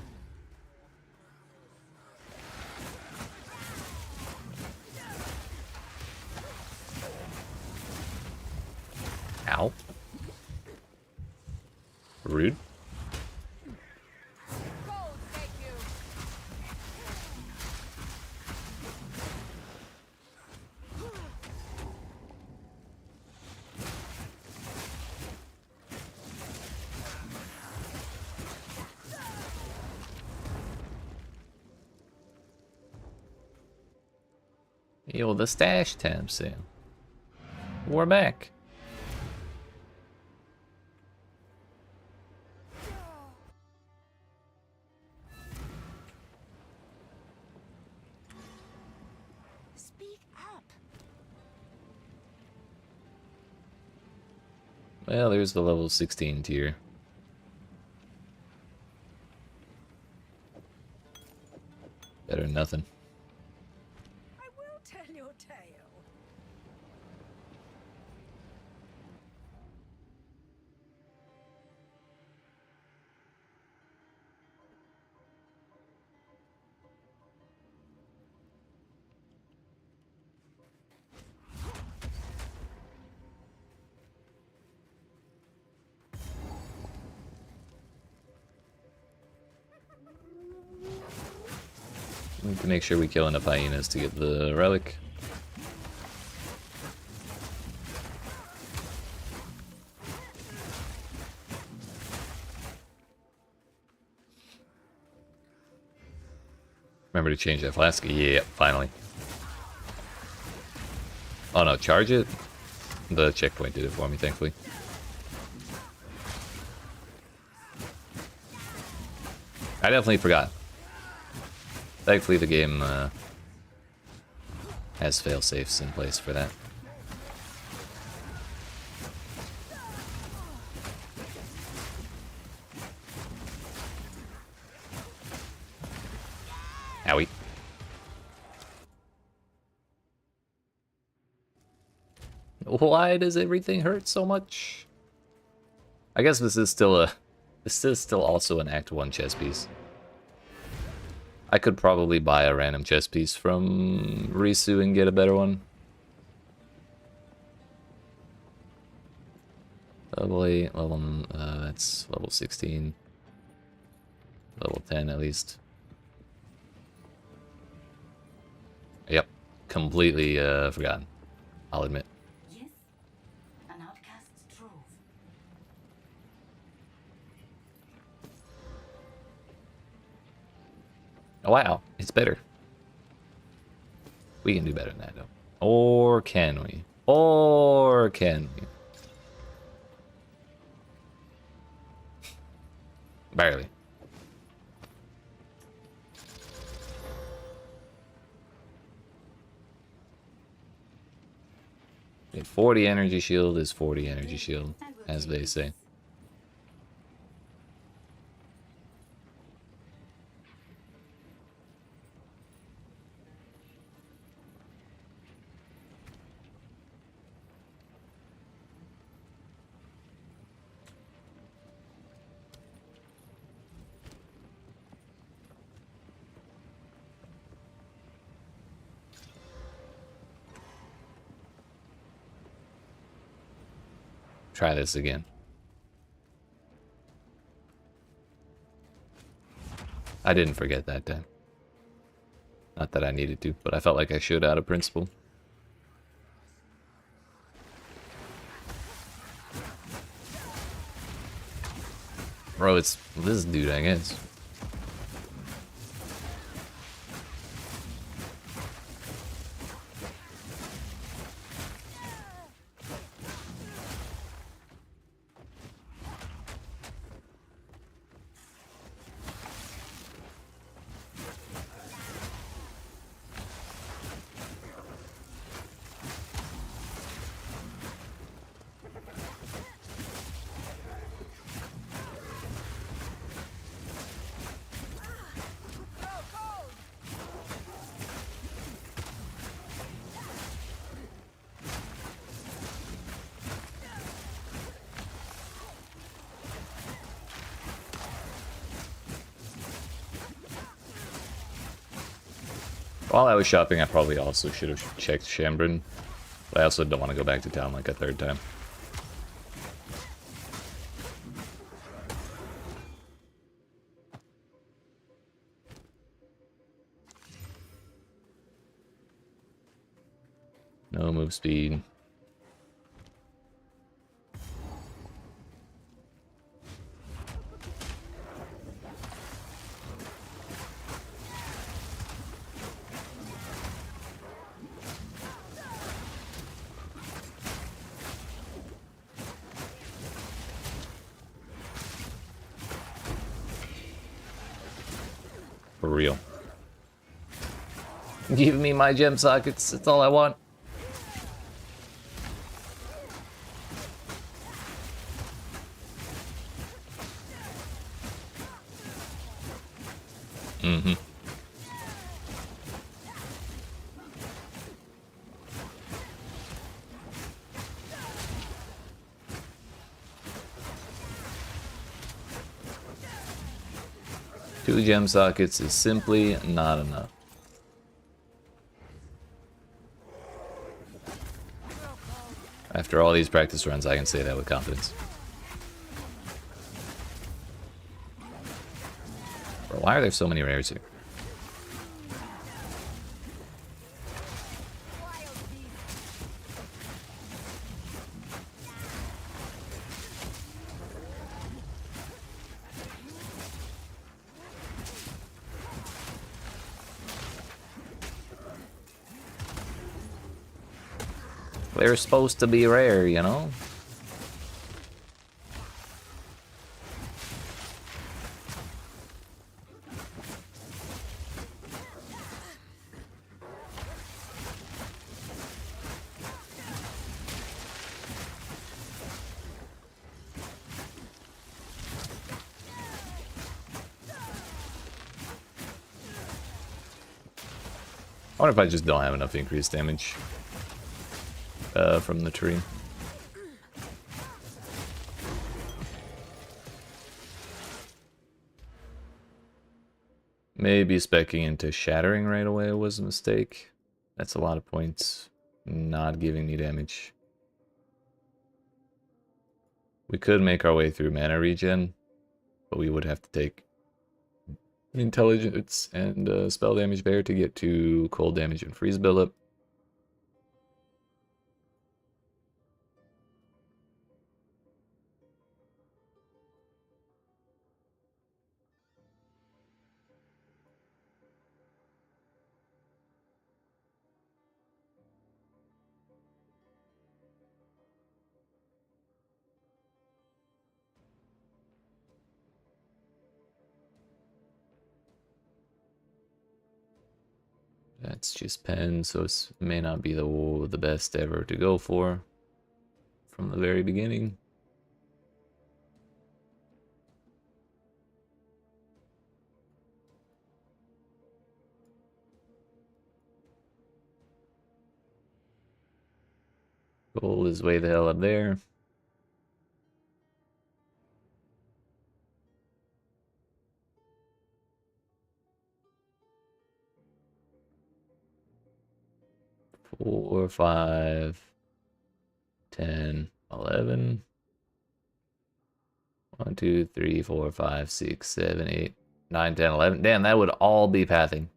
Ow. Rude. Yo, the stash tab sale. We're back. Speak up. Well, there's the level 16 tier. Better than nothing. I will tell your tale. We need to make sure we kill enough hyenas to get the relic. Remember to change that flask? Yeah, finally. Oh no, charge it? The checkpoint did it for me, thankfully. I definitely forgot. Thankfully the game has fail-safes in place for that. Owie. Why does everything hurt so much? I guess this is still also an Act 1 chess piece. I could probably buy a random chess piece from Risu and get a better one. Level 8, that's level 16. Level 10 at least. Yep, completely forgotten, I'll admit. Yes, an outcast's trove. Oh, wow, it's better. We can do better than that, though. Or can we? Or can we? Barely. A 40 energy shield is 40 energy shield, as they say. Try this again. I didn't forget that time. Not that I needed to, but I felt like I should out of principle. Bro, it's this dude, I guess. While I was shopping, I probably also should have checked Shambrin. But I also don't want to go back to town like a third time. No move speed. For real. Give me my gem sockets, that's all I want. Mm-hmm. Two gem sockets is simply not enough. After all these practice runs, I can say that with confidence. Bro, why are there so many rares here? They're supposed to be rare, you know? I wonder if I just don't have enough increased damage from the tree. Maybe speccing into shattering right away was a mistake. That's a lot of points. Not giving me damage. We could make our way through mana regen, but we would have to take intelligence and spell damage there to get to cold damage and freeze buildup. That's just pen, so it may not be the best ever to go for from the very beginning. Gold is way the hell up there. Four, 5, 10, 11. 1, 2, 3, 4, 5, 6, 7, 8, 9, 10, 11. Damn, that would all be pathing.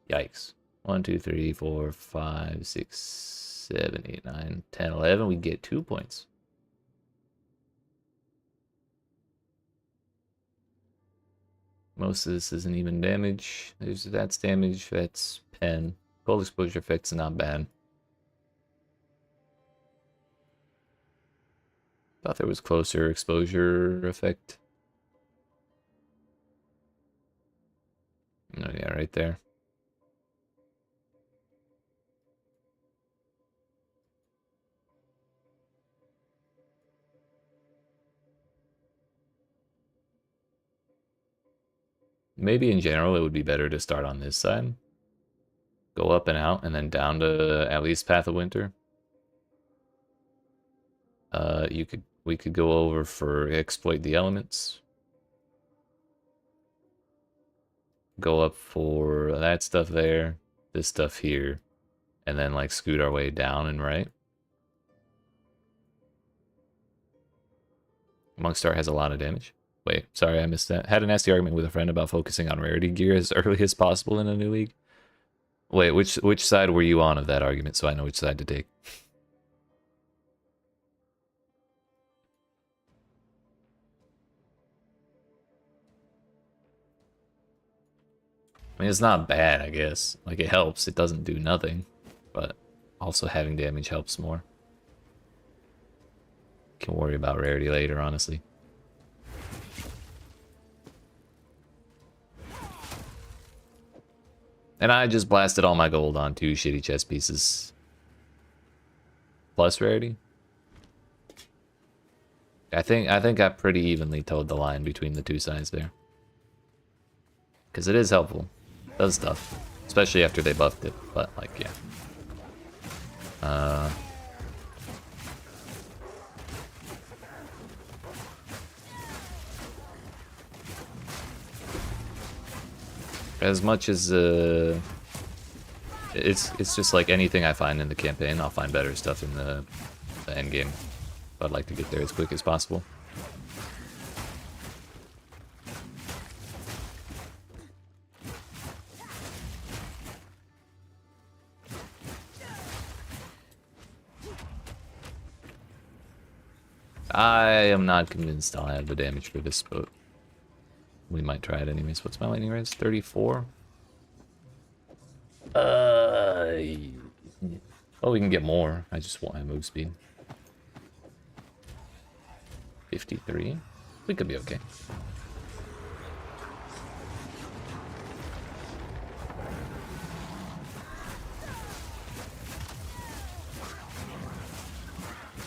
Yikes. 1, 2, 3, 4, 5, 6, 7, 8, 9, 10, 11. We get 2 points. Most of this isn't even damage. That's damage, that's pen. Cold exposure effect's not bad. Thought there was closer exposure effect. Oh yeah, right there. Maybe in general it would be better to start on this side. Go up and out, and then down to at least Path of Winter. We could go over for Exploit the Elements. Go up for that stuff there, this stuff here, and then like scoot our way down and right. Monkstar has a lot of damage. Wait, sorry, I missed that. Had a nasty argument with a friend about focusing on rarity gear as early as possible in a new league. Wait, which side were you on of that argument so I know which side to take? I mean, it's not bad, I guess. Like, it helps. It doesn't do nothing. But also having damage helps more. Can worry about rarity later, honestly. And I just blasted all my gold on 2 shitty chess pieces. Plus rarity. I think I pretty evenly towed the line between the two sides there. Because it is helpful. It does stuff. Especially after they buffed it. But, like, yeah. As much as it's just like anything I find in the campaign, I'll find better stuff in the end game. But I'd like to get there as quick as possible. I am not convinced I'll have the damage for this boat. We might try it anyways. What's my lightning res? 34? Well, we can get more. I just want my move speed. 53? We could be okay.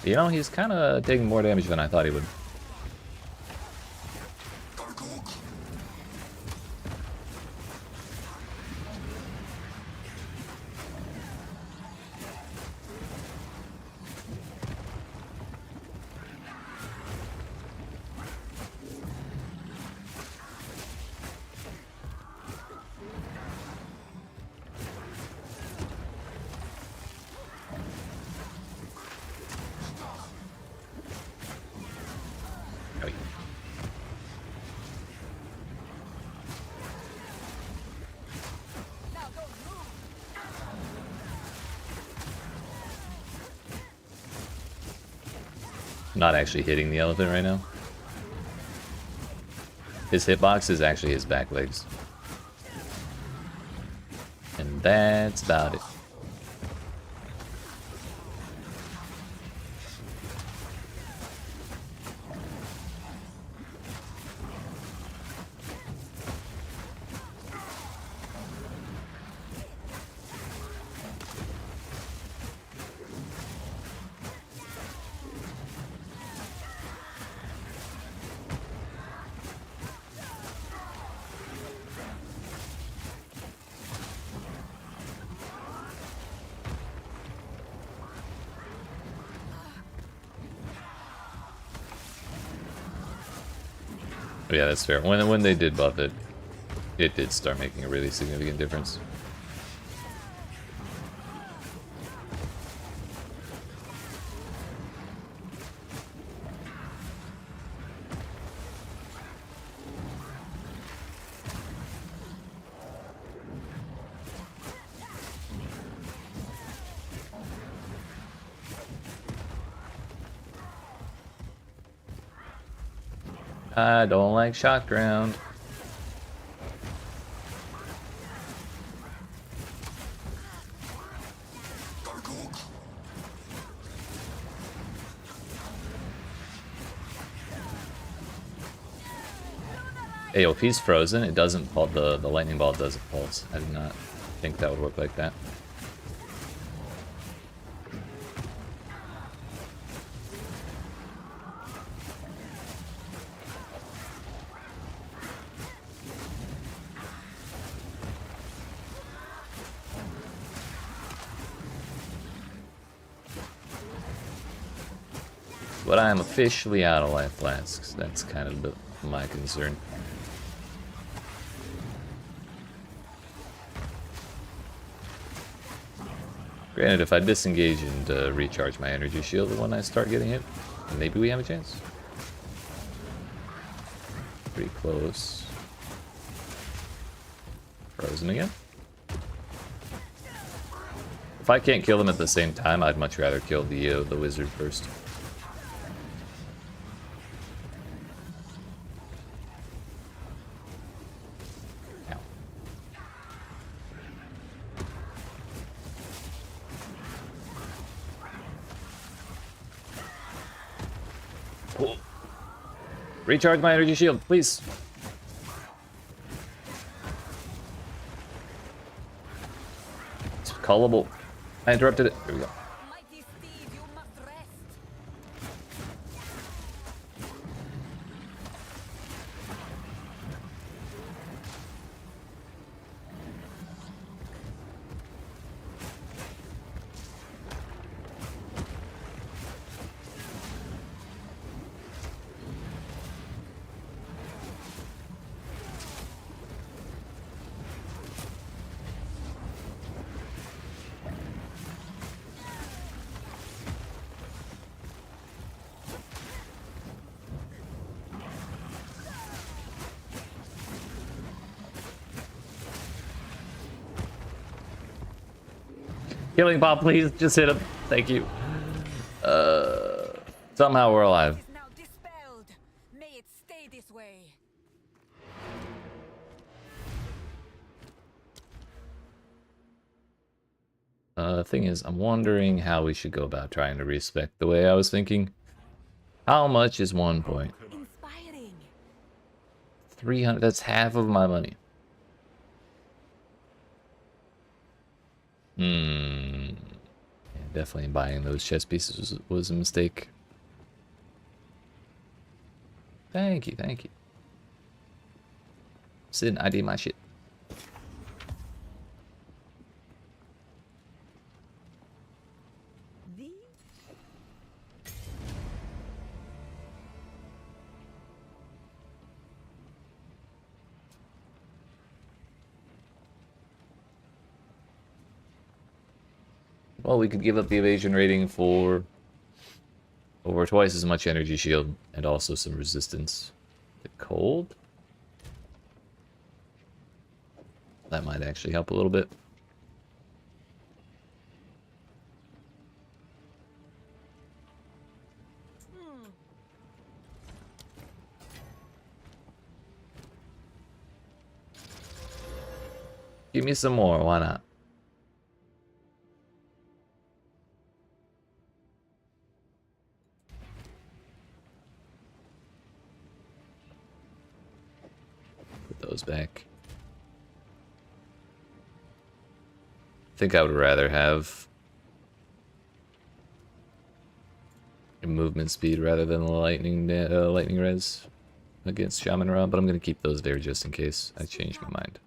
You know, he's kind of taking more damage than I thought he would. Not actually hitting the elephant right now. His hitbox is actually his back legs. And that's about it. Yeah, that's fair. When they did buff it, it did start making a really significant difference. I don't like shot ground. Hey, if he's frozen, it doesn't pulse. The lightning ball doesn't pulse. I did not think that would work like that. But I am officially out of life flasks. That's kind of my concern. Granted, if I disengage and recharge my energy shield when I start getting hit, maybe we have a chance. Pretty close. Frozen again. If I can't kill them at the same time, I'd much rather kill the wizard first. Recharge my energy shield, please. It's callable. I interrupted it. Here we go. Mighty steed, you must rest. Healing ball, please. Just hit him. Thank you. Somehow we're alive. Is now dispelled. May it stay this way. Thing is, I'm wondering how we should go about trying to respec the way I was thinking. How much is 1 point? Inspiring. 300. That's half of my money. Yeah, definitely buying those chess pieces was a mistake. Thank you, thank you. Sid, I did my shit. Well, we could give up the evasion rating for over twice as much energy shield and also some resistance to cold. That might actually help a little bit. Give me some more, why not? Put those back. I think I would rather have a movement speed rather than the lightning res against Shaman Ra, but I'm gonna keep those there just in case I change my mind.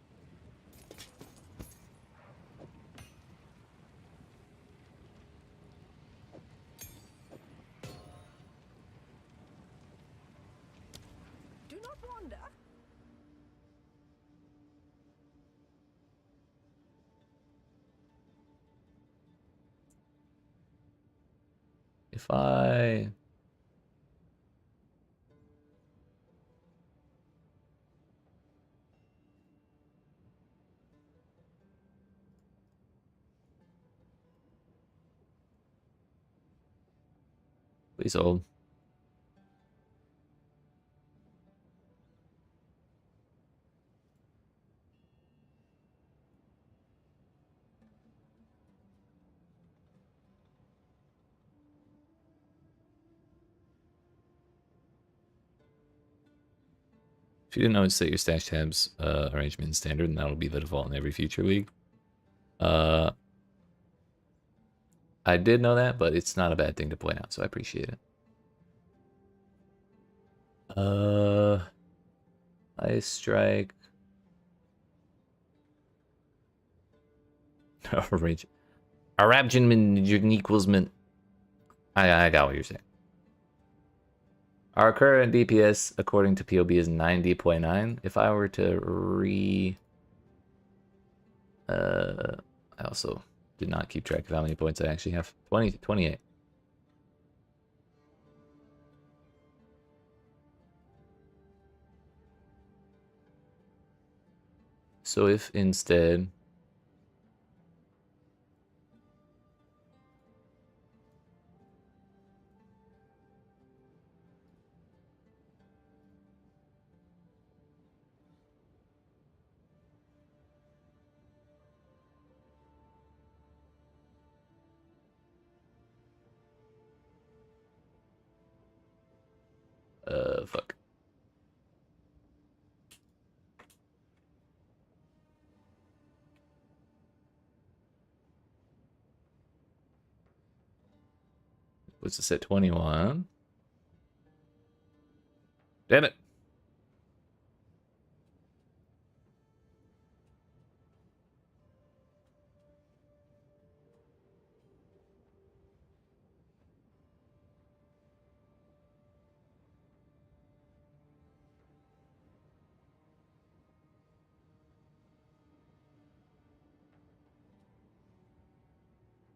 wonder. If I... Please hold. If you didn't know, set your stash tabs arrangement in standard, and that'll be the default in every future league. I did know that, but it's not a bad thing to point out, so I appreciate it. Ice strike. Arrange. Arrangement equals mint. I got what you're saying. Our current DPS, according to POB, is 90.9. If I were to I also did not keep track of how many points I actually have. 20 to 28. So if instead... fuck. Puts us at 21. Damn it.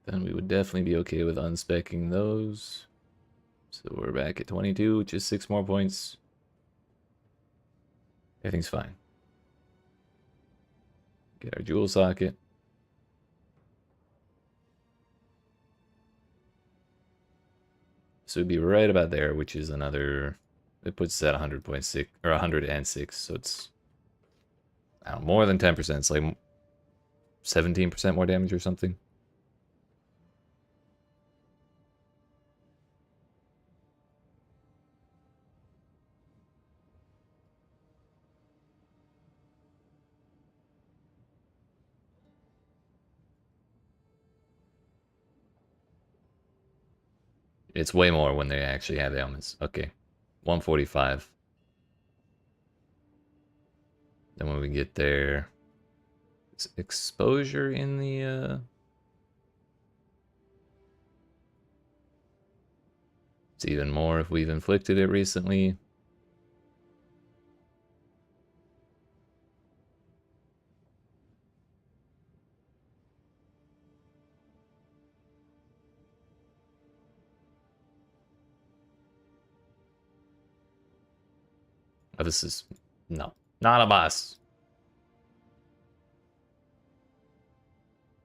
Then we would definitely be okay with unspecking those. So we're back at 22, which is 6 more points. Everything's fine. Get our jewel socket. So it'd be right about there, which is another... It puts us at 100.6 or 106, so it's I don't know, more than 10%. It's like 17% more damage or something. It's way more when they actually have ailments. Okay. 145. Then when we get there... Is exposure in the... It's even more if we've inflicted it recently. Oh, this is... No. Not a boss.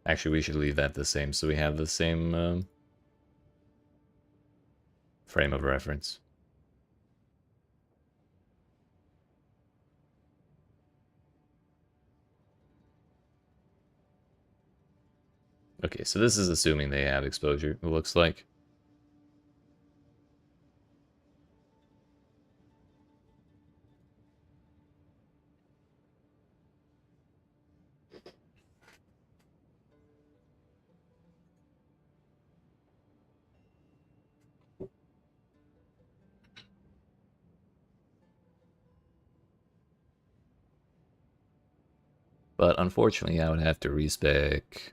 Actually, we should leave that the same so we have the same frame of reference. Okay, so this is assuming they have exposure, it looks like. But unfortunately, I would have to respec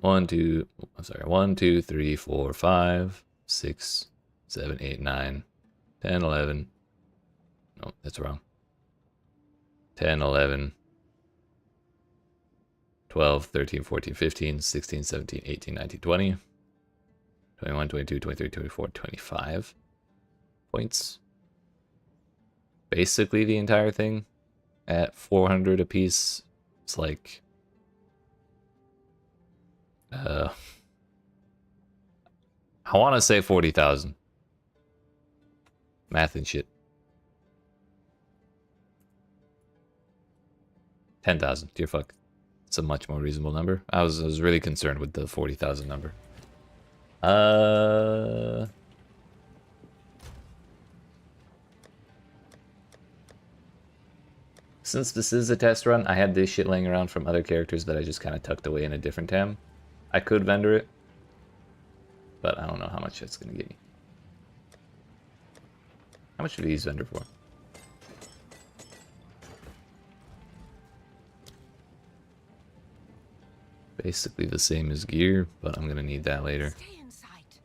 1, 2, 3, 4, 5, 6, 7, 8, 9, 10, 11, No, that's wrong. 10, 11, 12, 13, 14, 15, 16, 17, 18, 19, 20, 21, 22, 23, 24, 25 points. Basically the entire thing at 400 apiece. It's like I want to say 40,000. Math and shit. 10,000. Dear fuck. It's a much more reasonable number. I was really concerned with the 40,000 number. Since this is a test run, I had this shit laying around from other characters that I just kind of tucked away in a different tab. I could vendor it, but I don't know how much it's going to get me. How much do these vendor for? Basically the same as gear, but I'm going to need that later. Stay in sight.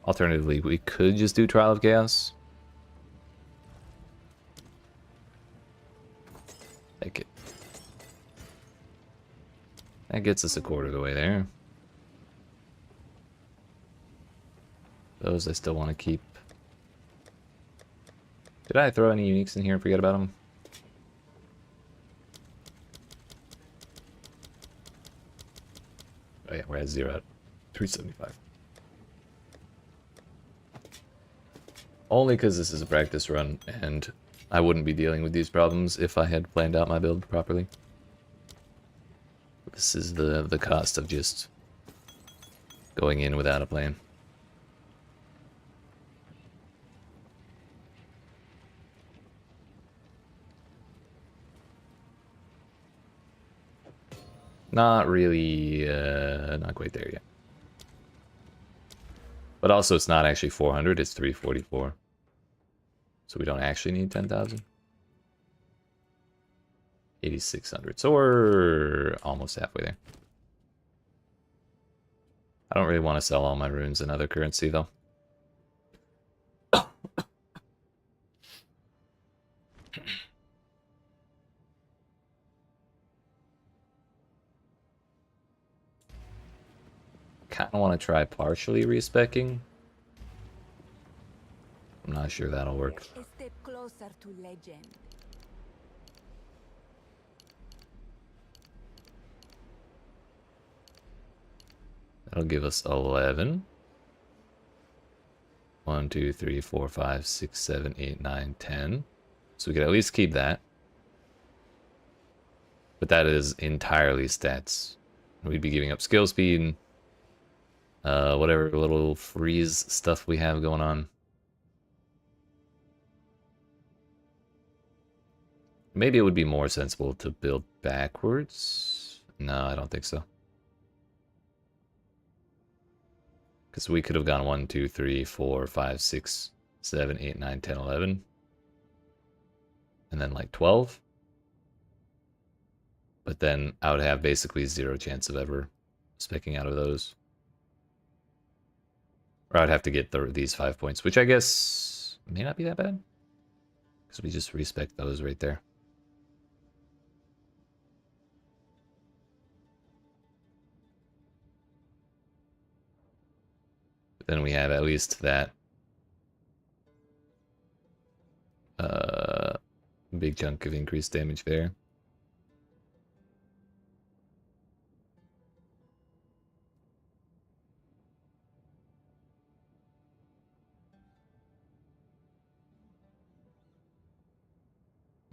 Alternatively, we could just do Trial of Chaos. Take it. That gets us a quarter of the way there. Those I still want to keep. Did I throw any uniques in here and forget about them? Oh yeah, we're at 0 at 375. Only because this is a practice run, and I wouldn't be dealing with these problems if I had planned out my build properly. This is the cost of just going in without a plan. Not really, not quite there yet. But also it's not actually 400, it's 344. So we don't actually need 10,000. 8,600, so we're almost halfway there. I don't really want to sell all my runes in other currency though. Kind of want to try partially respecking. I'm not sure that'll work. A step closer to legend. That'll give us 11. 1, 2, 3, 4, 5, 6, 7, 8, 9, 10. So we could at least keep that. But that is entirely stats. We'd be giving up skill speed, whatever little freeze stuff we have going on. Maybe it would be more sensible to build backwards. No, I don't think so. Because we could have gone 1, 2, 3, 4, 5, 6, 7, 8, 9, 10, 11. And then like 12. But then I would have basically 0 chance of ever specking out of those. Or I'd have to get these 5 points, which I guess may not be that bad. Because we just respec those right there. But then we have at least that big chunk of increased damage there.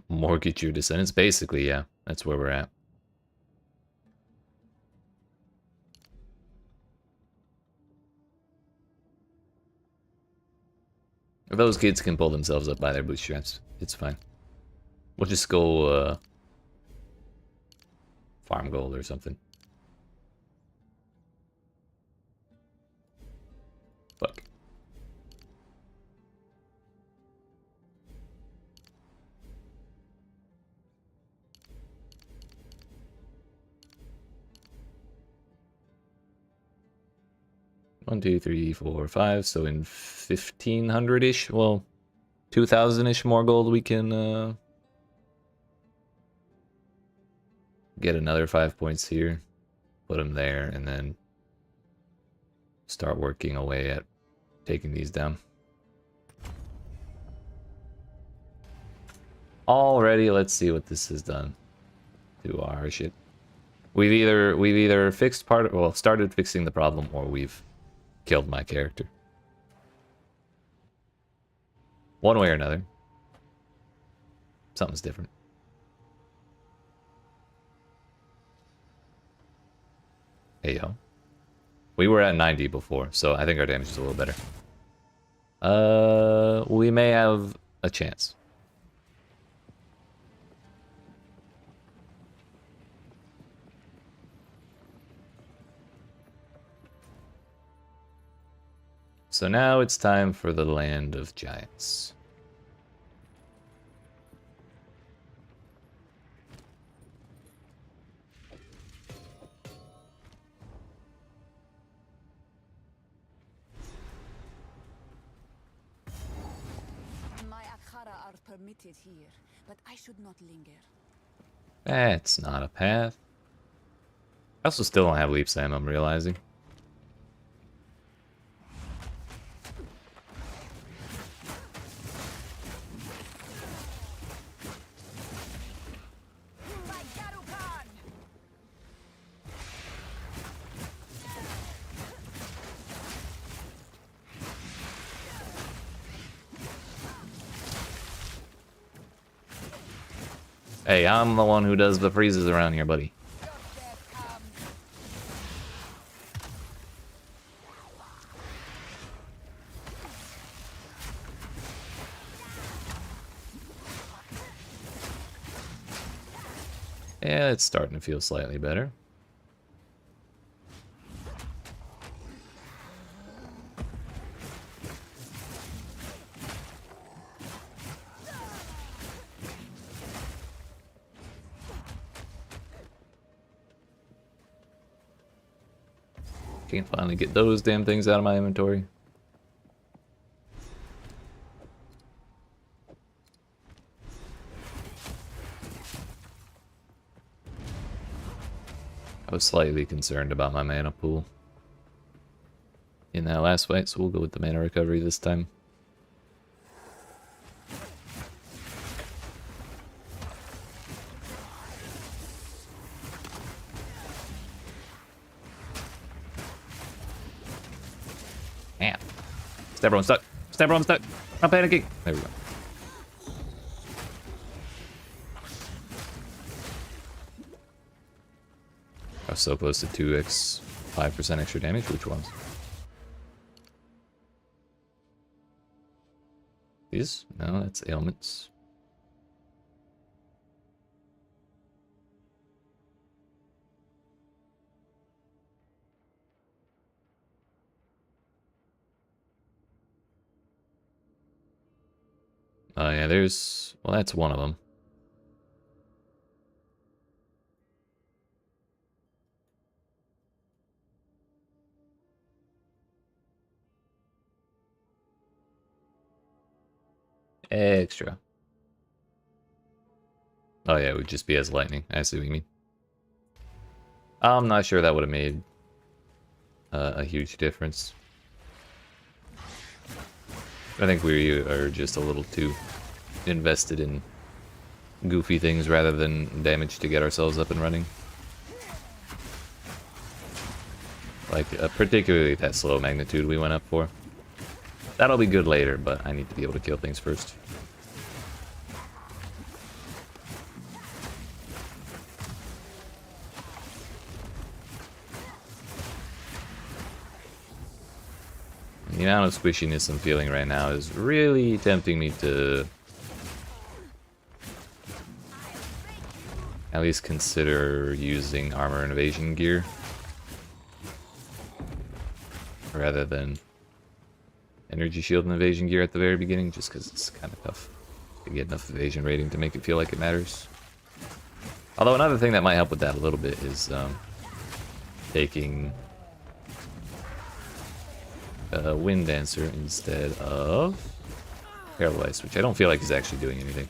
Mortgage your descendants, basically, yeah. That's where we're at. If those kids can pull themselves up by their bootstraps, it's fine. We'll just go farm gold or something. Fuck. One, two, three, four, five. So in 1,500-ish, well, 2,000-ish more gold, we can get another 5 points here, put them there, and then start working away at taking these down. Already, let's see what this has done to our shit. We've either fixed started fixing the problem, or we've killed my character. One way or another. Something's different. Hey yo. We were at 90 before, so I think our damage is a little better. We may have a chance. So now it's time for the Land of Giants. My Akhara are permitted here, but I should not linger. That's not a path. I also still don't have Leap Sam, I'm realizing. Hey, I'm the one who does the freezes around here, buddy. Yeah, it's starting to feel slightly better. Can finally get those damn things out of my inventory. I was slightly concerned about my mana pool in that last fight, so we'll go with the mana recovery this time. Man. Everyone's stuck. Everyone's stuck. I'm panicking. There we go. I was so close to 2x, 5% extra damage. Which ones? These? No, that's ailments. Oh yeah, there's... Well, that's one of them. Extra. Oh yeah, it would just be as lightning. I see what you mean. I'm not sure that would have made a huge difference. I think we are just a little too invested in goofy things rather than damage to get ourselves up and running. Like, particularly that slow magnitude we went up for. That'll be good later, but I need to be able to kill things first. The amount of squishiness I'm feeling right now is really tempting me to at least consider using armor and evasion gear rather than energy shield and evasion gear at the very beginning, just because it's kind of tough to get enough evasion rating to make it feel like it matters. Although another thing that might help with that a little bit is taking Wind Dancer instead of Paralyzed, which I don't feel like is actually doing anything.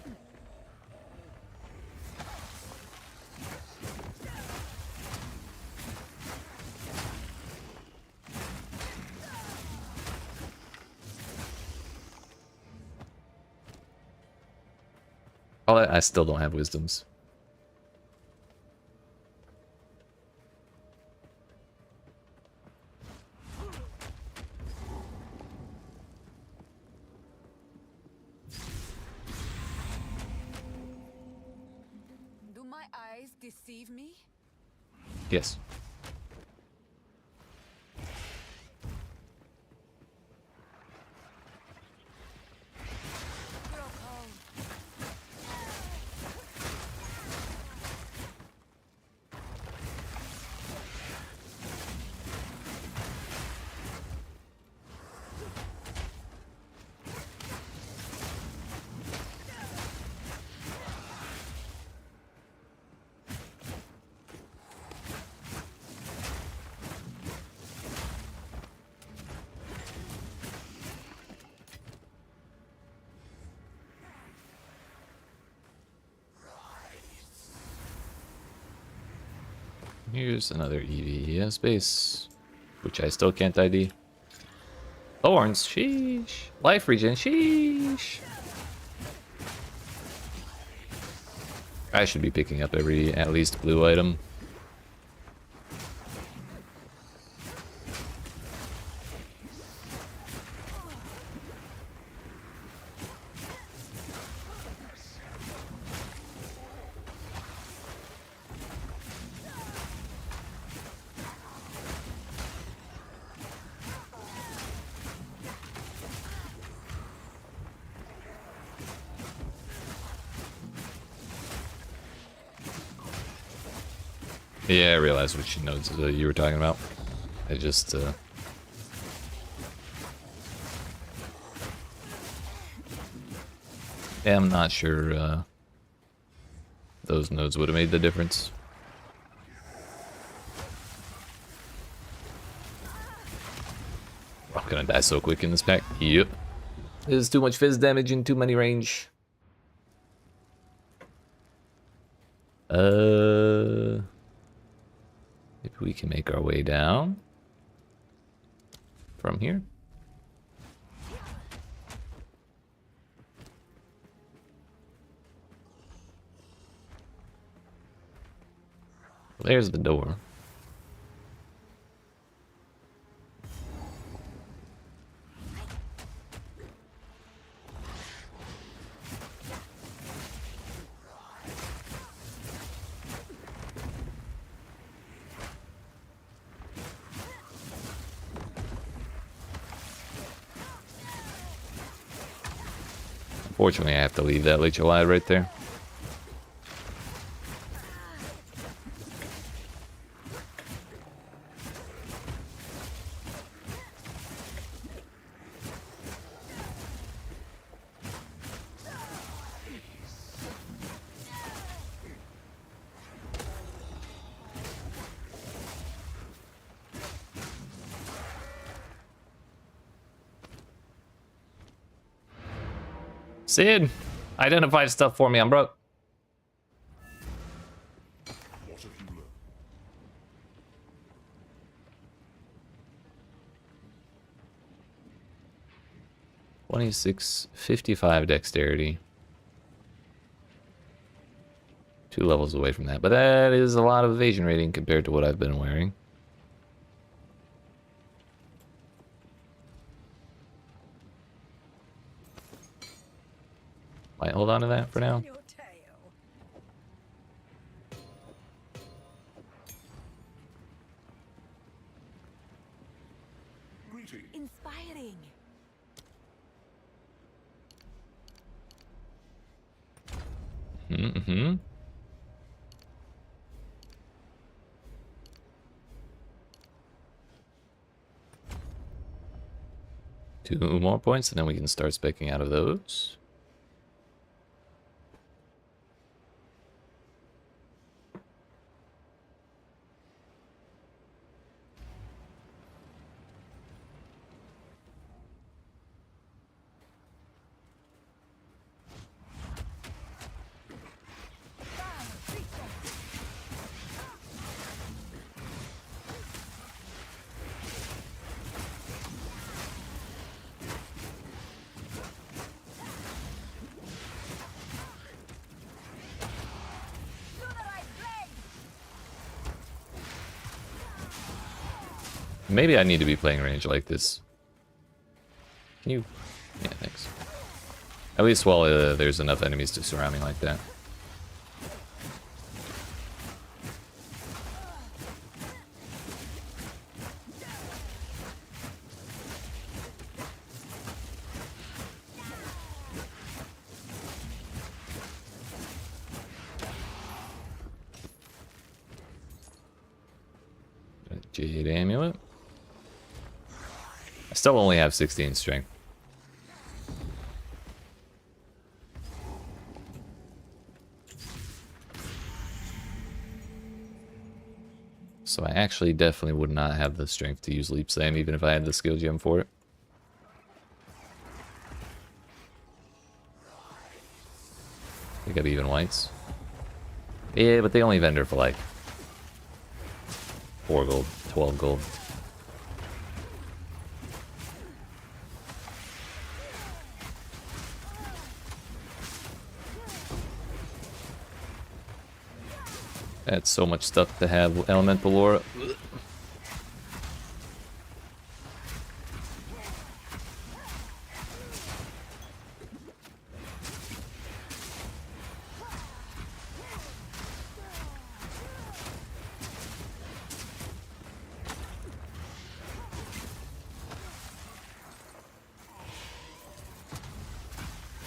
Oh, I still don't have wisdoms. Do my eyes deceive me? Yes. Grow cold. Here's another EV space, which I still can't ID. Thorns, sheesh. Life regen, sheesh. I should be picking up every at least blue item. Yeah, I realized which nodes you were talking about. I just am not sure those nodes would have made the difference. I'm gonna die so quick in this pack. Yep. There's too much fizz damage and too many range. Maybe we can make our way down from here. There's the door. Unfortunately, I have to leave that Leech alive right there. Sid, identify stuff for me, I'm broke. What have you learned? 2655 dexterity. 2 levels away from that, but that is a lot of evasion rating compared to what I've been wearing. Might hold on to that for now. Your tail. Greeting. Inspiring. Mm-hmm. Two more points, and then we can start specking out of those. Maybe I need to be playing range like this. Can you... Yeah, thanks. At least while there's enough enemies to surround me like that. Jade Amulet. I still only have 16 strength. So I actually definitely would not have the strength to use Leap Slam even if I had the skill gem for it. They got even whites. Yeah, but they only vendor for like 4 gold, 12 gold. That's so much stuff to have elemental aura.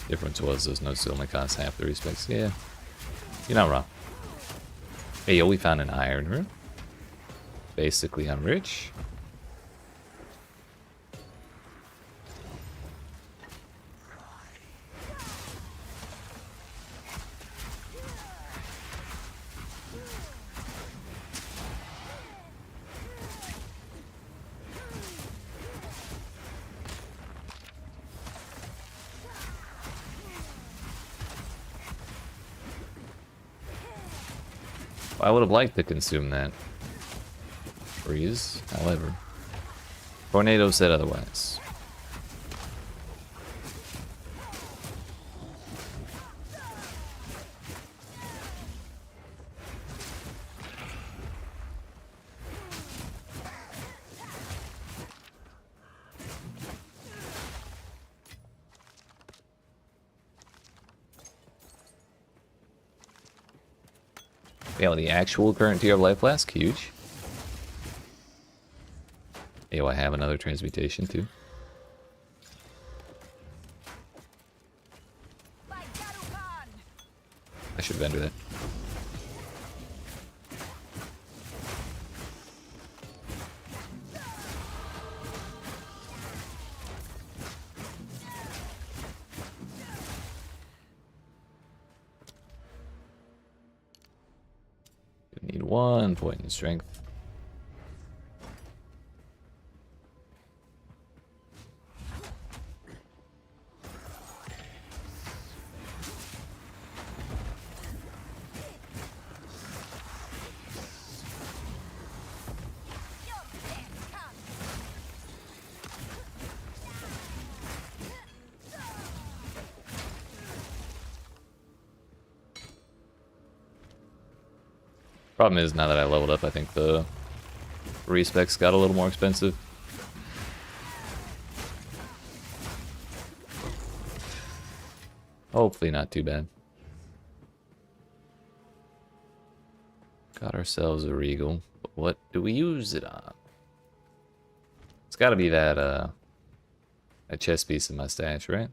Difference was those notes only cost half the respects. Yeah, you're not wrong. Hey, yo, we found an iron room. Basically, I'm rich. I would have liked to consume that. Freeze, however. Tornado said otherwise. Yeah, the actual current tier of life flask, huge. Yo, I have another transmutation too. I should vendor that. Need 1 point in strength. Problem is, now that I leveled up, I think the respecs got a little more expensive. Hopefully not too bad. Got ourselves a regal. But what do we use it on? It's gotta be that a chest piece in my stash, right?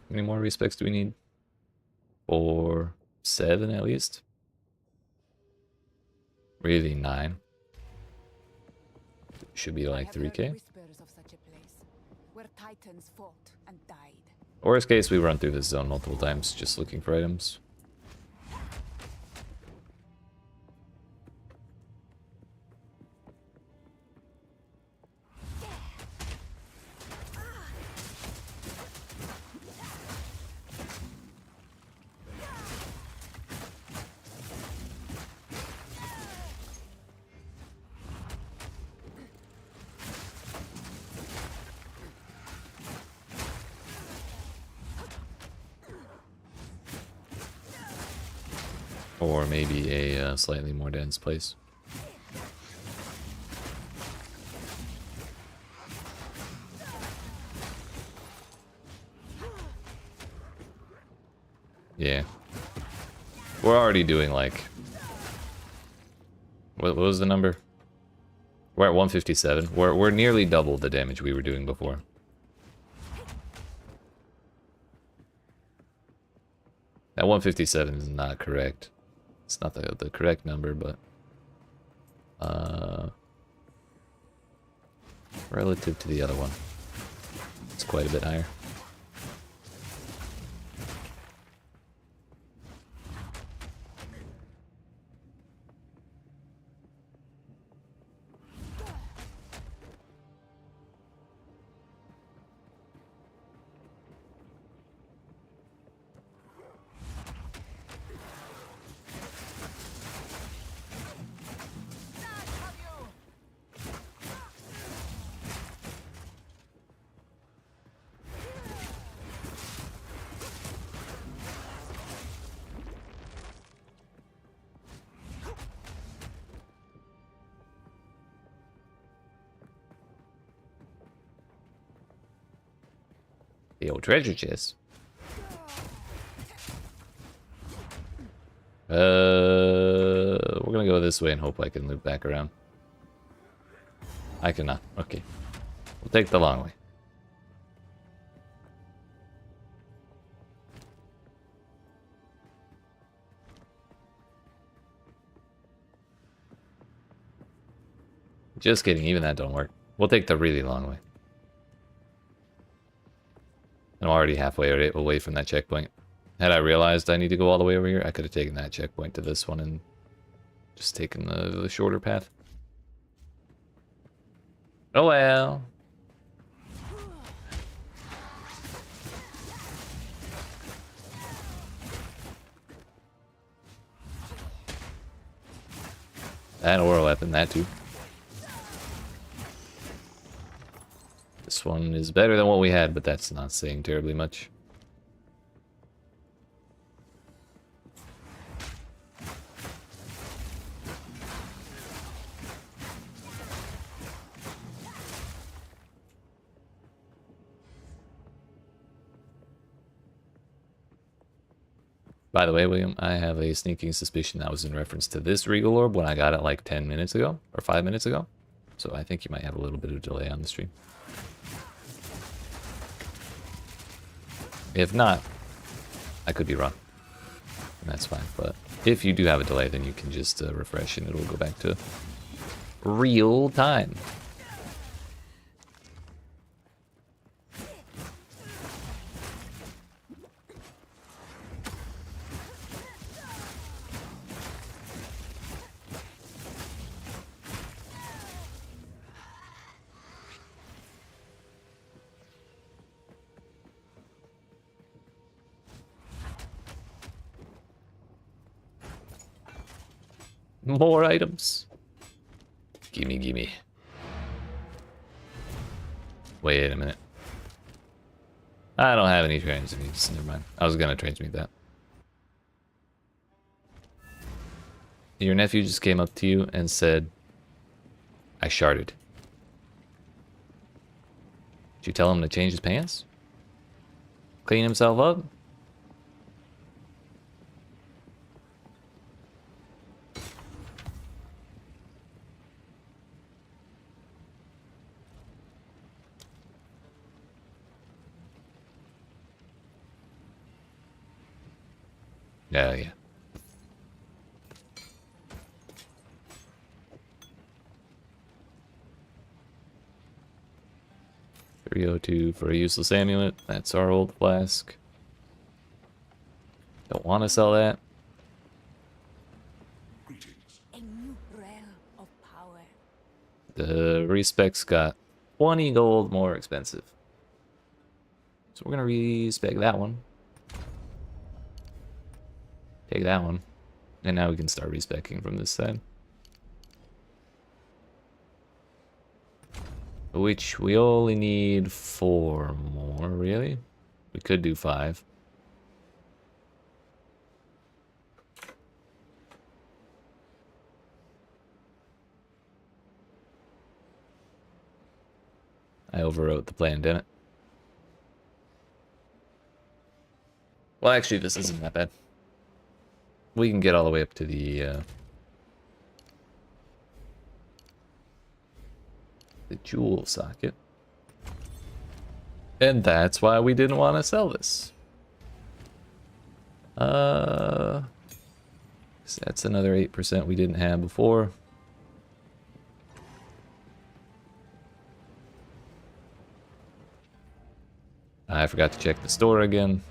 How many more respecs do we need? 4, 7 at least. Really 9. Should be like 3k. Whispers of such a place. where titans fought and died. Worst case, we run through this zone multiple times just looking for items. Or maybe a slightly more dense place. Yeah. We're already doing like... What was the number? We're at 157. We're nearly double the damage we were doing before. That 157 is not correct. It's not the correct number, but relative to the other one, it's quite a bit higher. The old treasure chest. We're gonna go this way and hope I can loop back around. I cannot. Okay. We'll take the long way. Just kidding, even that don't work. We'll take the really long way. I'm already halfway away from that checkpoint. Had I realized I need to go all the way over here, I could have taken that checkpoint to this one and just taken the shorter path. Oh well. And a whirl weapon, that too. This one is better than what we had, but that's not saying terribly much. By the way, William, I have a sneaking suspicion that was in reference to this Regal Orb when I got it like 10 minutes ago, or 5 minutes ago. So I think you might have a little bit of delay on the stream. If not, I could be wrong. And that's fine. But if you do have a delay, then you can just refresh and it'll go back to real time. More items. Gimme, gimme. Wait a minute. I don't have any transmutes. Never mind. I was gonna transmute that. Your nephew just came up to you and said, I sharded. Did you tell him to change his pants? Clean himself up? Yeah. 302 for a useless amulet. That's our old flask. Don't want to sell that. Greetings. A new realm of power. The respec's got 20 gold more expensive. So we're gonna respec that one. Take that one. And now we can start respecing from this side. Which we only need 4 more, really? We could do 5. I overwrote the plan, didn't it? Well, actually, this isn't that bad. We can get all the way up to the jewel socket. And that's why we didn't want to sell this. So that's another 8% we didn't have before. I forgot to check the store again,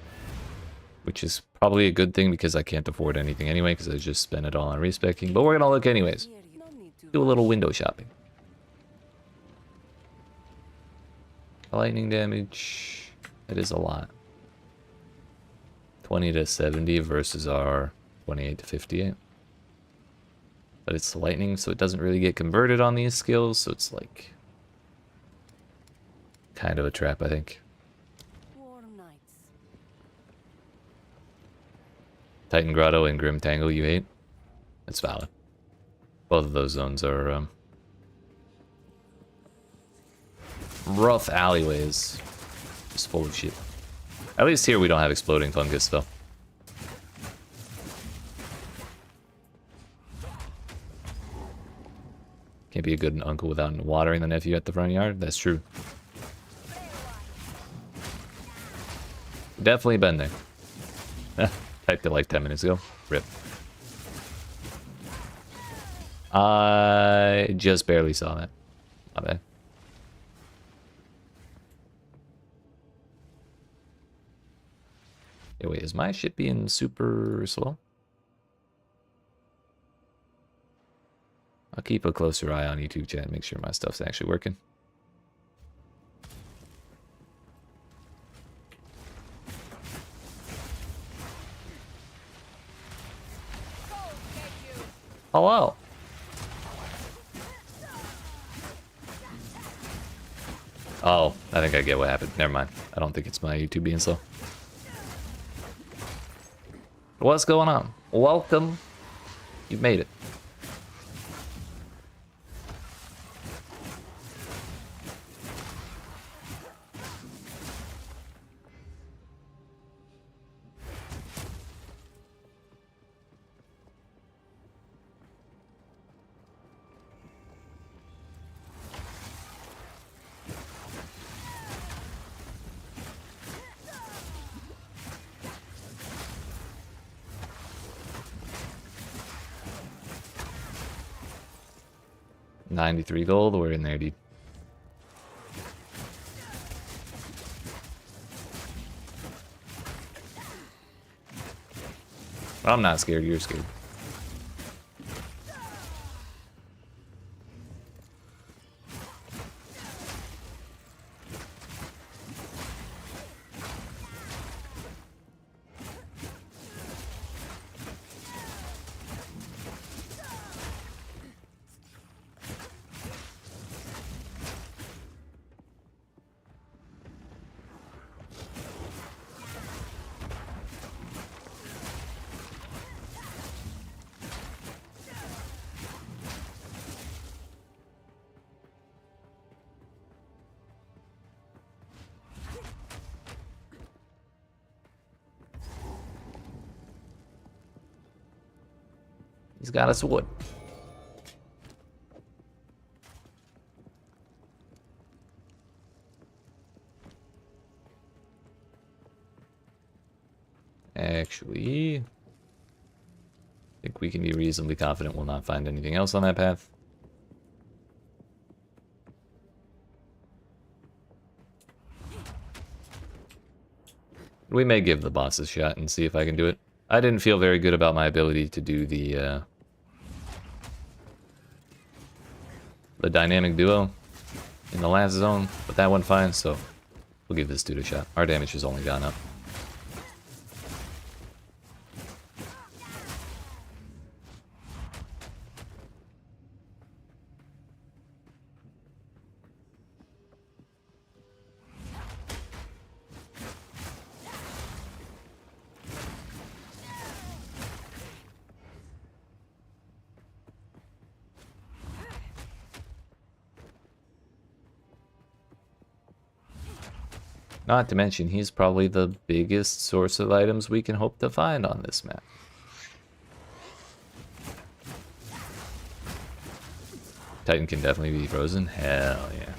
which is probably a good thing because I can't afford anything anyway because I just spent it all on respecking. But we're gonna look anyways. Here you don't need to Do a little window shopping. Lightning damage. That is a lot. 20 to 70 versus our 28 to 58. But it's lightning, so it doesn't really get converted on these skills, so it's like kind of a trap, I think. warm nights. Titan Grotto and Grim Tangle you hate. That's valid. Both of those zones are rough alleyways. Just full of shit. At least here we don't have exploding fungus though. Can't be a good uncle without watering the nephew at the front yard. That's true. Definitely been there. Typed it like 10 minutes ago. Rip. I just barely saw that. My bad. Yeah, wait, is my shit being super slow? I'll keep a closer eye on YouTube chat and make sure my stuff's actually working. Hello. Oh, I think I get what happened. Never mind. I don't think it's my YouTube being slow. What's going on? Welcome. You've made it. $93 gold, we're in there, dude. I'm not scared, you're scared. He's got a sword. Actually, I think we can be reasonably confident we'll not find anything else on that path. We may give the boss a shot and see if I can do it. I didn't feel very good about my ability to do the dynamic duo in the last zone, but that went fine, so we'll give this dude a shot. Our damage has only gone up. Not to mention, he's probably the biggest source of items we can hope to find on this map. Titan can definitely be frozen. Hell yeah.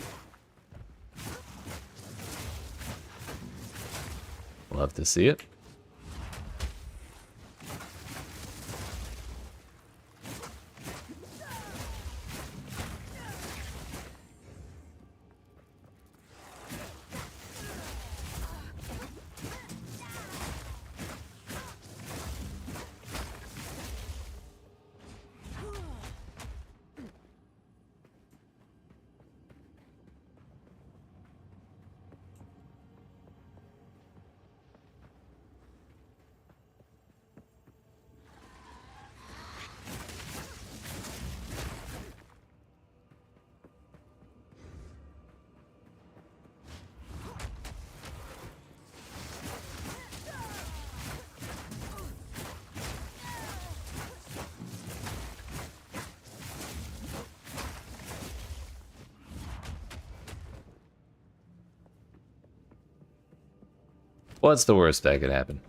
Love to see it. What's the worst that could happen?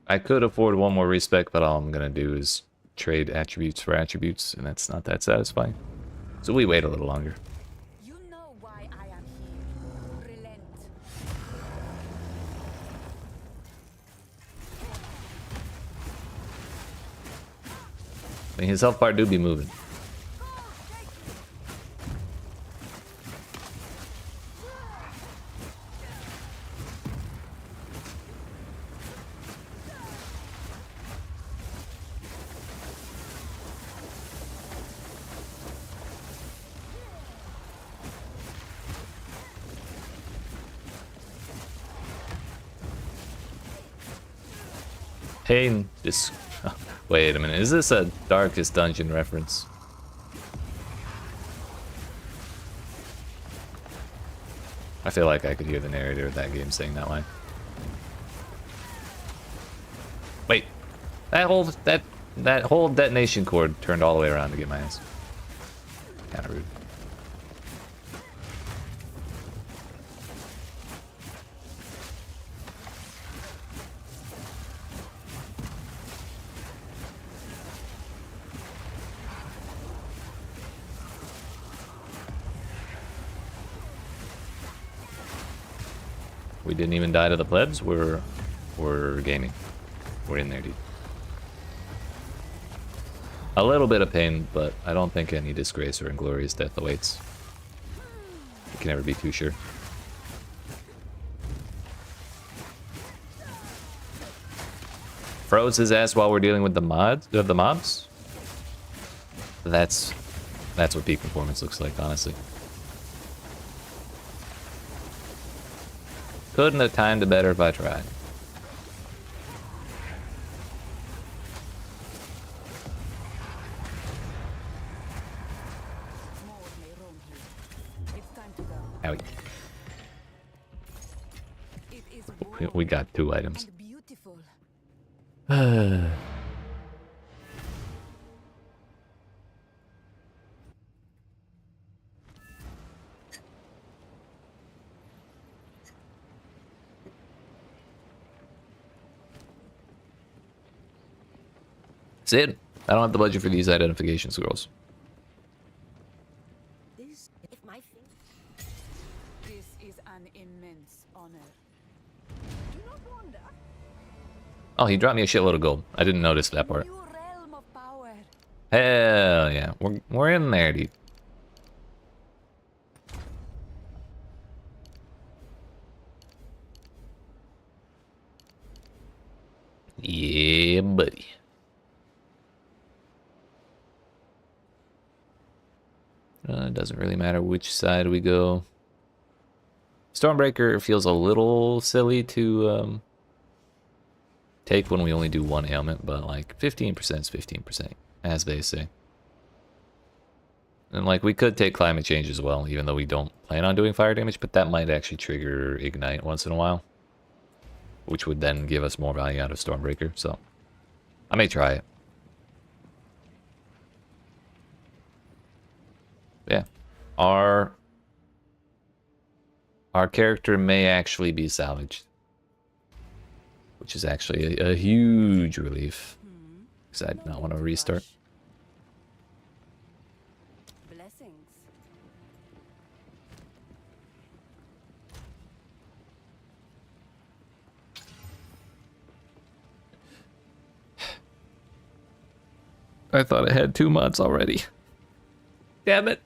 I could afford one more respec, but all I'm gonna do is trade attributes for attributes, and that's not that satisfying. So we wait a little longer. You know why I am here. Relent. I mean, his health bar do be moving. Pain. This. Wait a minute. Is this a Darkest Dungeon reference? I feel like I could hear the narrator of that game saying that line. Wait. That whole detonation cord turned all the way around to get my ass. Kinda rude. We didn't even die to the plebs. We're gaming. We're in there, dude. A little bit of pain, but I don't think any disgrace or inglorious death awaits. You can never be too sure. Froze his ass while we're dealing with the mobs. That's what peak performance looks like, honestly. Couldn't have timed it better if I tried. More may roam here. It's time to go. Owie. It is warm We got 2 items. and beautiful. That's it. I don't have the budget for these identification scrolls. This, if my thing. This is an immense honor. Do not wander. Oh, he dropped me a shitload of gold. I didn't notice that part. New realm of power. Hell yeah. We're in there, dude. Yeah, buddy. It doesn't really matter which side we go. Stormbreaker feels a little silly to take when we only do one ailment, but like 15% is 15%, as they say. And like we could take climate change as well, even though we don't plan on doing fire damage, but that might actually trigger ignite once in a while, which would then give us more value out of Stormbreaker, so I may try it. Yeah. Our character may actually be salvaged, which is actually a huge relief, because I do not want to restart. Blessings. I thought I had 2 months already. Damn it.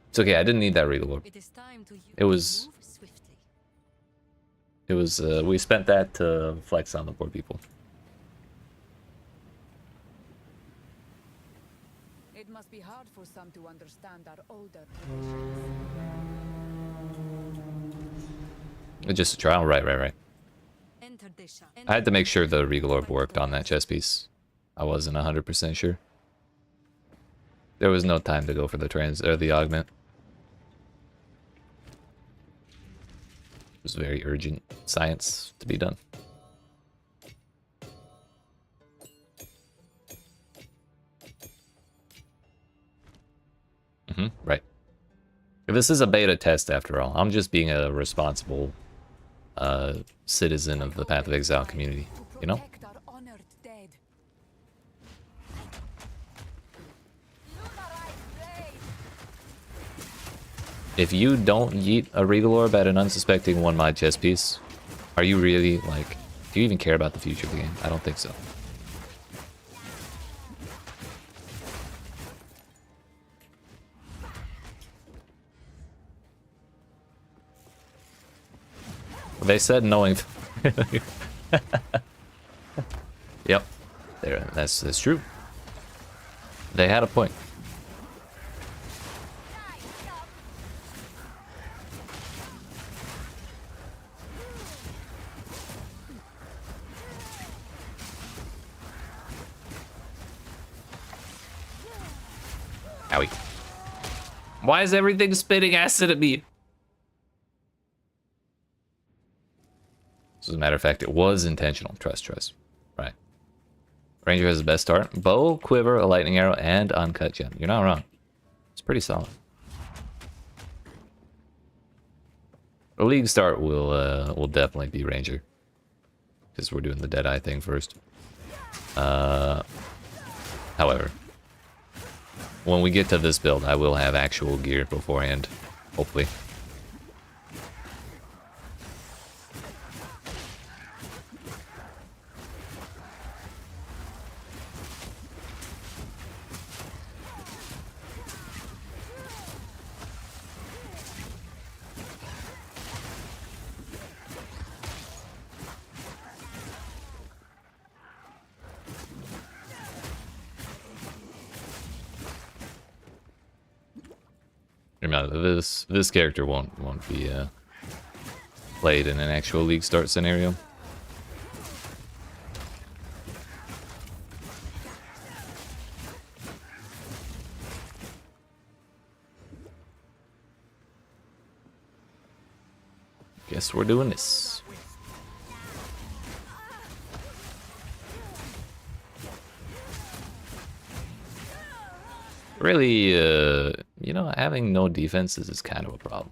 It's okay, I didn't need that regal orb. It is time to It was- move swiftly. It was, we spent that to flex on the poor people. It must be hard for some to understand our older Just a trial, right. Enter Desha. I had to make sure the regal orb worked on that chess piece. I wasn't 100% sure. There was no time to go for the augment. It was very urgent science to be done. Right. This is a beta test after all. I'm just being a responsible citizen of the Path of Exile community, you know? protect our honored dead. If you don't yeet a regal orb at an unsuspecting one mod chess piece, are you really, like, do you even care about the future of the game? I don't think so. They said knowing. Yep, that's true. They had a point. Owie. Why is everything spitting acid at me? As a matter of fact, it was intentional. Trust. Right. Ranger has the best start. Bow, quiver, a lightning arrow, and uncut gem. You're not wrong. It's pretty solid. A league start will definitely be Ranger, because we're doing the Deadeye thing first. However, when we get to this build, I will have actual gear beforehand, hopefully. Remember, this character won't be played in an actual league start scenario. Guess we're doing this. Really, you know, having no defenses is kind of a problem.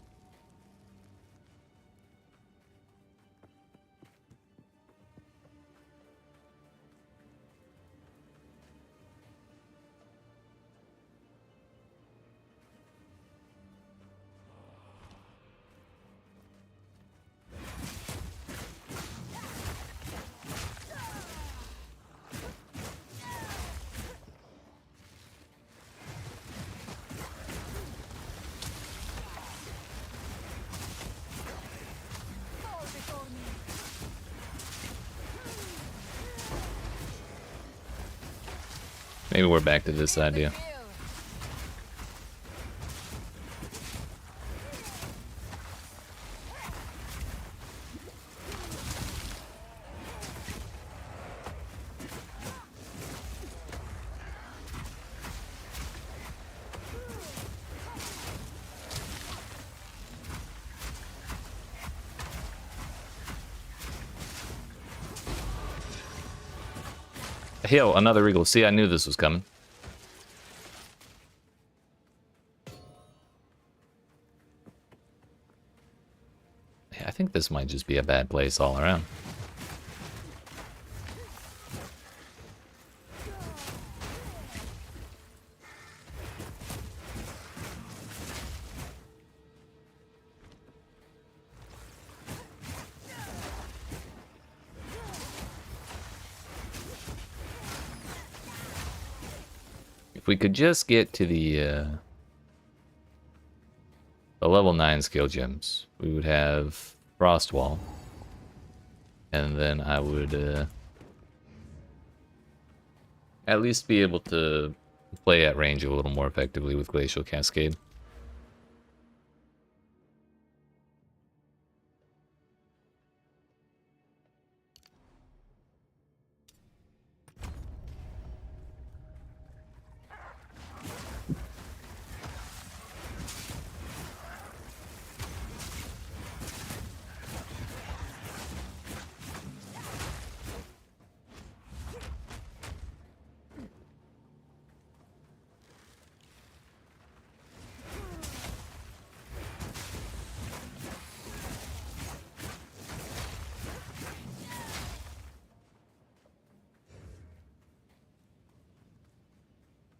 Maybe we're back to this idea. Yo, another Regal. See, I knew this was coming. Yeah, I think this might just be a bad place all around. If we could just get to the level 9 skill gems, we would have Frost Wall. And then I would at least be able to play at range a little more effectively with Glacial Cascade.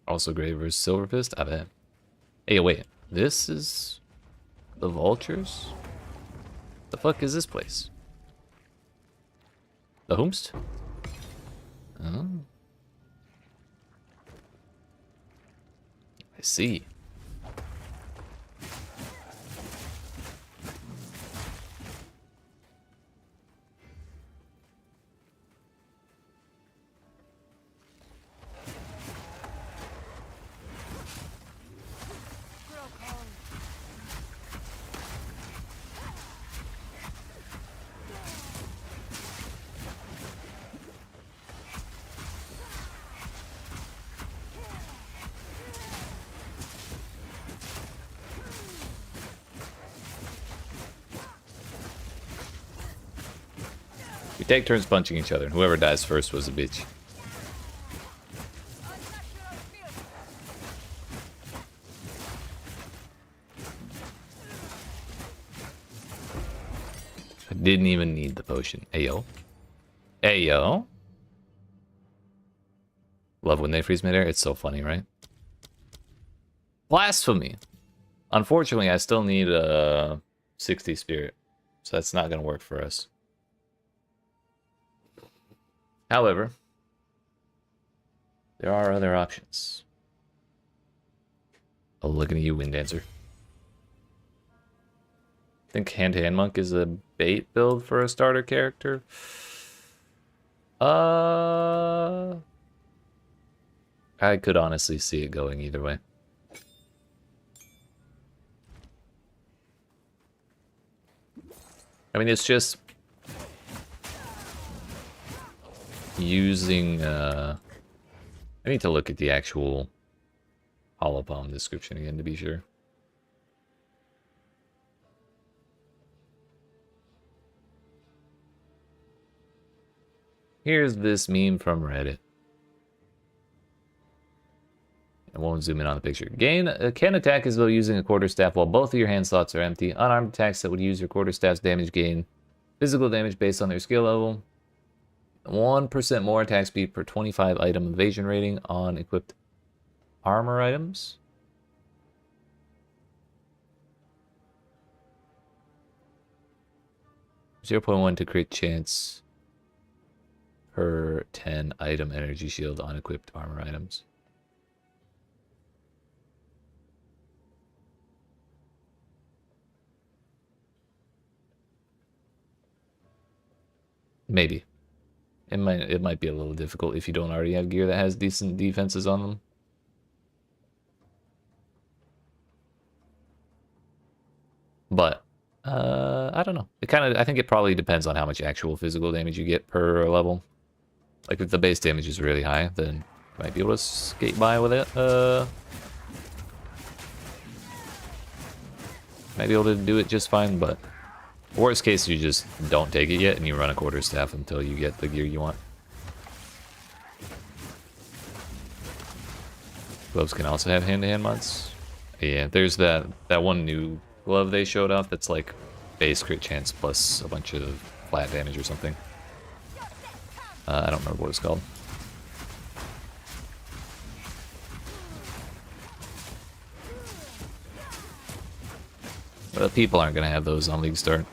Also Grey versus Silver Fist, I bet. Hey, wait, this is the Vultures? The fuck is this place? The Hoomst? Oh. I see. We take turns punching each other, and whoever dies first was a bitch. I didn't even need the potion. Ayo. Ayo. Love when they freeze midair. It's so funny, right? Blasphemy. Unfortunately, I still need a 60 spirit, so that's not going to work for us. However, there are other options. Oh, looking at you, Wind Dancer. I think Hand-to-Hand Monk is a bait build for a starter character. I could honestly see it going either way. I mean, it's just using I need to look at the actual Hollow Palm description again to be sure. Here's this meme from Reddit. I won't zoom in on the picture. Can attack as though using a quarterstaff while both of your hand slots are empty. Unarmed attacks that would use your quarterstaff's damage gain physical damage based on their skill level. 1% more attack speed per 25 item evasion rating on equipped armor items. .1 to crit chance per 10 item energy shield on equipped armor items. Maybe. it might be a little difficult if you don't already have gear that has decent defenses on them. But I don't know. I think it probably depends on how much actual physical damage you get per level. Like if the base damage is really high, then you might be able to skate by with it. Might be able to do it just fine, but worst case, you just don't take it yet and you run a quarterstaff until you get the gear you want. Gloves can also have hand-to-hand mods. Yeah, there's that one new glove they showed off that's like base crit chance plus a bunch of flat damage or something. I don't remember what it's called. But people aren't going to have those on League Start.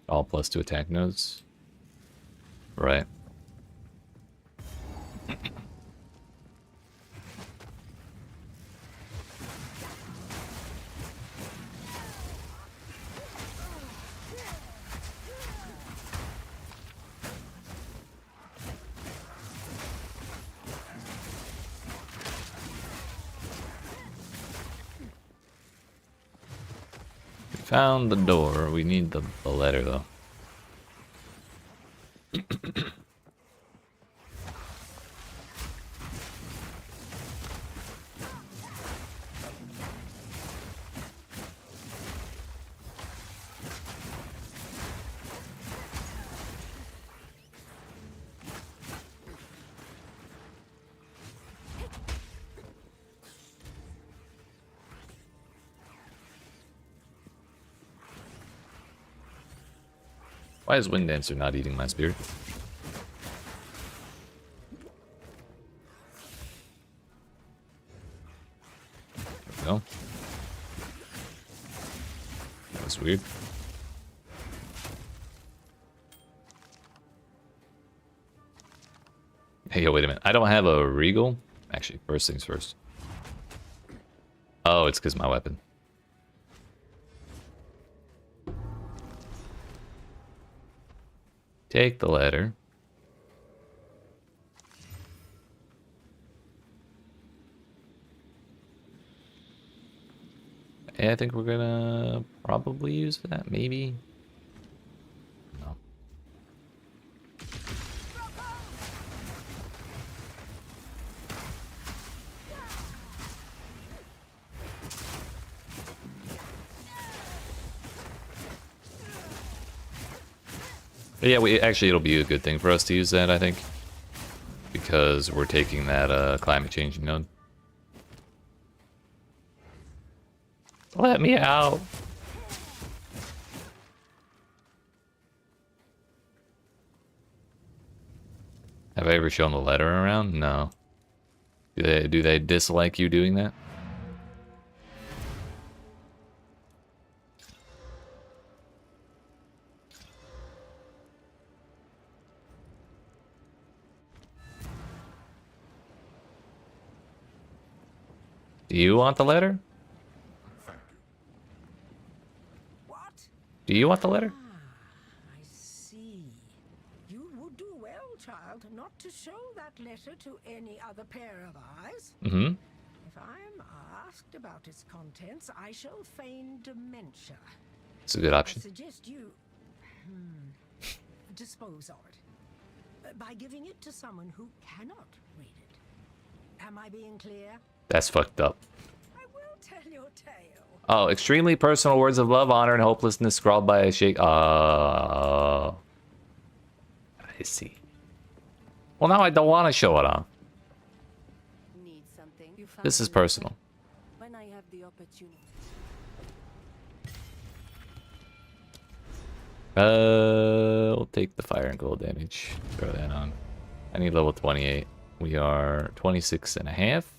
All +2 attack nodes. Right. Found the door. We need the letter, though. Why is Wind Dancer not eating my spirit? There we go. That was weird. Hey, yo, wait a minute. I don't have a Regal? Actually, first things first. Oh, it's because my weapon. Take the letter. And I think we're gonna probably use that, maybe. No. But yeah, it'll be a good thing for us to use that, I think, because we're taking that climate change node. Let me out. Have I ever shown the letter around? No. Do they dislike you doing that? Do you want the letter? What? Do you want the letter? I see. You would do well, child, not to show that letter to any other pair of eyes. Mm-hmm. If I am asked about its contents, I shall feign dementia. It's a good I option. suggest you dispose of it by giving it to someone who cannot read it. Am I being clear? That's fucked up. I will tell your tale. Oh, extremely personal words of love, honor, and hopelessness scrawled by a shake. see. Well, now I don't want to show it off. Need something? You found This is another. personal. When I have the opportunity. We'll take the fire and gold damage. Throw that on. I need level 28. We are 26 and a half.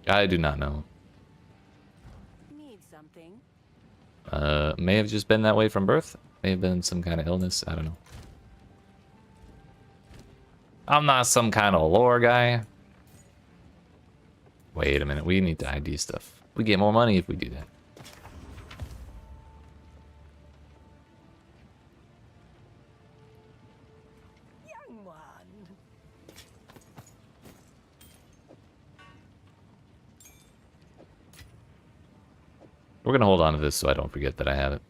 I do not know. Need something? May have just been that way from birth. May have been some kind of illness. I don't know. I'm not some kind of lore guy. Wait a minute. We need to ID stuff. We get more money if we do that. Young one. We're gonna hold on to this so I don't forget that I have it.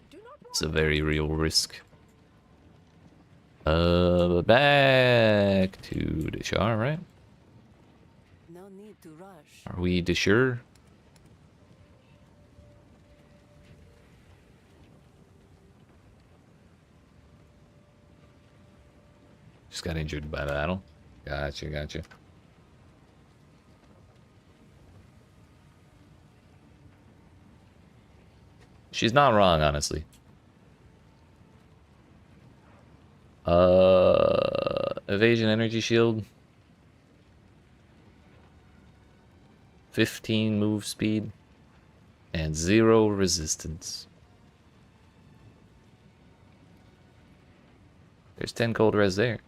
Do not It's a very real risk. Back to the Shah, right? no need to rush. Are we sure? Just got injured by battle. Gotcha, gotcha. She's not wrong, honestly. Evasion energy shield. 15 move speed. And 0 resistance. There's 10 cold res there.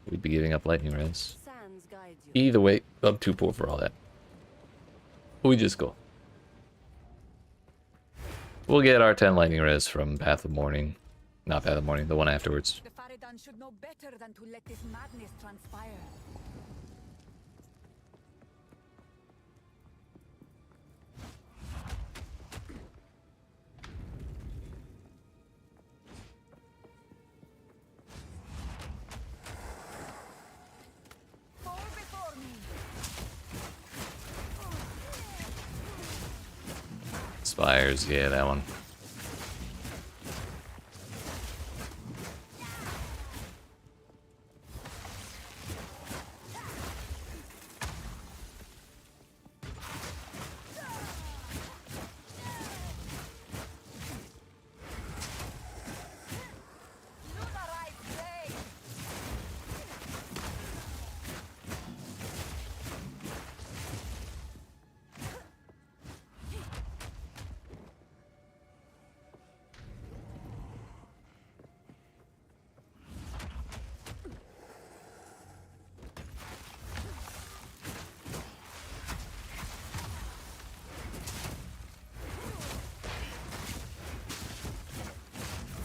We'd be giving up lightning res. Sands guide you. Either way, I'm too poor for all that. We just go. We'll get our 10 lightning res from Path of Morning. Not Path of Morning, the one afterwards. The Faridan should know better than to let this madness transpire. Fall before me. Spires, yeah, that one. Lunarized blade.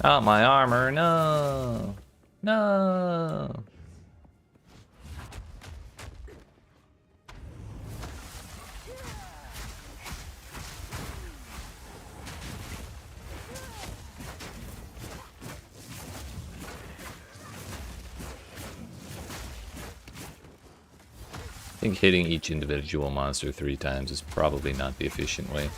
Oh, my armor, no. No. I think hitting each individual monster 3 times is probably not the efficient way.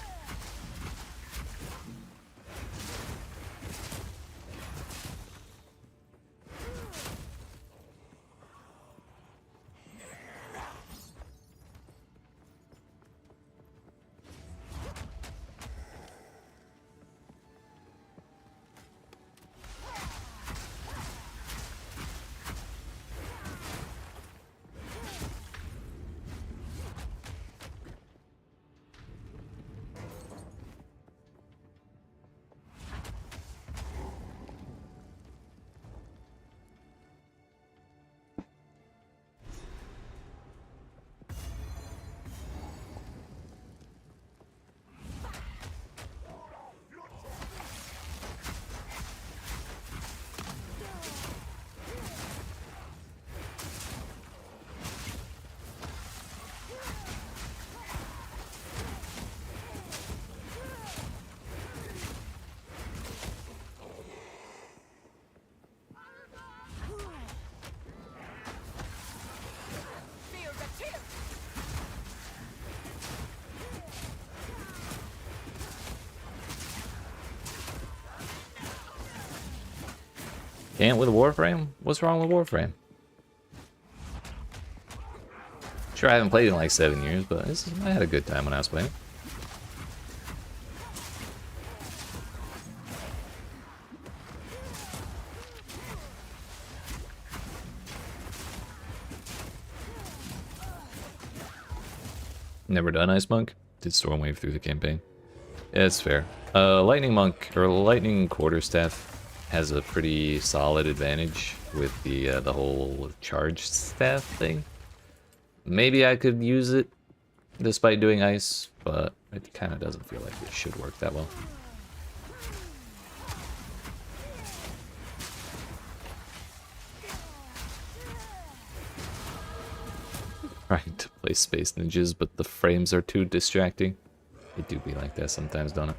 Can't with Warframe? What's wrong with Warframe? Sure, I haven't played in like 7 years, but I had a good time when I was playing. Never done Ice Monk. Did Stormwave through the campaign. Yeah, it's fair. Lightning Monk, or Lightning Quarterstaff, has a pretty solid advantage with the whole charge staff thing. Maybe I could use it despite doing ice, but it kind of doesn't feel like it should work that well. Trying to play Space Ninjas, but the frames are too distracting. It do be like that sometimes, don't it?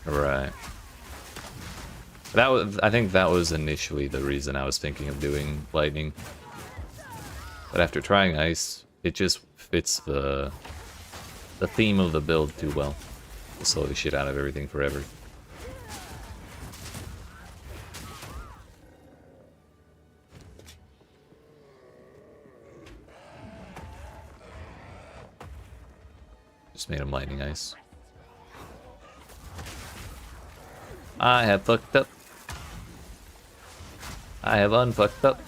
Right. That was, I think that was initially the reason I was thinking of doing lightning. But after trying ice, it just fits the theme of the build too well. To slow the shit out of everything forever. Just made him lightning ice. I have fucked up. I have unfucked up.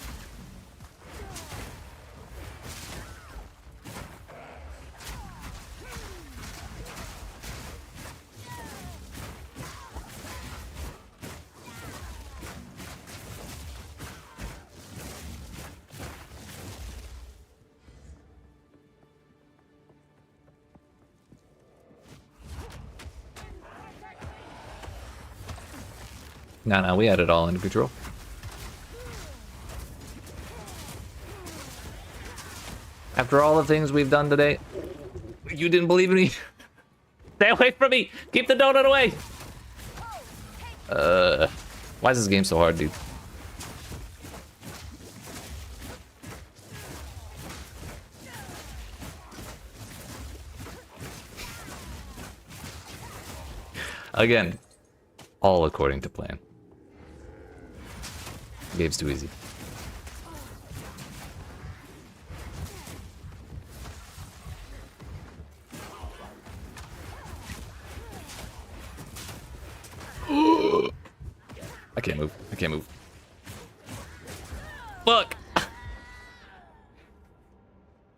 No, we had it all under control. After all the things we've done today, you didn't believe in me? Stay away from me! Keep the donut away! Why is this game so hard, dude? Again, all according to plan. Game's too easy. I can't move. I can't move. Fuck!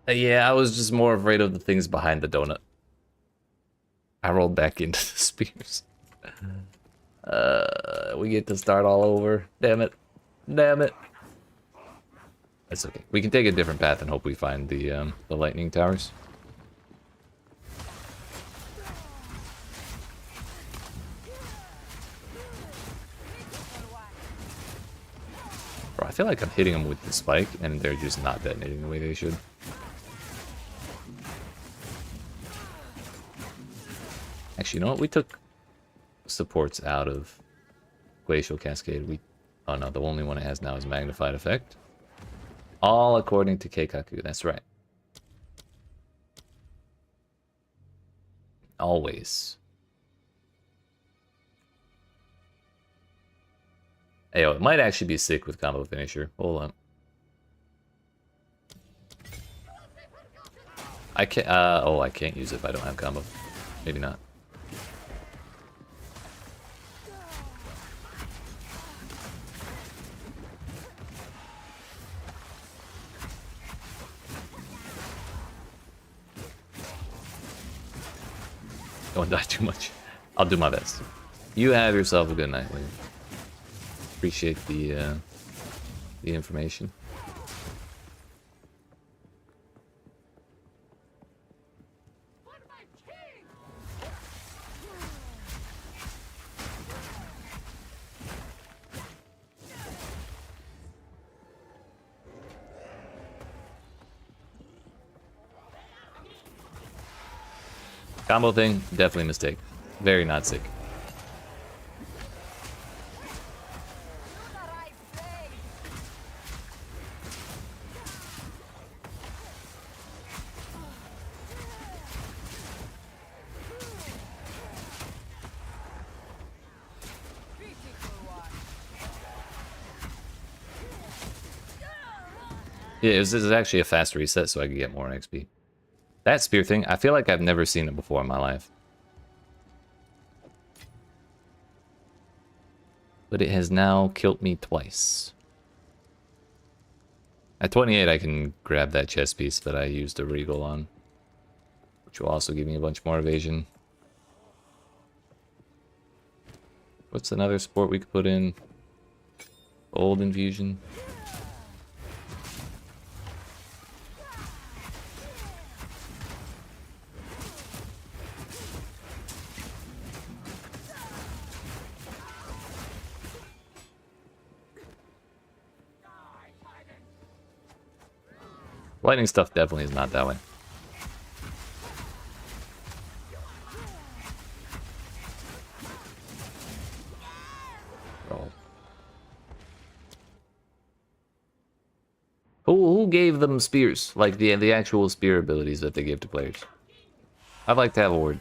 Yeah, I was just more afraid of the things behind the donut. I rolled back into the spears. We get to start all over. Damn it. Damn it. That's okay. We can take a different path and hope we find the lightning towers. Bro, I feel like I'm hitting them with the spike and they're just not detonating the way they should. Actually, you know what? We took supports out of Glacial Cascade. Oh no, the only one it has now is Magnified Effect. All according to Keikaku, that's right. Always. Ayo, it might actually be sick with Combo Finisher. Hold on. I can't, oh, I can't use it if I don't have Combo. Maybe not. Don't die too much. I'll do my best. You have yourself a good night, William. Appreciate the information. Combo thing, definitely a mistake. Very not sick. Yeah, this is actually a fast reset so I could get more XP. That spear thing, I feel like I've never seen it before in my life. But it has now killed me twice. At 28 I can grab that chest piece that I used a regal on, which will also give me a bunch more evasion. What's another sport we could put in? Old infusion. Lightning stuff definitely is not that way. Roll. Who gave them spears? Like the actual spear abilities that they give to players. I'd like to have a word.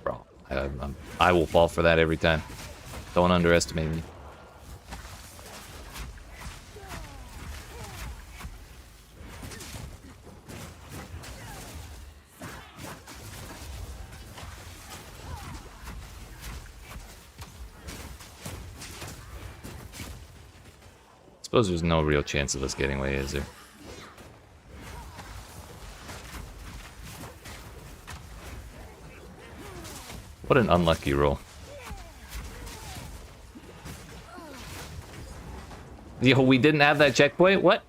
Bro, I will fall for that every time. Don't underestimate me. Suppose there's no real chance of us getting away, is there? What an unlucky roll. Yo, we didn't have that checkpoint? What?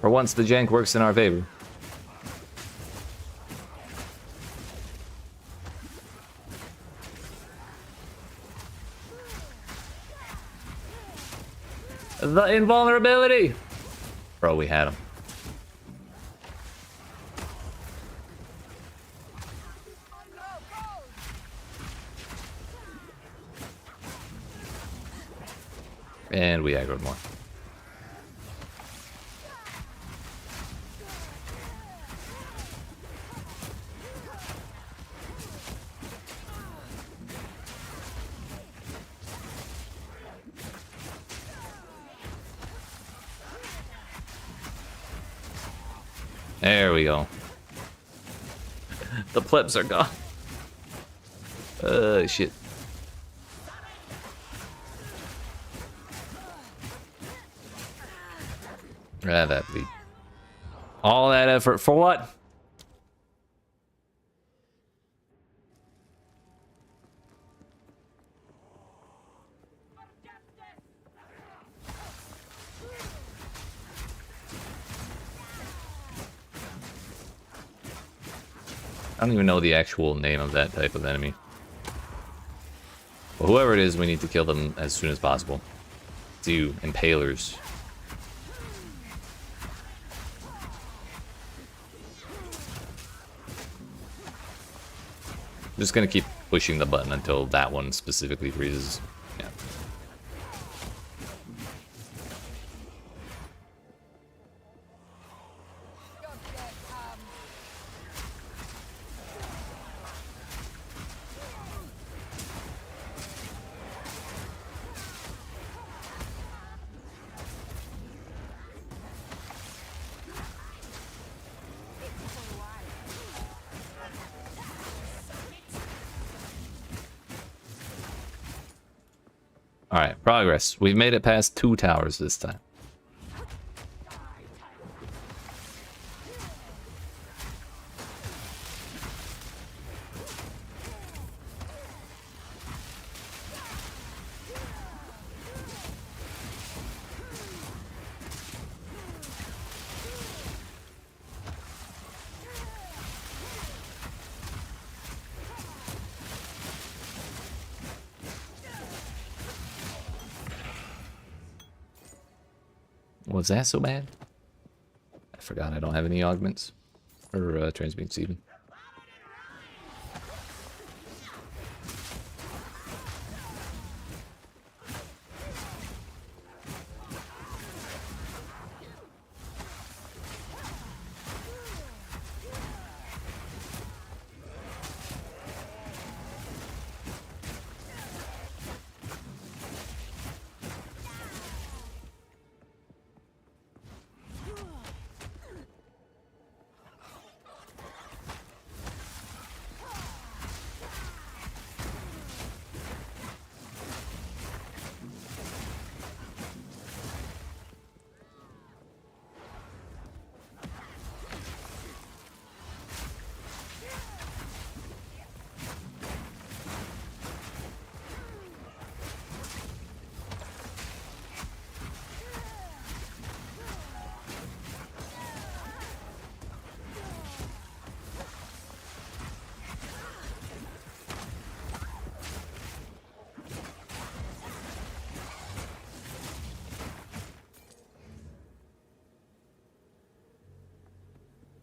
For once, the jank works in our favor. The invulnerability! Bro, we had him. And we aggroed more. There we go. The plebs are gone. Shit. Ah, that bleed. All that effort for what? I don't even know the actual name of that type of enemy. But whoever it is, we need to kill them as soon as possible. It's you, impalers. I'm just gonna keep pushing the button until that one specifically freezes. Yeah. Alright, progress. We've made it past 2 towers this time. Was that so bad? I forgot I don't have any augments. Or transmutes even.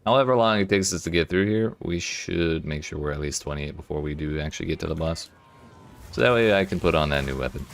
However long it takes us to get through here, we should make sure we're at least 28 before we do actually get to the boss. So that way I can put on that new weapon.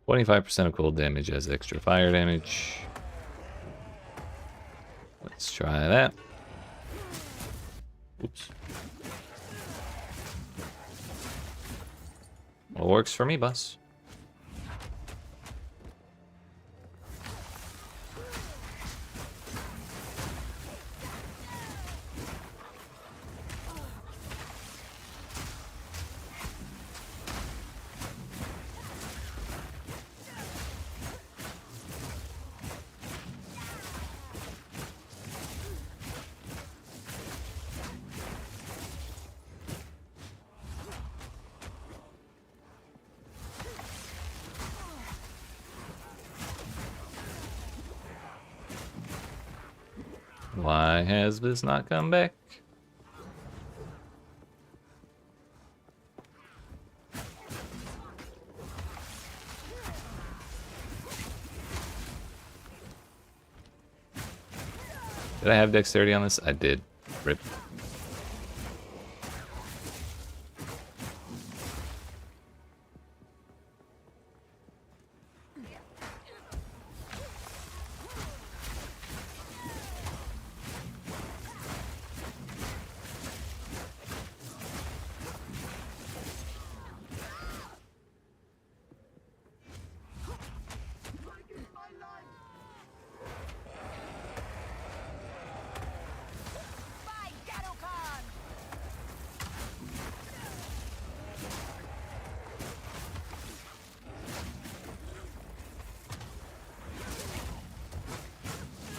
%25 of cold damage as extra fire damage. Let's try that. Oops. Well, works for me, boss. Why has this not come back? Did I have dexterity on this? I did. Rip.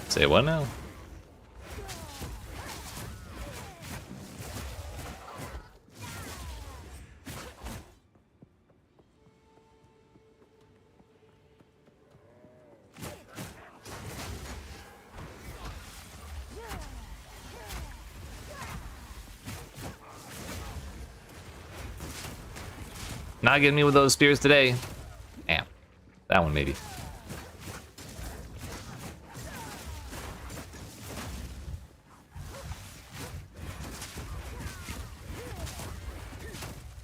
Say what now? Not getting me with those spears today. Damn. That one maybe.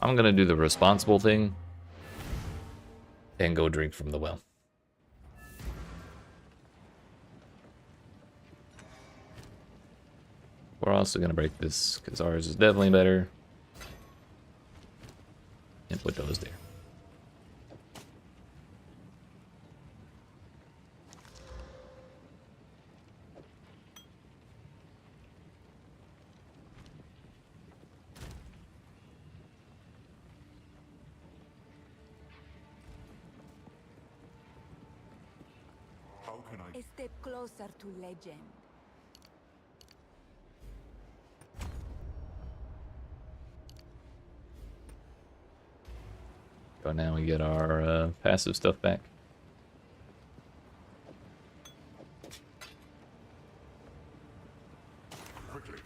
I'm gonna do the responsible thing and go drink from the well. We're also gonna break this because ours is definitely better. and put those there. How can I? A step closer to legend. So now we get our passive stuff back. Quickly.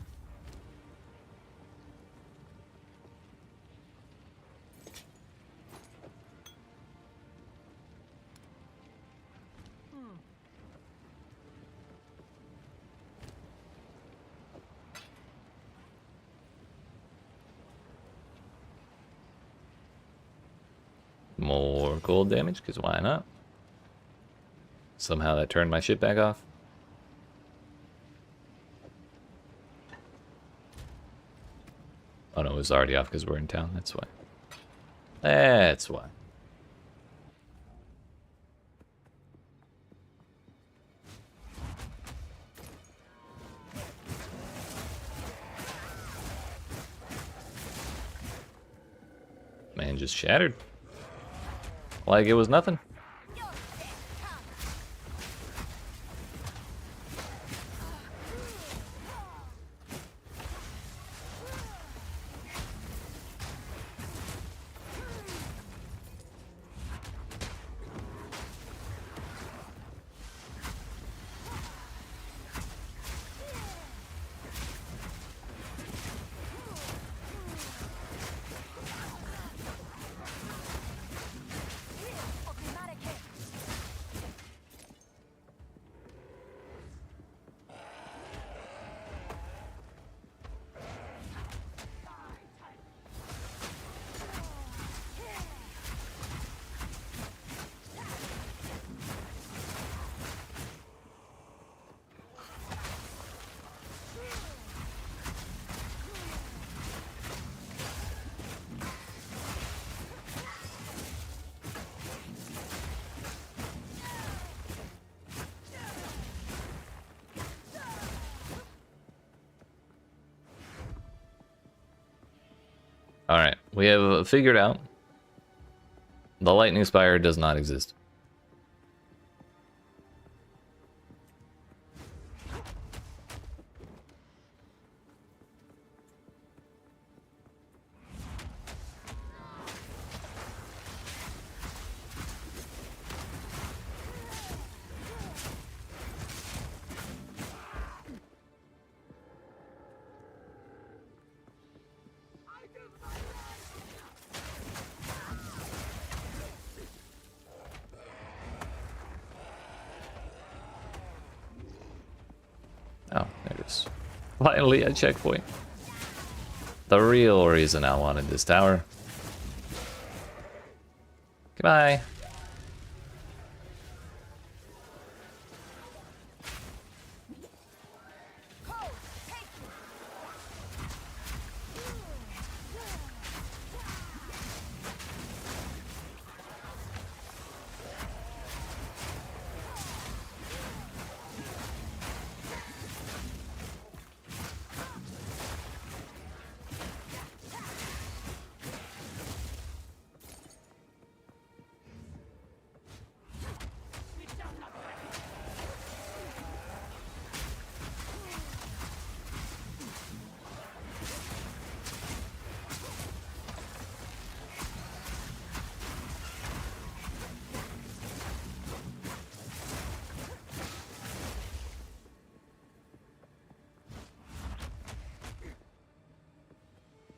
More gold damage, because why not? Somehow that turned my shit back off. Oh no, it was already off because we're in town, that's why. That's why. Man just shattered. Like it was nothing. Alright, we have figured out the lightning spire does not exist. Oh, there it is. Finally a checkpoint. The real reason I wanted this tower. Goodbye.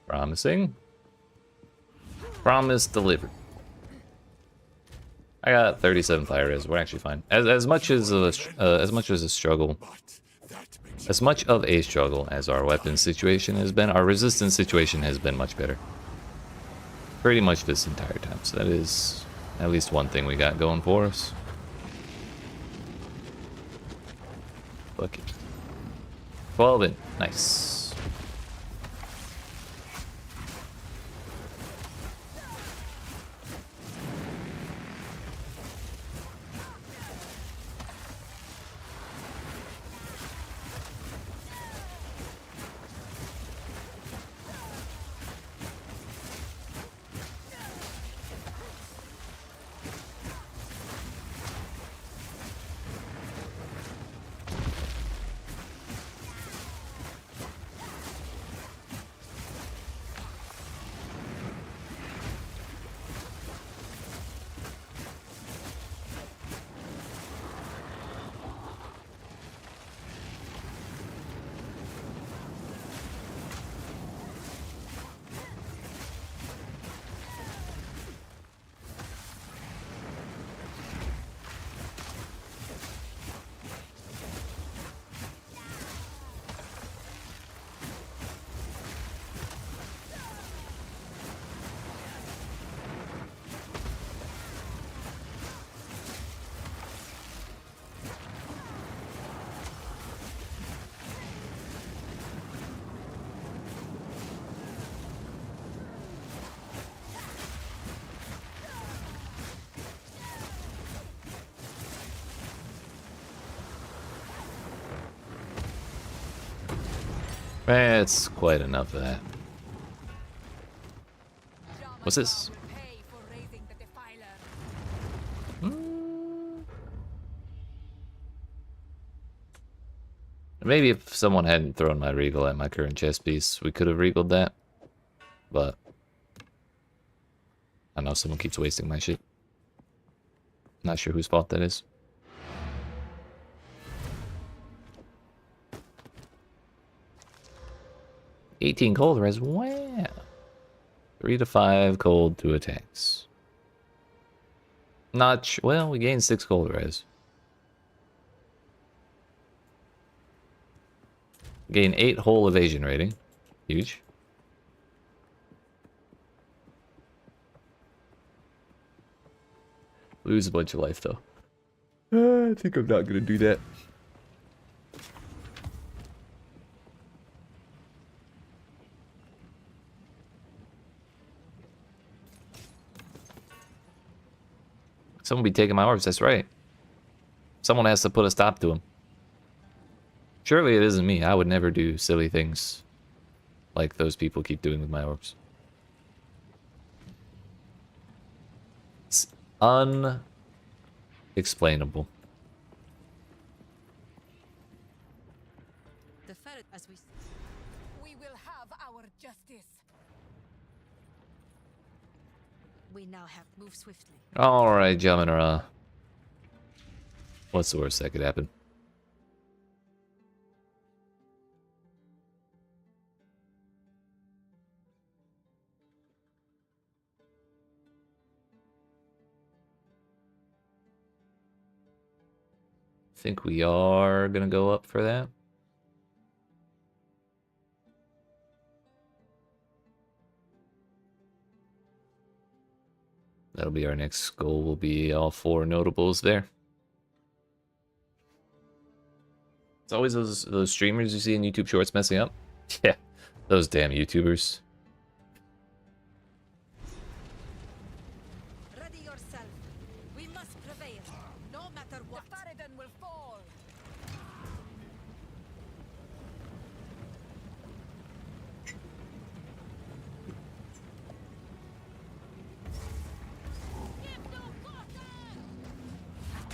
Promising. Promise delivered. I got 37 fire res. We're actually fine. As much as a struggle, as much of a struggle as our weapon situation has been, our resistance situation has been much better. Pretty much this entire time. So that is at least one thing we got going for us. Bucket. 12 in. Nice. That's quite enough of that. What's this? will pay for raising the defiler. Maybe if someone hadn't thrown my regal at my current chess piece, we could have regaled that. But I know someone keeps wasting my shit. Not sure whose fault that is. $18 cold res. Wow. 3 to 5 cold to attacks. Not well, we gained 6 cold res. Gain 8 whole evasion rating. Huge. Lose a bunch of life though. I think I'm not gonna do that. Someone be taking my orbs, that's right. Someone has to put a stop to him. Surely it isn't me. I would never do silly things like those people keep doing with my orbs. It's unexplainable. The ferret, as we We will have our justice. we now have to move swiftly. Alright, gentlemen, what's the worst that could happen? Think we are gonna go up for that. That'll be our next goal. Will be all 4 notables there. It's always those streamers you see in YouTube Shorts messing up. Yeah, those damn YouTubers. Ready yourself. We must prevail, no matter what. The Faradon will fall.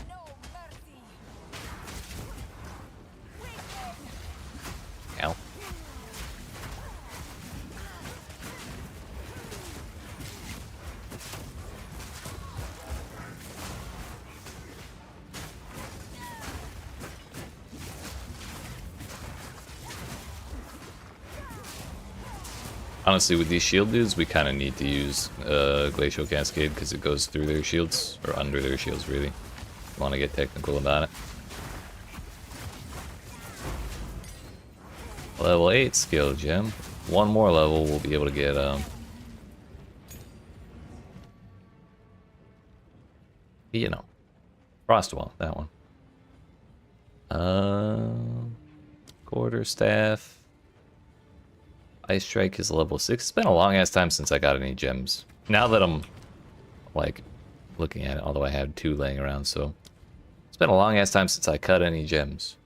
No mercy. Ow. Honestly, with these shield dudes, we kind of need to use Glacial Cascade because it goes through their shields, or under their shields, really. Want to get technical about it. Level 8 skill gem. One more level, we'll be able to get you know, Frostwall, that one. Quarterstaff. Ice Strike is level 6. It's been a long ass time since I got any gems. Now that I'm like looking at it, although I had 2 laying around, so it's been a long ass time since I cut any gems.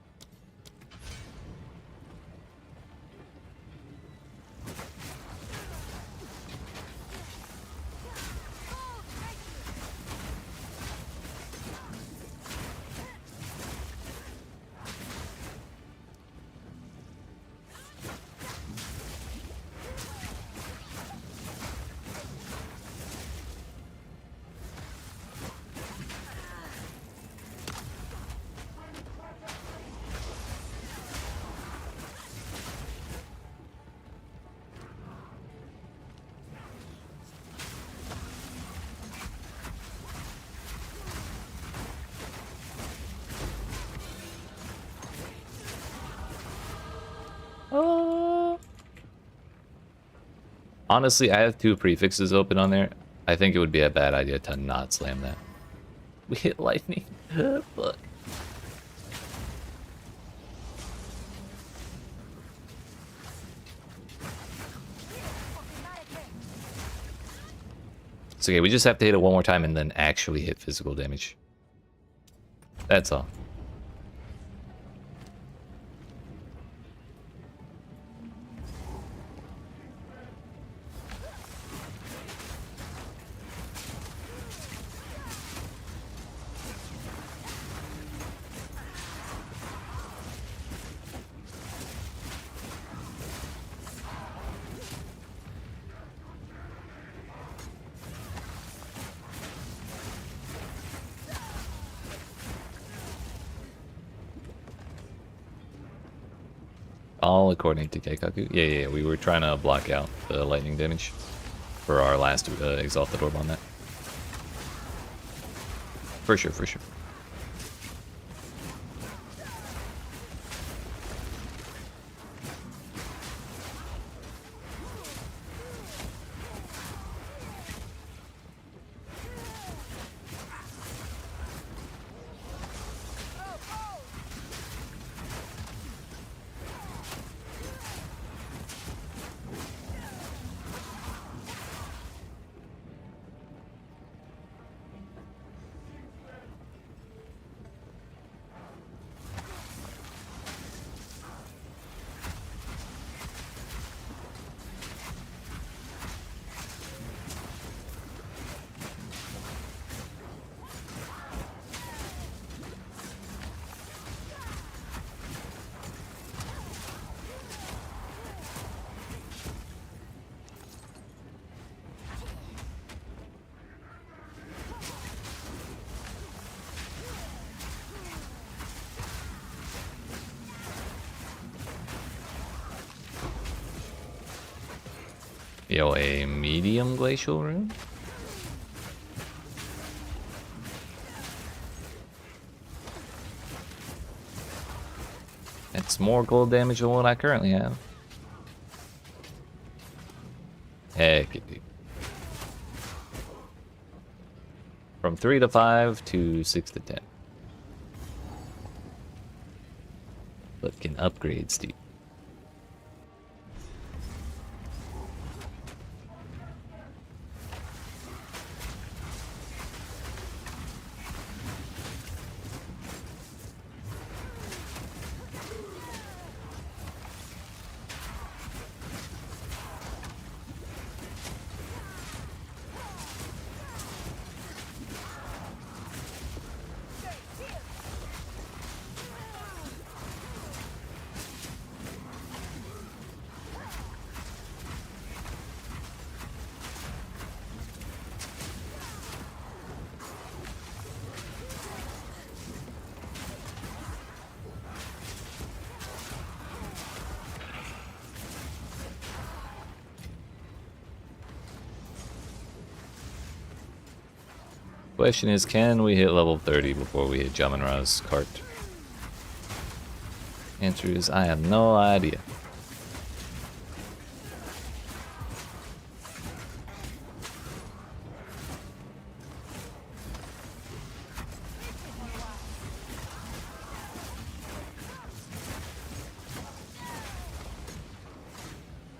Honestly, I have 2 prefixes open on there. I think it would be a bad idea to not slam that. We hit lightning. Fuck. It's okay, we just have to hit it one more time and then actually hit physical damage. That's all. All according to Keikaku. Yeah, we were trying to block out the lightning damage for our last Exalted Orb on that. For sure, for sure. Yo, a medium glacial rune? It's more gold damage than what I currently have. Heck, dude. From 3 to 5 to 6 to 10. But can upgrade, Steve. Question is, can we hit level 30 before we hit Jamin-Ra's cart? Answer is, I have no idea.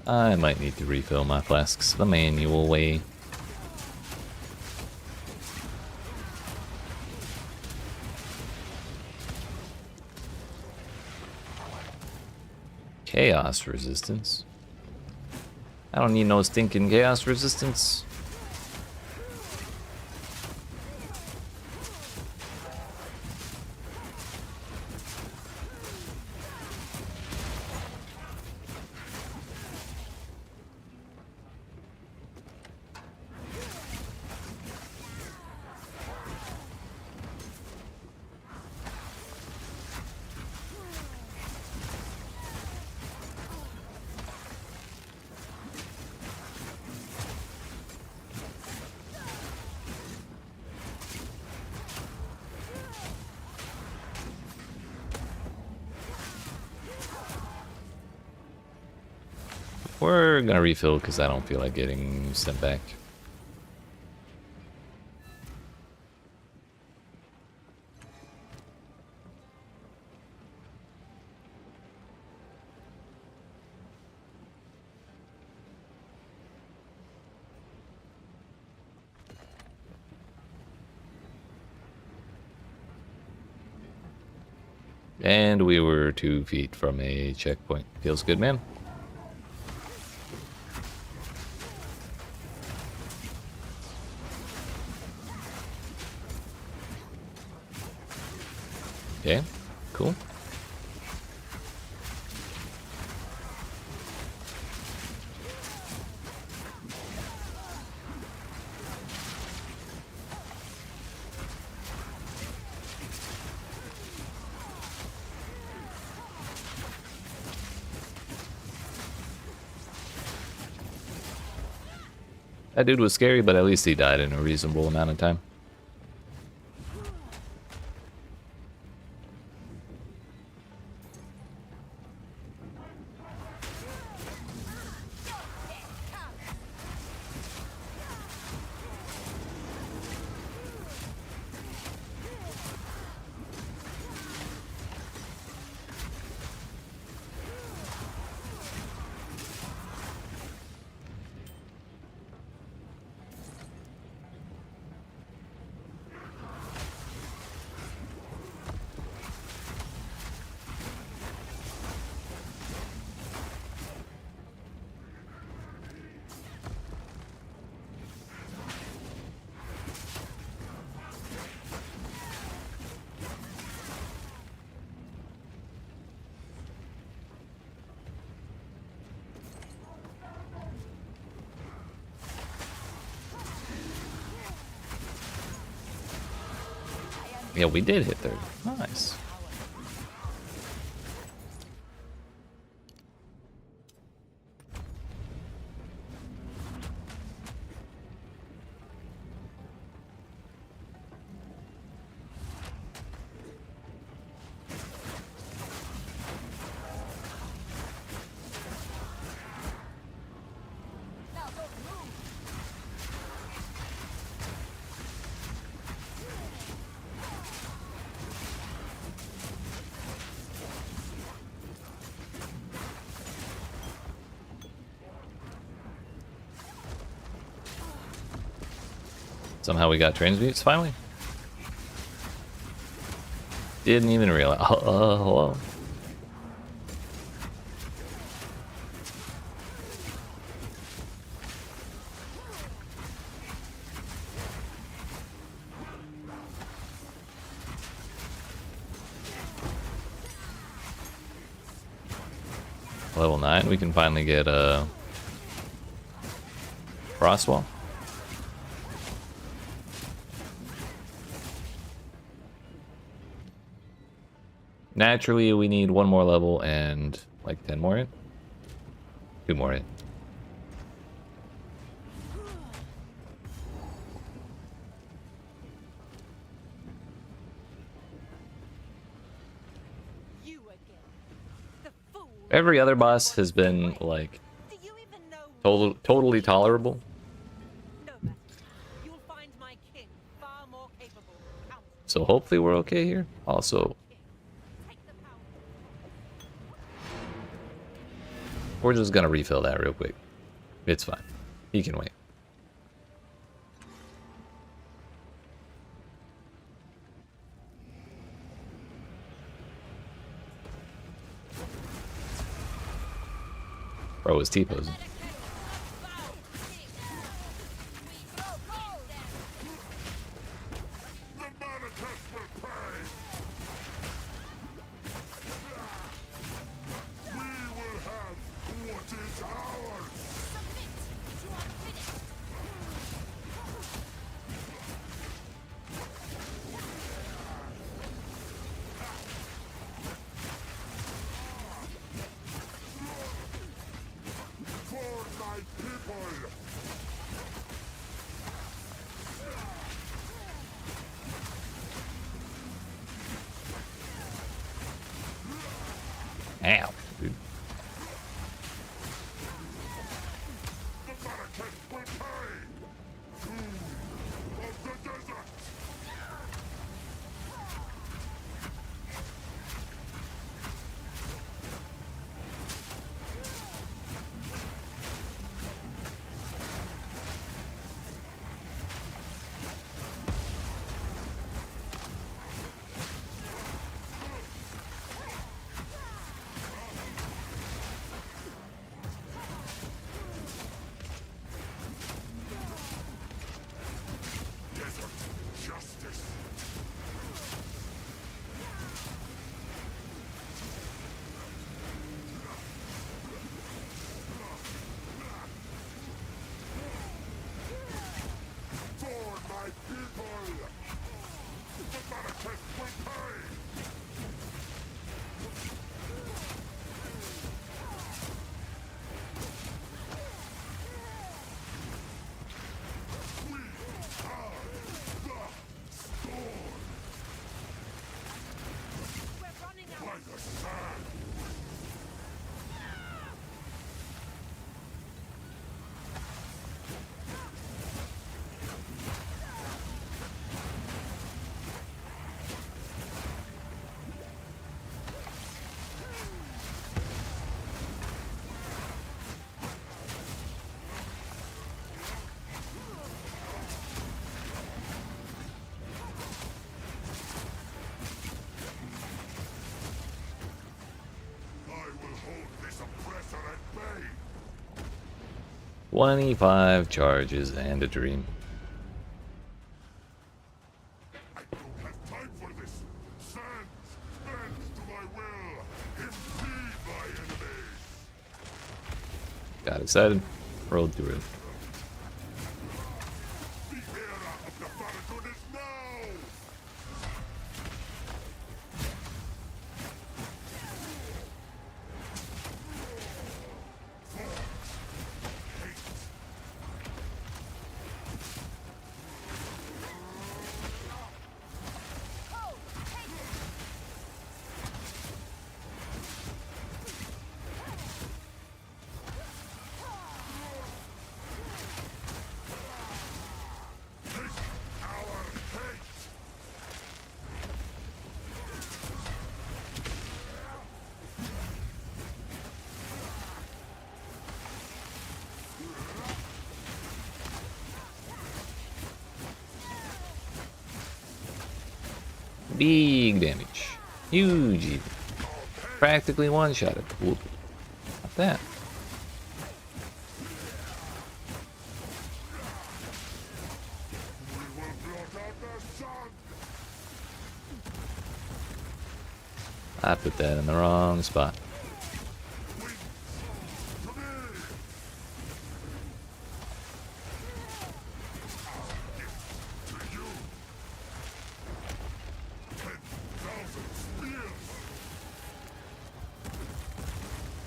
I might need to refill my flasks the manual way. Chaos resistance. I don't need no stinking chaos resistance. We're gonna refill because I don't feel like getting sent back. And we were 2 feet from a checkpoint. Feels good, man. Okay, cool. That dude was scary, but at least he died in a reasonable amount of time. Yeah, we did hit 30. Nice. Somehow we got transmutes finally. Didn't even realize. Hello. Level 9, we can finally get a Frostwall. Naturally, we need one more level and like 10 more in. 2 more in. You again. The fool. Every other boss has been like Do you even know totally tolerable. no matter? You'll find my king far more capable. Count. So hopefully we're okay here. Also, Take the power. we're just gonna refill that real quick. It's fine. He can wait. Bro was T-posing. 25 charges and a dream. I don't have time for this. Stand to my will. Impede my enemies. Got excited. Rolled through it. The era of the Farragut is now. Big damage. Huge even. Practically one-shotted. Whoop. Not that. We will blot out the sun. I put that in the wrong spot.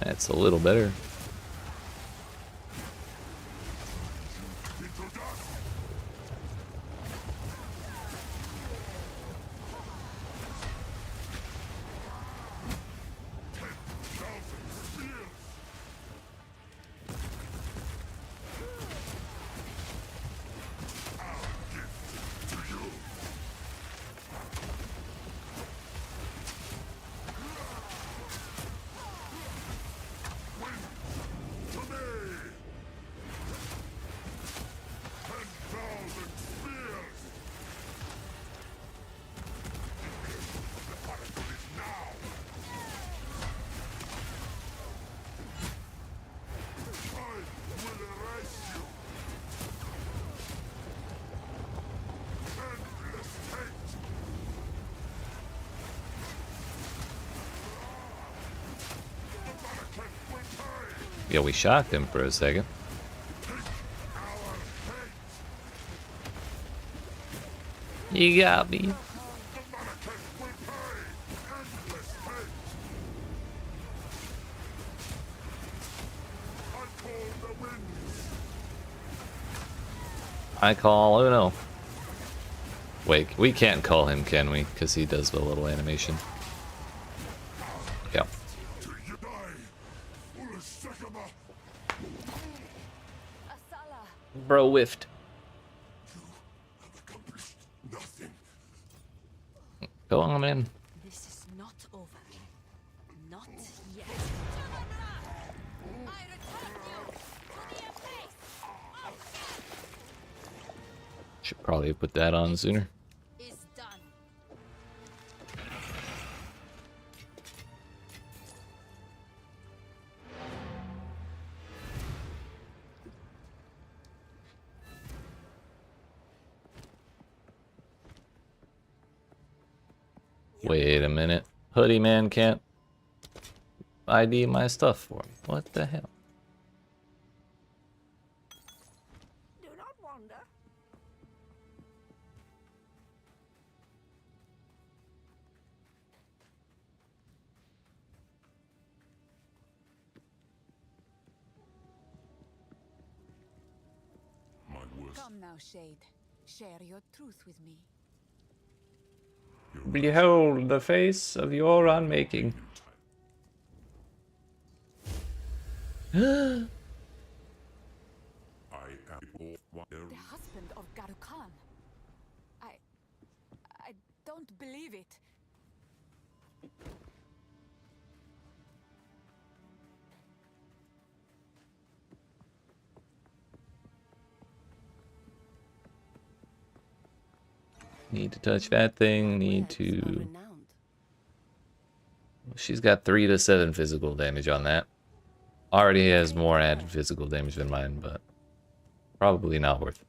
That's a little better. Yeah, we shocked him for a second. You got me. I call Uno. Wait, we can't call him, can we? Because he does the little animation. Yeah. Bro whiffed. Go on, man. This is not over. Not yet. I return you to the face. Should probably have put that on sooner. Is done. Wait a minute. Hoodie man can't ID my stuff for me. What the hell? Do not wander. My worst. Come now, Shade. Share your truth with me. Behold the face of your unmaking. I am all The husband of Garukan. I don't believe it. Need to touch that thing. Need to. She's got 3 to 7 physical damage on that. Already has more added physical damage than mine, but Probably not worth it.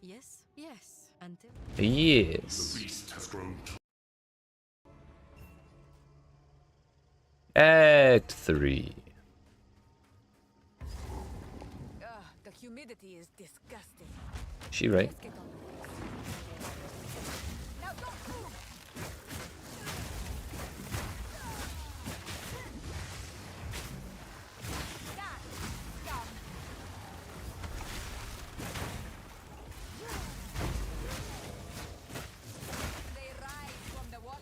Yes, yes. Until Yes. Beast has grown Act 3. the humidity is disgusting. She right. Let's get on with this. Now don't move! God, scum! They rise from the water.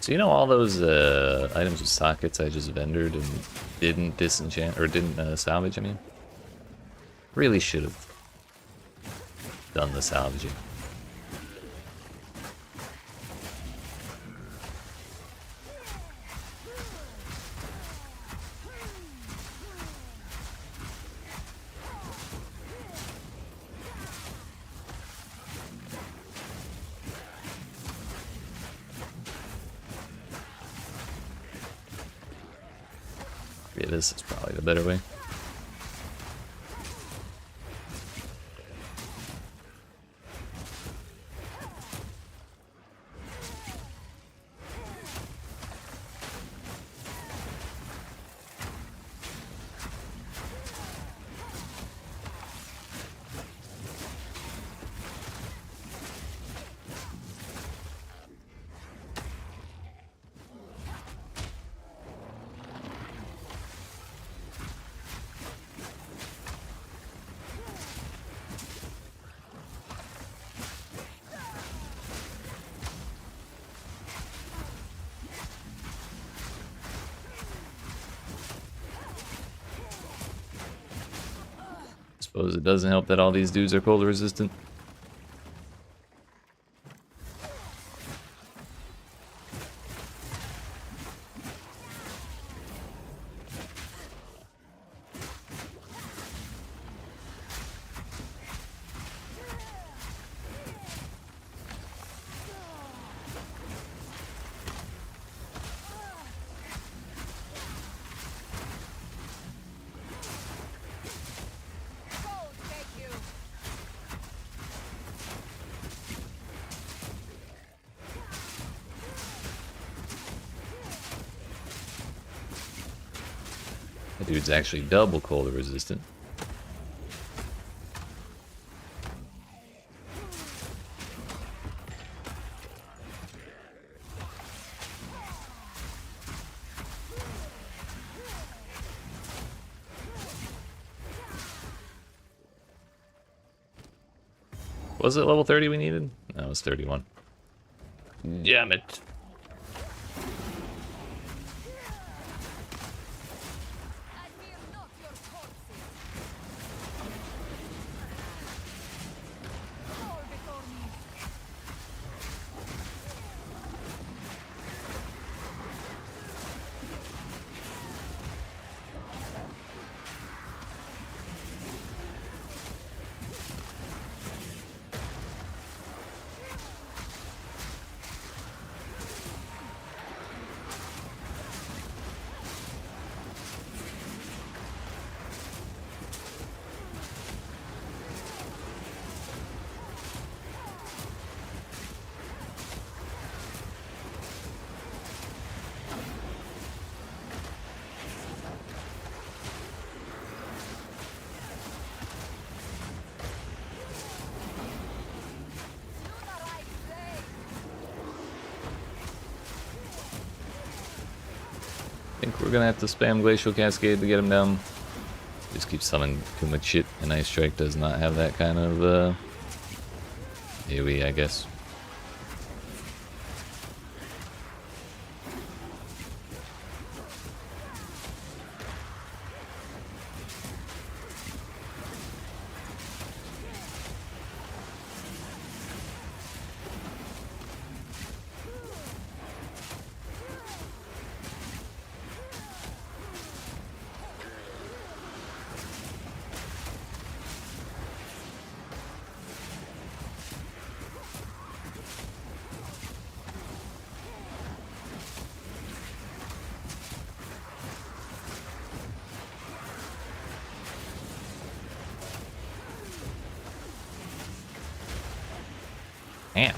So you know all those items with sockets I just vendored and didn't disenchant or didn't salvage? I mean, really should have done the salvaging. Yeah, this is probably the better way. Suppose it doesn't help that all these dudes are cold resistant. Cold, thank you. That dude's actually double cold resistant. Was it level 30 we needed? No, it was 31. Damn it. I fear not your corpses. Fall before me. Lunar play. I think we're gonna have to spam Glacial Cascade to get him down. Just keep summoning too much shit, and Ice Strike does not have that kind of AoE, I guess. Damn. I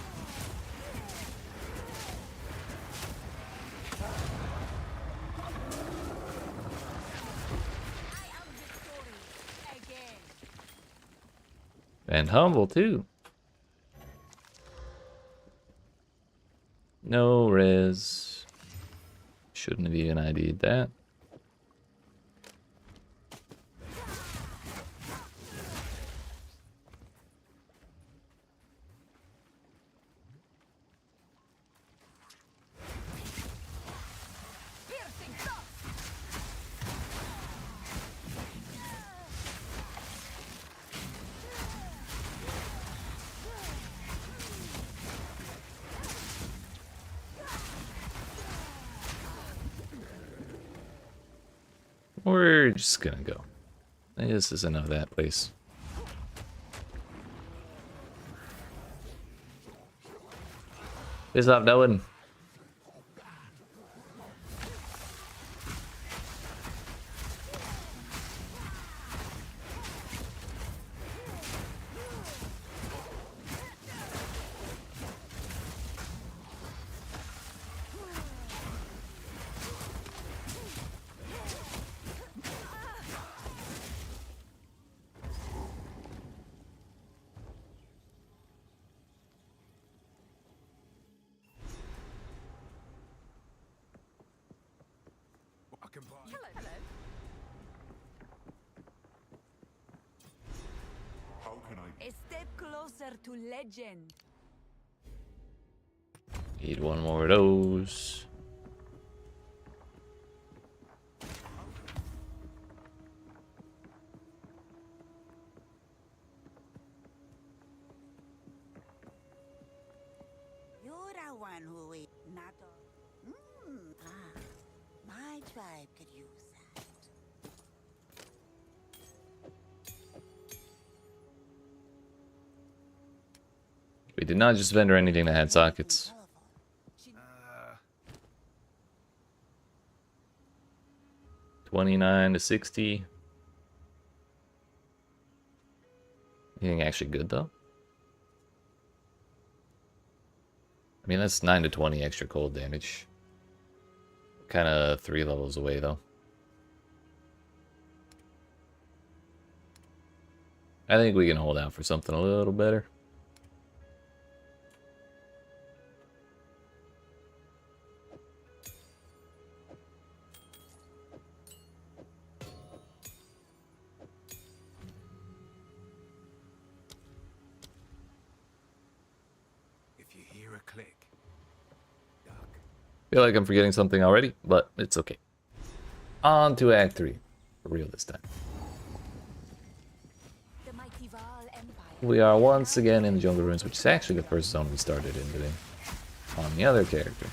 am victorious again. And humble too. No res. Shouldn't have even ID'd that. Piercing thrust. We're just gonna go. This is enough of that place. Piss off, Dylan. I can buy. Hello. How can I? A step closer to legend. Need one more of those. You're the one who is not a... my tribe could use that. We did not just vendor anything that had sockets. 29 to 60. Anything actually good though? I mean, that's 9 to 20 extra cold damage. Kind of 3 levels away though. I think we can hold out for something a little better. If you hear a click, duck. Feel like I'm forgetting something already, but it's okay. On to Act 3. For real this time. The mighty Val Empire. We are once again in the Jungle Ruins, which is actually the first zone we started in today. On the other character.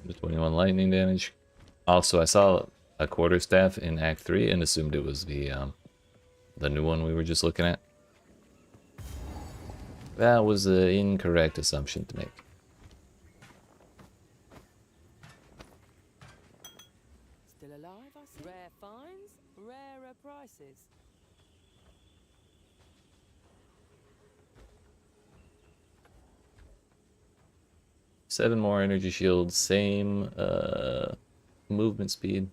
The 21 lightning damage. Also, I saw a quarterstaff in Act 3 and assumed it was the new one we were just looking at. That was an incorrect assumption to make. Still alive, I see. Rare finds, rarer prices. Seven more energy shields, same movement speed.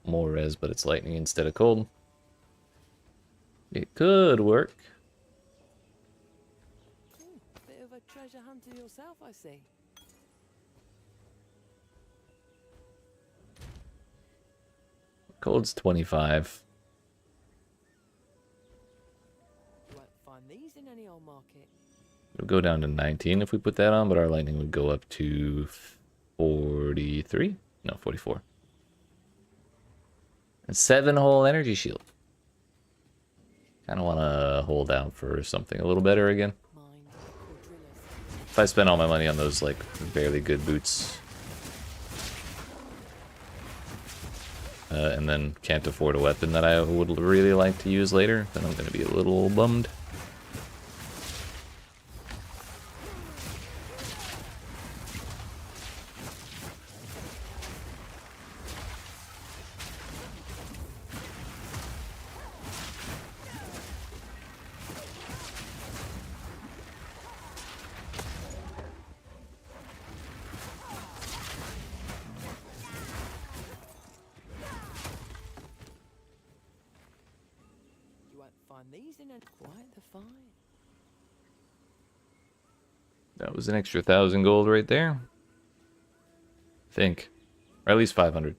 More res, but it's lightning instead of cold. It could work. Bit of a treasure hunter yourself, I see. Gold's 25. You won't find these in any old market. It'll go down to 19 if we put that on, but our lightning would go up to 43? No, 44. And 7-hole energy shield. Kind of want to hold out for something a little better again. Mind the quadrillas. If I spend all my money on those, like, barely good boots, and then can't afford a weapon that I would really like to use later, then I'm going to be a little bummed. You won't find these in any quite the find. That was an extra 1,000 gold right there. I think. Or at least 500.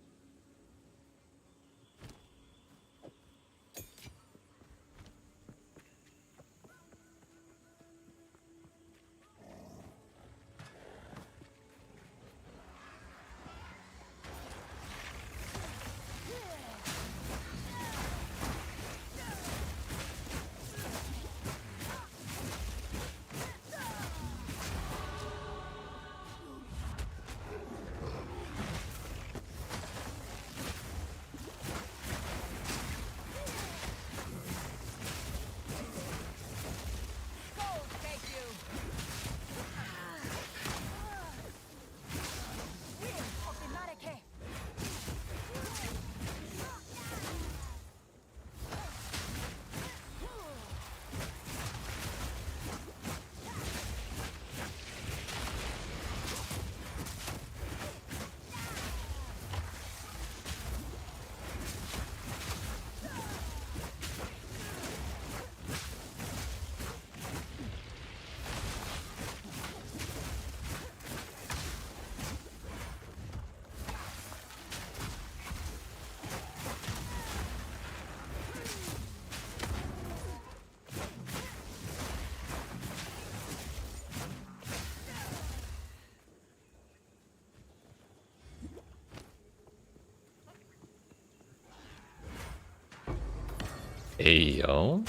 Gold, thank you. Wheel of the Marike. Ayo.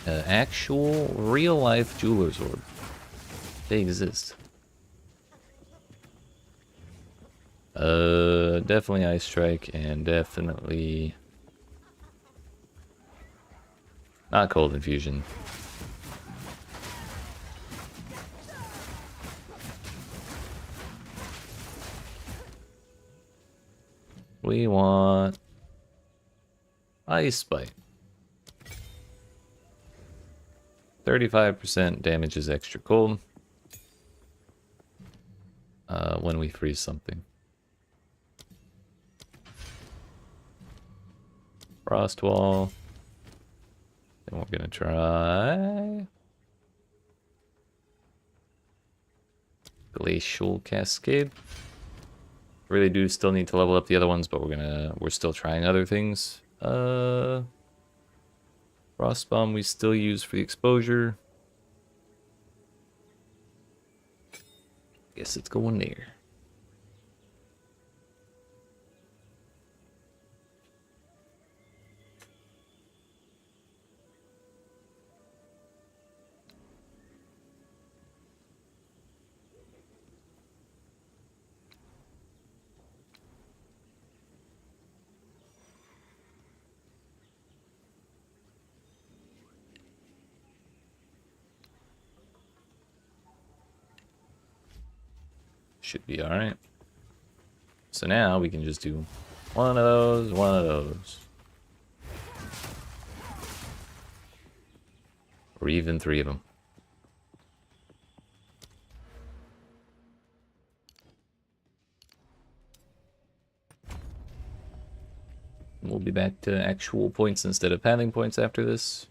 Actual real-life jeweler's orb. They exist. Definitely Ice Strike and definitely not Cold Infusion. We want Ice Bite. 35% damage is extra cold when we freeze something. Frost Wall. Then we're gonna try Glacial Cascade. Really do still need to level up the other ones, but we're still trying other things. Frost Bomb we still use for the exposure. Guess it's going there. Should be alright. So now we can just do one of those, one of those. Or even 3 of them. We'll be back to actual points instead of pathing points after this.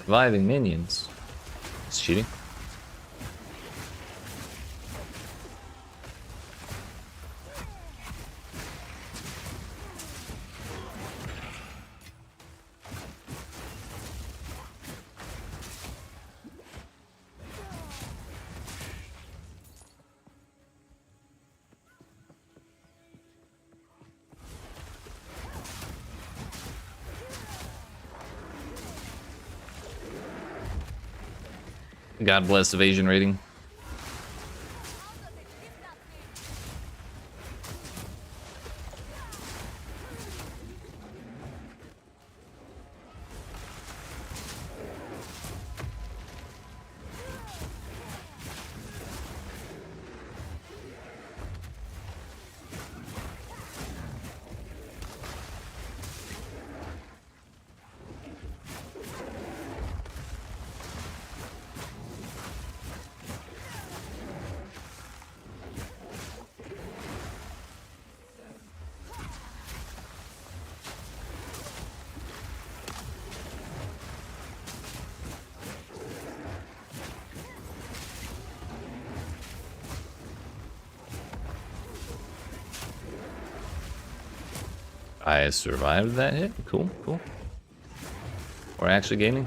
Reviving minions. It's cheating. God bless evasion rating. I survived that hit. Cool, cool. We're actually gaining.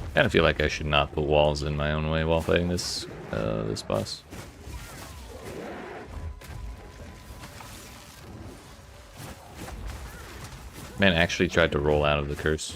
I kind of feel like I should not put walls in my own way while fighting this this boss. Man, I actually tried to roll out of the curse.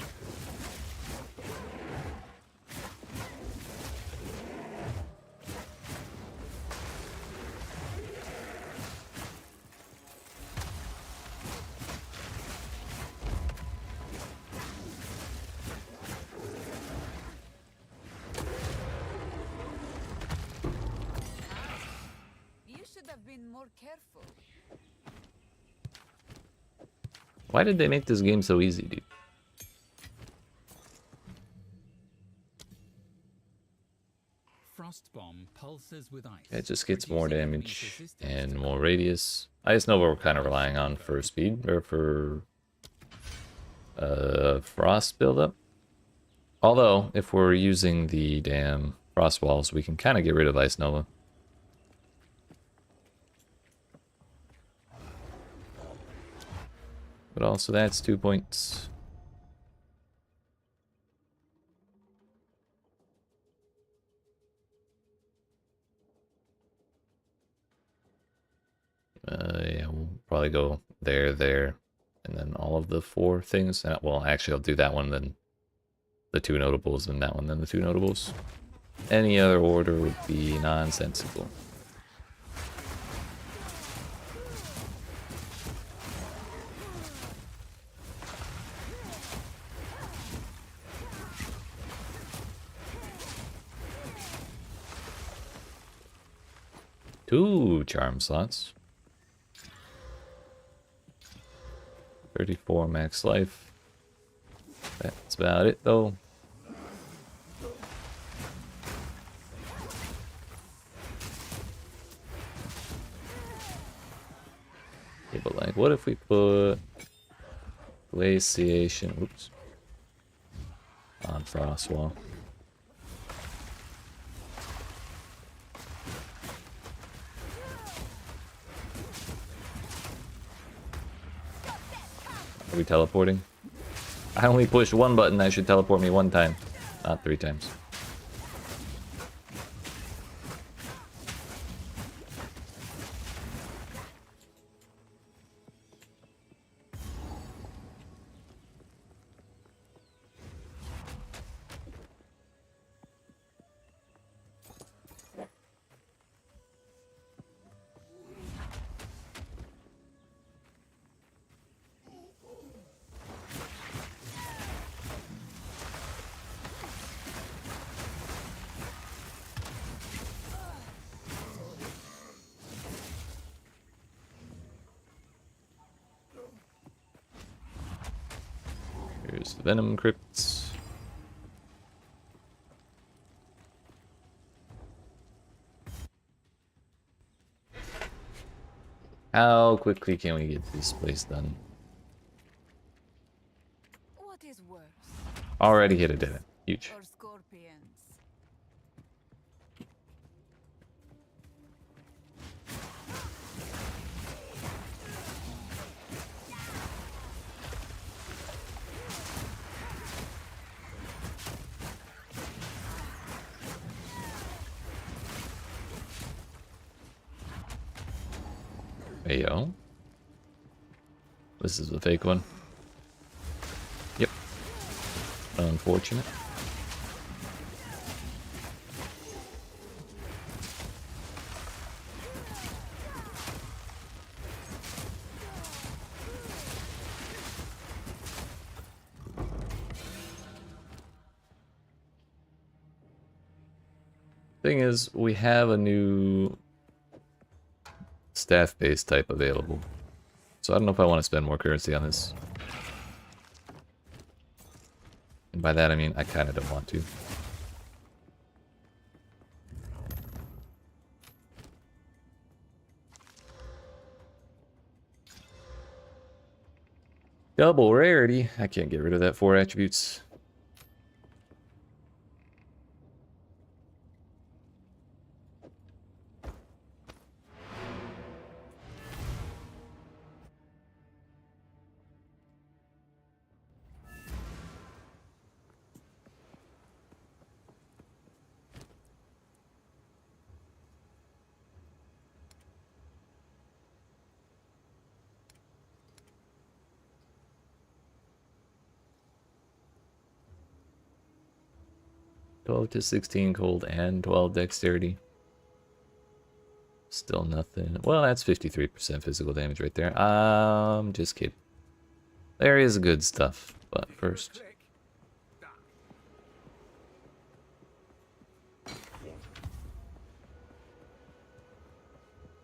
You should have been more careful. Why did they make this game so easy, dude? Frostbomb pulses with ice. It just gets more damage and more radius. I just know what we're kind of relying on for speed, or for frost buildup. Although, if we're using the damn frost walls, we can kind of get rid of Ice Nova. But also that's 2 points. Yeah, we'll probably go there, there, and then all of the 4 things. Well, actually, I'll do that one, then the 2 notables, and that one, then the 2 notables. Any other order would be nonsensical. Two charm slots. 34 max life. That's about it, though. Yeah, but like, what if we put glaciation, oops, on Frostwall? Are we teleporting? I only pushed one button, that should teleport me 1 time, not 3 times. There's Venom Crypts. How quickly can we get this place done? What is worse? Already hit a dead end. Huge. Or scorpions? Hey yo. This is a fake one. Yep. Unfortunate. Thing is, we have a new staff-based type available. So I don't know if I want to spend more currency on this. And by that I mean I kind of don't want to. Double rarity. I can't get rid of that 4 attributes. $12 to 16 cold and 12 dexterity. Still nothing. Well, that's 53% physical damage right there. Just kidding. There is good stuff, but first.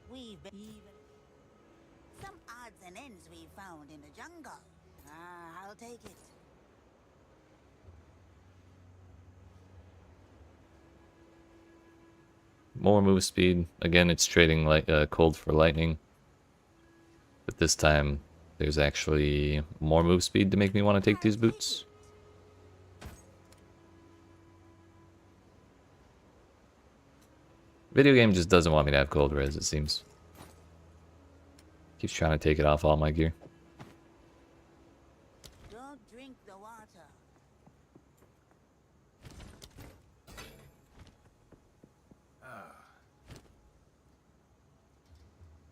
We've been even some odds and ends we found in the jungle. I'll take it. More move speed. Again, it's trading like cold for lightning. But this time, there's actually more move speed to make me want to take these boots. Video game just doesn't want me to have cold res, it seems. Keeps trying to take it off all my gear. Don't drink the water.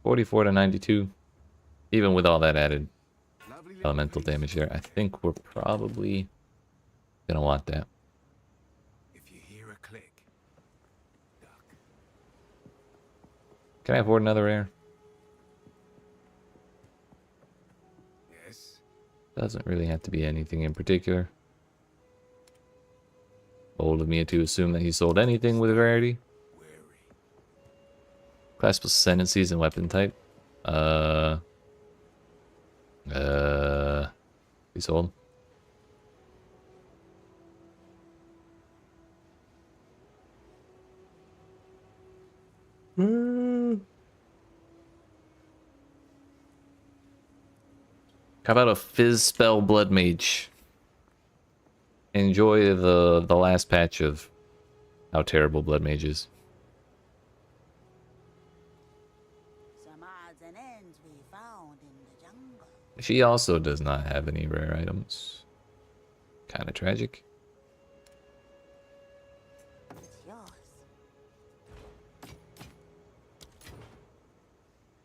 44 to 92. Even with all that added elemental damage there, I think we're probably gonna want that. If you hear a click, duck. Can I afford another rare? Yes. Doesn't really have to be anything in particular. Bold of me to assume that he sold anything with rarity. Wary. Class plus ascendancies and weapon type. He sold. How about a Fizz Spell Blood Mage? Enjoy the last patch of how terrible Blood Mage is. Some odds and ends we found in the jungle. She also does not have any rare items. Kind of tragic. It's yours.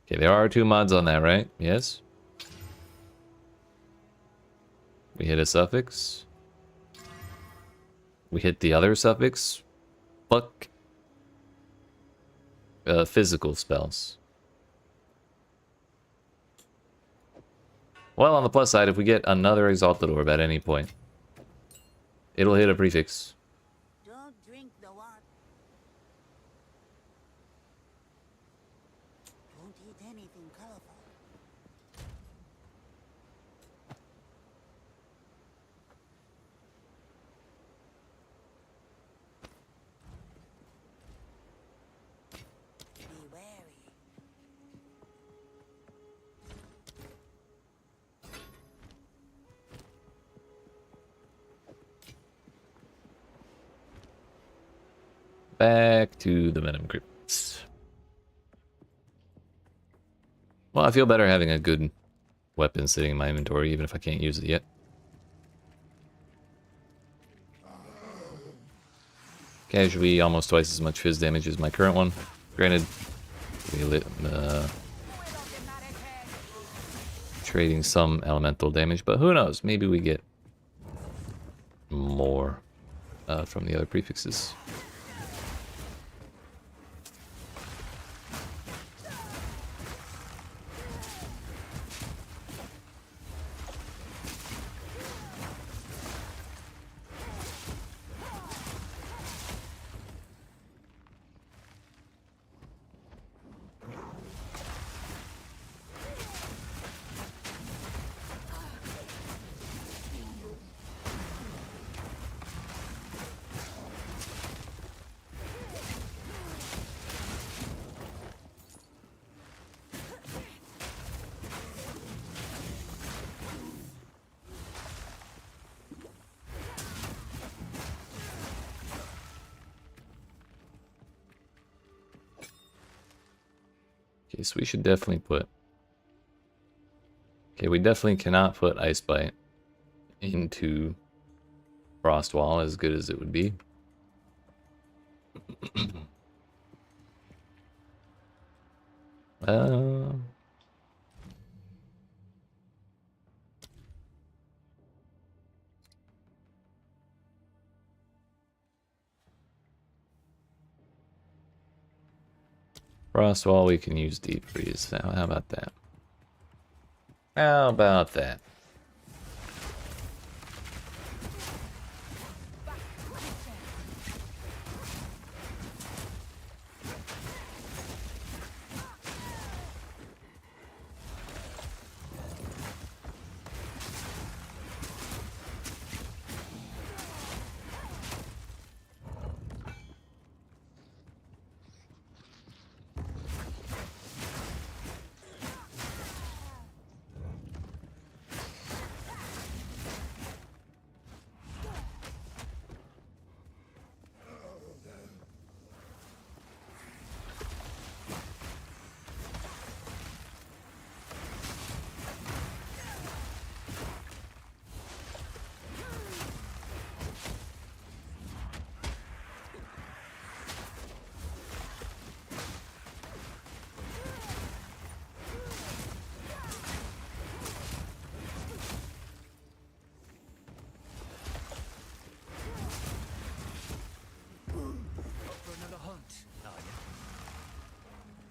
Okay, there are 2 mods on that, right? Yes. We hit a suffix. We hit the other suffix. Fuck. Physical spells. Well, on the plus side, if we get another Exalted Orb at any point, it'll hit a prefix. Don't drink the water. Don't eat anything colorful. back to the Venom Crypts. Well, I feel better having a good weapon sitting in my inventory, even if I can't use it yet. Casually, almost twice as much fizz damage as my current one. Granted, trading some elemental damage, but who knows? Maybe we get more from the other prefixes. Okay, so we should definitely put... Okay, we definitely cannot put Ice Bite into Frost Wall, as good as it would be. Frost Wall, we can use Deep Freeze. Now, how about that? How about that?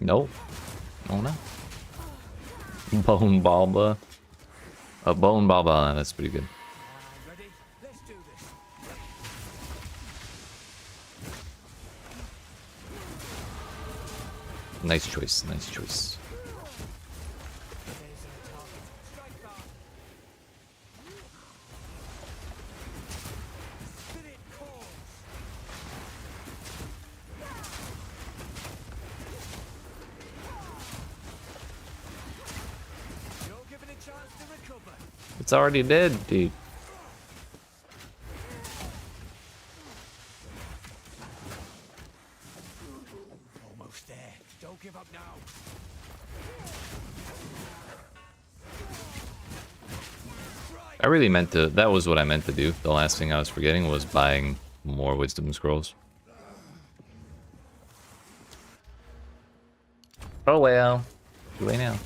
Nope. Oh no. Bone Balba. A Bone Balba, that's pretty good. Ready? Let's do this. Nice choice, nice choice. It's already dead, dude. Almost there. Don't give up now. I really meant to, that was what I meant to do. The last thing I was forgetting was buying more wisdom scrolls. Oh well. Too late now.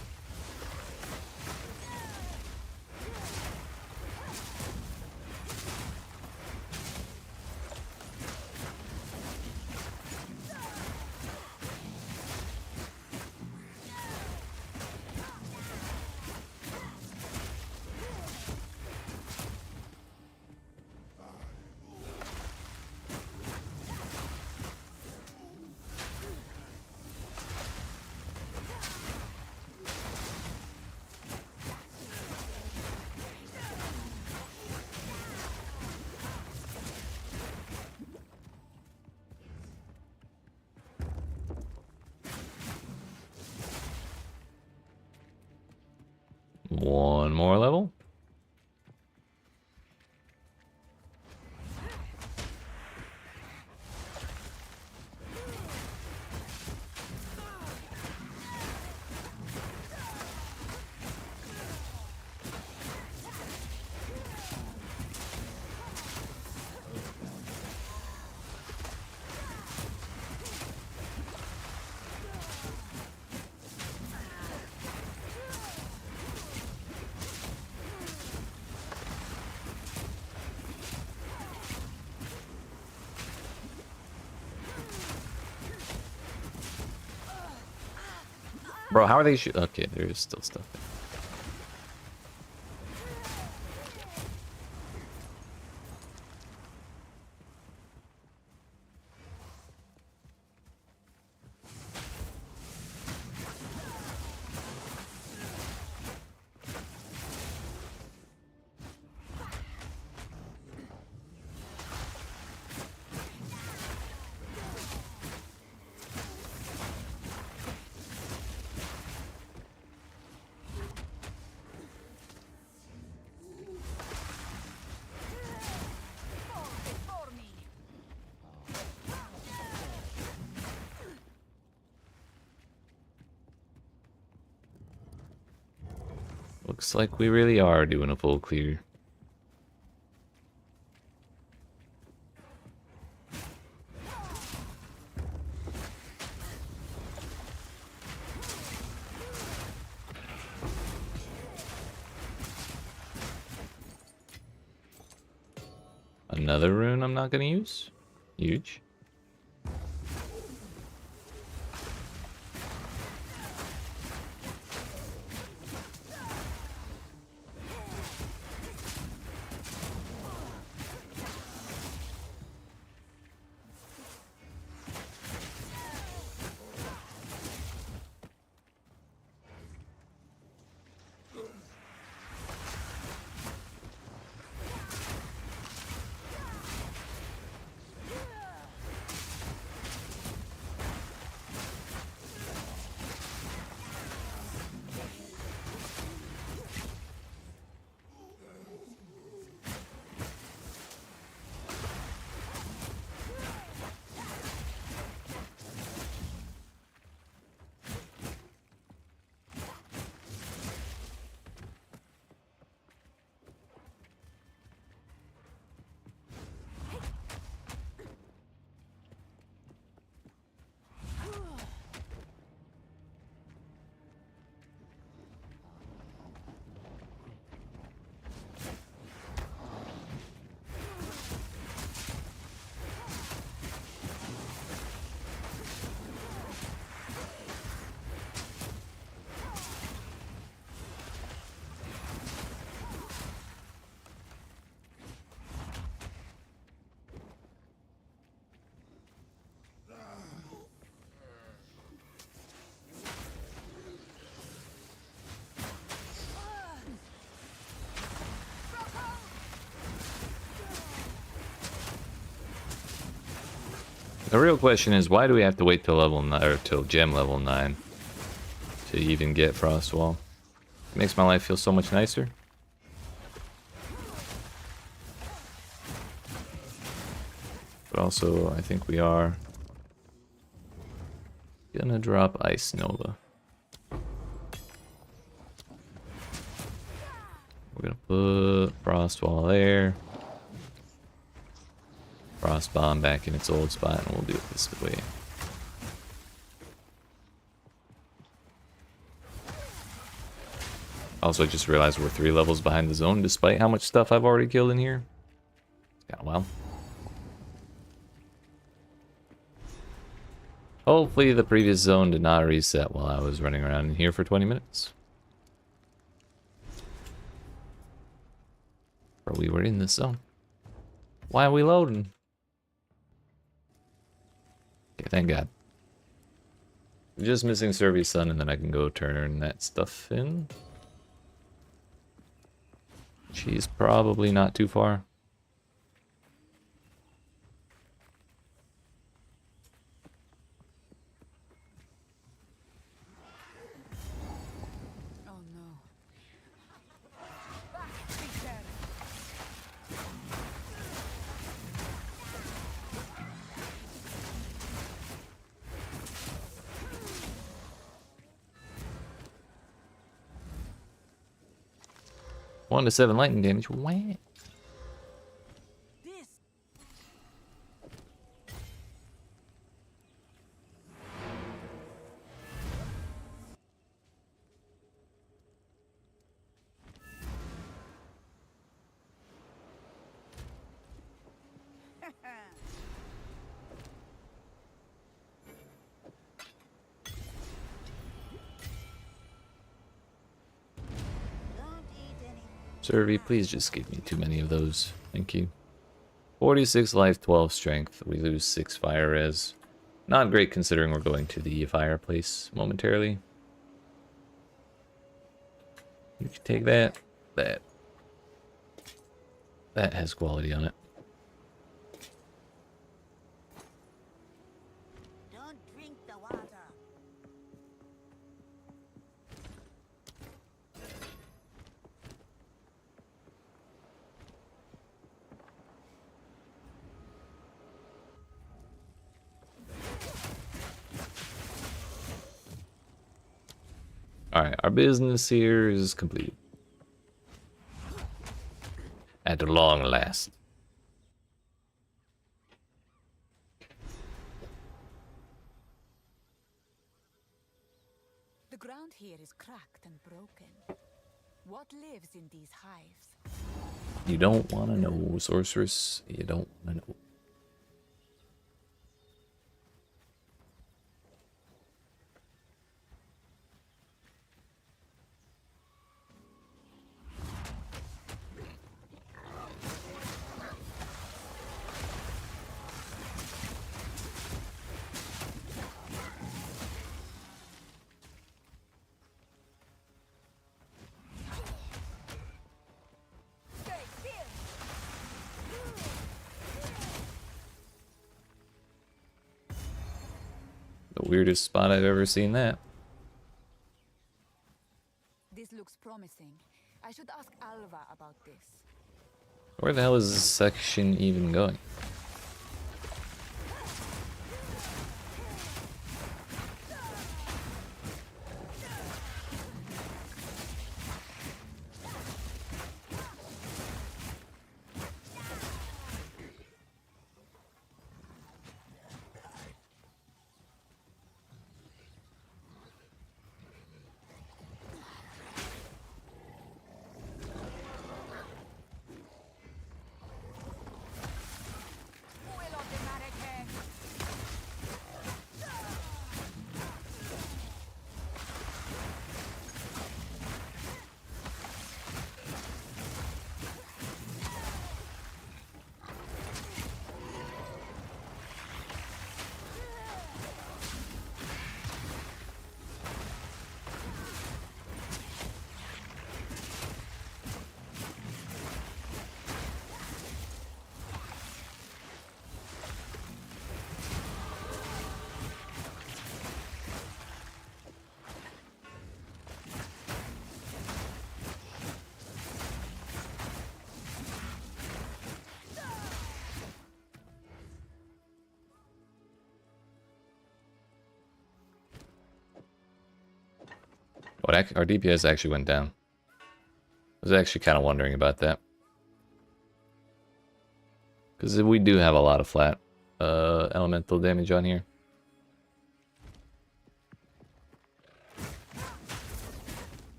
One more level. Bro, how are they okay, there's still stuff there. Before me. Looks like we really are doing a full clear. Another rune I'm not gonna use? Huge. The real question is, why do we have to wait till level 9 or till gem level 9 to even get Frostwall? It makes my life feel so much nicer. But also, I think we are gonna drop Ice Nova. We're gonna put Frostwall there. Frost Bomb back in its old spot, and we'll do it this way. Also, I just realized we're 3 levels behind the zone, despite how much stuff I've already killed in here. It's kind of wild. Hopefully the previous zone did not reset while I was running around in here for 20 minutes. Or we were in this zone. Why are we loading? Okay, thank God. Just missing Servi's Sun, and then I can go turn that stuff in. She's probably not too far. Oh no. Back, creature. One to 7 lightning damage. Wah. This Servi, please just give me too many of those. Thank you. 46 life, 12 strength. We lose 6 fire res. Not great considering we're going to the fireplace momentarily. You can take that. That has quality on it. Don't drink the water. Alright, our business here is complete. At long last. The ground here is cracked and broken. What lives in these hives? You don't want to know, sorceress. You don't want to know. The weirdest spot I've ever seen that. This looks promising. I should ask Alva about this. Where the hell is this section even going? Our DPS actually went down. I was actually kind of wondering about that. Because we do have a lot of flat elemental damage on here.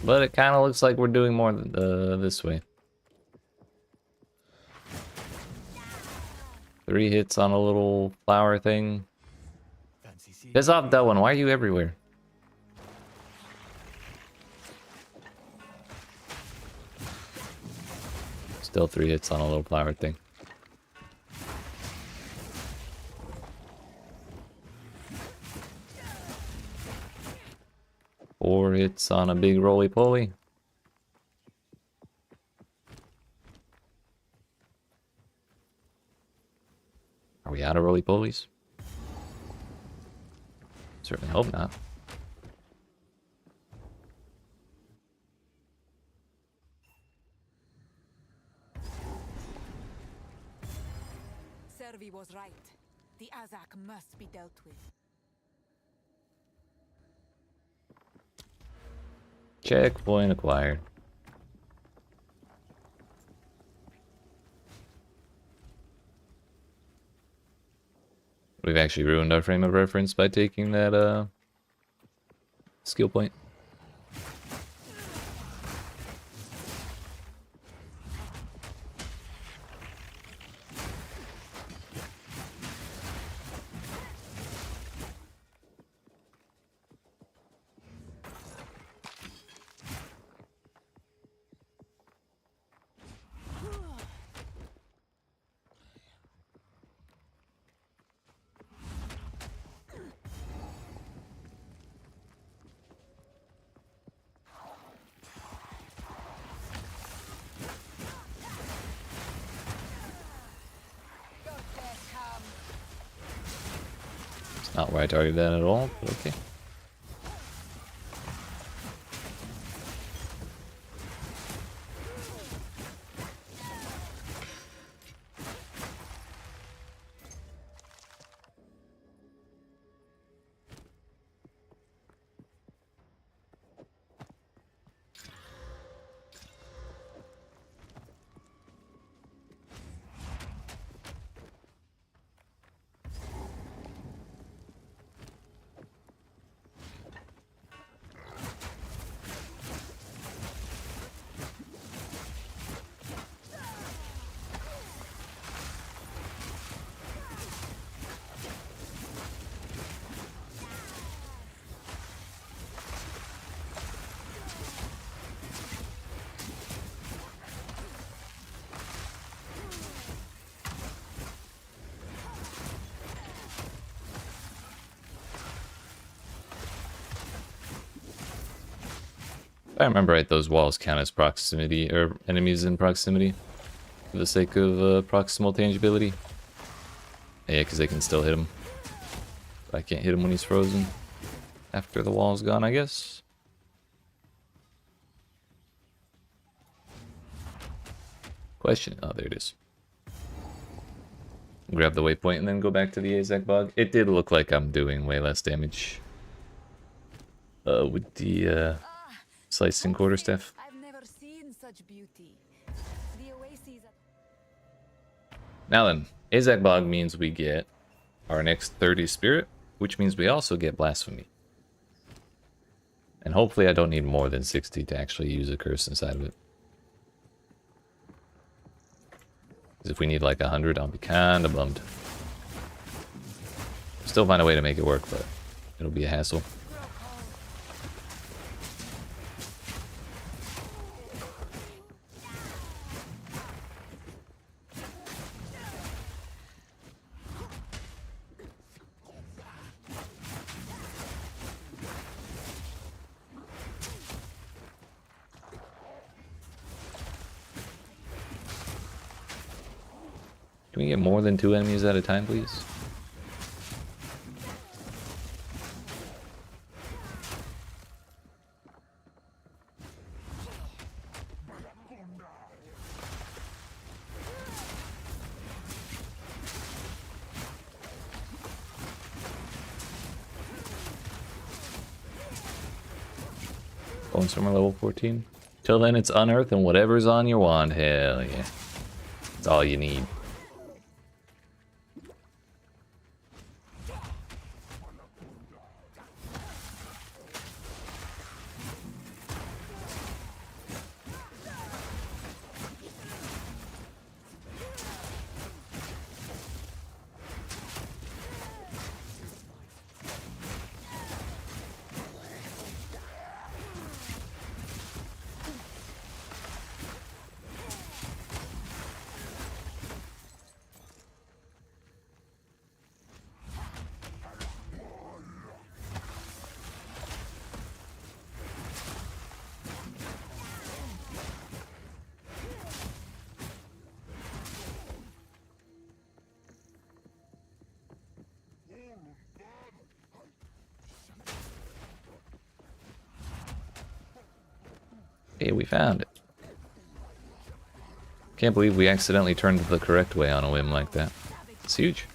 But it kind of looks like we're doing more this way. 3 hits on a little flower thing. Piss off, Delwyn. Why are you everywhere? Still 3 hits on a little flower thing. Four hits on a big roly-poly. Are we out of roly-polies? Certainly hope not. Servi was right. The Azak must be dealt with. Checkpoint acquired. We've actually ruined our frame of reference by taking that skill point. Not where I targeted that at all, but okay. If I remember right, those walls count as proximity, or enemies in proximity, for the sake of proximal tangibility. Yeah, because they can still hit him. But I can't hit him when he's frozen. After the wall's gone, I guess. Question. Oh, there it is. Grab the waypoint and then go back to the Azak bog. It did look like I'm doing way less damage. With the slicing quarterstaff. I've never seen such beauty. The oases at Now then, Azak bog means we get our next 30 spirit, which means we also get blasphemy. And hopefully I don't need more than 60 to actually use a curse inside of it. Because if we need like 100, I'll be kinda bummed. Still find a way to make it work, but it'll be a hassle. Can we get more than 2 enemies at a time, please? Bone Stormer level 14. Till then, it's Unearth and whatever's on your wand. Hell yeah. That's all you need. Hey, we found it. Can't believe we accidentally turned the correct way on a whim like that. It's huge.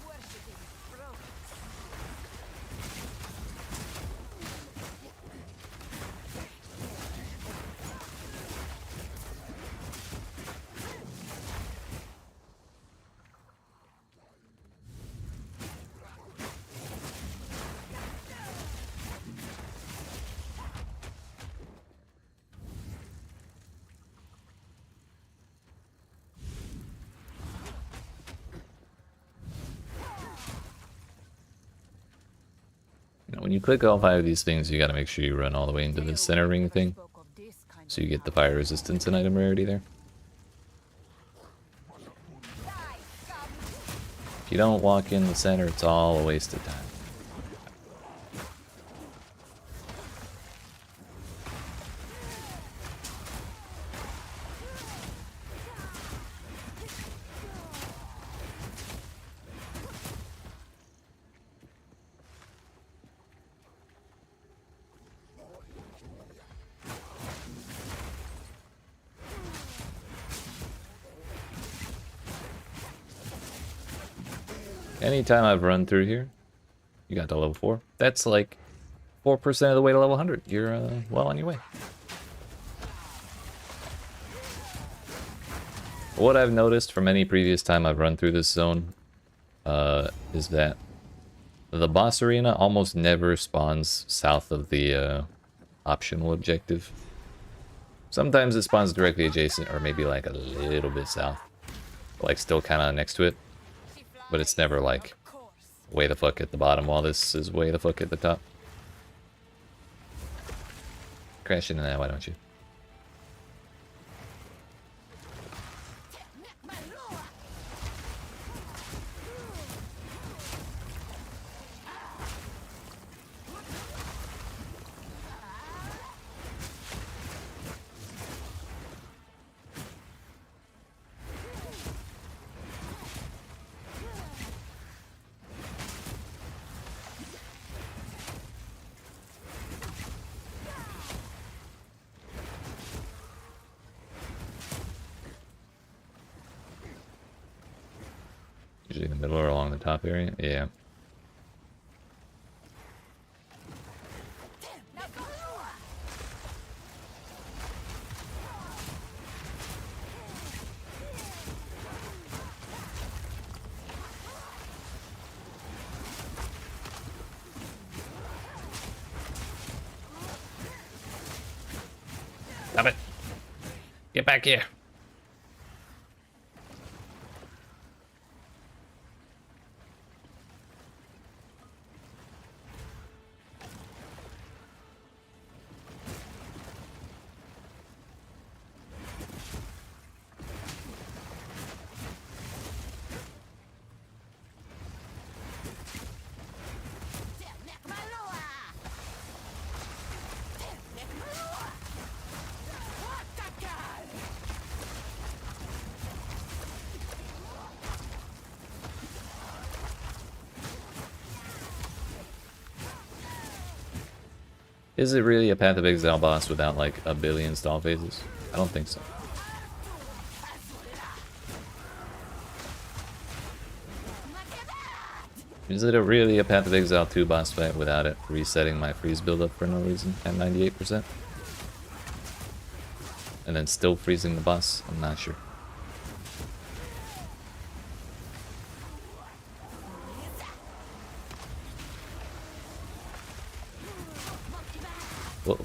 When you click all 5 of these things, you gotta make sure you run all the way into the center ring thing, so you get the fire resistance and item rarity there. If you don't walk in the center, it's all a waste of time. Anytime I've run through here, you got to level 4. That's like 4% of the way to level 100. You're well on your way. What I've noticed from any previous time I've run through this zone is that the boss arena almost never spawns south of the optional objective. Sometimes it spawns directly adjacent or maybe like a little bit south. Like still kind of next to it. But it's never like way the fuck at the bottom while this is way the fuck at the top. Crash into that, why don't you? Usually in the middle or along the top area? Yeah. Stop it! Get back here! Is it really a Path of Exile boss without like a billion stall phases? I don't think so. Is it really a Path of Exile 2 boss fight without it resetting my freeze buildup for no reason at 98%? And then still freezing the boss? I'm not sure. Whoa.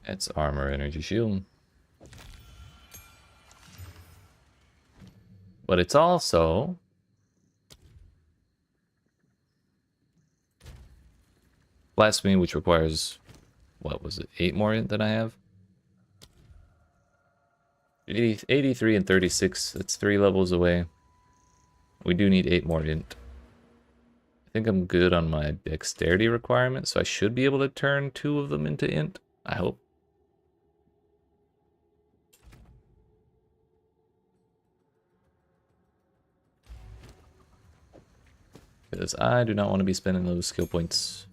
It's armor, energy, shield. But it's also blasphemy, which requires, what was it, 8 more int than I have? 83 and 36, that's 3 levels away. We do need 8 more int. I think I'm good on my dexterity requirement, so I should be able to turn 2 of them into int, I hope. Because I do not want to be spending those skill points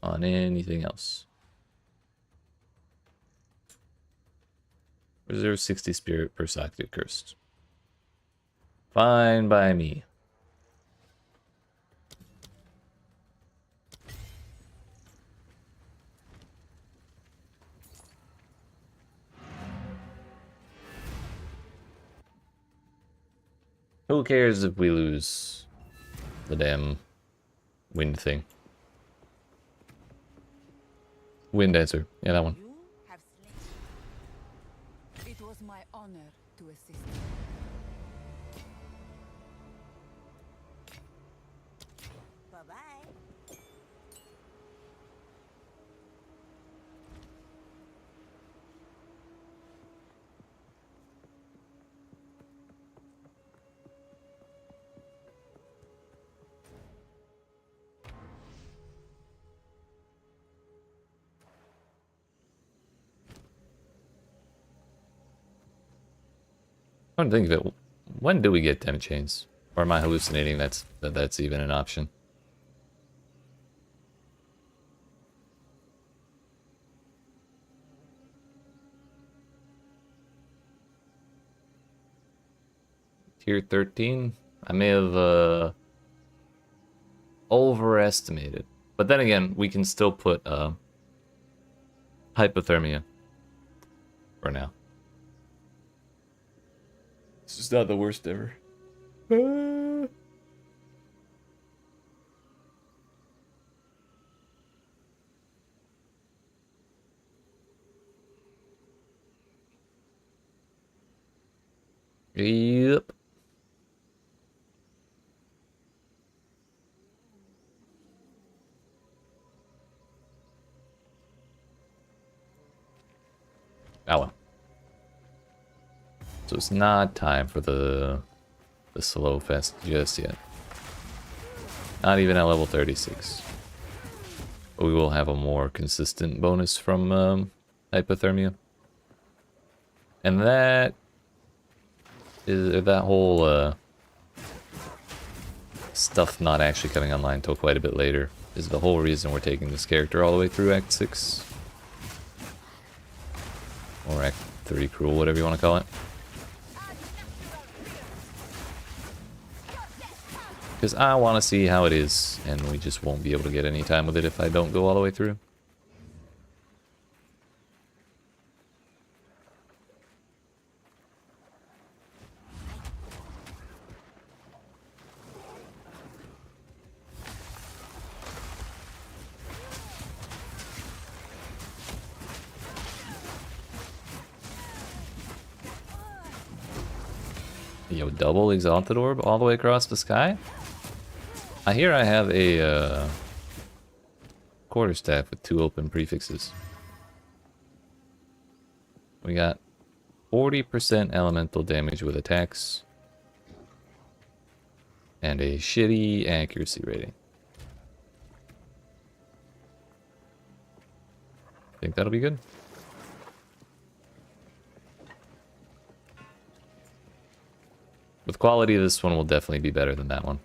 on anything else. Reserve 60 spirit per socket cursed. Fine by me. Who cares if we lose the damn wind thing? Wind dancer. Yeah, that one. You have slain. It was my honor to assist you. Bye-bye. I'm trying to think of it. When do we get damage chains? Or am I hallucinating that's even an option? Tier 13? I may have overestimated. But then again, we can still put hypothermia for now. This is not the worst ever. Yep. Oh well. So it's not time for the slow fest just yet. Not even at level 36. But we will have a more consistent bonus from hypothermia. And that is that whole stuff not actually coming online until quite a bit later is the whole reason we're taking this character all the way through Act 6. Or Act 30 Cruel, whatever you want to call it. Because I want to see how it is, and we just won't be able to get any time with it if I don't go all the way through. Yo, double Exalted Orb all the way across the sky? I hear I have a quarterstaff with 2 open prefixes. We got 40% elemental damage with attacks. And a shitty accuracy rating. Think that'll be good? With quality, this one will definitely be better than that one.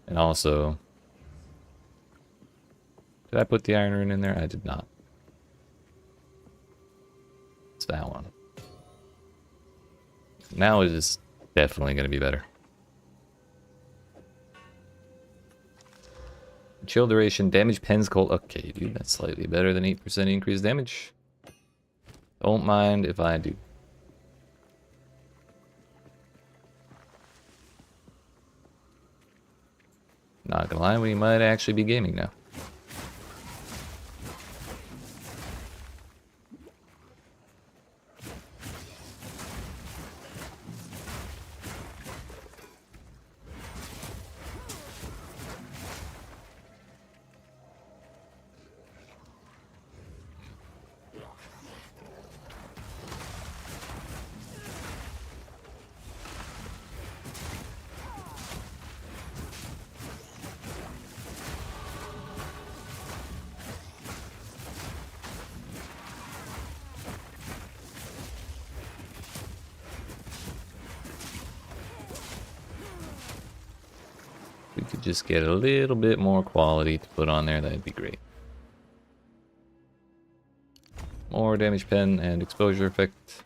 And also... Did I put the Iron Rune in there? I did not. It's that one. Now it is definitely going to be better. Chill duration, damage pens cold. Okay, dude, that's slightly better than 8% increased damage. Don't mind if I do. Not gonna lie, we might actually be gaming now. We could just get a little bit more quality to put on there, that'd be great. More damage pen and exposure effect.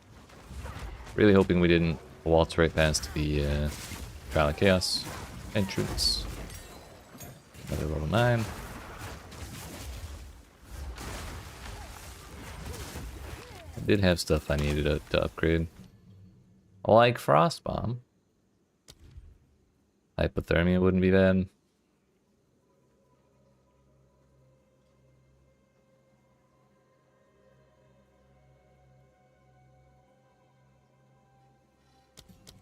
Really hoping we didn't waltz right past the Trial of Chaos entrance. Another level 9. I did have stuff I needed to upgrade. Like Frostbomb. Hypothermia wouldn't be bad.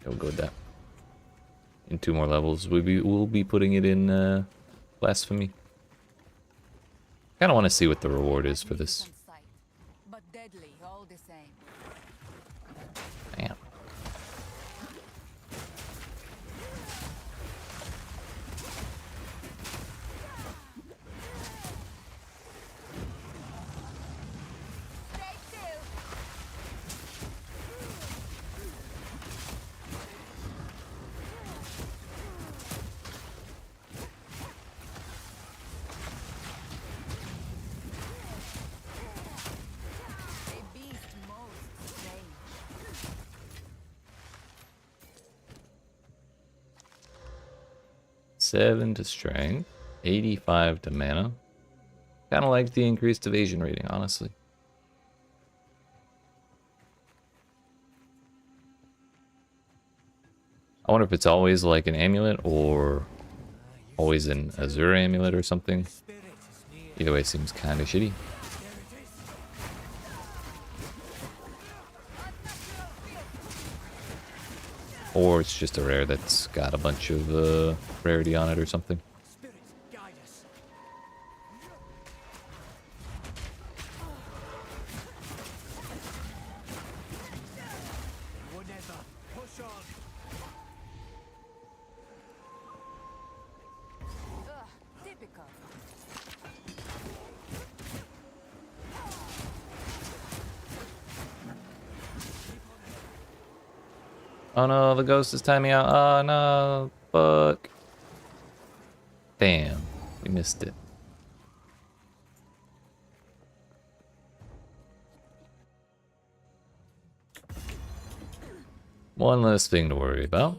We'll go with that. in 2 more levels. We'll be putting it in Blasphemy. Kind of want to see what the reward is for this. Magnificent sight, but deadly all the same. Damn. A beast most strange. 7 to strength, 85 to mana. Kind of like the increased evasion rating, honestly. I wonder if it's always like an amulet or always an Azure amulet or something. Either way, seems kind of shitty. Or it's just a rare that's got a bunch of rarity on it or something. Spirit, guide us. Whatever. Push on. Ugh, typical. Oh no, the ghost is timing out. Oh no, fuck. Damn, we missed it. One less thing to worry about.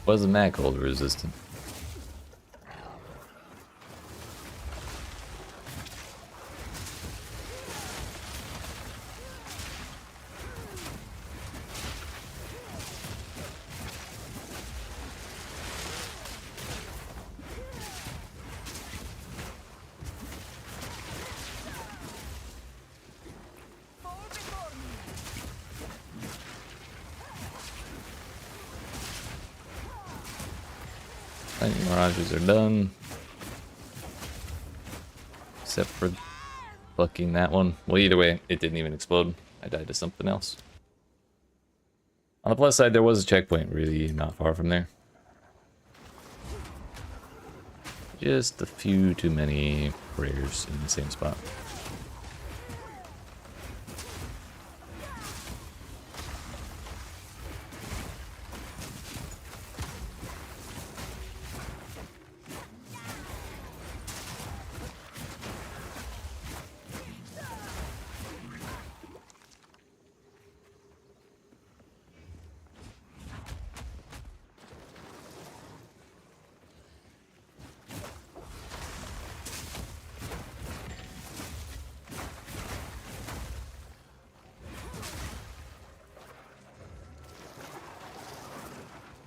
Wasn't that cold resistant? Fall before me. Lightning mirages are done. Except for fucking that one. Well, either way, it didn't even explode. I died to something else. On the plus side, there was a checkpoint really not far from there. Just a few too many prayers in the same spot.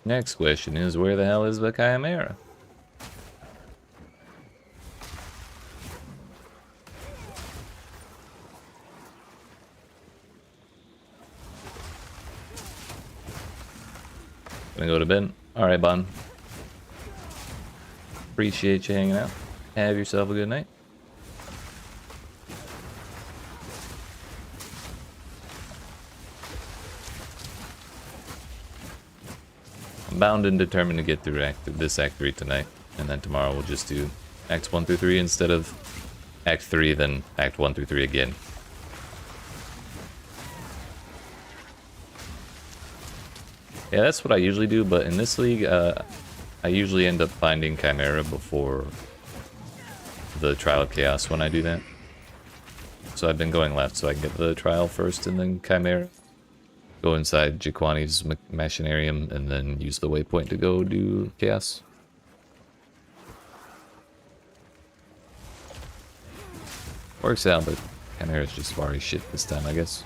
Next question is, where the hell is the Chimera? Gonna go to bed. Alright, Bon. Appreciate you hanging out. Have yourself a good night. I'm bound and determined to get through this Act 3 tonight. And then tomorrow we'll just do Acts 1 through 3 instead of Act 3, then Act 1 through 3 again. Yeah, that's what I usually do, but in this league, I usually end up finding Chimera before the Trial of Chaos when I do that. So I've been going left so I can get the Trial first and then Chimera. Go inside Jaquani's Machinarium and then use the waypoint to go do Chaos. Works out, but Chimera's just sorry shit this time, I guess.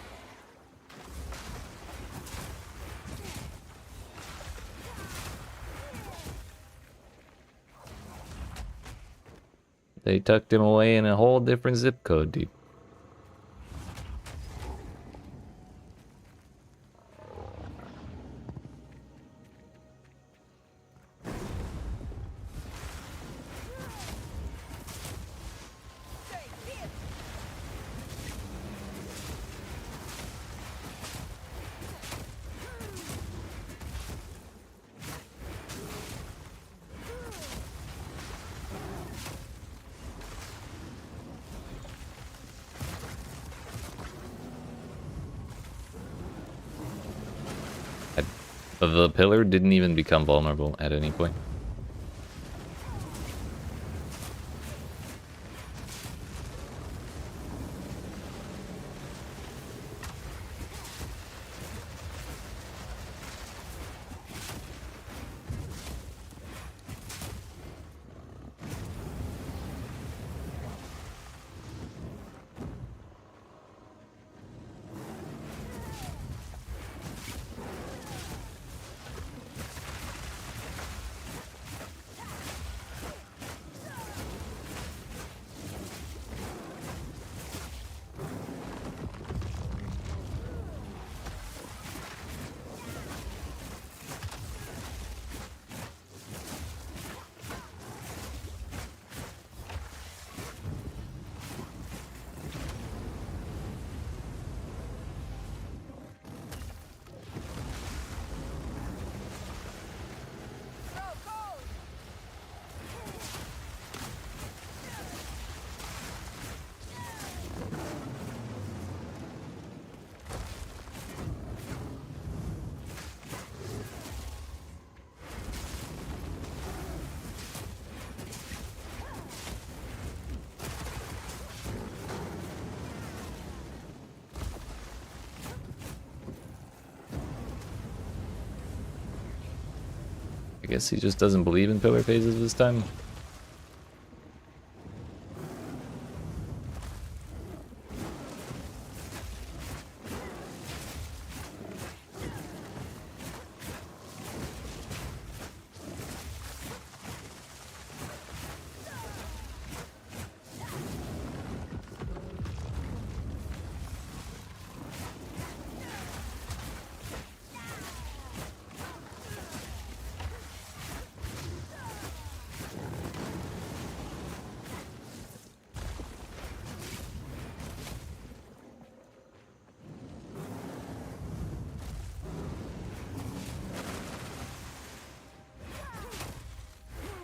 They tucked him away in a whole different zip code, dude. The pillar didn't even become vulnerable at any point. I guess he just doesn't believe in pillar phases this time.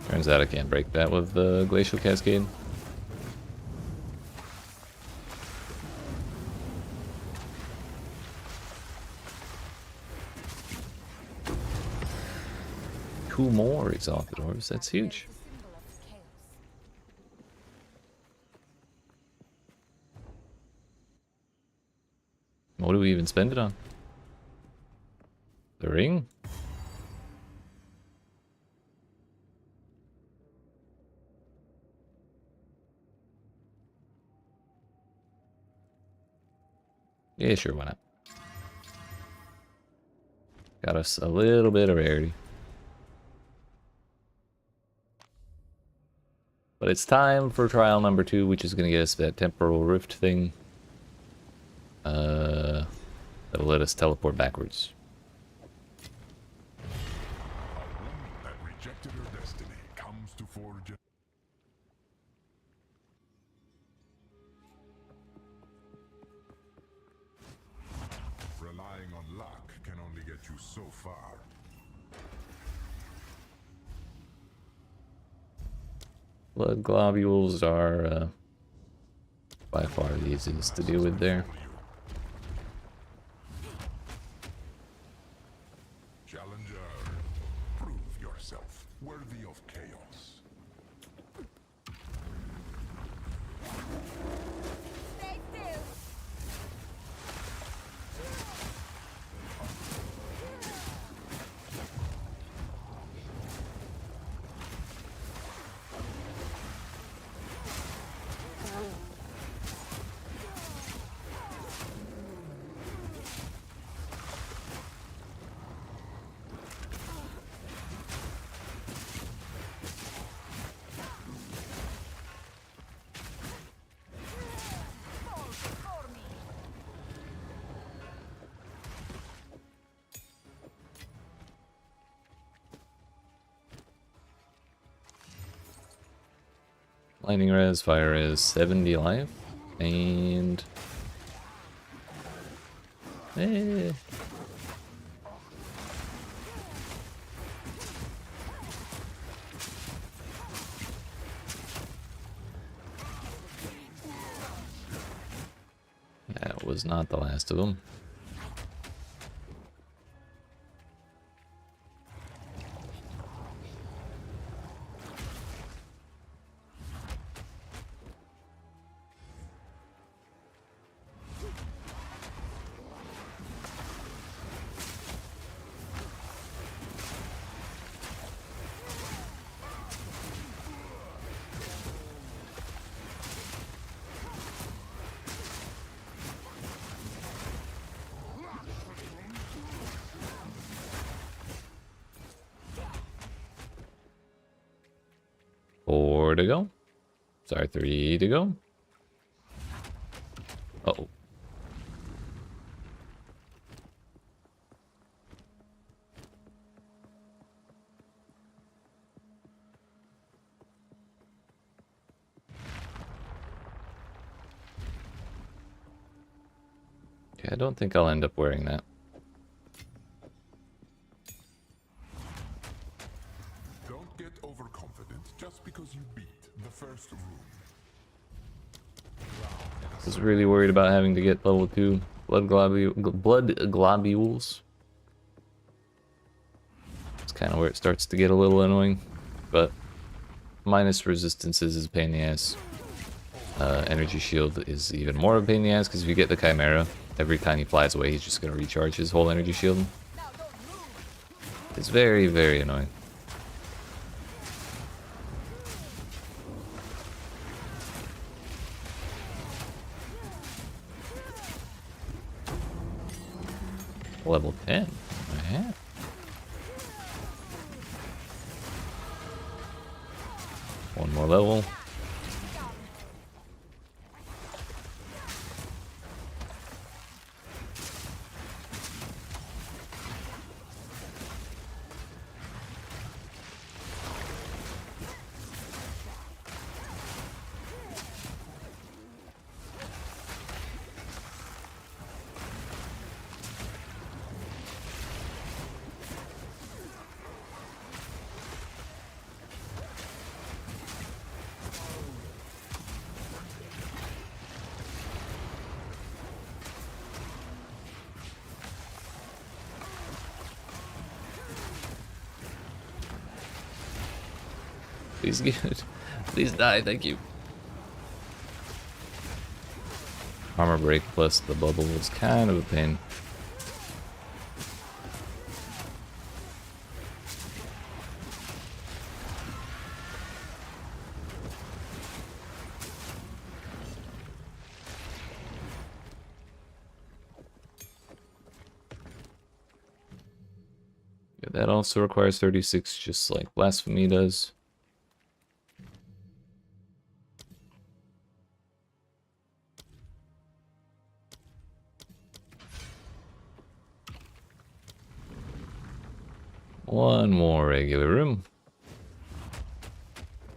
Turns out I can't break that with the Glacial Cascade. Two more Exalted Orbs, that's huge. What do we even spend it on? The ring? Yeah, sure, why not? Got us a little bit of rarity. But it's time for trial number 2, which is going to get us that temporal rift thing. That'll let us teleport backwards. That rejected her destiny comes to forge. Relying on luck can only get you so far. Blood globules are by far the easiest to deal with there. Challenger, prove yourself worthy of chaos. Stay still. Fall before me. Lightning res, fire is 70 life, and that was not the last of them. Four to go. Sorry, 3 to go. Uh-oh. Okay, I don't think I'll end up wearing that. Don't get overconfident just because you beat the first room. I was really worried about having to get level 2 blood globules. It's kind of where it starts to get a little annoying, but minus resistances is a pain in the ass. Energy shield is even more of a pain in the ass because if you get the Chimera, every time he flies away, he's just going to recharge his whole energy shield. It's very, very annoying. Level 10. Yeah. One more level. Please get, please die, thank you. Armor break plus the bubble was kind of a pain. Yeah, that also requires 36, just like Blasphemy does. One more regular room.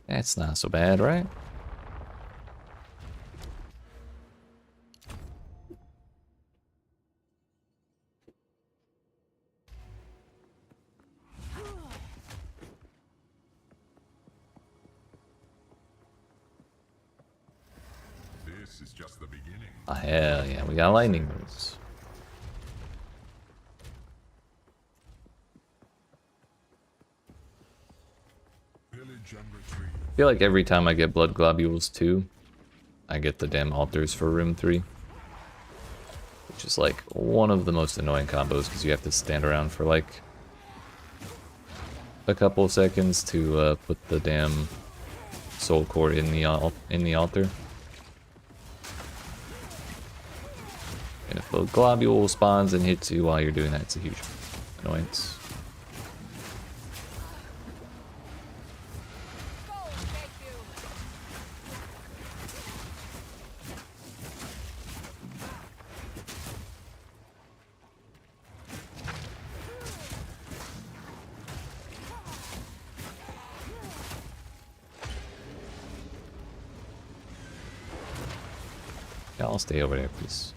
That's not so bad, right? This is just the beginning. Oh, hell yeah, we got lightning roots. Village and retreat. I feel like every time I get blood globules too, I get the damn altars for room 3. Which is like one of the most annoying combos because you have to stand around for like a couple of seconds to put the damn soul core in the altar. And if a globule spawns and hits you while you're doing that, it's a huge annoyance. Yeah, I'll stay over there, please.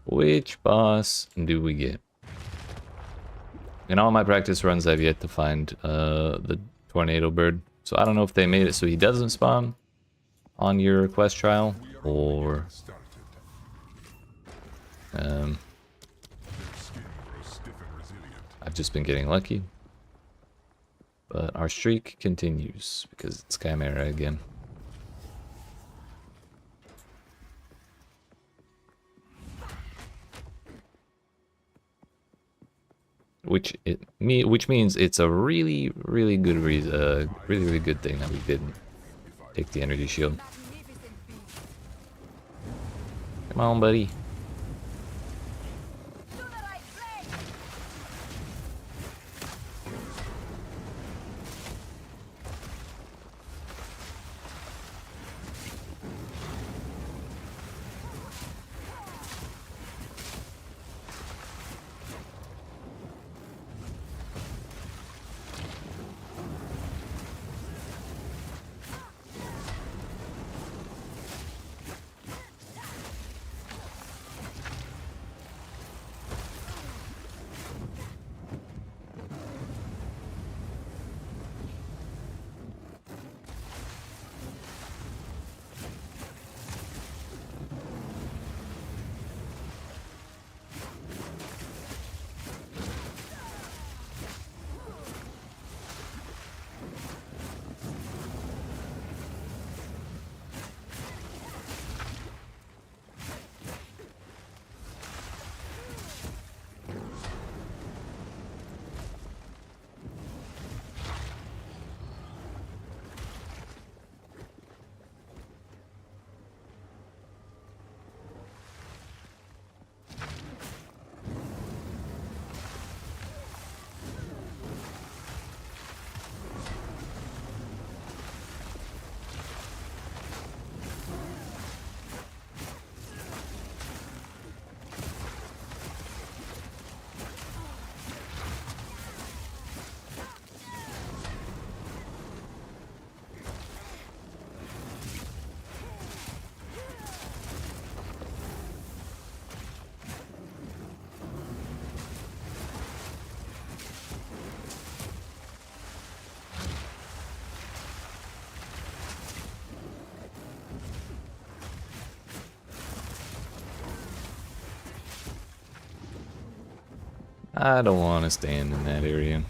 Which boss do we get? In all my practice runs, I've yet to find the tornado bird. So I don't know if they made it so he doesn't spawn on your quest trial, or I've just been getting lucky. But our streak continues because it's Chimera again. Which means it's a really good really good thing that we didn't take the energy shield. Come on, buddy. I don't want to stand in that area.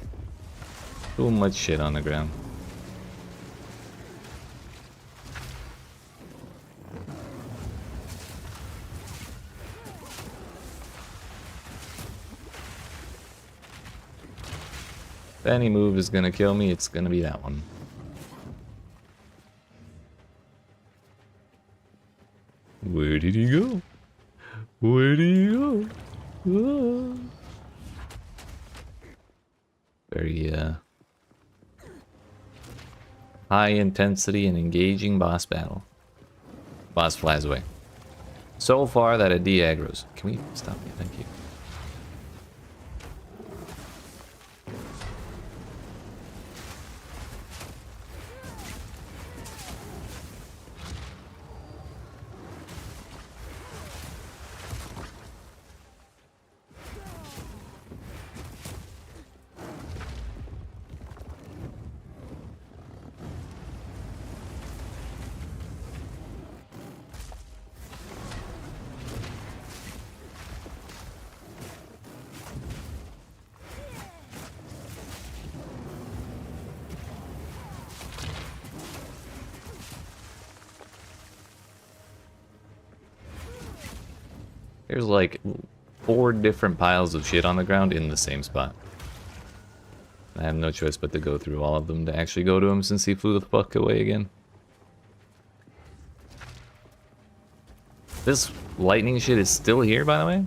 Too much shit on the ground. If any move is gonna kill me, it's gonna be that one. Where did he go? Where did he go? Whoa. Very high intensity and engaging boss battle. Boss flies away. So far that it de-aggroes. Can we stop me? Thank you. There's like 4 different piles of shit on the ground in the same spot. I have no choice but to go through all of them to actually go to him since he flew the fuck away again. This lightning shit is still here, by the way?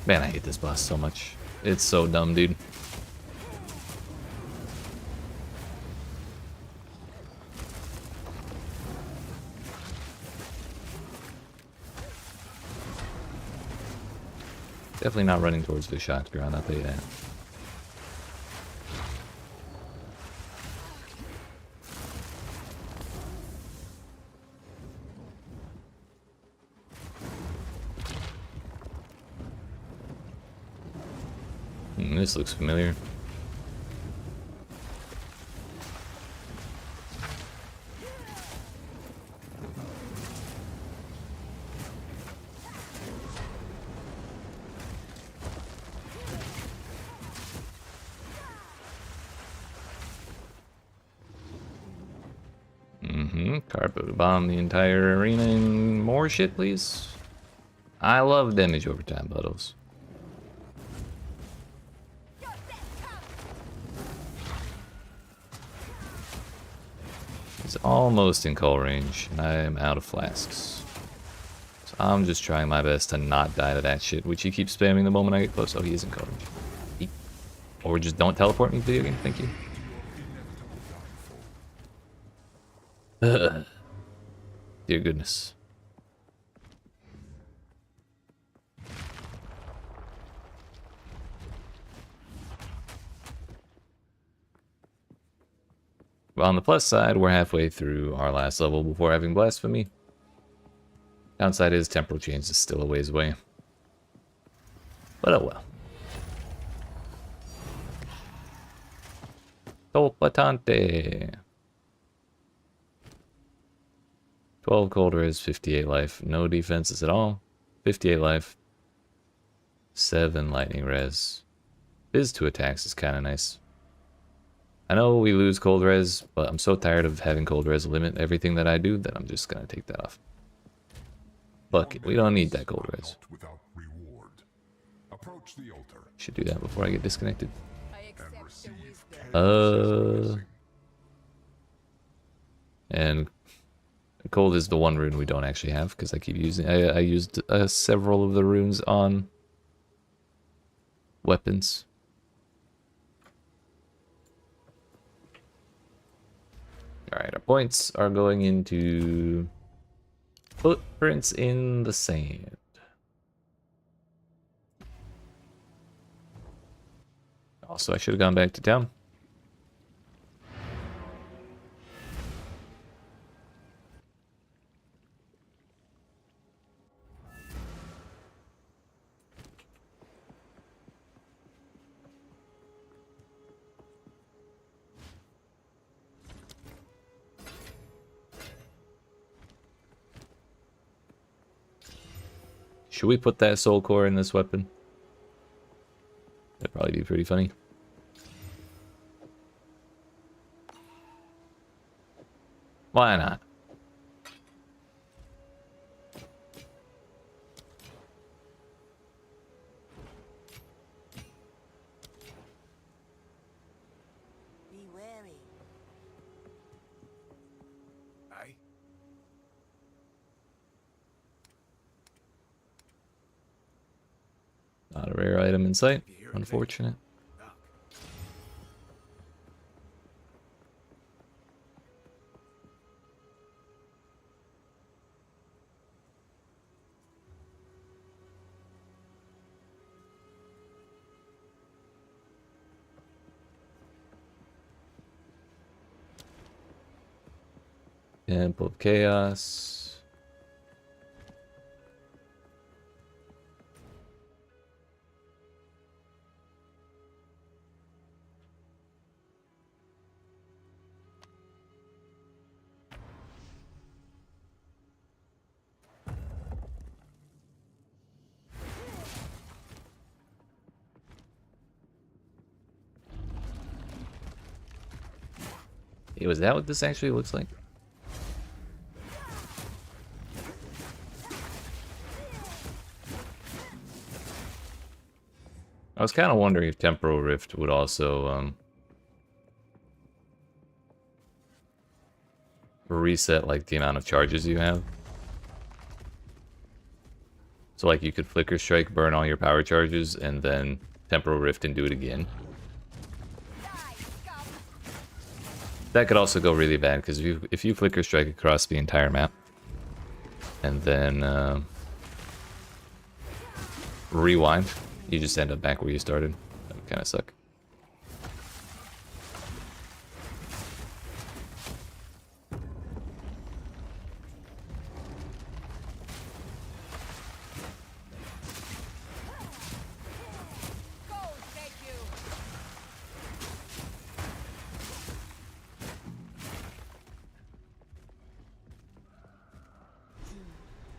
Man, I hate this boss so much. It's so dumb, dude. Definitely not running towards the shock ground, I'll tell you that. This looks familiar. Carpet bomb the entire arena and more shit, please. I love damage over time battles. He's almost in call range, and I am out of flasks. So I'm just trying my best to not die to that shit, which he keeps spamming the moment I get close. Oh, he is in call range. Or just don't teleport me, video game. Thank you. Dear goodness. Well, on the plus side, we're halfway through our last level before having Blasphemy. Downside is Temporal Change is still a ways away. But oh well. Tolpatante. 12 cold res, 58 life, no defenses at all. 58 life. 7 lightning res. Biz 2 attacks is kind of nice. I know we lose cold res, but I'm so tired of having cold res limit everything that I do that I'm just gonna take that off. Fuck it, we don't need that cold res. Should do that before I get disconnected. And cold is the one rune we don't actually have because I keep using. I used several of the runes on weapons. All right, our points are going into footprints in the sand. Also, I should have gone back to town. Should we put that soul core in this weapon? That'd probably be pretty funny. Why not? Be wary. Aye. Not a rare item in sight. You hear anything? Unfortunate. Knock. Temple of Chaos. Hey, was that what this actually looks like? I was kind of wondering if Temporal Rift would also reset like the amount of charges you have. So like you could Flicker Strike, burn all your power charges, and then Temporal Rift and do it again. That could also go really bad because if you Flicker Strike across the entire map and then rewind, you just end up back where you started. That would kind of suck.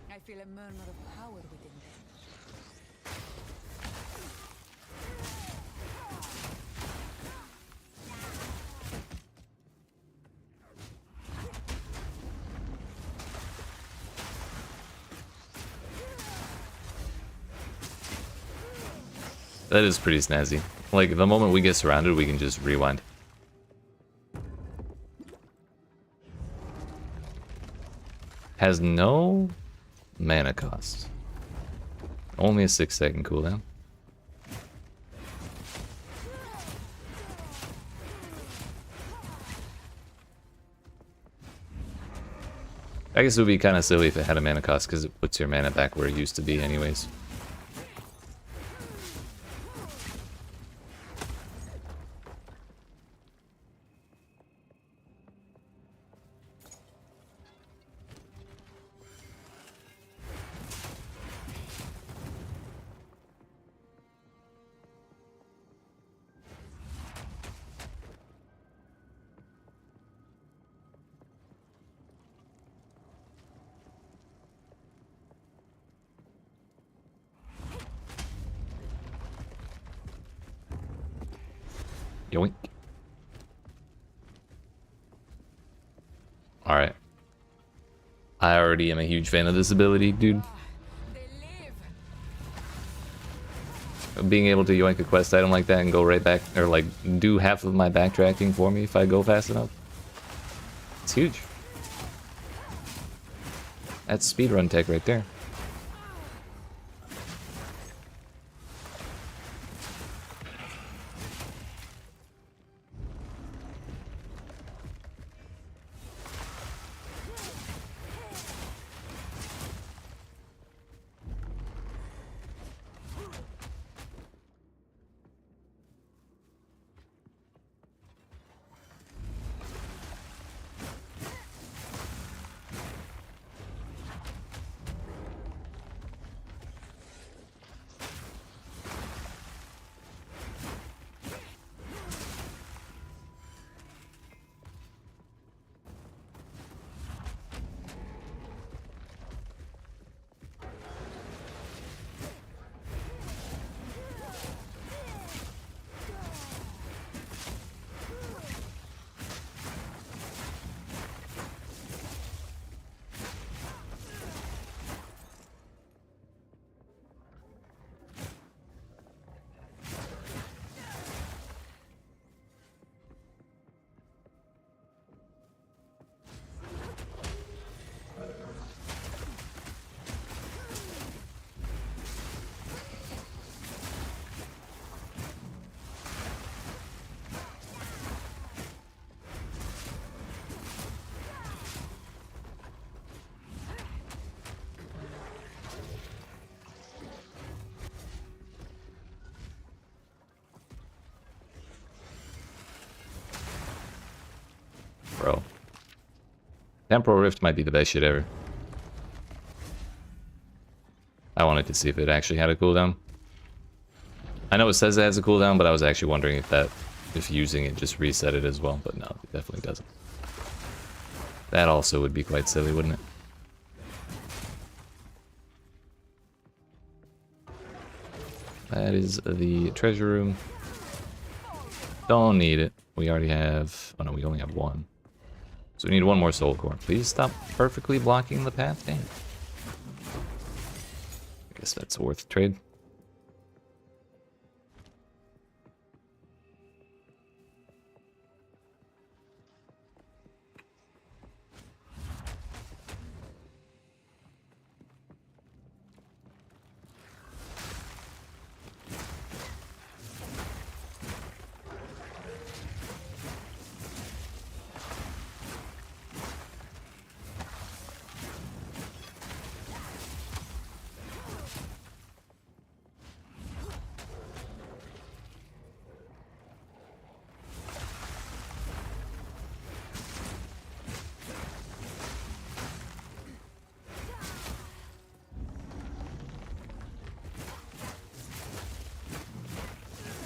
I feel a murmur of power within them. That is pretty snazzy. Like, the moment we get surrounded, we can just rewind. Has no mana cost. Only a 6-second cooldown. I guess it would be kind of silly if it had a mana cost because it puts your mana back where it used to be anyways. Yoink. Alright. I already am a huge fan of this ability, dude. They live. Being able to yoink a quest item like that and go right back, or like do half of my backtracking for me if I go fast enough. It's huge. That's speedrun tech right there. Temporal Rift might be the best shit ever. I wanted to see if it actually had a cooldown. I know it says it has a cooldown, but I was actually wondering if using it just reset it as well, but no, it definitely doesn't. That also would be quite silly, wouldn't it? That is the treasure room. Don't need it. We already have... Oh no, we only have one. So we need one more soul core. Please stop perfectly blocking the path. Dang. I guess that's worth trade.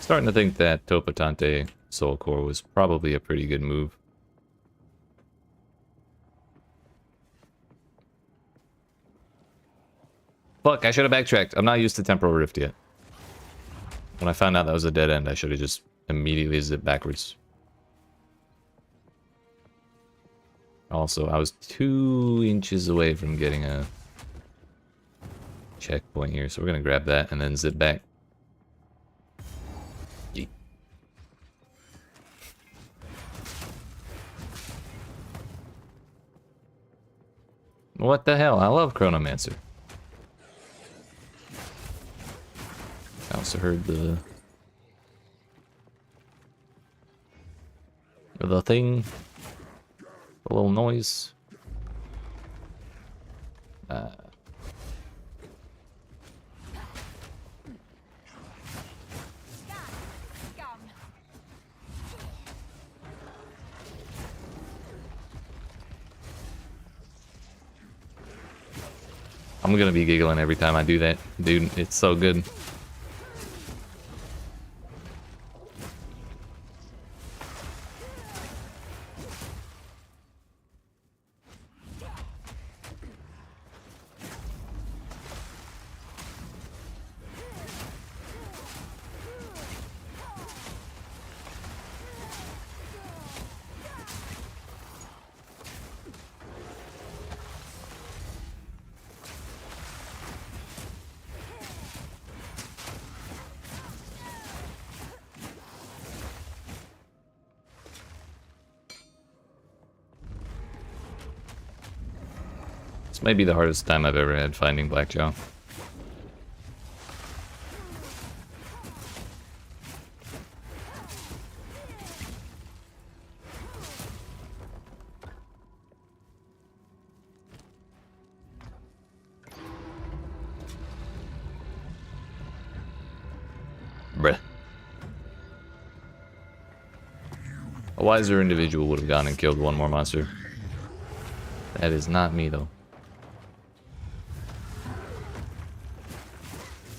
Starting to think that Topatante Soul Core was probably a pretty good move. Fuck, I should have backtracked. I'm not used to Temporal Rift yet. When I found out that was a dead end, I should have just immediately zipped backwards. Also, I was 2 inches away from getting a checkpoint here, so we're gonna grab that and then zip back. Yeet. What the hell? I love Chronomancer. I also heard the thing, a little noise. I'm gonna be giggling every time I do that, dude. It's so good. This might be the hardest time I've ever had finding Blackjaw. Bruh. A wiser individual would have gone and killed one more monster. That is not me, though.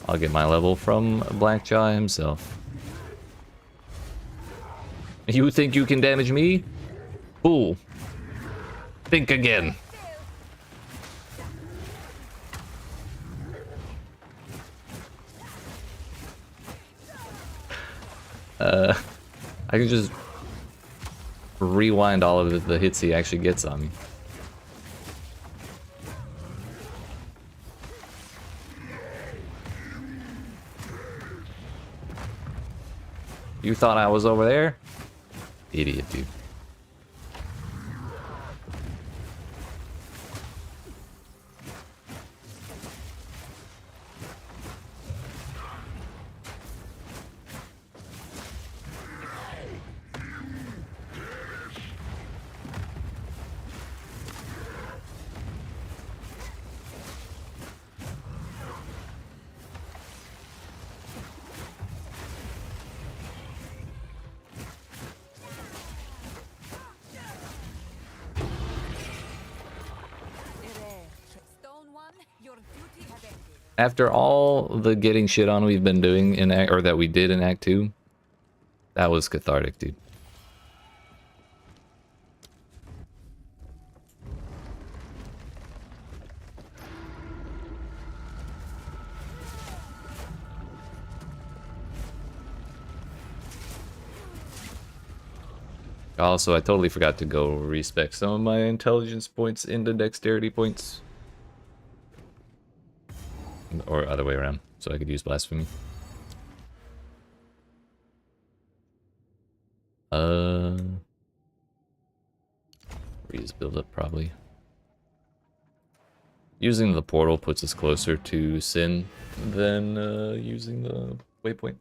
I'll get my level from Blackjaw himself. You think you can damage me? Fool. Think again. I can just rewind all of the hits he actually gets on me. You thought I was over there? Idiot, dude. After all the getting shit on we've been doing in Act, or that we did in Act 2, that was cathartic, dude. Also, I totally forgot to go respec some of my intelligence points into dexterity points. Or other way around, so I could use blasphemy. Freeze build up probably. Using the portal puts us closer to Sin than using the waypoint.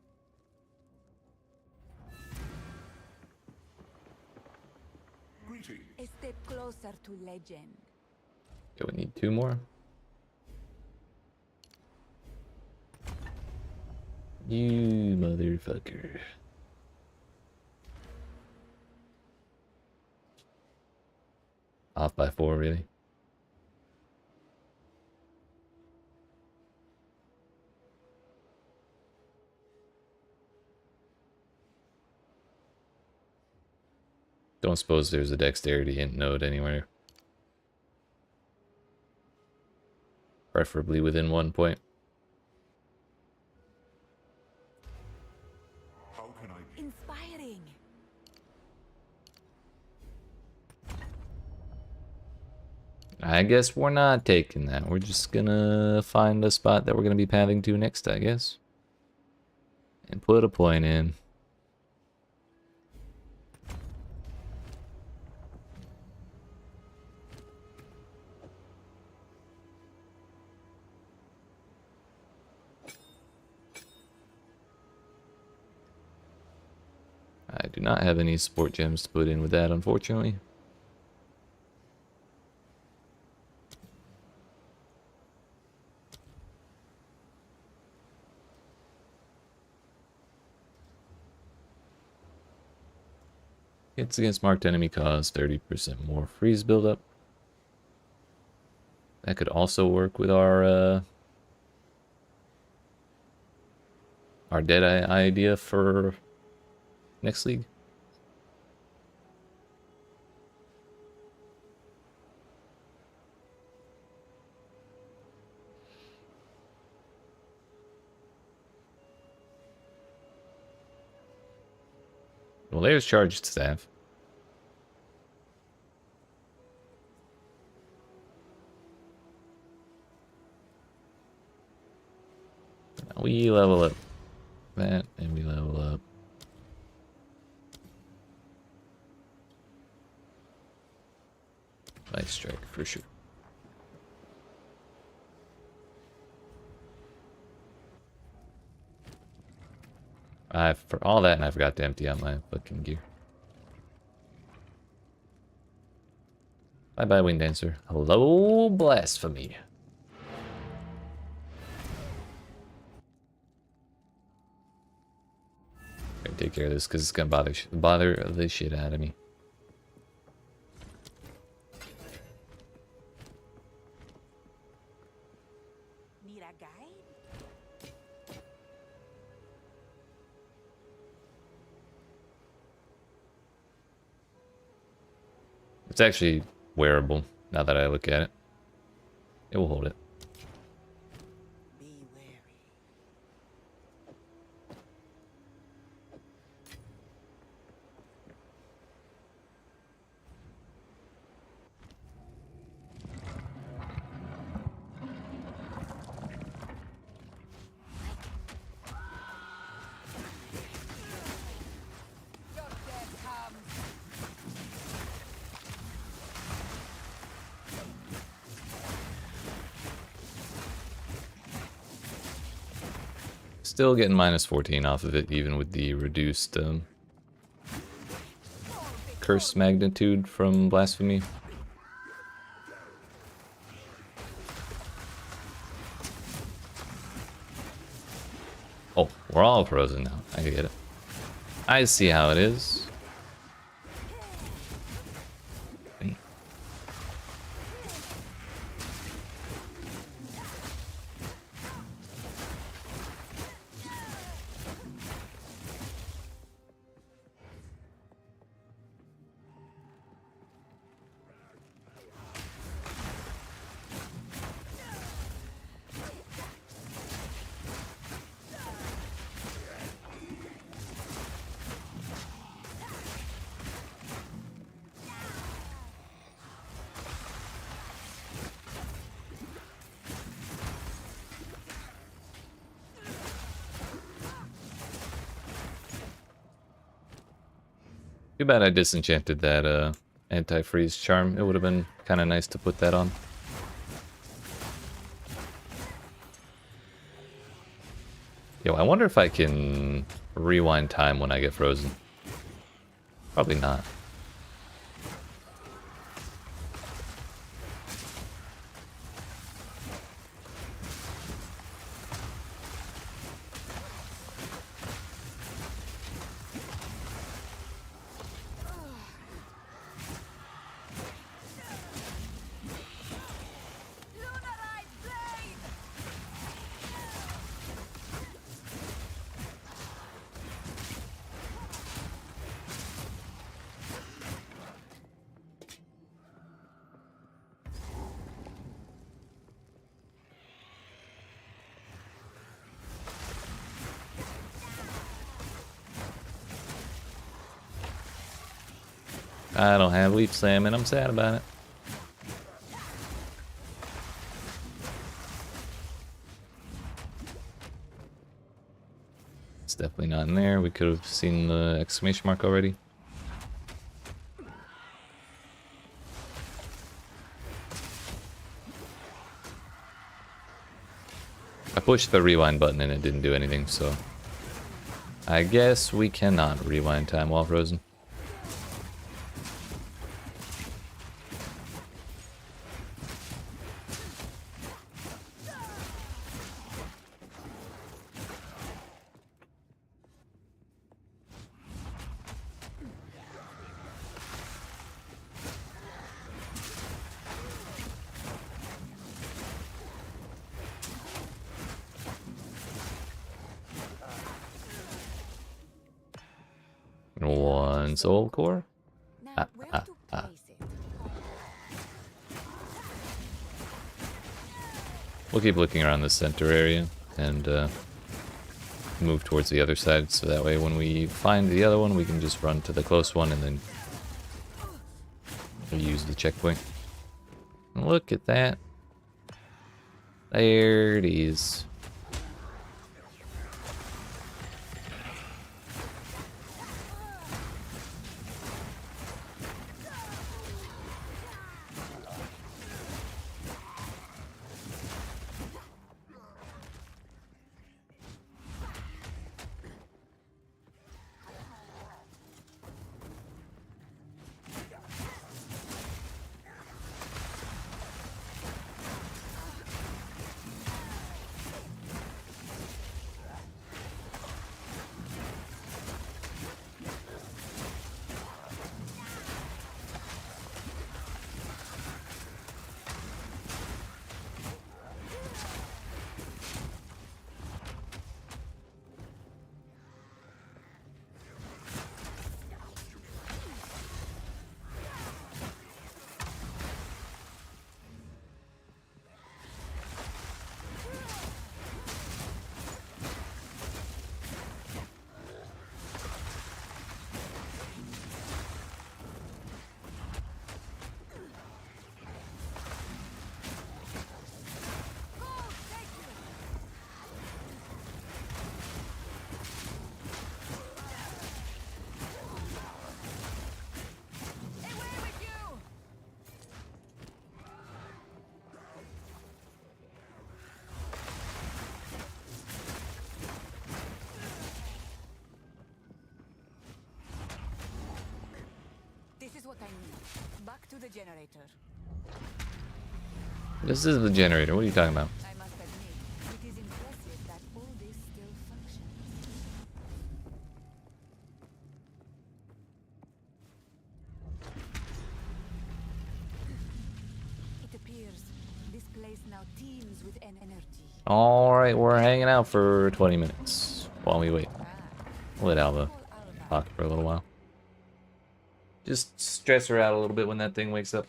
A step closer to legend. Okay, we need 2 more. You motherfucker. Off by 4, really? Don't suppose there's a dexterity hint node anywhere. Preferably within 1 point. How can I be? Inspiring. I guess we're not taking that. We're just gonna find a spot that we're gonna be pathing to next, I guess. And put a point in. I do not have any support gems to put in with that, unfortunately. Hits against marked enemy cause 30% more freeze buildup. That could also work with our Deadeye idea for next league. Well, there's charged staff. Now we level up that, and we level up Ice Strike for sure. For all that, and I forgot to empty out my fucking gear. Bye bye, Wing Dancer. Hello, Blasphemy. Gotta take care of this because it's gonna bother the shit out of me. Need a guide? It's actually wearable now that I look at it. It will hold it. Be wary. Your death comes. Still getting minus 14 off of it, even with the reduced curse magnitude from Blasphemy. Oh, we're all frozen now. I get it. I see how it is. Wait. Too bad I disenchanted that anti-freeze charm. It would have been kind of nice to put that on. Yo, I wonder if I can rewind time when I get frozen. Probably not. I don't have leaf slam and I'm sad about it. It's definitely not in there. We could have seen the exclamation mark already. I pushed the rewind button and it didn't do anything, so I guess we cannot rewind time while frozen. One soul core. Now, where to place it? We'll keep looking around the center area and move towards the other side, so that way when we find the other one, we can just run to the close one and then use the checkpoint. Look at that. There it is. This is what I need. Back to the generator. This is the generator. What are you talking about? I must admit, it is impressive that all this still functions. It appears this place now teems with an energy. Alright, we're hanging out for 20 minutes while we wait. We'll let Alva talk for a little while. Just stress her out a little bit when that thing wakes up.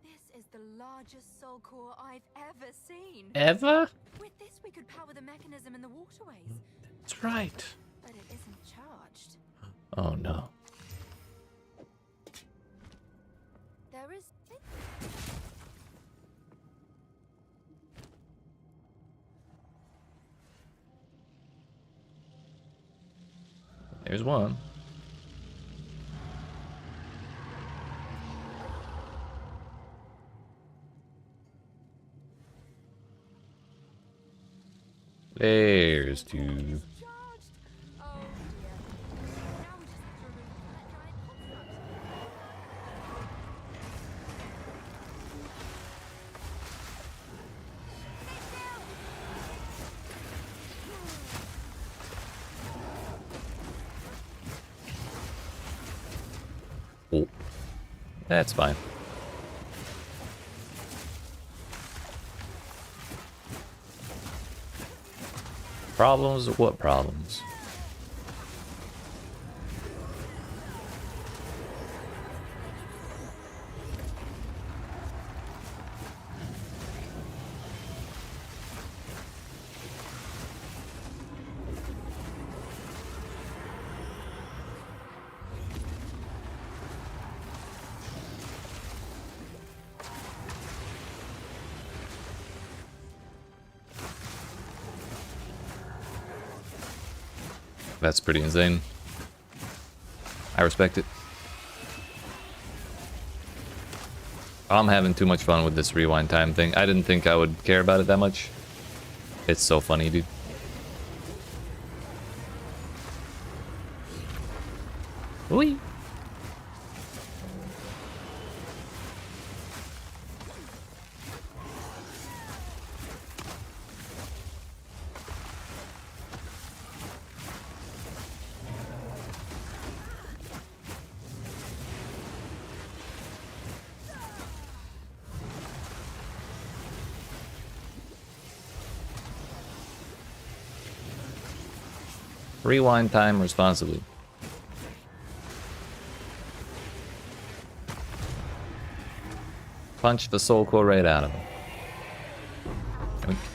This is the largest soul core I've ever seen. Ever? With this, we could power the mechanism in the waterways. That's right. But it isn't charged. Oh no. There is... There's one. There's two. Charged. Oh dear. Now we just have to remove that giant hotspot. Oh, that's fine. Problems? What problems? That's pretty insane. I respect it. I'm having too much fun with this rewind time thing. I didn't think I would care about it that much. It's so funny, dude. Whee! Rewind time responsibly. Punch the soul core right out of him.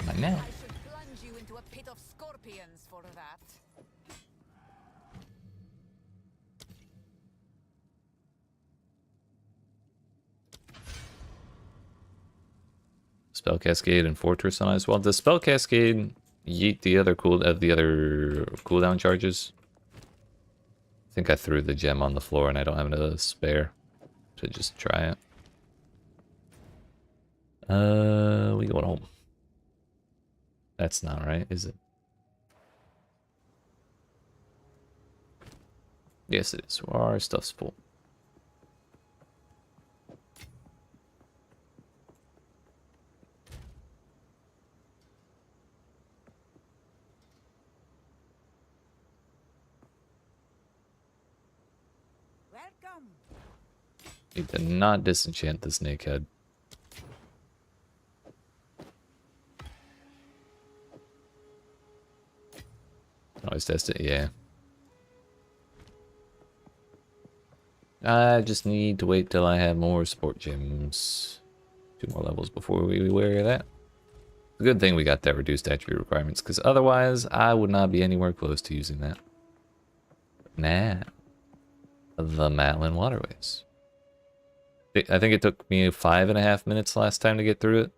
Like now. I should plunge you into a pit of scorpions for that. Spell Cascade and Fortress on as well. Does Spell Cascade yeet the other cooldown charges? I think I threw the gem on the floor and I don't have a spare to just try it. We going home. That's not right, is it? Yes, it is. Our stuff's full. Welcome. You did not disenchant the snake head. Always test it, yeah. I just need to wait till I have more sport gems. 2 more levels before we wear that. The good thing we got that reduced attribute requirements, because otherwise I would not be anywhere close to using that. Nah. The Matlin Waterways. I think it took me 5.5 minutes last time to get through it,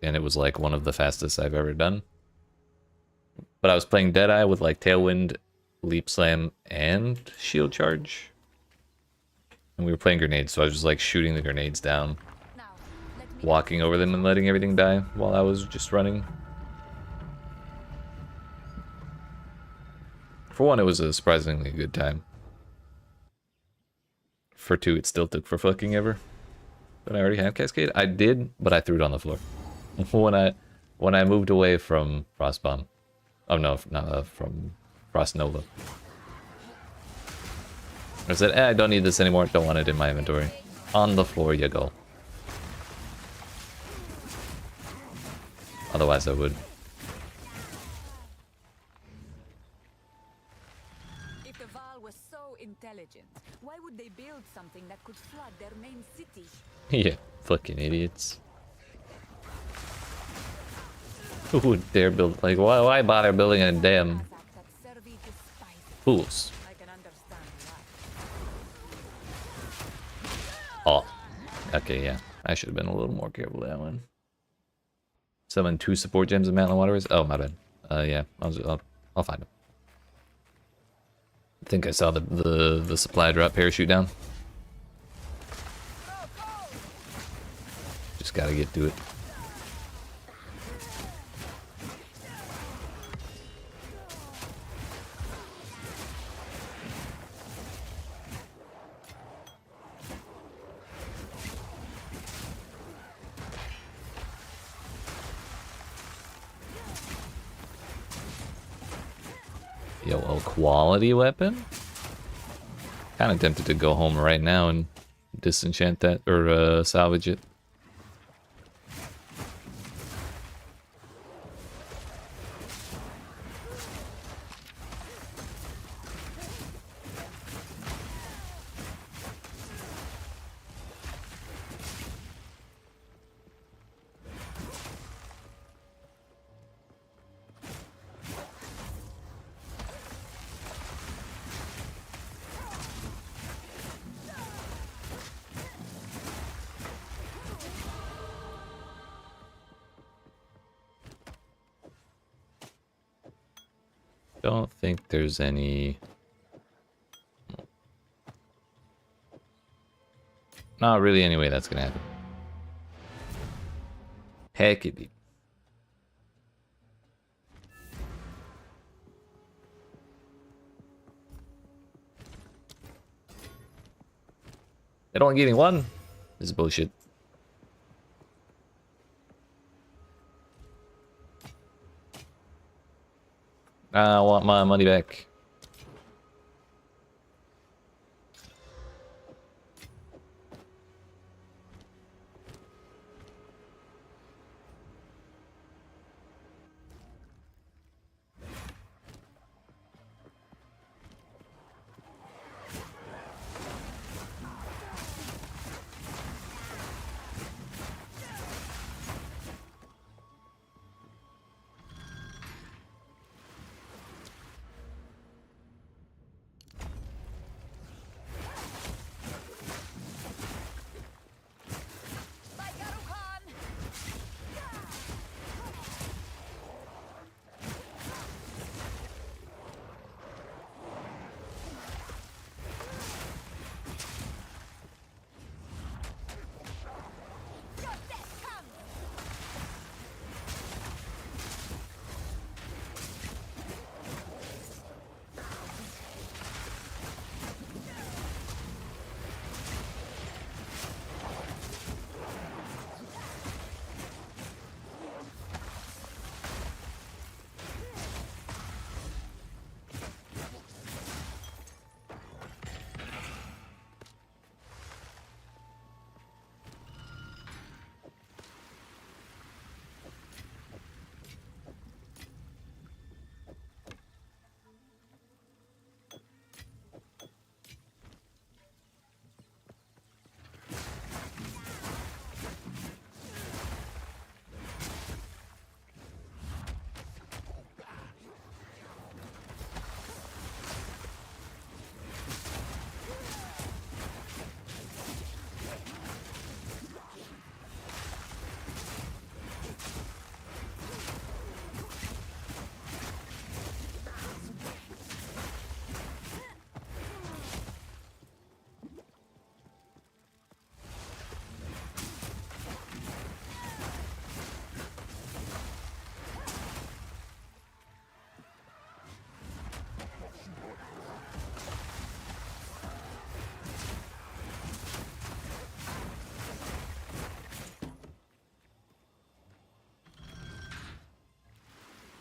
and it was like one of the fastest I've ever done. But I was playing Deadeye with like Tailwind, Leap Slam, and Shield Charge. And we were playing grenades, so I was just like shooting the grenades down, Now, let me walking over them and letting everything die while I was just running. For one, it was a surprisingly good time. For two, it still took for fucking ever. But I already had Cascade? I did, but I threw it on the floor. when I moved away from Frostbomb. Oh no, not from Frost Nova. I said, I don't need this anymore, don't want it in my inventory. On the floor you go. Otherwise I would. If the Val was so intelligent, why would they build something that could flood their main city? Yeah, fucking idiots. Who would dare build, like, why bother building a damn fools? I can understand why. Oh, okay, yeah. I should have been a little more careful with that one. Summon 2 support gems in Matlin Waterways? Oh, my bad. Yeah, I'll find them. I think I saw the supply drop parachute down. Just gotta get to it. Yo, a quality weapon? Kind of tempted to go home right now and disenchant that, or salvage it. Don't think there's any... Not really any way that's gonna happen. Heck it. They're only getting one? This is bullshit. I want my money back.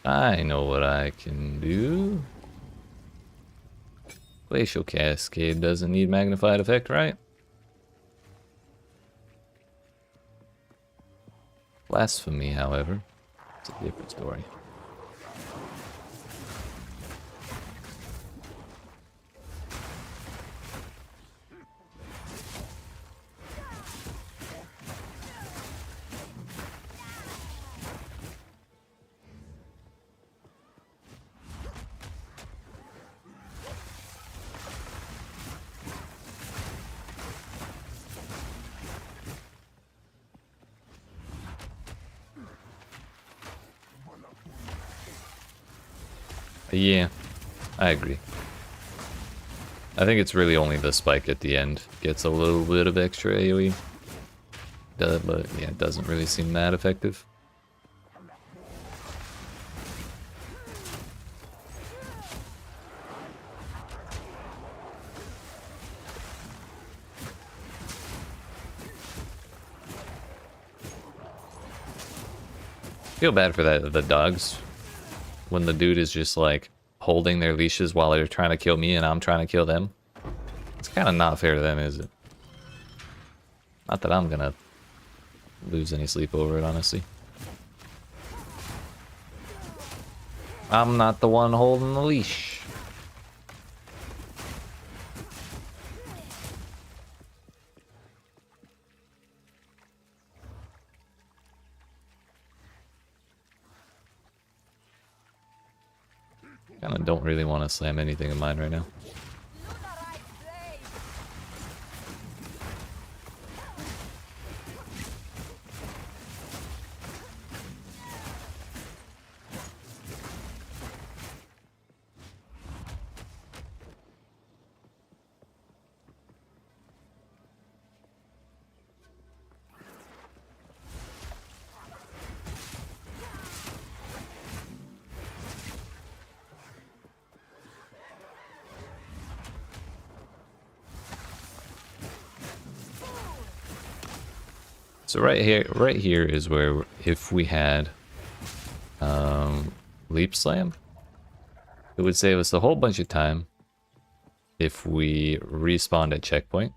I know what I can do. Glacial Cascade doesn't need magnified effect, right? Blasphemy, however, it's a different story. Yeah, I agree. I think it's really only the spike at the end gets a little bit of extra AoE. But yeah, it doesn't really seem that effective. Feel bad for the dogs when the dude is just like holding their leashes while they're trying to kill me and I'm trying to kill them. It's kind of not fair to them, is it? Not that I'm gonna lose any sleep over it, honestly. I'm not the one holding the leash. Kinda don't really want to slam anything in mine right now. So right here is where if we had leap slam, it would save us a whole bunch of time if we respawned at checkpoint,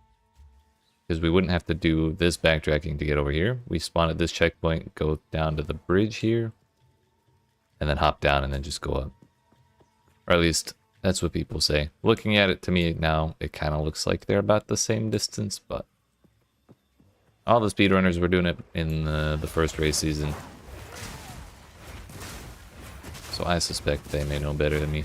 because we wouldn't have to do this backtracking to get over here. We spawn at this checkpoint, go down to the bridge here, and then hop down and then just go up. Or at least that's what people say. Looking at it, to me now, it kind of looks like they're about the same distance, but all the speedrunners were doing it in the first race season. So I suspect they may know better than me.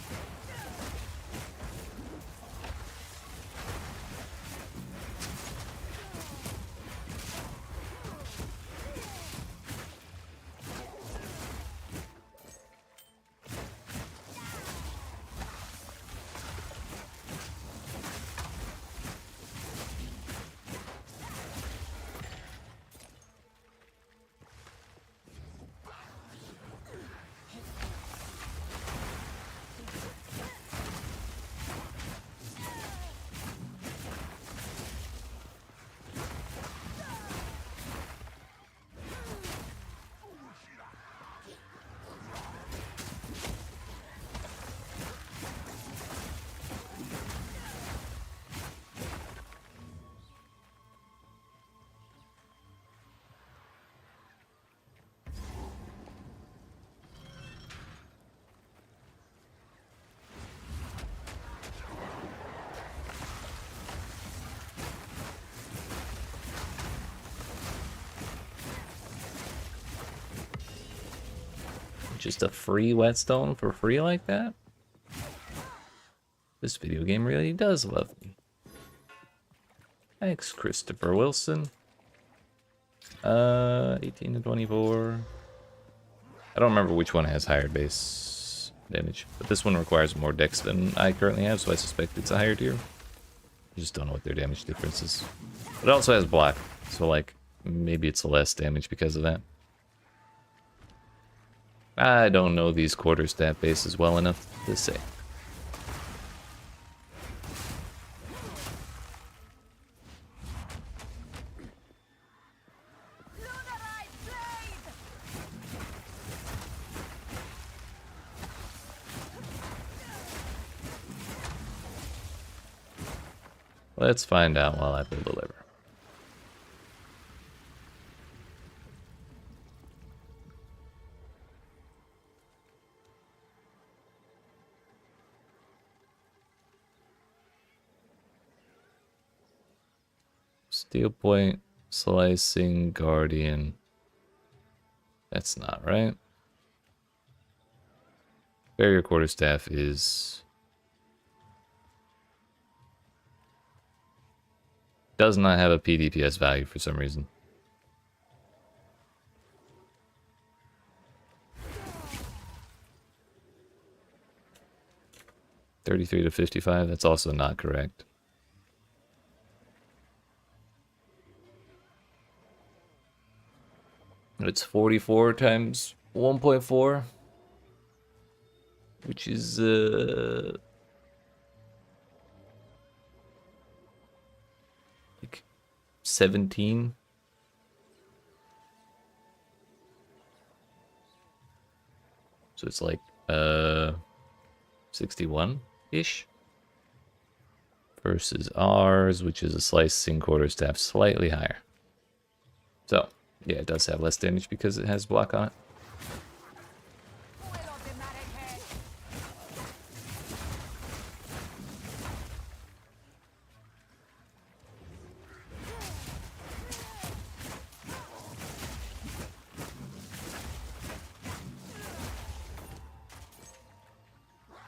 Just a free whetstone for free like that? This video game really does love me. Thanks, Christopher Wilson. 18 to 24. I don't remember which one has higher base damage, but this one requires more dex than I currently have, so I suspect it's a higher tier. I just don't know what their damage difference is. But it also has block, so like maybe it's less damage because of that. I don't know these quarter stat bases well enough to say. Let's find out while I pull the lever. Steel point, slicing, guardian. That's not right. Barrier quarterstaff is... does not have a PDPS value for some reason. 33 to 55, that's also not correct. It's 44 times 1.4, which is like 17. So it's like 61-ish versus ours, which is a slicing quarterstaff slightly higher. So yeah, it does have less damage because it has block on it.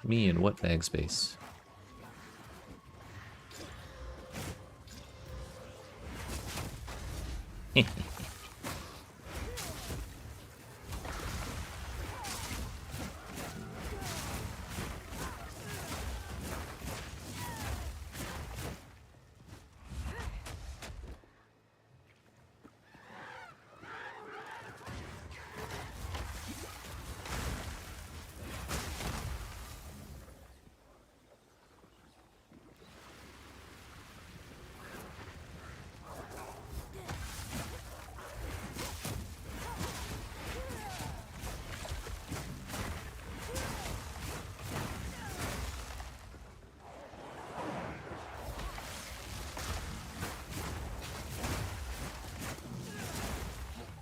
Me and what bag space?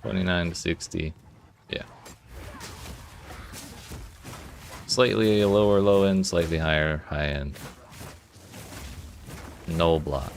$29 to $60. Yeah. Slightly lower low end, slightly higher high end. No block.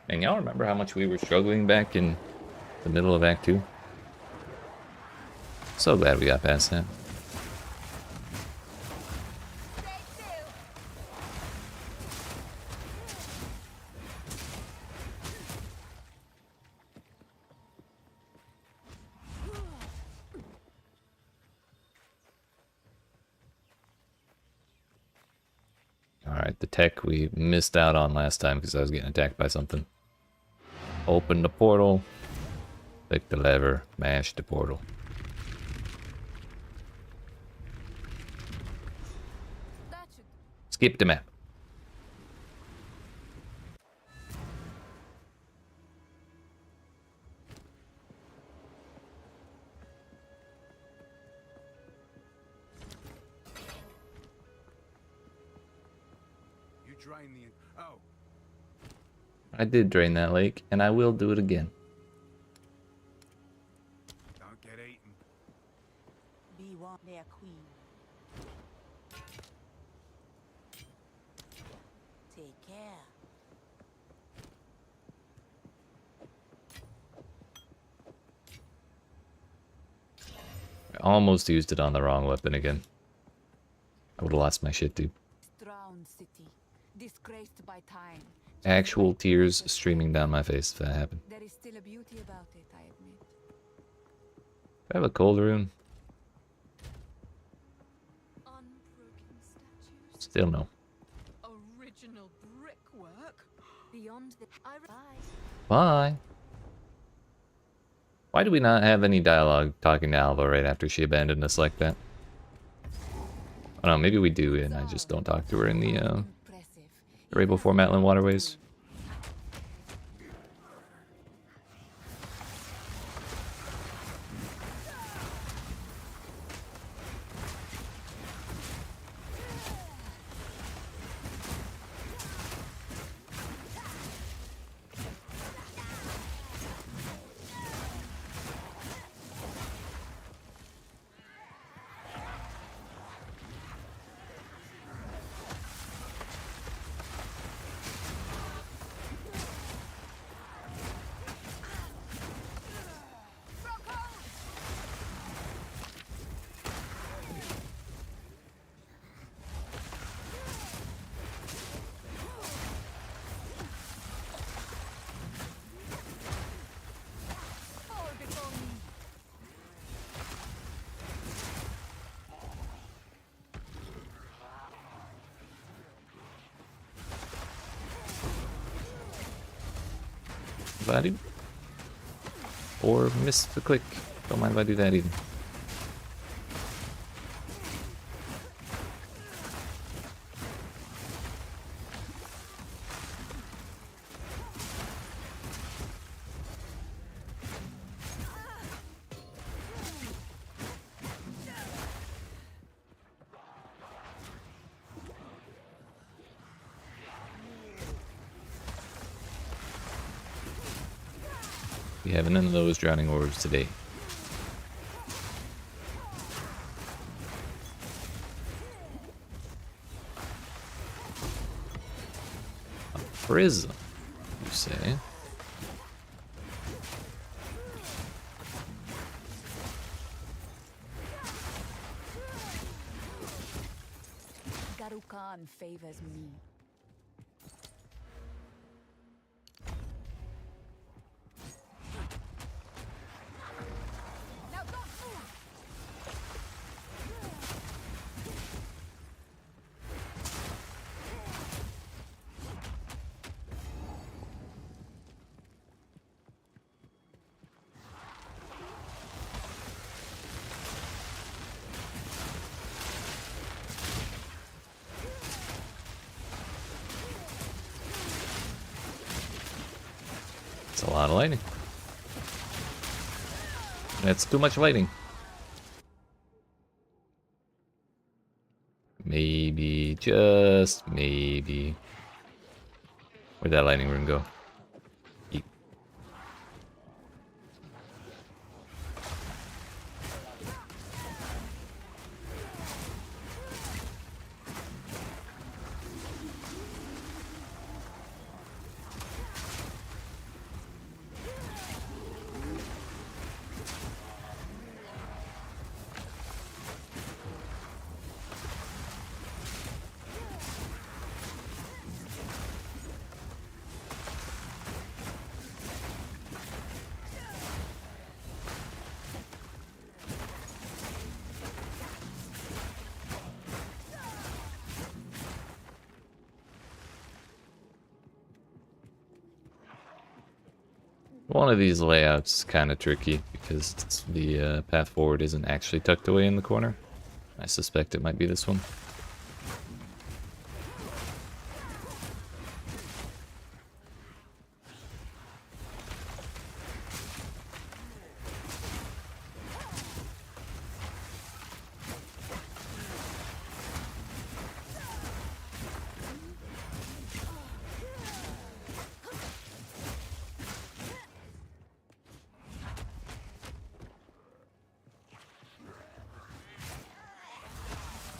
And y'all remember how much we were struggling back in the middle of Act 2? So glad we got past that. Alright, the tech we missed out on last time because I was getting attacked by something. Open the portal, click the lever, mash the portal. Skip the map. You drain the... Oh, I did drain that lake, and I will do it again. don't get eaten. Be one their queen. Take care. I almost used it on the wrong weapon again. I would have lost my shit, dude. Drowned city, disgraced by time. Actual tears streaming down my face if that happened. There is still a beauty about it, I admit. Do I have a cold rune? Unbroken statues. Still no. Original brickwork. Beyond the Bye. Why do we not have any dialogue talking to Alva right after she abandoned us like that? I don't know, maybe we do, and I just don't talk to her in the Impressive. right before Matland Waterways. buddy. Or miss the click. Don't mind if I do that either. We have none of those drowning orbs today. A prism, you say? Garukan favors me. Now don't move! It's a lot of lighting. That's too much lighting. Maybe, just maybe. Where'd that lightning rune go? Yeet. One of these layouts is kind of tricky because the path forward isn't actually tucked away in the corner. I suspect it might be this one.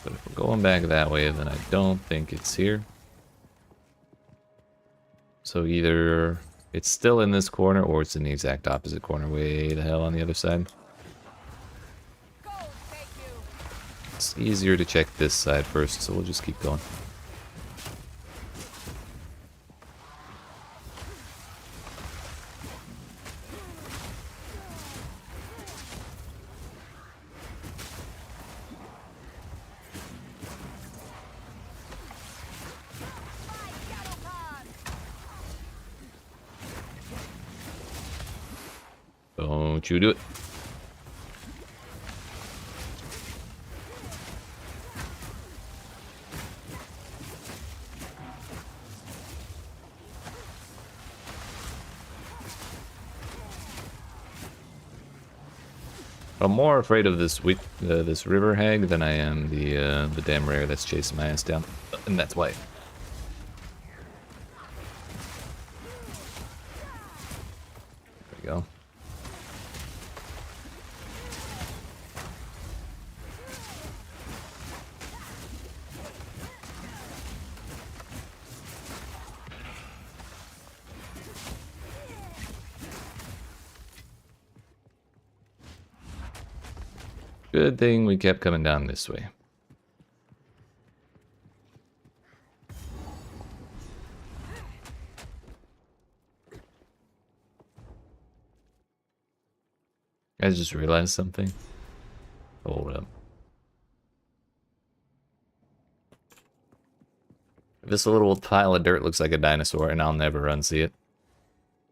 But if we're going back that way, then I don't think it's here. So either it's still in this corner or it's in the exact opposite corner, way the hell on the other side. Go, take you! It's easier to check this side first, so we'll just keep going. Don't you do it. I'm more afraid of this this river hag than I am the damn rare that's chasing my ass down, and that's why. There we go. Good thing we kept coming down this way. I just realized something. Hold up. This little pile of dirt looks like a dinosaur, and I'll never unsee it.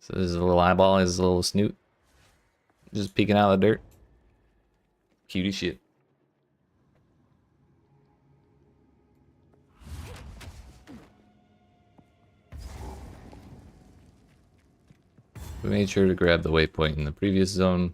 So there's a little eyeball, his little snoot. Just peeking out of the dirt. Cutie shit. We made sure to grab the waypoint in the previous zone.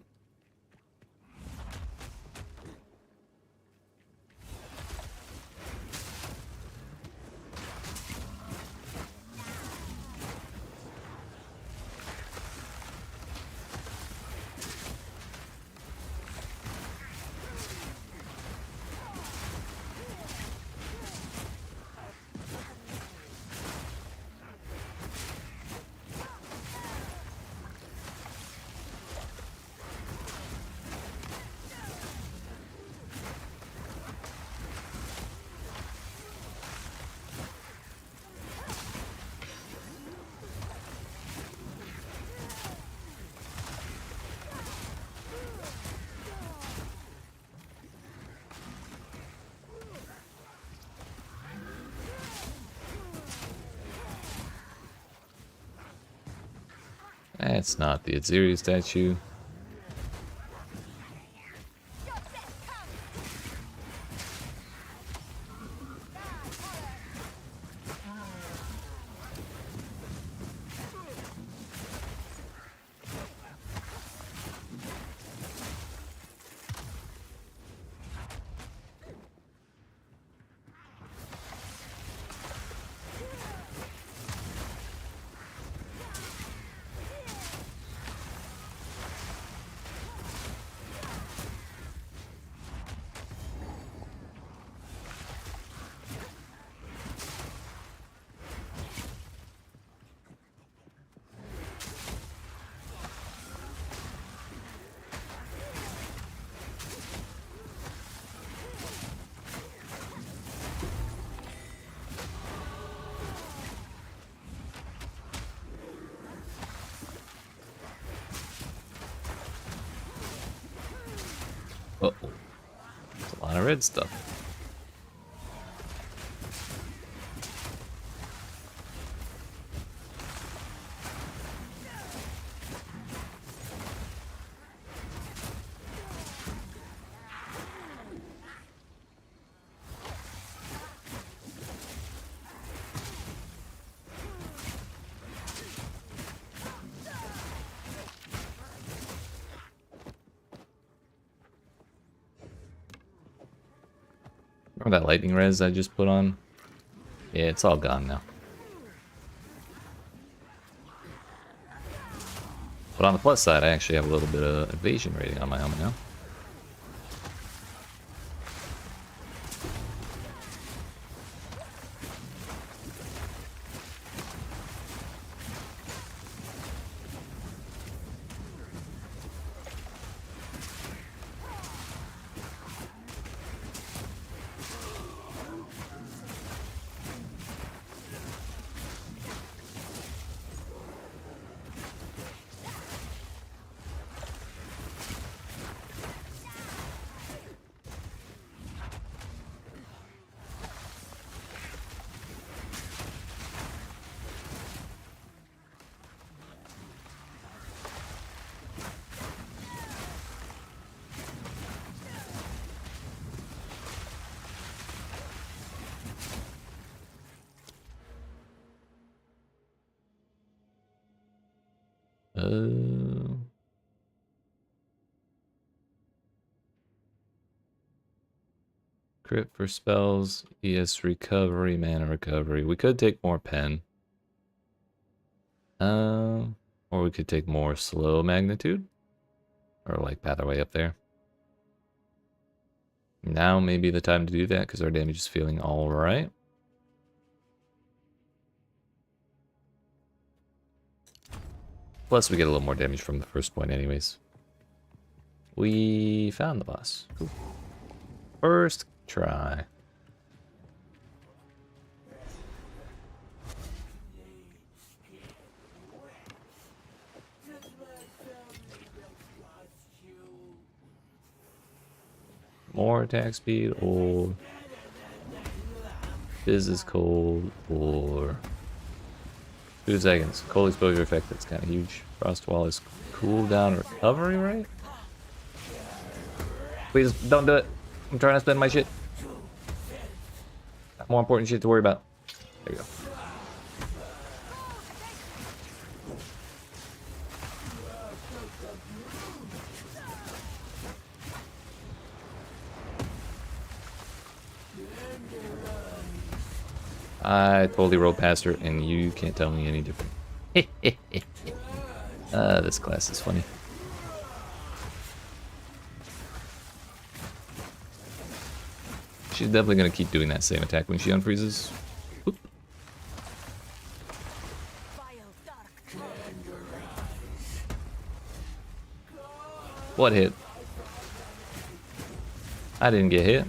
That's not the Aziri statue. Uh-oh. There's a lot of red stuff. Remember that lightning res I just put on? Yeah, it's all gone now. But on the plus side, I actually have a little bit of evasion rating on my helmet now. Crit for spells, ES recovery, mana recovery. We could take more pen. Or we could take more slow magnitude. Or like Path Our Way up there. Now may be the time to do that because our damage is feeling alright. Plus we get a little more damage from the first point anyways. We found the boss. Cool. First try. More attack speed or Fizz is cold or 2 seconds. Cold exposure effect, that's kind of huge. Frost wall is cooldown recovery, right? Please don't do it. I'm trying to spend my shit. Got more important shit to worry about. There you go. I totally rode past her, and you can't tell me any different. This class is funny. She's definitely gonna keep doing that same attack when she unfreezes. Oop. What hit? I didn't get hit.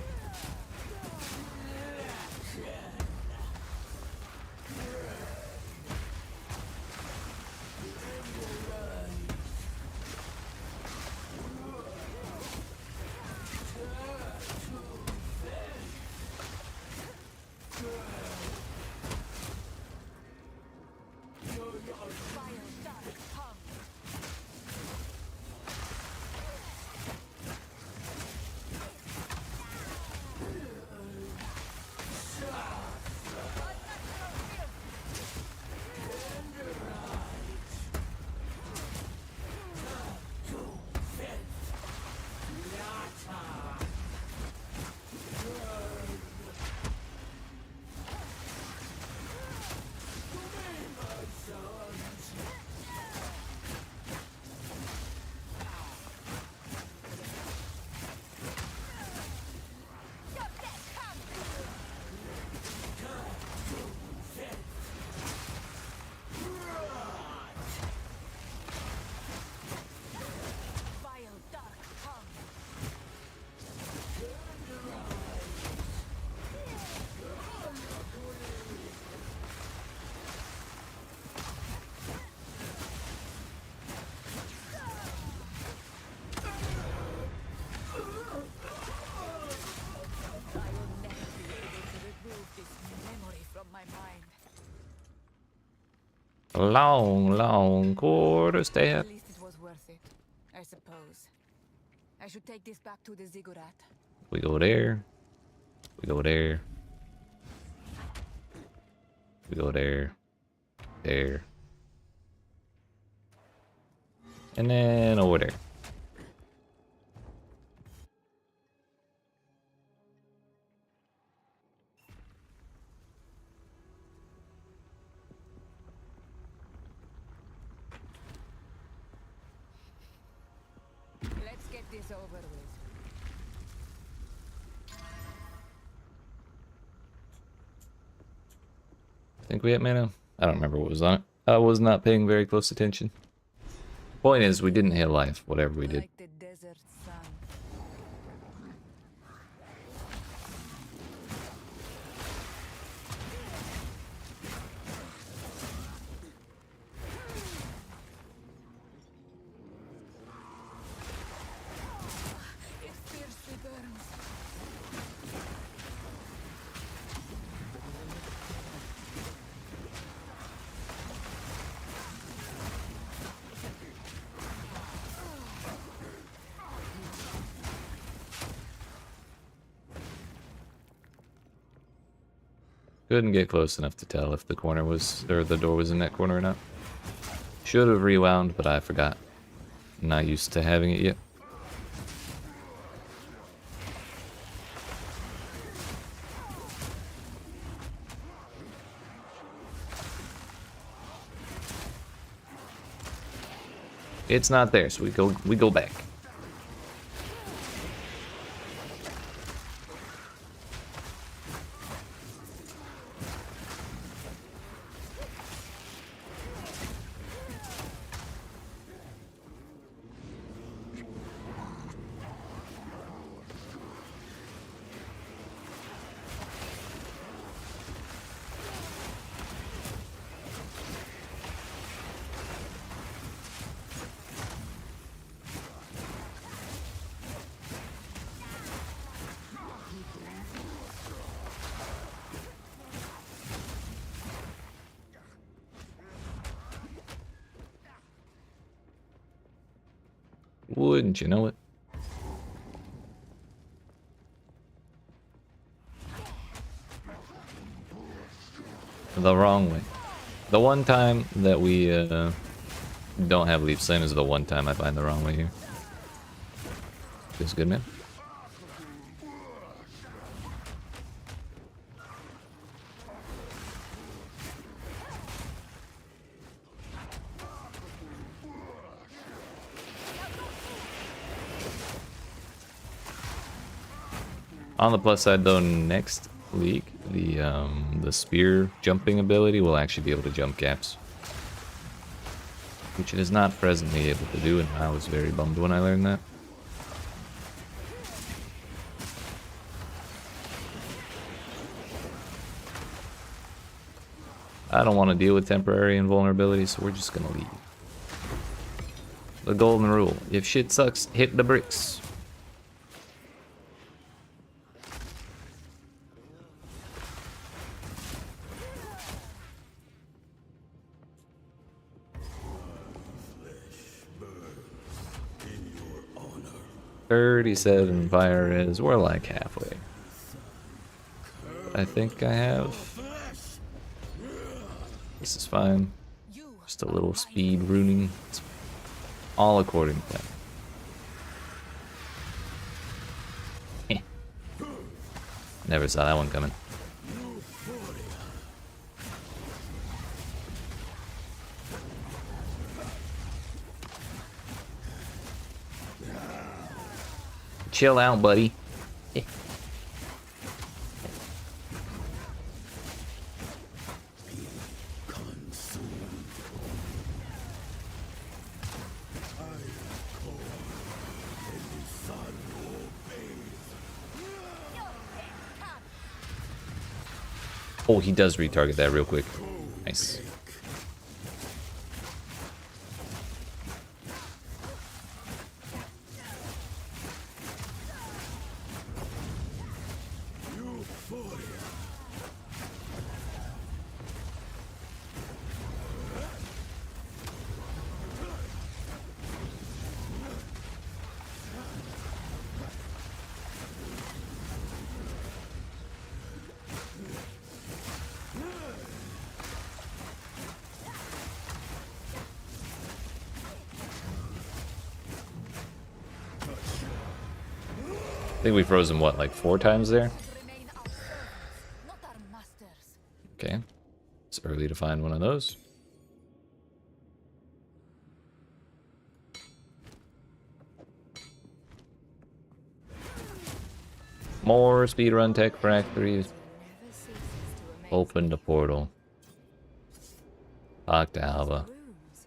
Long quarter staff. At least it was worth it, I suppose. I should take this back to the ziggurat. We go there. We go there. We go there. There. And then over there. Let's get this over with. I think we hit mana. I don't remember what was on it. I was not paying very close attention. Point is, we didn't hit life, whatever we did. Like the desert sun. It fiercely burns. Couldn't get close enough to tell if the corner was, or the door was in that corner or not. Should have rewound, but I forgot. Not used to having it yet. It's not there, so we go back. Wouldn't you know it? The wrong way. The one time that we don't have Leaf Slam is the one time I find the wrong way here. Feels good, man. On the plus side though, next week the spear jumping ability will actually be able to jump gaps, which it is not presently able to do, and I was very bummed when I learned that. I don't want to deal with temporary invulnerability, so we're just gonna leave. The golden rule: if shit sucks, hit the bricks. In your honor. 37 fire is, we're like halfway. I think I have. This is fine. Just a little speed runing. It's all according to plan. Never saw that one coming. Chill out, buddy. Oh, he does retarget that real quick. Nice. I think we froze him, what, like 4 times there? Remain our servants, not our masters. Okay. It's early to find one of those. More speedrun tech for Act 3. Never ceases to amaze Open the portal. Talk to these Alba. rooms.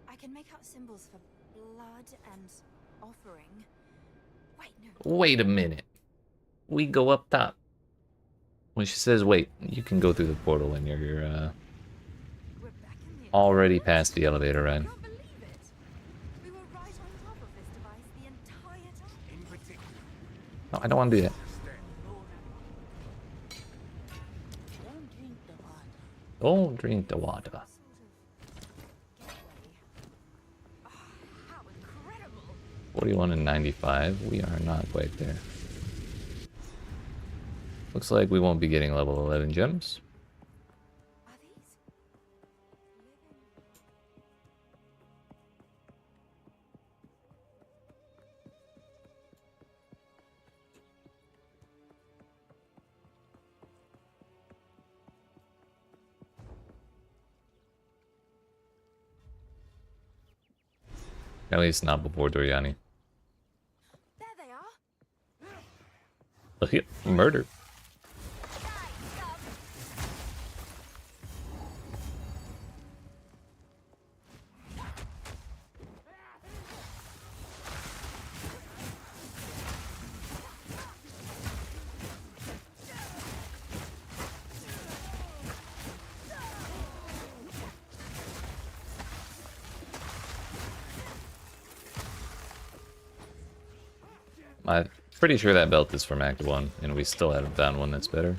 I can make out symbols for blood and offering. Wait, no. Wait a minute. We go up top. When she says wait, you can go through the portal when you're We're back in the already past the elevator ride. I can't believe it. We were right on top of this device the entire time. In particular, No, I don't want to do that. Don't drink the water. Don't drink the water. Sort of getaway. Ah, how incredible. 41 and 95. We are not quite there. Looks like we won't be getting level 11 gems. Are these living? At least not before Doriani. There they are. Look at murder. I'm pretty sure that belt is from Act 1, and we still haven't found one that's better.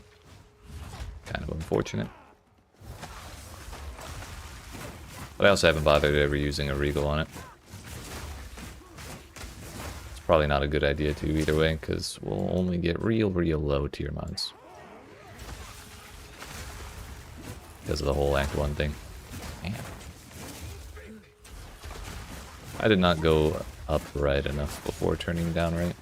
Kind of unfortunate. But I also haven't bothered ever using a Regal on it. probably not a good idea to either way, because we'll only get real low tier mods. Because of the whole Act 1 thing. Damn. I did not go up right enough before turning down right.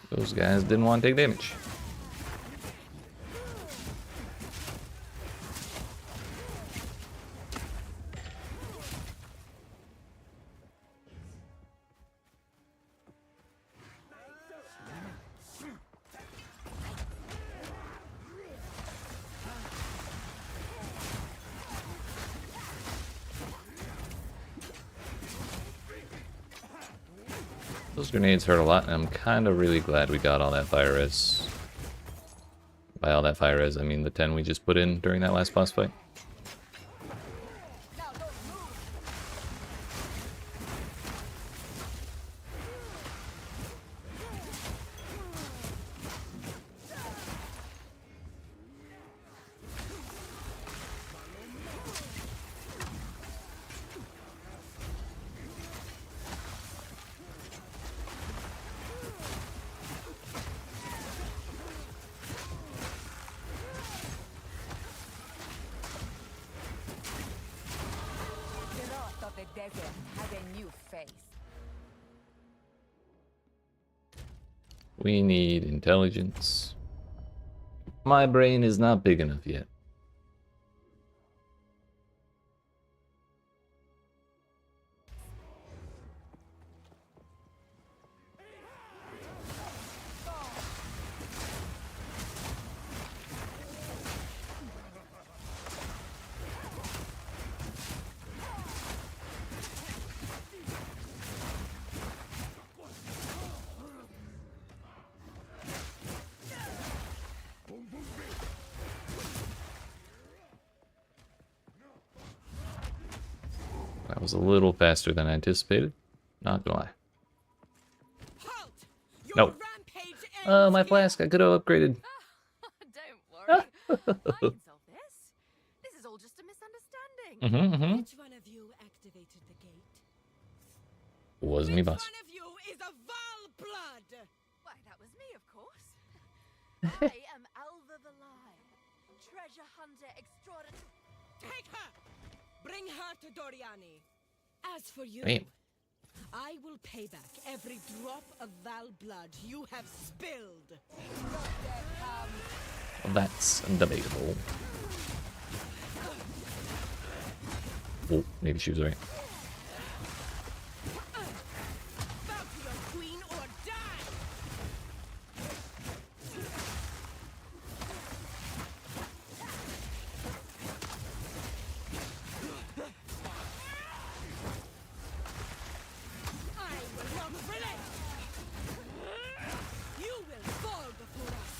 Those guys didn't want to take damage. Those grenades hurt a lot, and I'm kind of really glad we got all that fire res. By all that fire res, I mean the 10 we just put in during that last boss fight. The desert has a new face. We need intelligence. My brain is not big enough yet. That was a little faster than I anticipated. Not gonna lie. Halt! Your No. rampage My ends flask, I could have upgraded. Don't worry. I can solve this. This is all just a misunderstanding. here. Which one of you activated the gate? Wasn't me, boss. Which one of you is a Val blood? Why, that was me, of course. I am Alva the Lie, treasure hunter extraordinary. Take her! Bring her to Doriani. As for you, Damn. I will pay back every drop of Val blood you have spilled. Well, that's debatable. Oh, maybe she was right. Bow to your queen or die! I will not relent! You will fall before us!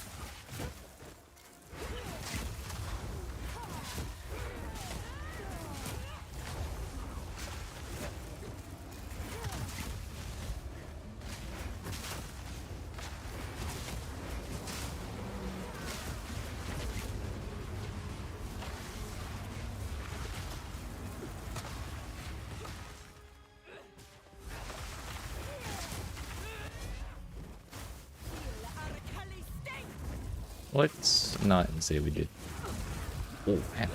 Aracali state! Let's not say we did. Oh, man.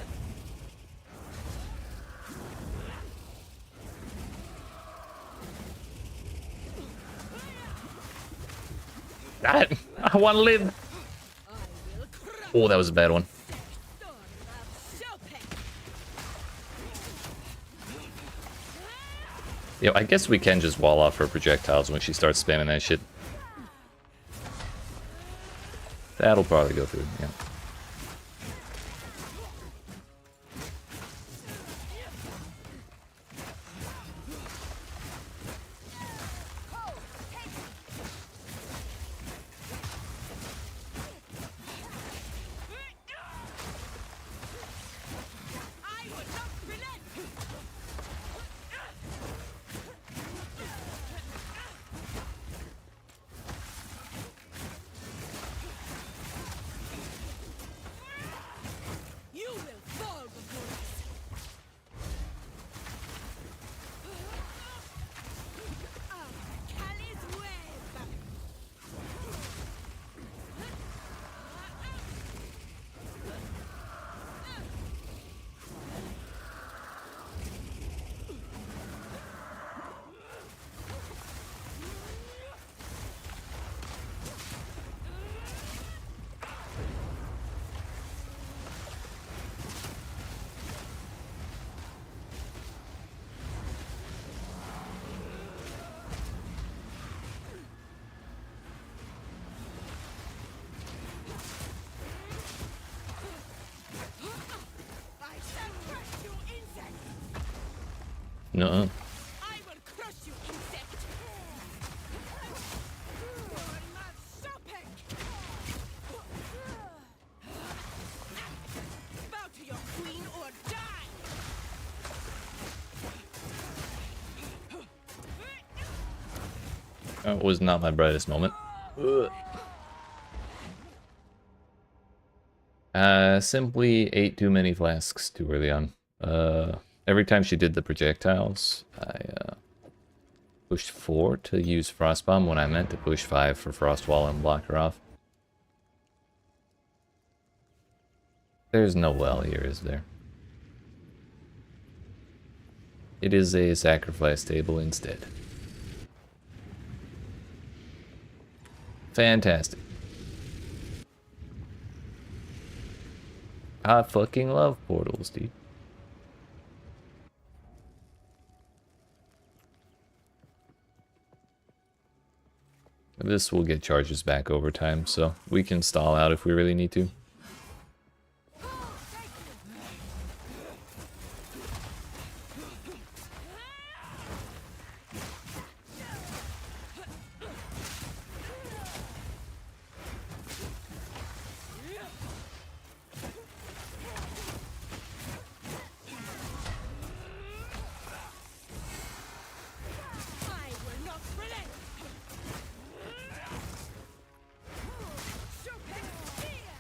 God, I want to live. I Oh, that was a bad one. Storm of Chopin. Yo, I guess we can just wall off her projectiles when she starts spamming that shit. That'll probably go through, yeah. I will not relent. You will fall before us. Callie's web. I shall crush you, insect. Nuh-uh. I will crush you, insect. Storm of Chopin. Bow to your queen or die. That was not my brightest moment. Simply ate too many flasks too early on. Every time she did the projectiles, I pushed 4 to use Frost Bomb when I meant to push 5 for Frost Wall and block her off. There's no well here, is there? It is a sacrifice table instead. Fantastic. I fucking love portals, dude. This will get charges back over time, so we can stall out if we really need to. I will not relent. Chopin spear.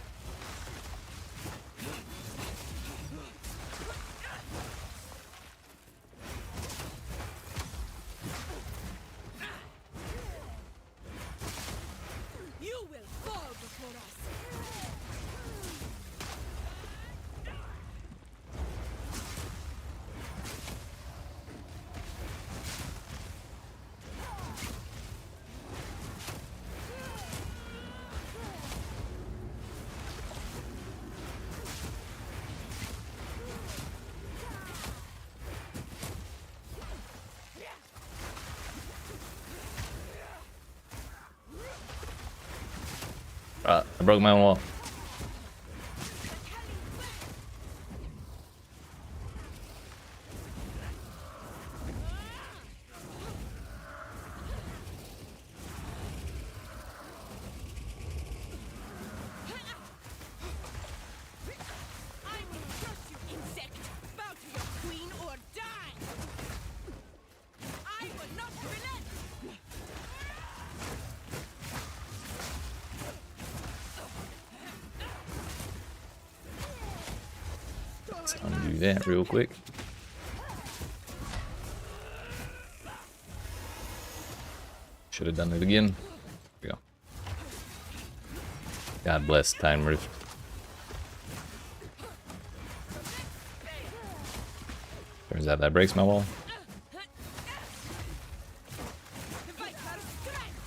You will fall before us. I broke my own wall. I will crush you, insect. Bow to your queen or die. I will not relent. Let's undo that real quick. Should have done it again. There we go. God bless Time Rift. Turns out that breaks my wall. Vital strength.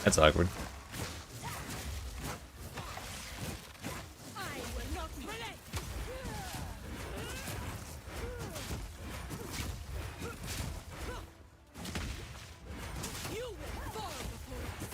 That's awkward. I will not relent. You will fall before us.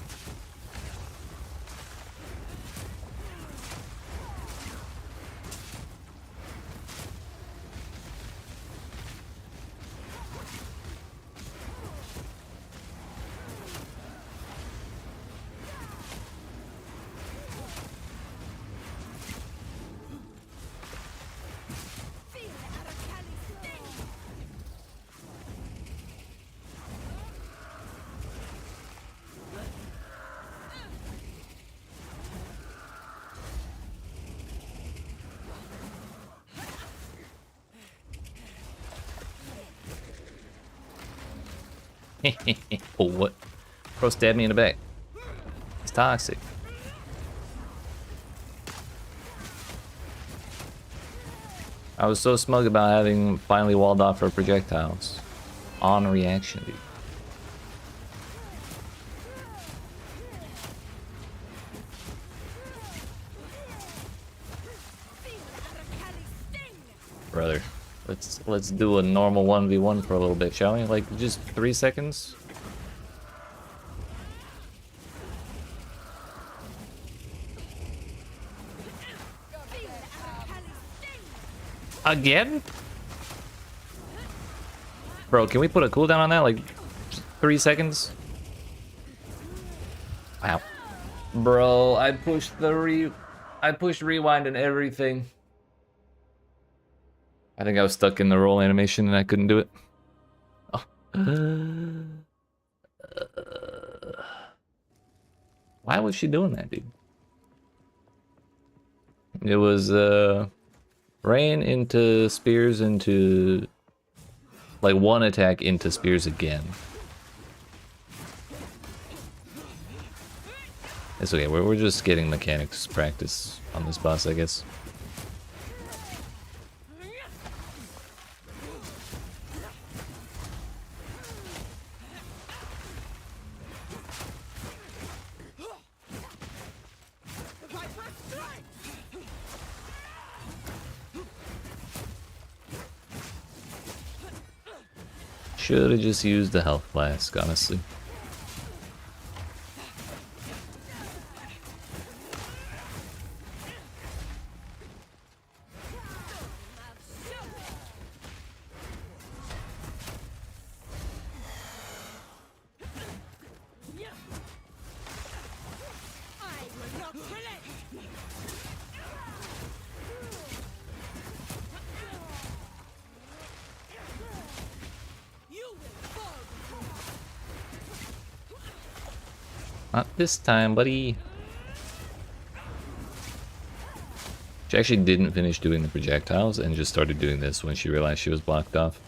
Feel the Aracali sting. Oh, what? Bro stabbed me in the back. It's toxic. I was so smug about having finally walled off her projectiles. On reaction, dude. Feel the Aracali sting. Brother, let's do a normal 1v1 for a little bit, shall we? Like just 3 seconds. Feel the Aracali sting. Again? Bro, can we put a cooldown on that? Like 3 seconds? Wow. Bro, I pushed rewind and everything. I think I was stuck in the roll animation and I couldn't do it. Oh. Why was she doing that, dude? It was rain into spears into like one attack into spears again. It's okay, we're just getting mechanics practice on this boss, I guess. Viper strike. Should have just used the health flask, honestly. I will not relent. You will fall before us. Not this time, buddy. She actually didn't finish doing the projectiles and just started doing this when she realized she was blocked off.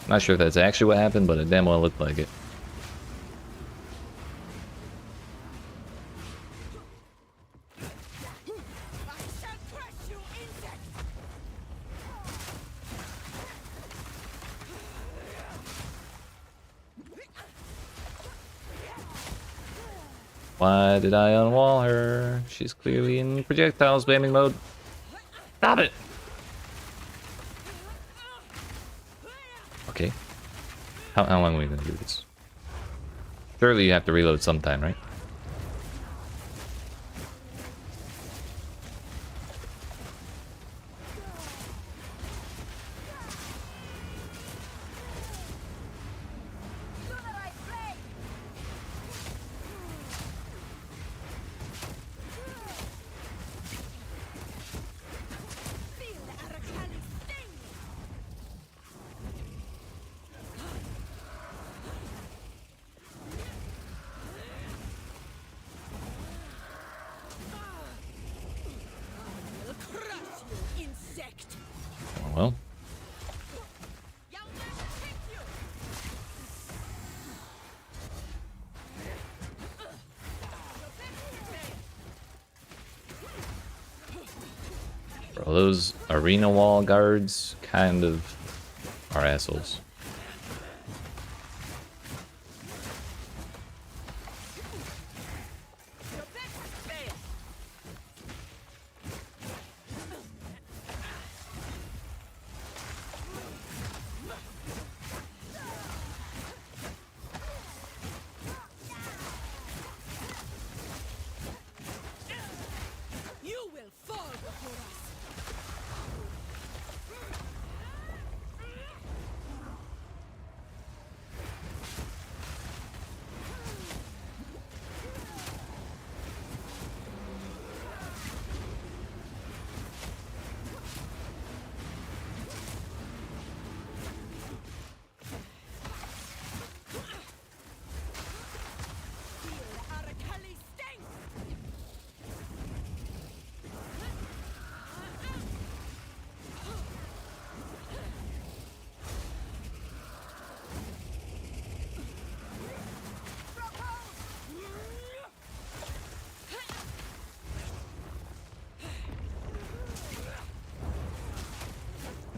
Not sure if that's actually what happened, but it damn well looked like it. I shall crush you, insect. Why did I unwall her? She's clearly in projectile spamming mode. Stop it! Okay. How long are we gonna do this? Surely you have to reload sometime, right? Feel the Aracali sting. I will crush you, insect. Oh, well. Young man, take you. Bro, those arena wall guards kind of are assholes.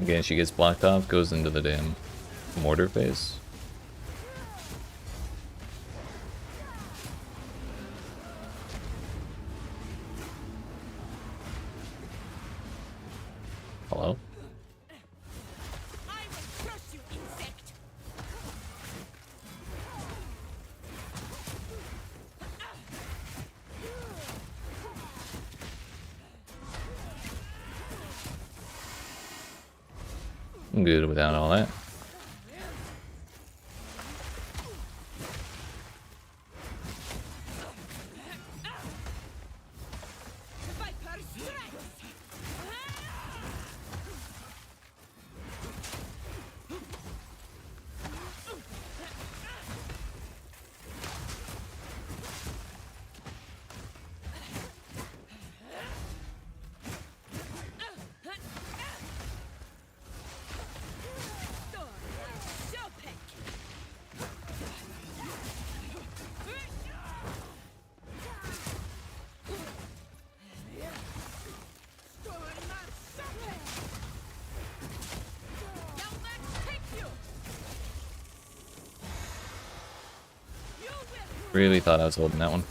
Again, she gets blocked off, goes into the damn mortar phase. Hello? I will crush you, insect! I'm good without all that. Viper strikes! Really thought I was holding that one.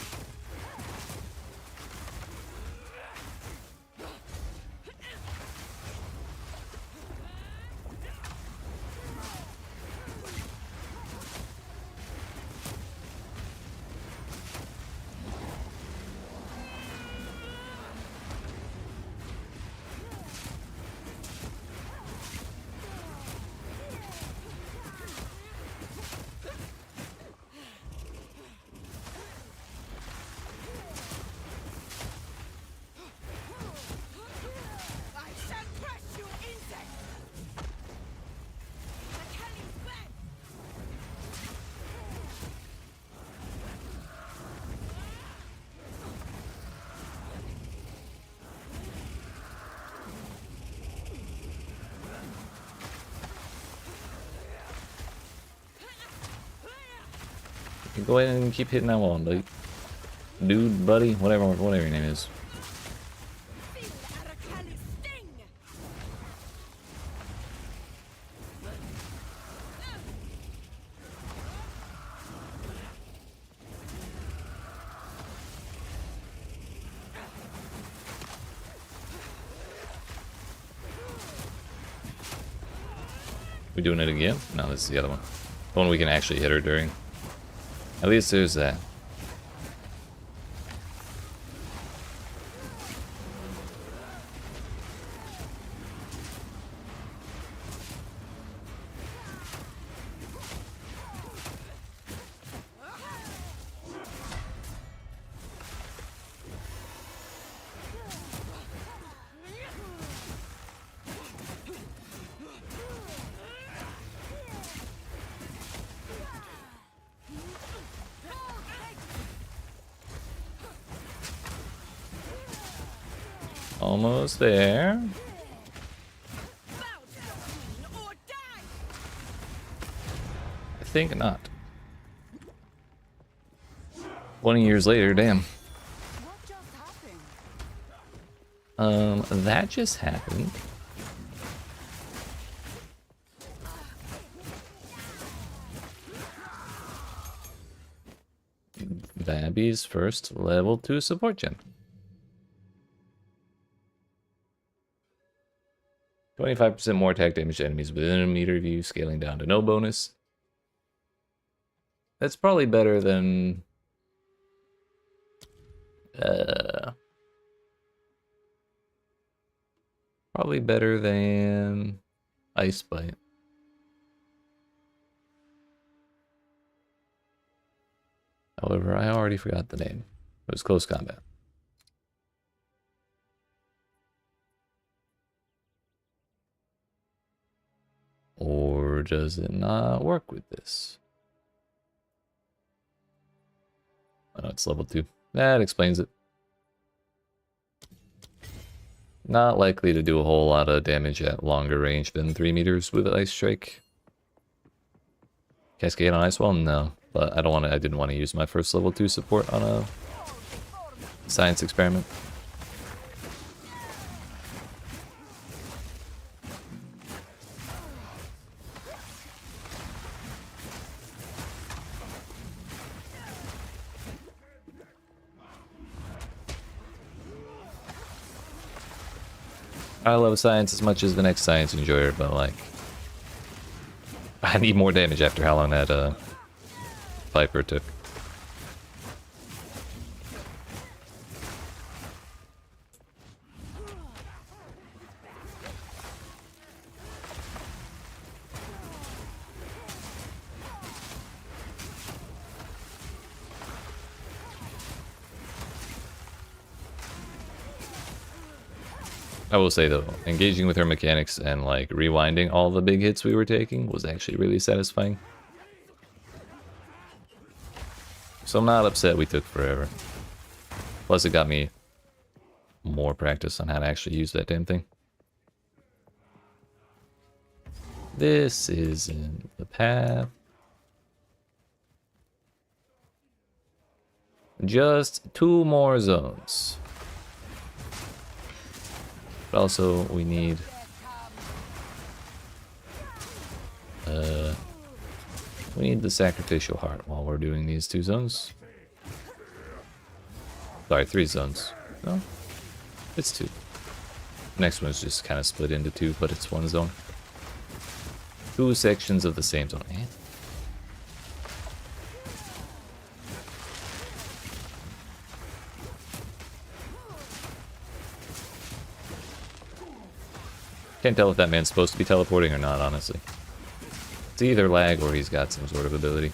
I shall crush you, insect! Achilles back! You go ahead and keep hitting that wall, dude, buddy, whatever your name is. Feel Achilles sting! We doing it again? No, this is the other one. The one we can actually hit her during. At least there's that. Almost there. Bow down, queen, or die! I think not. 20 years later, damn. What just happened? That just happened. Babby's first level 2 support gen. 25% more attack damage to enemies within a meter of you, scaling down to no bonus. That's probably better than... probably better than Ice Bite. However, I already forgot the name. It was close combat. Or does it not work with this? Oh, no, it's level 2. That explains it. Not likely to do a whole lot of damage at longer range than 3 meters with Ice Strike. Cascade on Ice Wall? No. But I didn't want to use my first level 2 support on a science experiment. I love science as much as the next science enjoyer, but like, I need more damage after how long that Viper took. I will say though, engaging with her mechanics and like rewinding all the big hits we were taking was actually really satisfying. So I'm not upset we took forever. Plus it got me more practice on how to actually use that damn thing. This isn't the path. Just 2 more zones. But also we need the sacrificial heart while we're doing these 2 zones. Sorry, 3 zones. No, it's 2. Next one's just kind of split into 2, but it's 1 zone. 2 sections of the same zone. Eh? Can't tell if that man's supposed to be teleporting or not, honestly. It's either lag or he's got some sort of ability.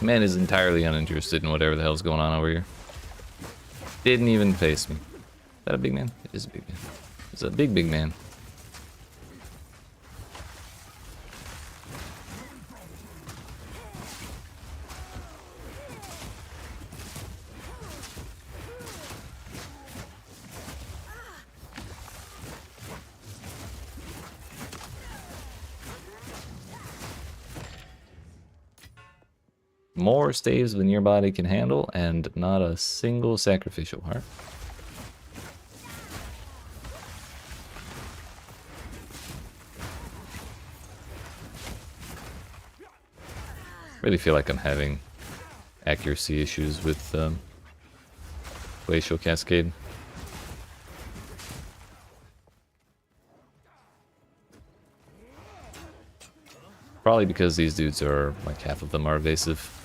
Man is entirely uninterested in whatever the hell's going on over here. Didn't even face me. Is that a big man? It is a big man. It's a big man. More staves than your body can handle, and not a single sacrificial heart. Really feel like I'm having accuracy issues with Glacial Cascade. Probably because these dudes are, like, half of them are evasive.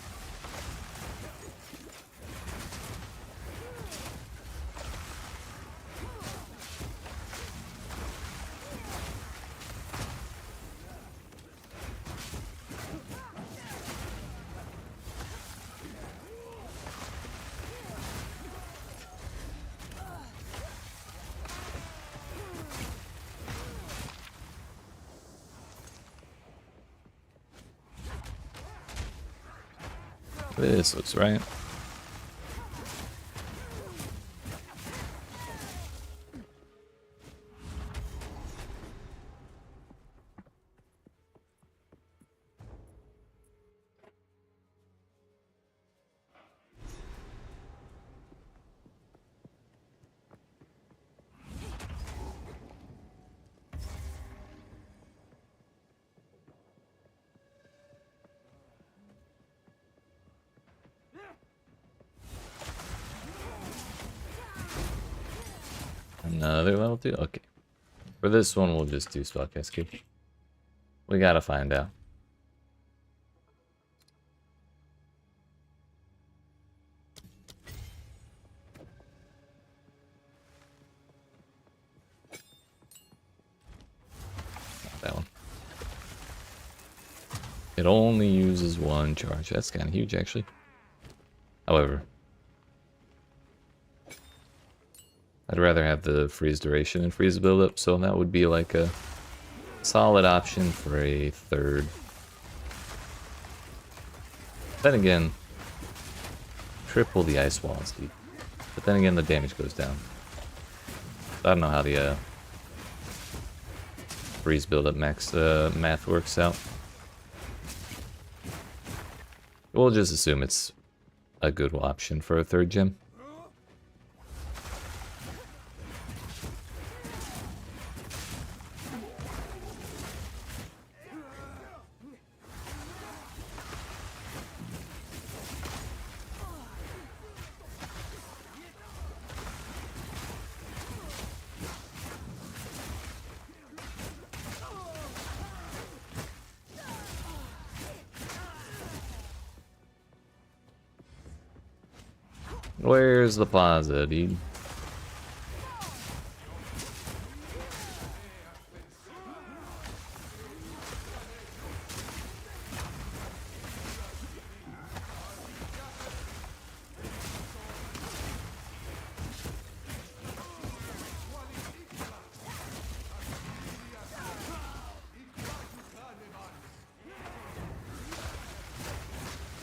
This looks right. Another level 2? Okay. For this one, we'll just do spell cascade. We gotta find out. Not that one. It only uses 1 charge. That's kind of huge, actually. However, I'd rather have the freeze duration and freeze buildup, so that would be like a solid option for a 3rd. Then again, triple the ice walls, dude. But then again, the damage goes down. I don't know how the freeze buildup max math works out. We'll just assume it's a good option for a 3rd gem. Where's the plaza, dude?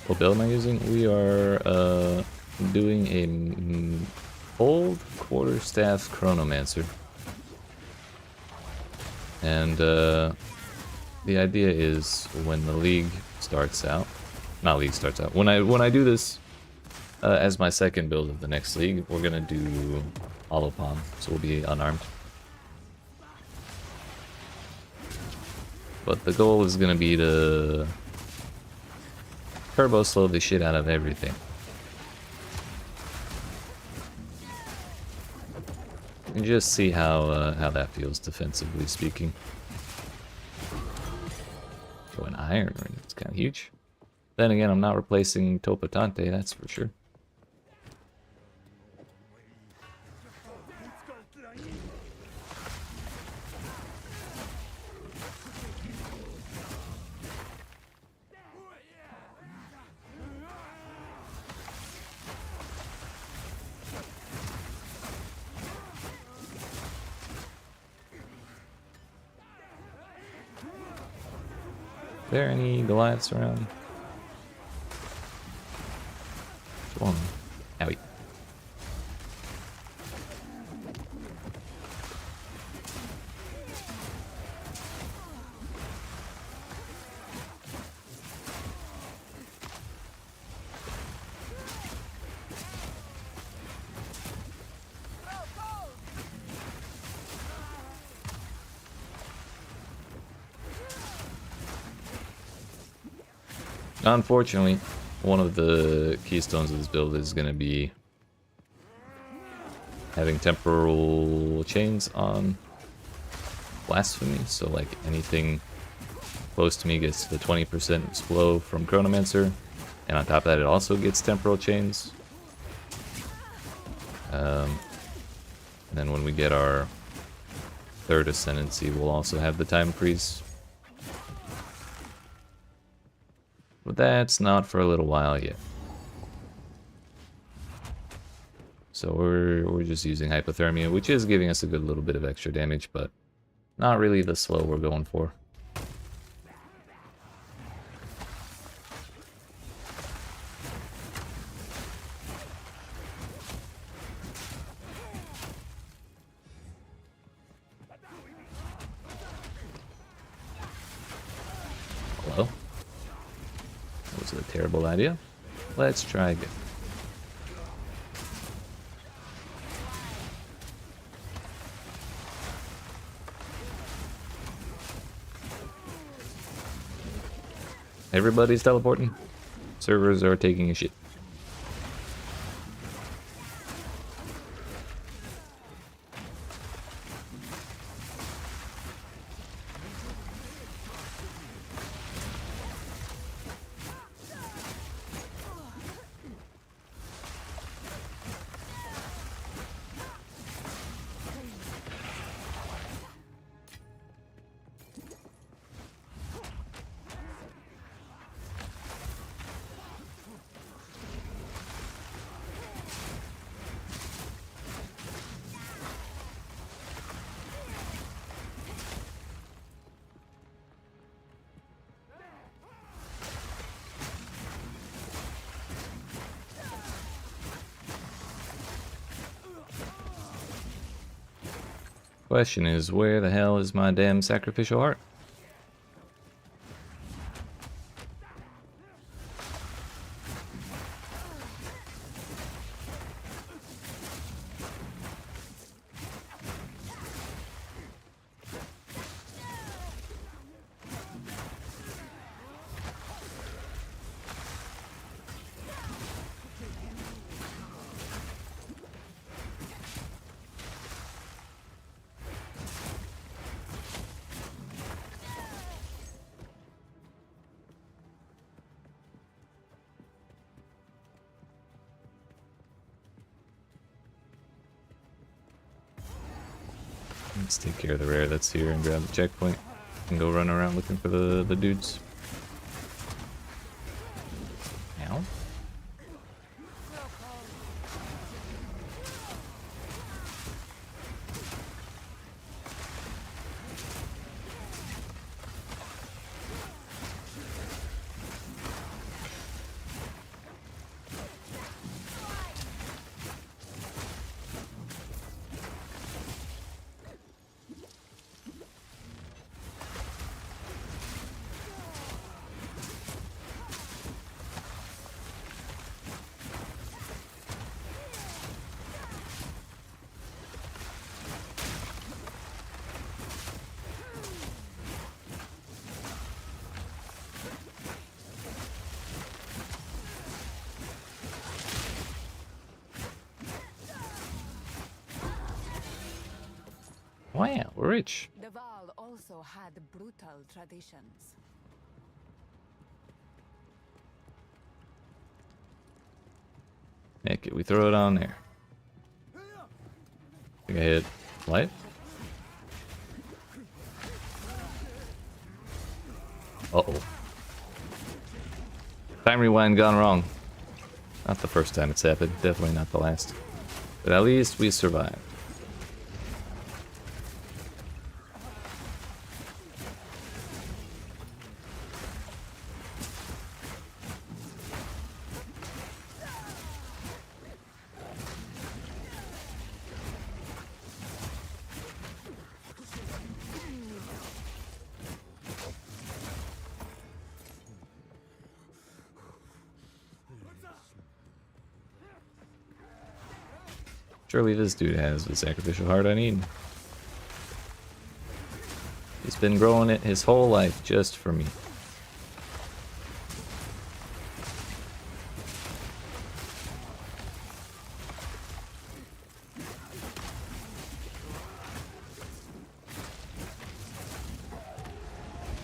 What build am I using? We are doing a old quarterstaff chronomancer, and the idea is when the league starts out, when I do this as my 2nd build of the next league, we're gonna do hollow palm, so we'll be unarmed. But the goal is gonna be to turbo slow the shit out of everything. And just see how that feels defensively speaking. Oh, an iron ring, it's kind of huge. Then again, I'm not replacing Topatante, that's for sure. Are there any Goliaths around? One. Owie. Unfortunately, one of the keystones of this build is going to be having temporal chains on blasphemy, so like anything close to me gets the 20% flow from Chronomancer, and on top of that it also gets temporal chains. And then when we get our 3rd ascendancy, we'll also have the time freeze. But that's not for a little while yet. So we're just using hypothermia, which is giving us a good little bit of extra damage, but not really the slow we're going for. Terrible idea. Let's try again. Everybody's teleporting. Servers are taking a shit. Question is, where the hell is my damn sacrificial heart? Let's take care of the rare that's here and grab the checkpoint and go run around looking for the dudes. Ow. Wow, we're rich. The Val also had brutal traditions. Heck it, we throw it on there. Think I hit life? Uh-oh. Time rewind gone wrong. Not the first time it's happened, definitely not the last. But at least we survived. Surely this dude has the sacrificial heart I need. He's been growing it his whole life just for me.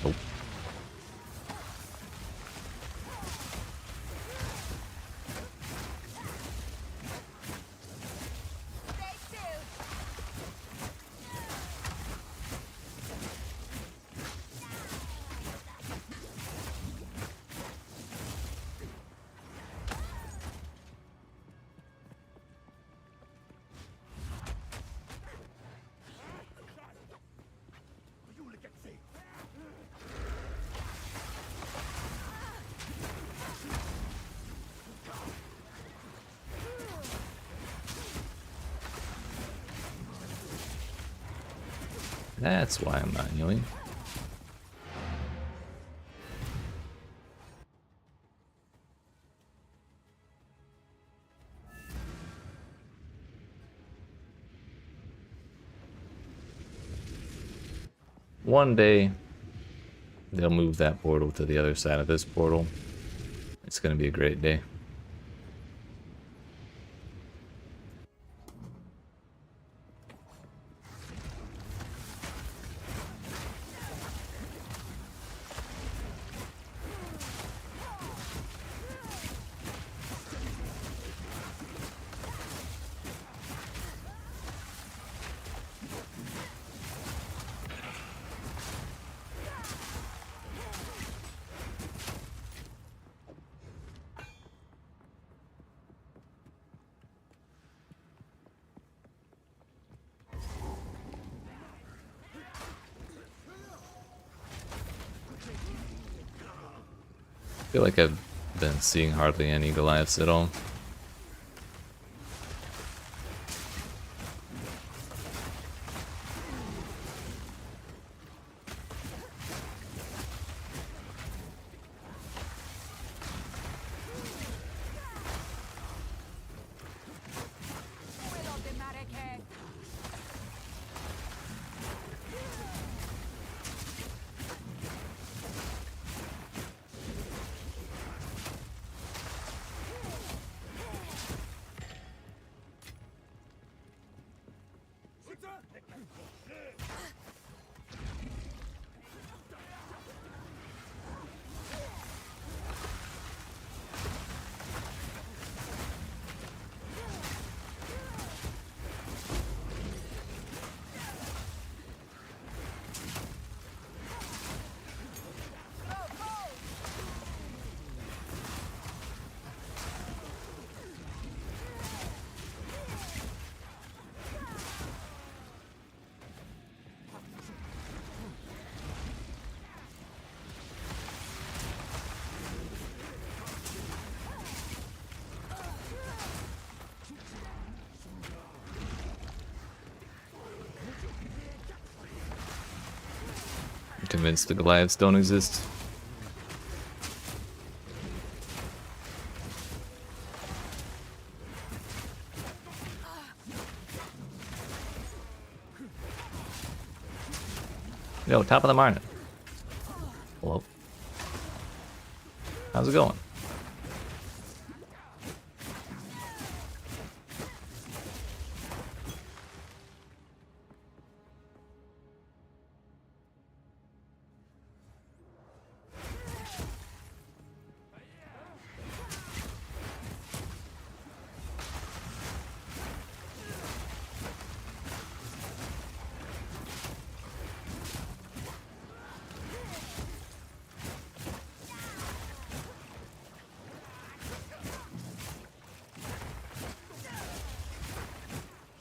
Oh. That's why I'm not healing. one day they'll move that portal to the other side of this portal. It's going to be a great day. I feel like I've been seeing hardly any Goliaths at all. I'm convinced the Goliaths don't exist. Yo, top of the morning. Hello. How's it going?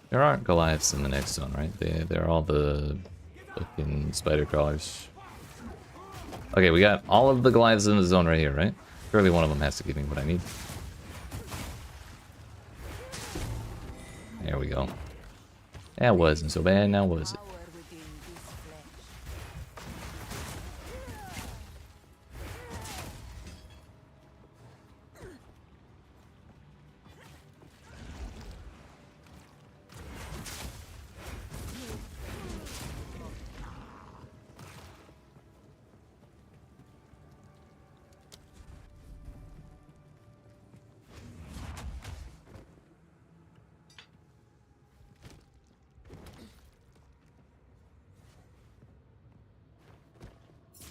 There aren't Goliaths in the next zone, right? They're all the fucking spider crawlers. Okay, we got all of the Goliaths in the zone right here, right? Surely one of them has to give me what I need. There we go. That wasn't so bad, now was it? Power within this flesh.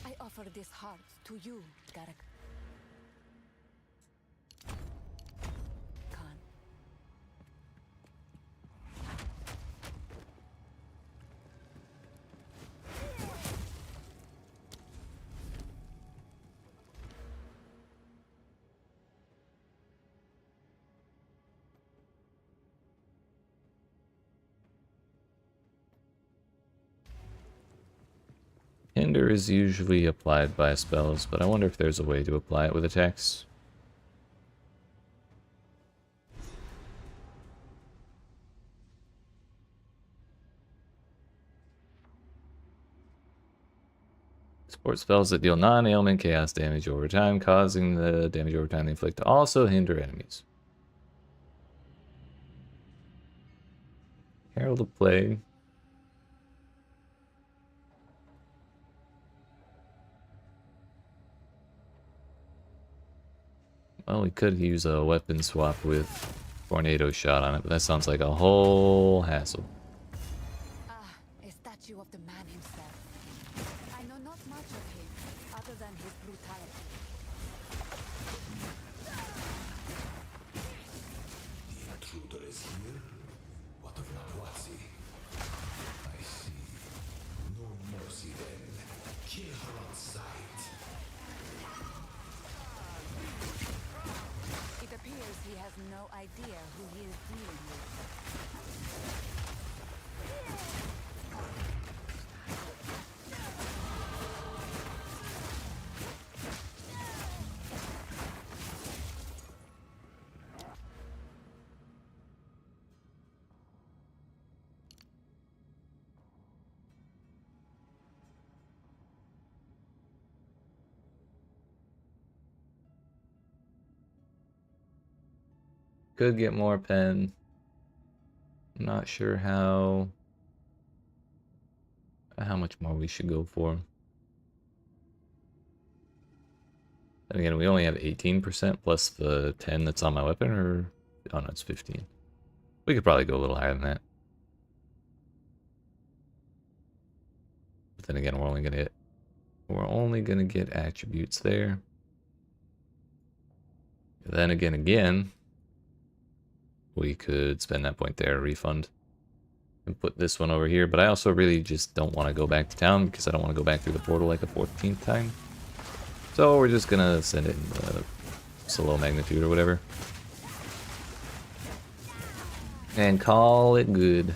I offer this heart to you, Garak. Khan. Hinder is usually applied by spells, but I wonder if there's a way to apply it with attacks. Support spells that deal non-ailment chaos damage over time, causing the damage over time they inflict to also hinder enemies. Herald of Plague. Well, we could use a weapon swap with tornado shot on it, but that sounds like a whole hassle. Ah, a statue of the man himself. I know not much of him, other than his brutality. The intruder is here? What of Nahuatl? I see. No mercy then. Kill her on sight. It appears he has no idea who he is dealing with. Could get more pen. I'm not sure how much more we should go for. And again, we only have 18% plus the 10 that's on my weapon, or oh no, it's 15. We could probably go a little higher than that. But then again, we're only gonna get attributes there. Then again, we could spend that point there, refund, and put this one over here. But I also really just don't want to go back to town because I don't want to go back through the portal like a 14th time. So we're just gonna send it in slow magnitude or whatever. And call it good.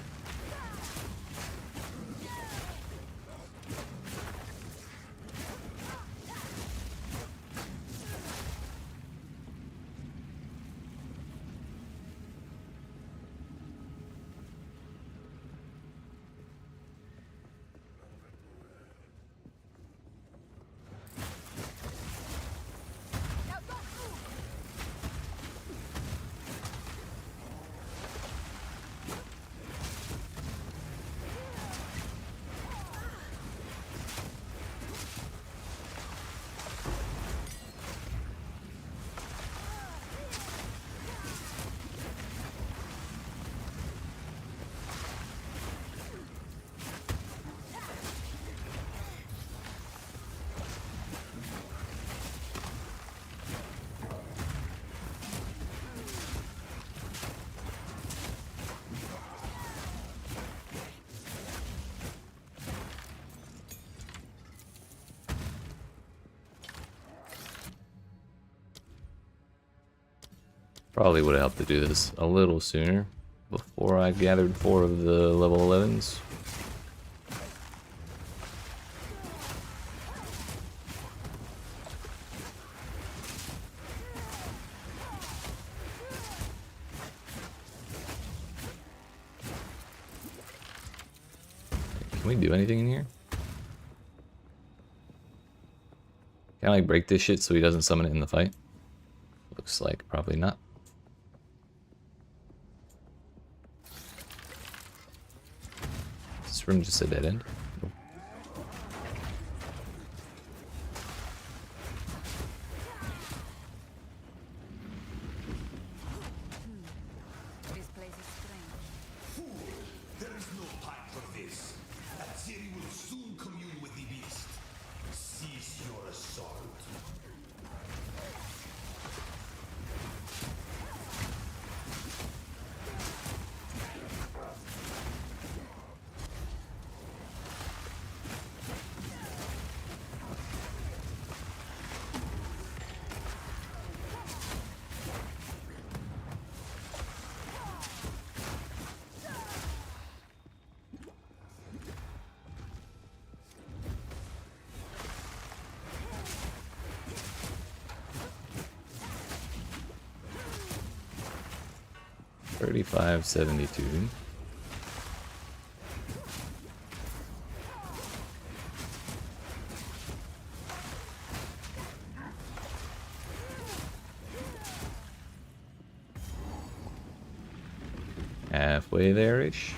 Probably would have helped to do this a little sooner before I gathered 4 of the level 11s. Can we do anything in here? Can I like break this shit so he doesn't summon it in the fight? Looks like probably not. This room just a dead end. Nope. This place is strange. Fool! There is no time for this. Aziri will soon commune with the beast. Cease your assault. $35.72. Halfway there-ish.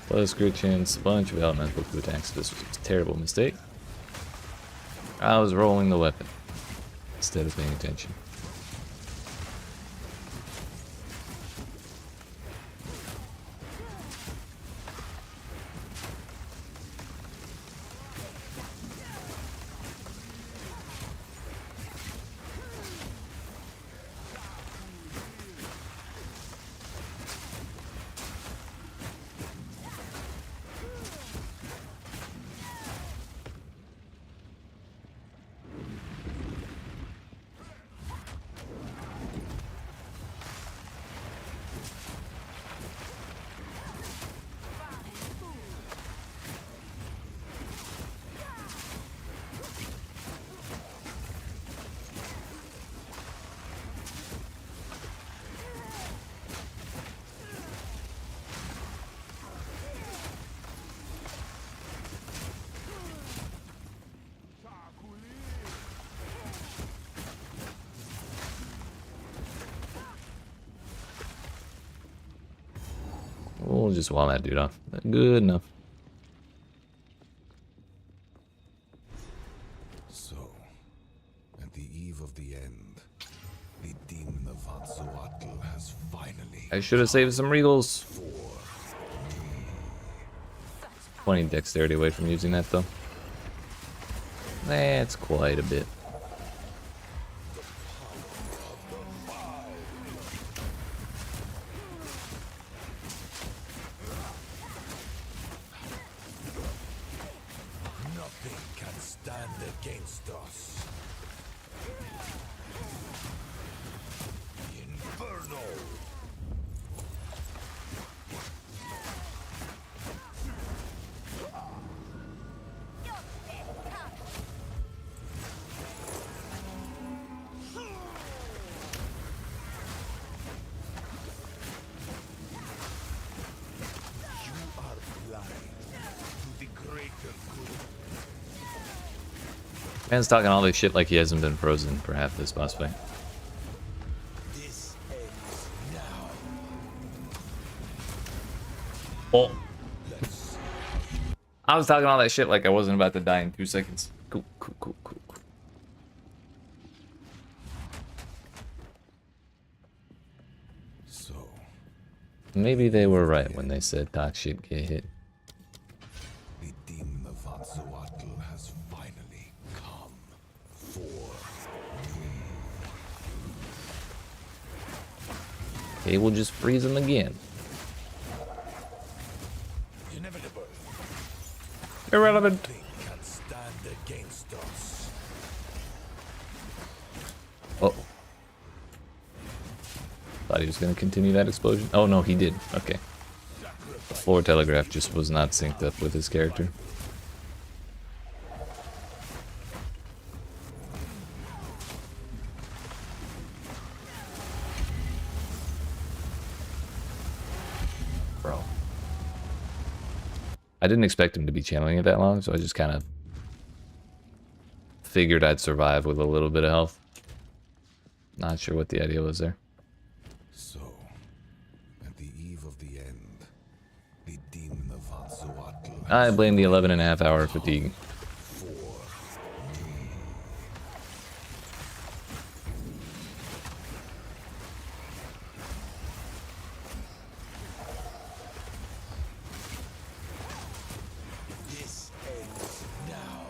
Plus crit chance, bunch of elemental coup attacks. This was a terrible mistake. I was rolling the weapon instead of paying attention. We'll just wall that dude off. Good enough. So, at the eve of the end, the demon of Hatzoatl has finally. I should have saved some regals. 20 dexterity away from using that though. That's quite a bit. Nothing can stand against us. Inferno! You are blind to the greater good. Man's talking all this shit like he hasn't been frozen for half this boss fight. This ends now. Oh. I was talking all that shit like I wasn't about to die in 2 seconds. Cool. So, Maybe they were right when they said talk shit, get hit. the demon of Hatzoatl has finally come for Okay, we'll just freeze him again. inevitable. Irrelevant. Nothing can stand against us. Oh. Thought he was gonna continue that explosion. Oh no, he did. Okay. The floor telegraph just was not synced up with his character. Bro. I didn't expect him to be channeling it that long, so I just kind of figured I'd survive with a little bit of health. Not sure what the idea was there. So, at the eve of the end, the demon of Hatzoatl I blame the 11.5 hour fatigue. This ends now.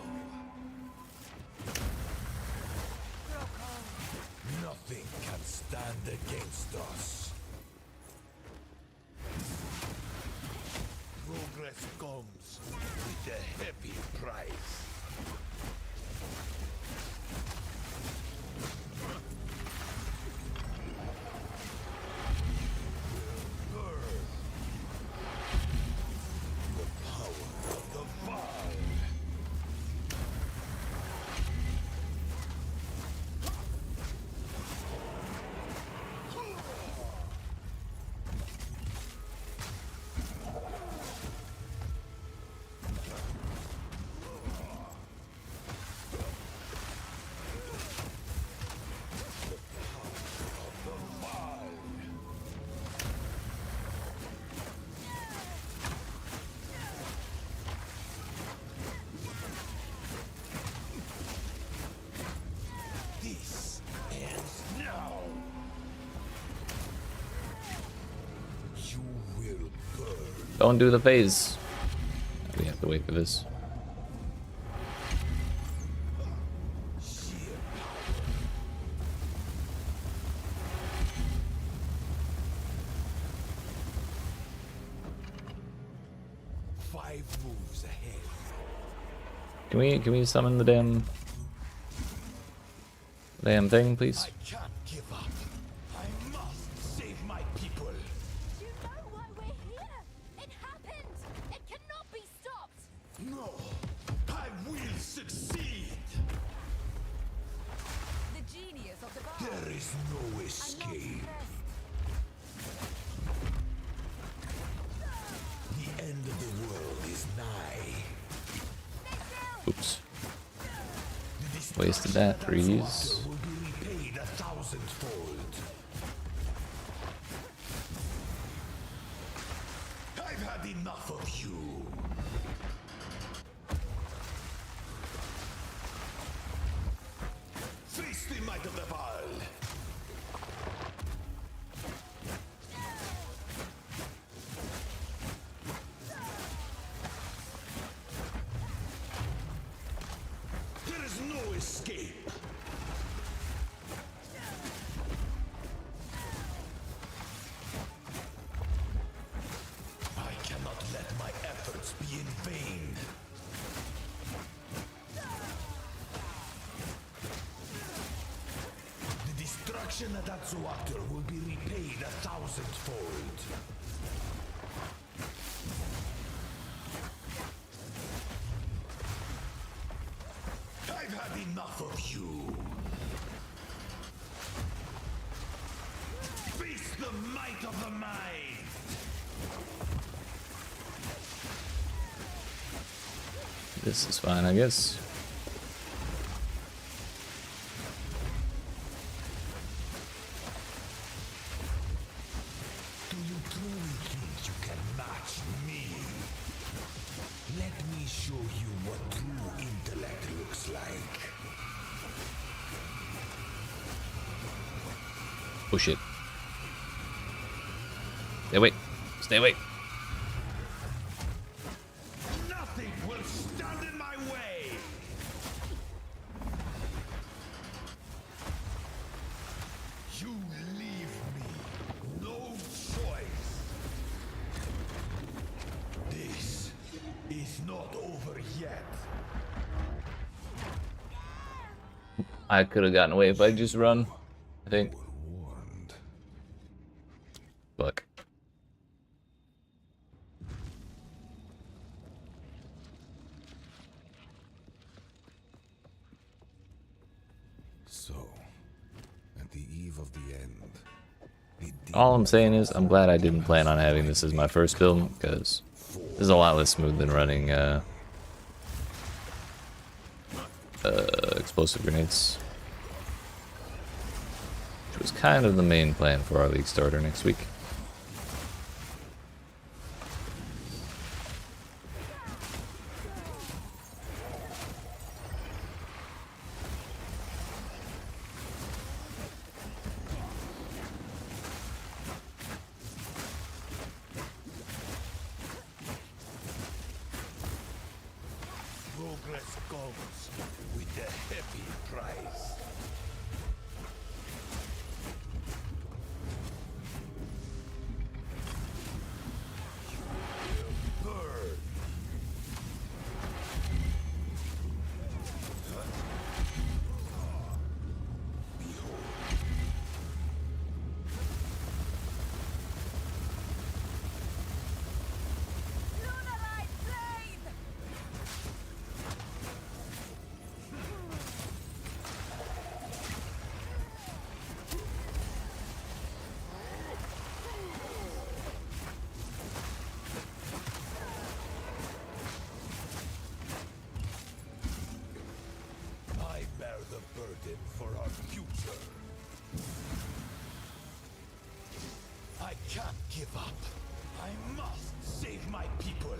Nothing can stand against us. Progress comes with a heavy price. The power of the vine. Don't do the phase. We have to wait for this. Five moves ahead. Can we summon the damn thing, please? I can't give up. I must save my people. Do you know why we're here? It happened! It cannot be stopped! No, I will succeed. The genius of the bar. There is no I'm not escape. stressed. The end of the world is nigh. Oops. The Wasted that destruction freeze. will be repaid 1,000-fold. I've had enough of you. Face the might of the Baal. There is no escape. I cannot let my efforts be in vain. The destruction at Atsuater will be repaid 1,000-fold. I've had enough of you. Face the might of the mind. This is fine, I guess. Do you truly think you can match me? Let me show you what true intellect looks like. Oh shit. Stay away. Stay away. Nothing will stand in my way. You leave me no choice. This is not over yet. I could have gotten away if I just run. I think. Warned. Fuck. So, at the eve of the end, the All I'm saying is, I'm glad I didn't plan on having this as my first build, because this is a lot less smooth than running explosive grenades. Which was kind of the main plan for our league starter next week. progress comes with a heavy price. You will burn. Behold. Lunarite blade! I bear the burden for our future. I can't give up. I must save my people.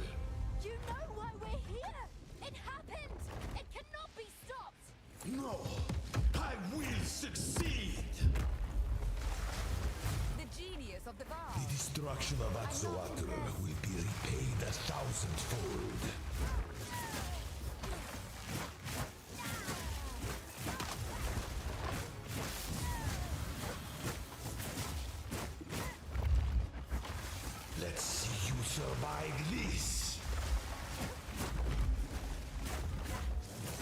You know why we're here? It happened! It cannot be stopped! No, I will succeed. The genius genius of the The Val. destruction of Axoatl will be repaid 1,000-fold. Let's see you survive this.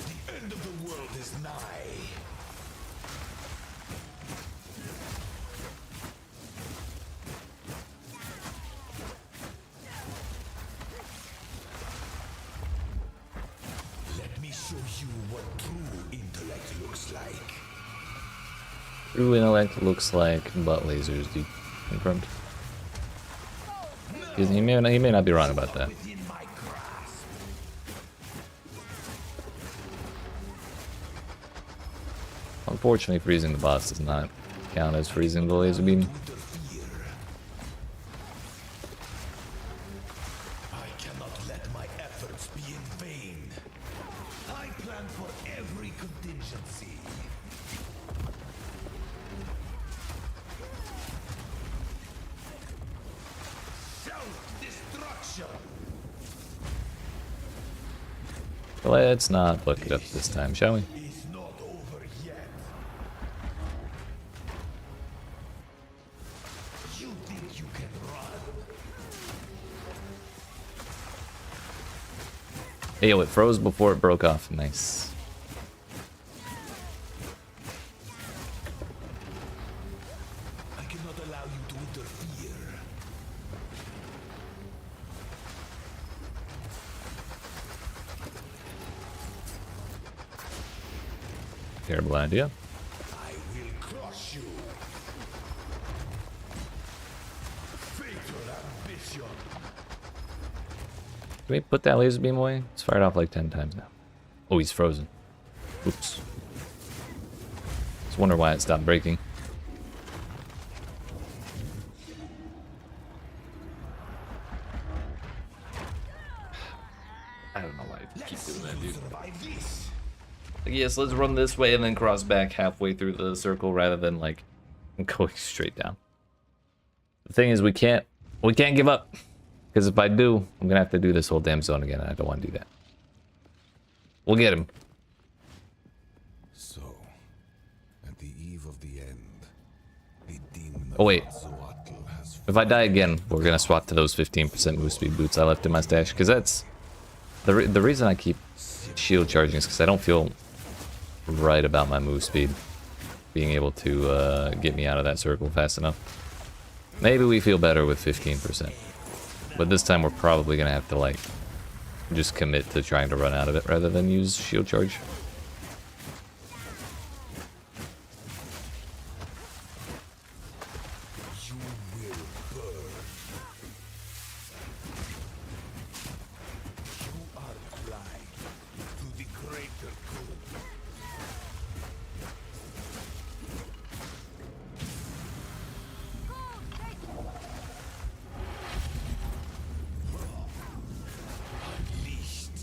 The end of the world is nigh. Let me show you what true intellect looks like. True intellect looks like butt lasers, dude. Confirmed. He may not be wrong about that. Within my grasp. Unfortunately, freezing the boss does not count as freezing the laser beam. Interfere. I cannot let my efforts be in vain. I plan for every contingency. Self-destruction. Let's not fuck it up this time, shall we? Is not over yet. You think you can run? Hey, yo, it froze before it broke off. Nice. I cannot allow you to interfere. Terrible idea. I will crush you. Fatal ambition. Can we put that laser beam away? It's fired off like 10 times now. Oh, he's frozen. Oops. Just wonder why it stopped breaking. I don't know why I keep doing that, dude. Survive this. Like, yes, let's run this way and then cross back halfway through the circle rather than like going straight down. The thing is, we can't give up, because if I do, I'm gonna have to do this whole damn zone again, and I don't want to do that. We'll get him. So, at the eve of the end, the demon Oh wait, of Axoatl has if I die again, we're gonna swap to those 15% move speed boots I left in my stash, because that's the reason I keep shield charging is because I don't feel right about my move speed being able to get me out of that circle fast enough. Maybe we feel better with 15%, but this time we're probably gonna have to like just commit to trying to run out of it rather than use shield charge. you will burn. You are blind to the greater good. Unleashed.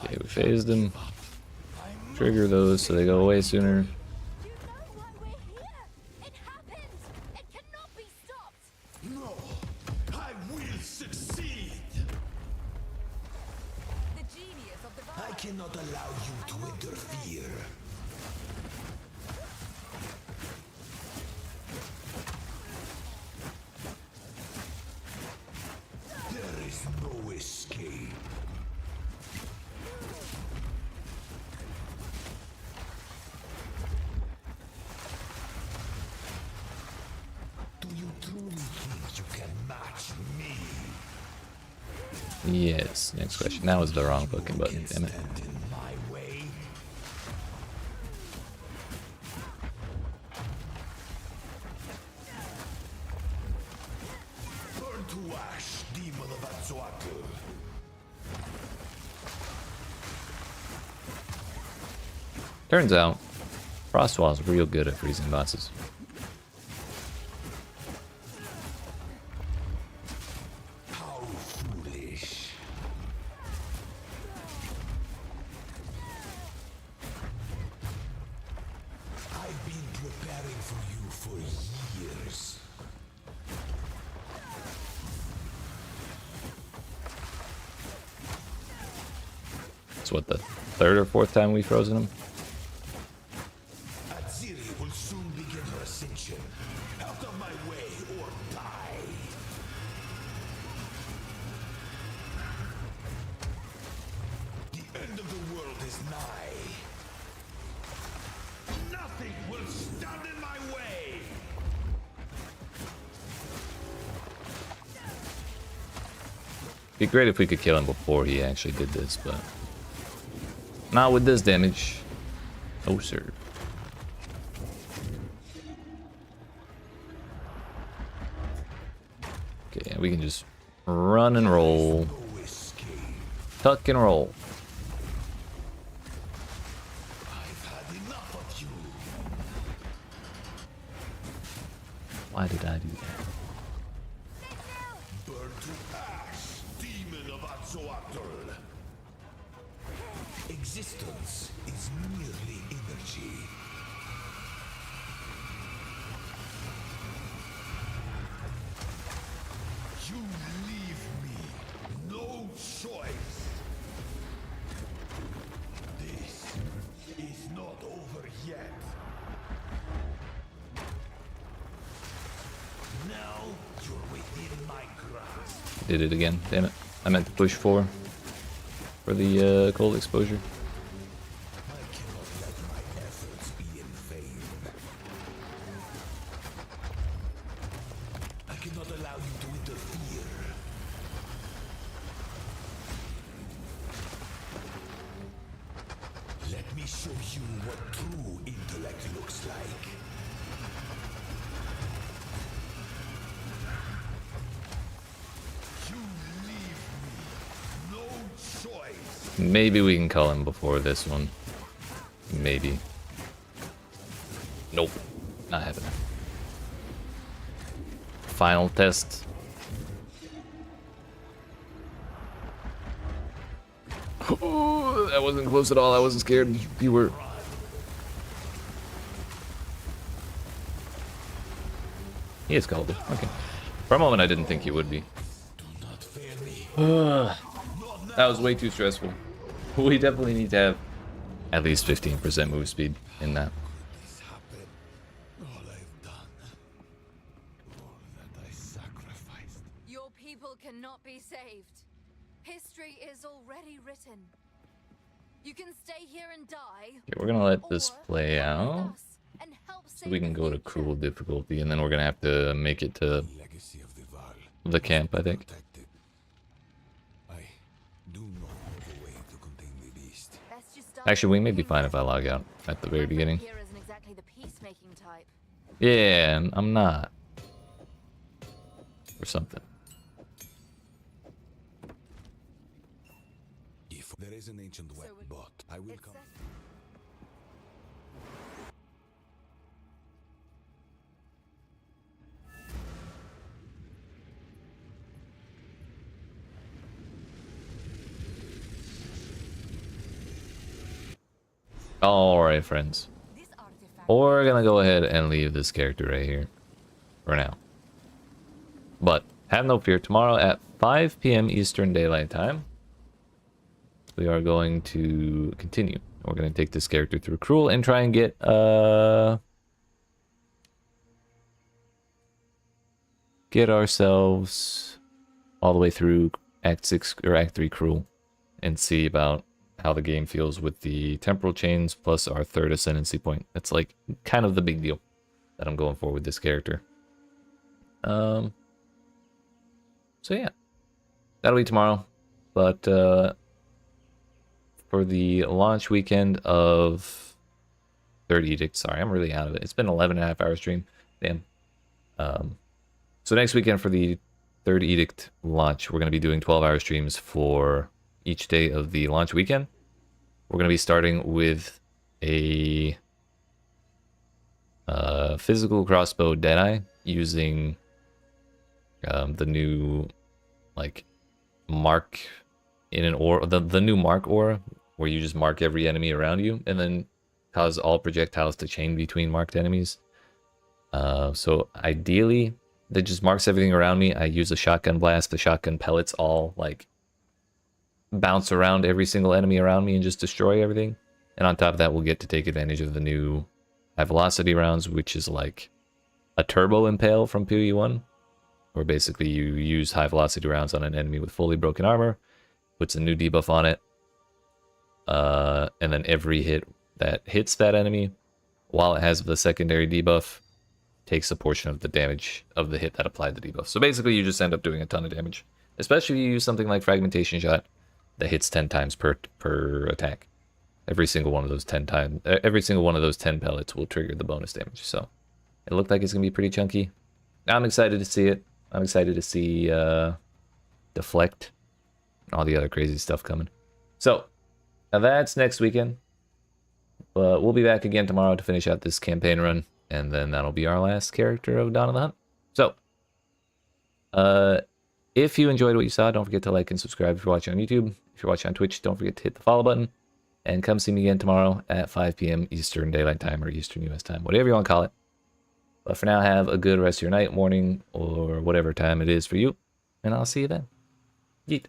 Okay, we phased him. Trigger those so they go away sooner. You know why we're here? It happened! It cannot be stopped! No, I will succeed. The genius of the Val. I cannot allow you to interfere. There is no escape. Do you truly think you can match me? Yes. Next question. That was the wrong fucking button. Damn it. Stand in my way. Burn to ash, demon of Turns out, Frostwall's real good at freezing bosses. How foolish. I've been preparing for you for years. It's what, the third or fourth time we've frozen him? Aziri will soon begin her ascension. Out of my way or die. The end of the world is nigh. Nothing will stand in my way. Be great if we could kill him before he actually did this, but not with this damage. Oh, sir. Okay, we can just run and roll. No escape. Tuck and roll. I've had enough of you. Why did I do that? Burn to ash, demon of Atzoatl. Existence is merely energy. You leave me no choice. This is not over yet. Now you're within my grasp. Did it again. Damn it. I meant to push for the cold exposure. I cannot let my efforts be in vain. I cannot allow you to interfere. Let me show you what true intellect looks like. You leave me no choice. Maybe we can call him before this one. Maybe. Nope. Not happening. Final test. Oh, that wasn't close at all. I wasn't scared. You were. He is called it. Okay. For a moment, I didn't think he would be. Do not fail me. That was way too stressful. We definitely need to have at least 15% move speed in that. This happened. All I've done. All that I sacrificed. Your people cannot be saved. History is already written. You can stay here and die. Okay, we're gonna let this or play come with out. us and help So save we can the go to future. cruel difficulty, and then we're gonna have to make it to Legacy of the Val. the camp, I think. Protected. I do not know the way to contain the beast. Best you start Actually, we may be looking fine if I log out at the very My friend beginning. here isn't exactly the peacemaking type. Yeah, and I'm not. Or something. If there is an ancient So weapon, it- but I will It come. says Alright, friends. this artifact. We're gonna go ahead and leave this character right here. For now. But, have no fear, tomorrow at 5 p.m. Eastern Daylight Time, we are going to continue. We're going to take this character through Cruel and try and get ourselves all the way through Act 6 or Act 3 Cruel and see about how the game feels with the temporal chains plus our third ascendancy point. That's like kind of the big deal that I'm going for with this character. So yeah, that'll be tomorrow. But for the launch weekend of Third Edict, sorry, I'm really out of it. It's been 11.5 hour stream. Damn. So next weekend for the Third Edict launch, we're going to be doing 12-hour streams for each day of the launch weekend. We're going to be starting with a physical crossbow Deadeye using the new like mark in an aura, the new mark aura, where you just mark every enemy around you and then cause all projectiles to chain between marked enemies. So ideally, that just marks everything around me. I use a shotgun blast. The shotgun pellets all like bounce around every single enemy around me and just destroy everything. And on top of that, we'll get to take advantage of the new high velocity rounds, which is like a turbo impale from PoE1, where basically you use high velocity rounds on an enemy with fully broken armor, puts a new debuff on it, and then every hit that hits that enemy, while it has the secondary debuff, takes a portion of the damage of the hit that applied the debuff. So basically you just end up doing a ton of damage, especially if you use something like fragmentation shot that hits 10 times per attack. Every single one of those 10 pellets will trigger the bonus damage. So it looked like it's gonna be pretty chunky. I'm excited to see it. I'm excited to see Deflect and all the other crazy stuff coming. So that's next weekend. But we'll be back again tomorrow to finish out this campaign run, and then that'll be our last character of Dawn of the Hunt. So, if you enjoyed what you saw, don't forget to like and subscribe if you're watching on YouTube. If you're watching on Twitch, don't forget to hit the follow button. And come see me again tomorrow at 5 p.m. Eastern Daylight Time, or Eastern US Time, whatever you want to call it. But for now, have a good rest of your night, morning, or whatever time it is for you. And I'll see you then. Yeet.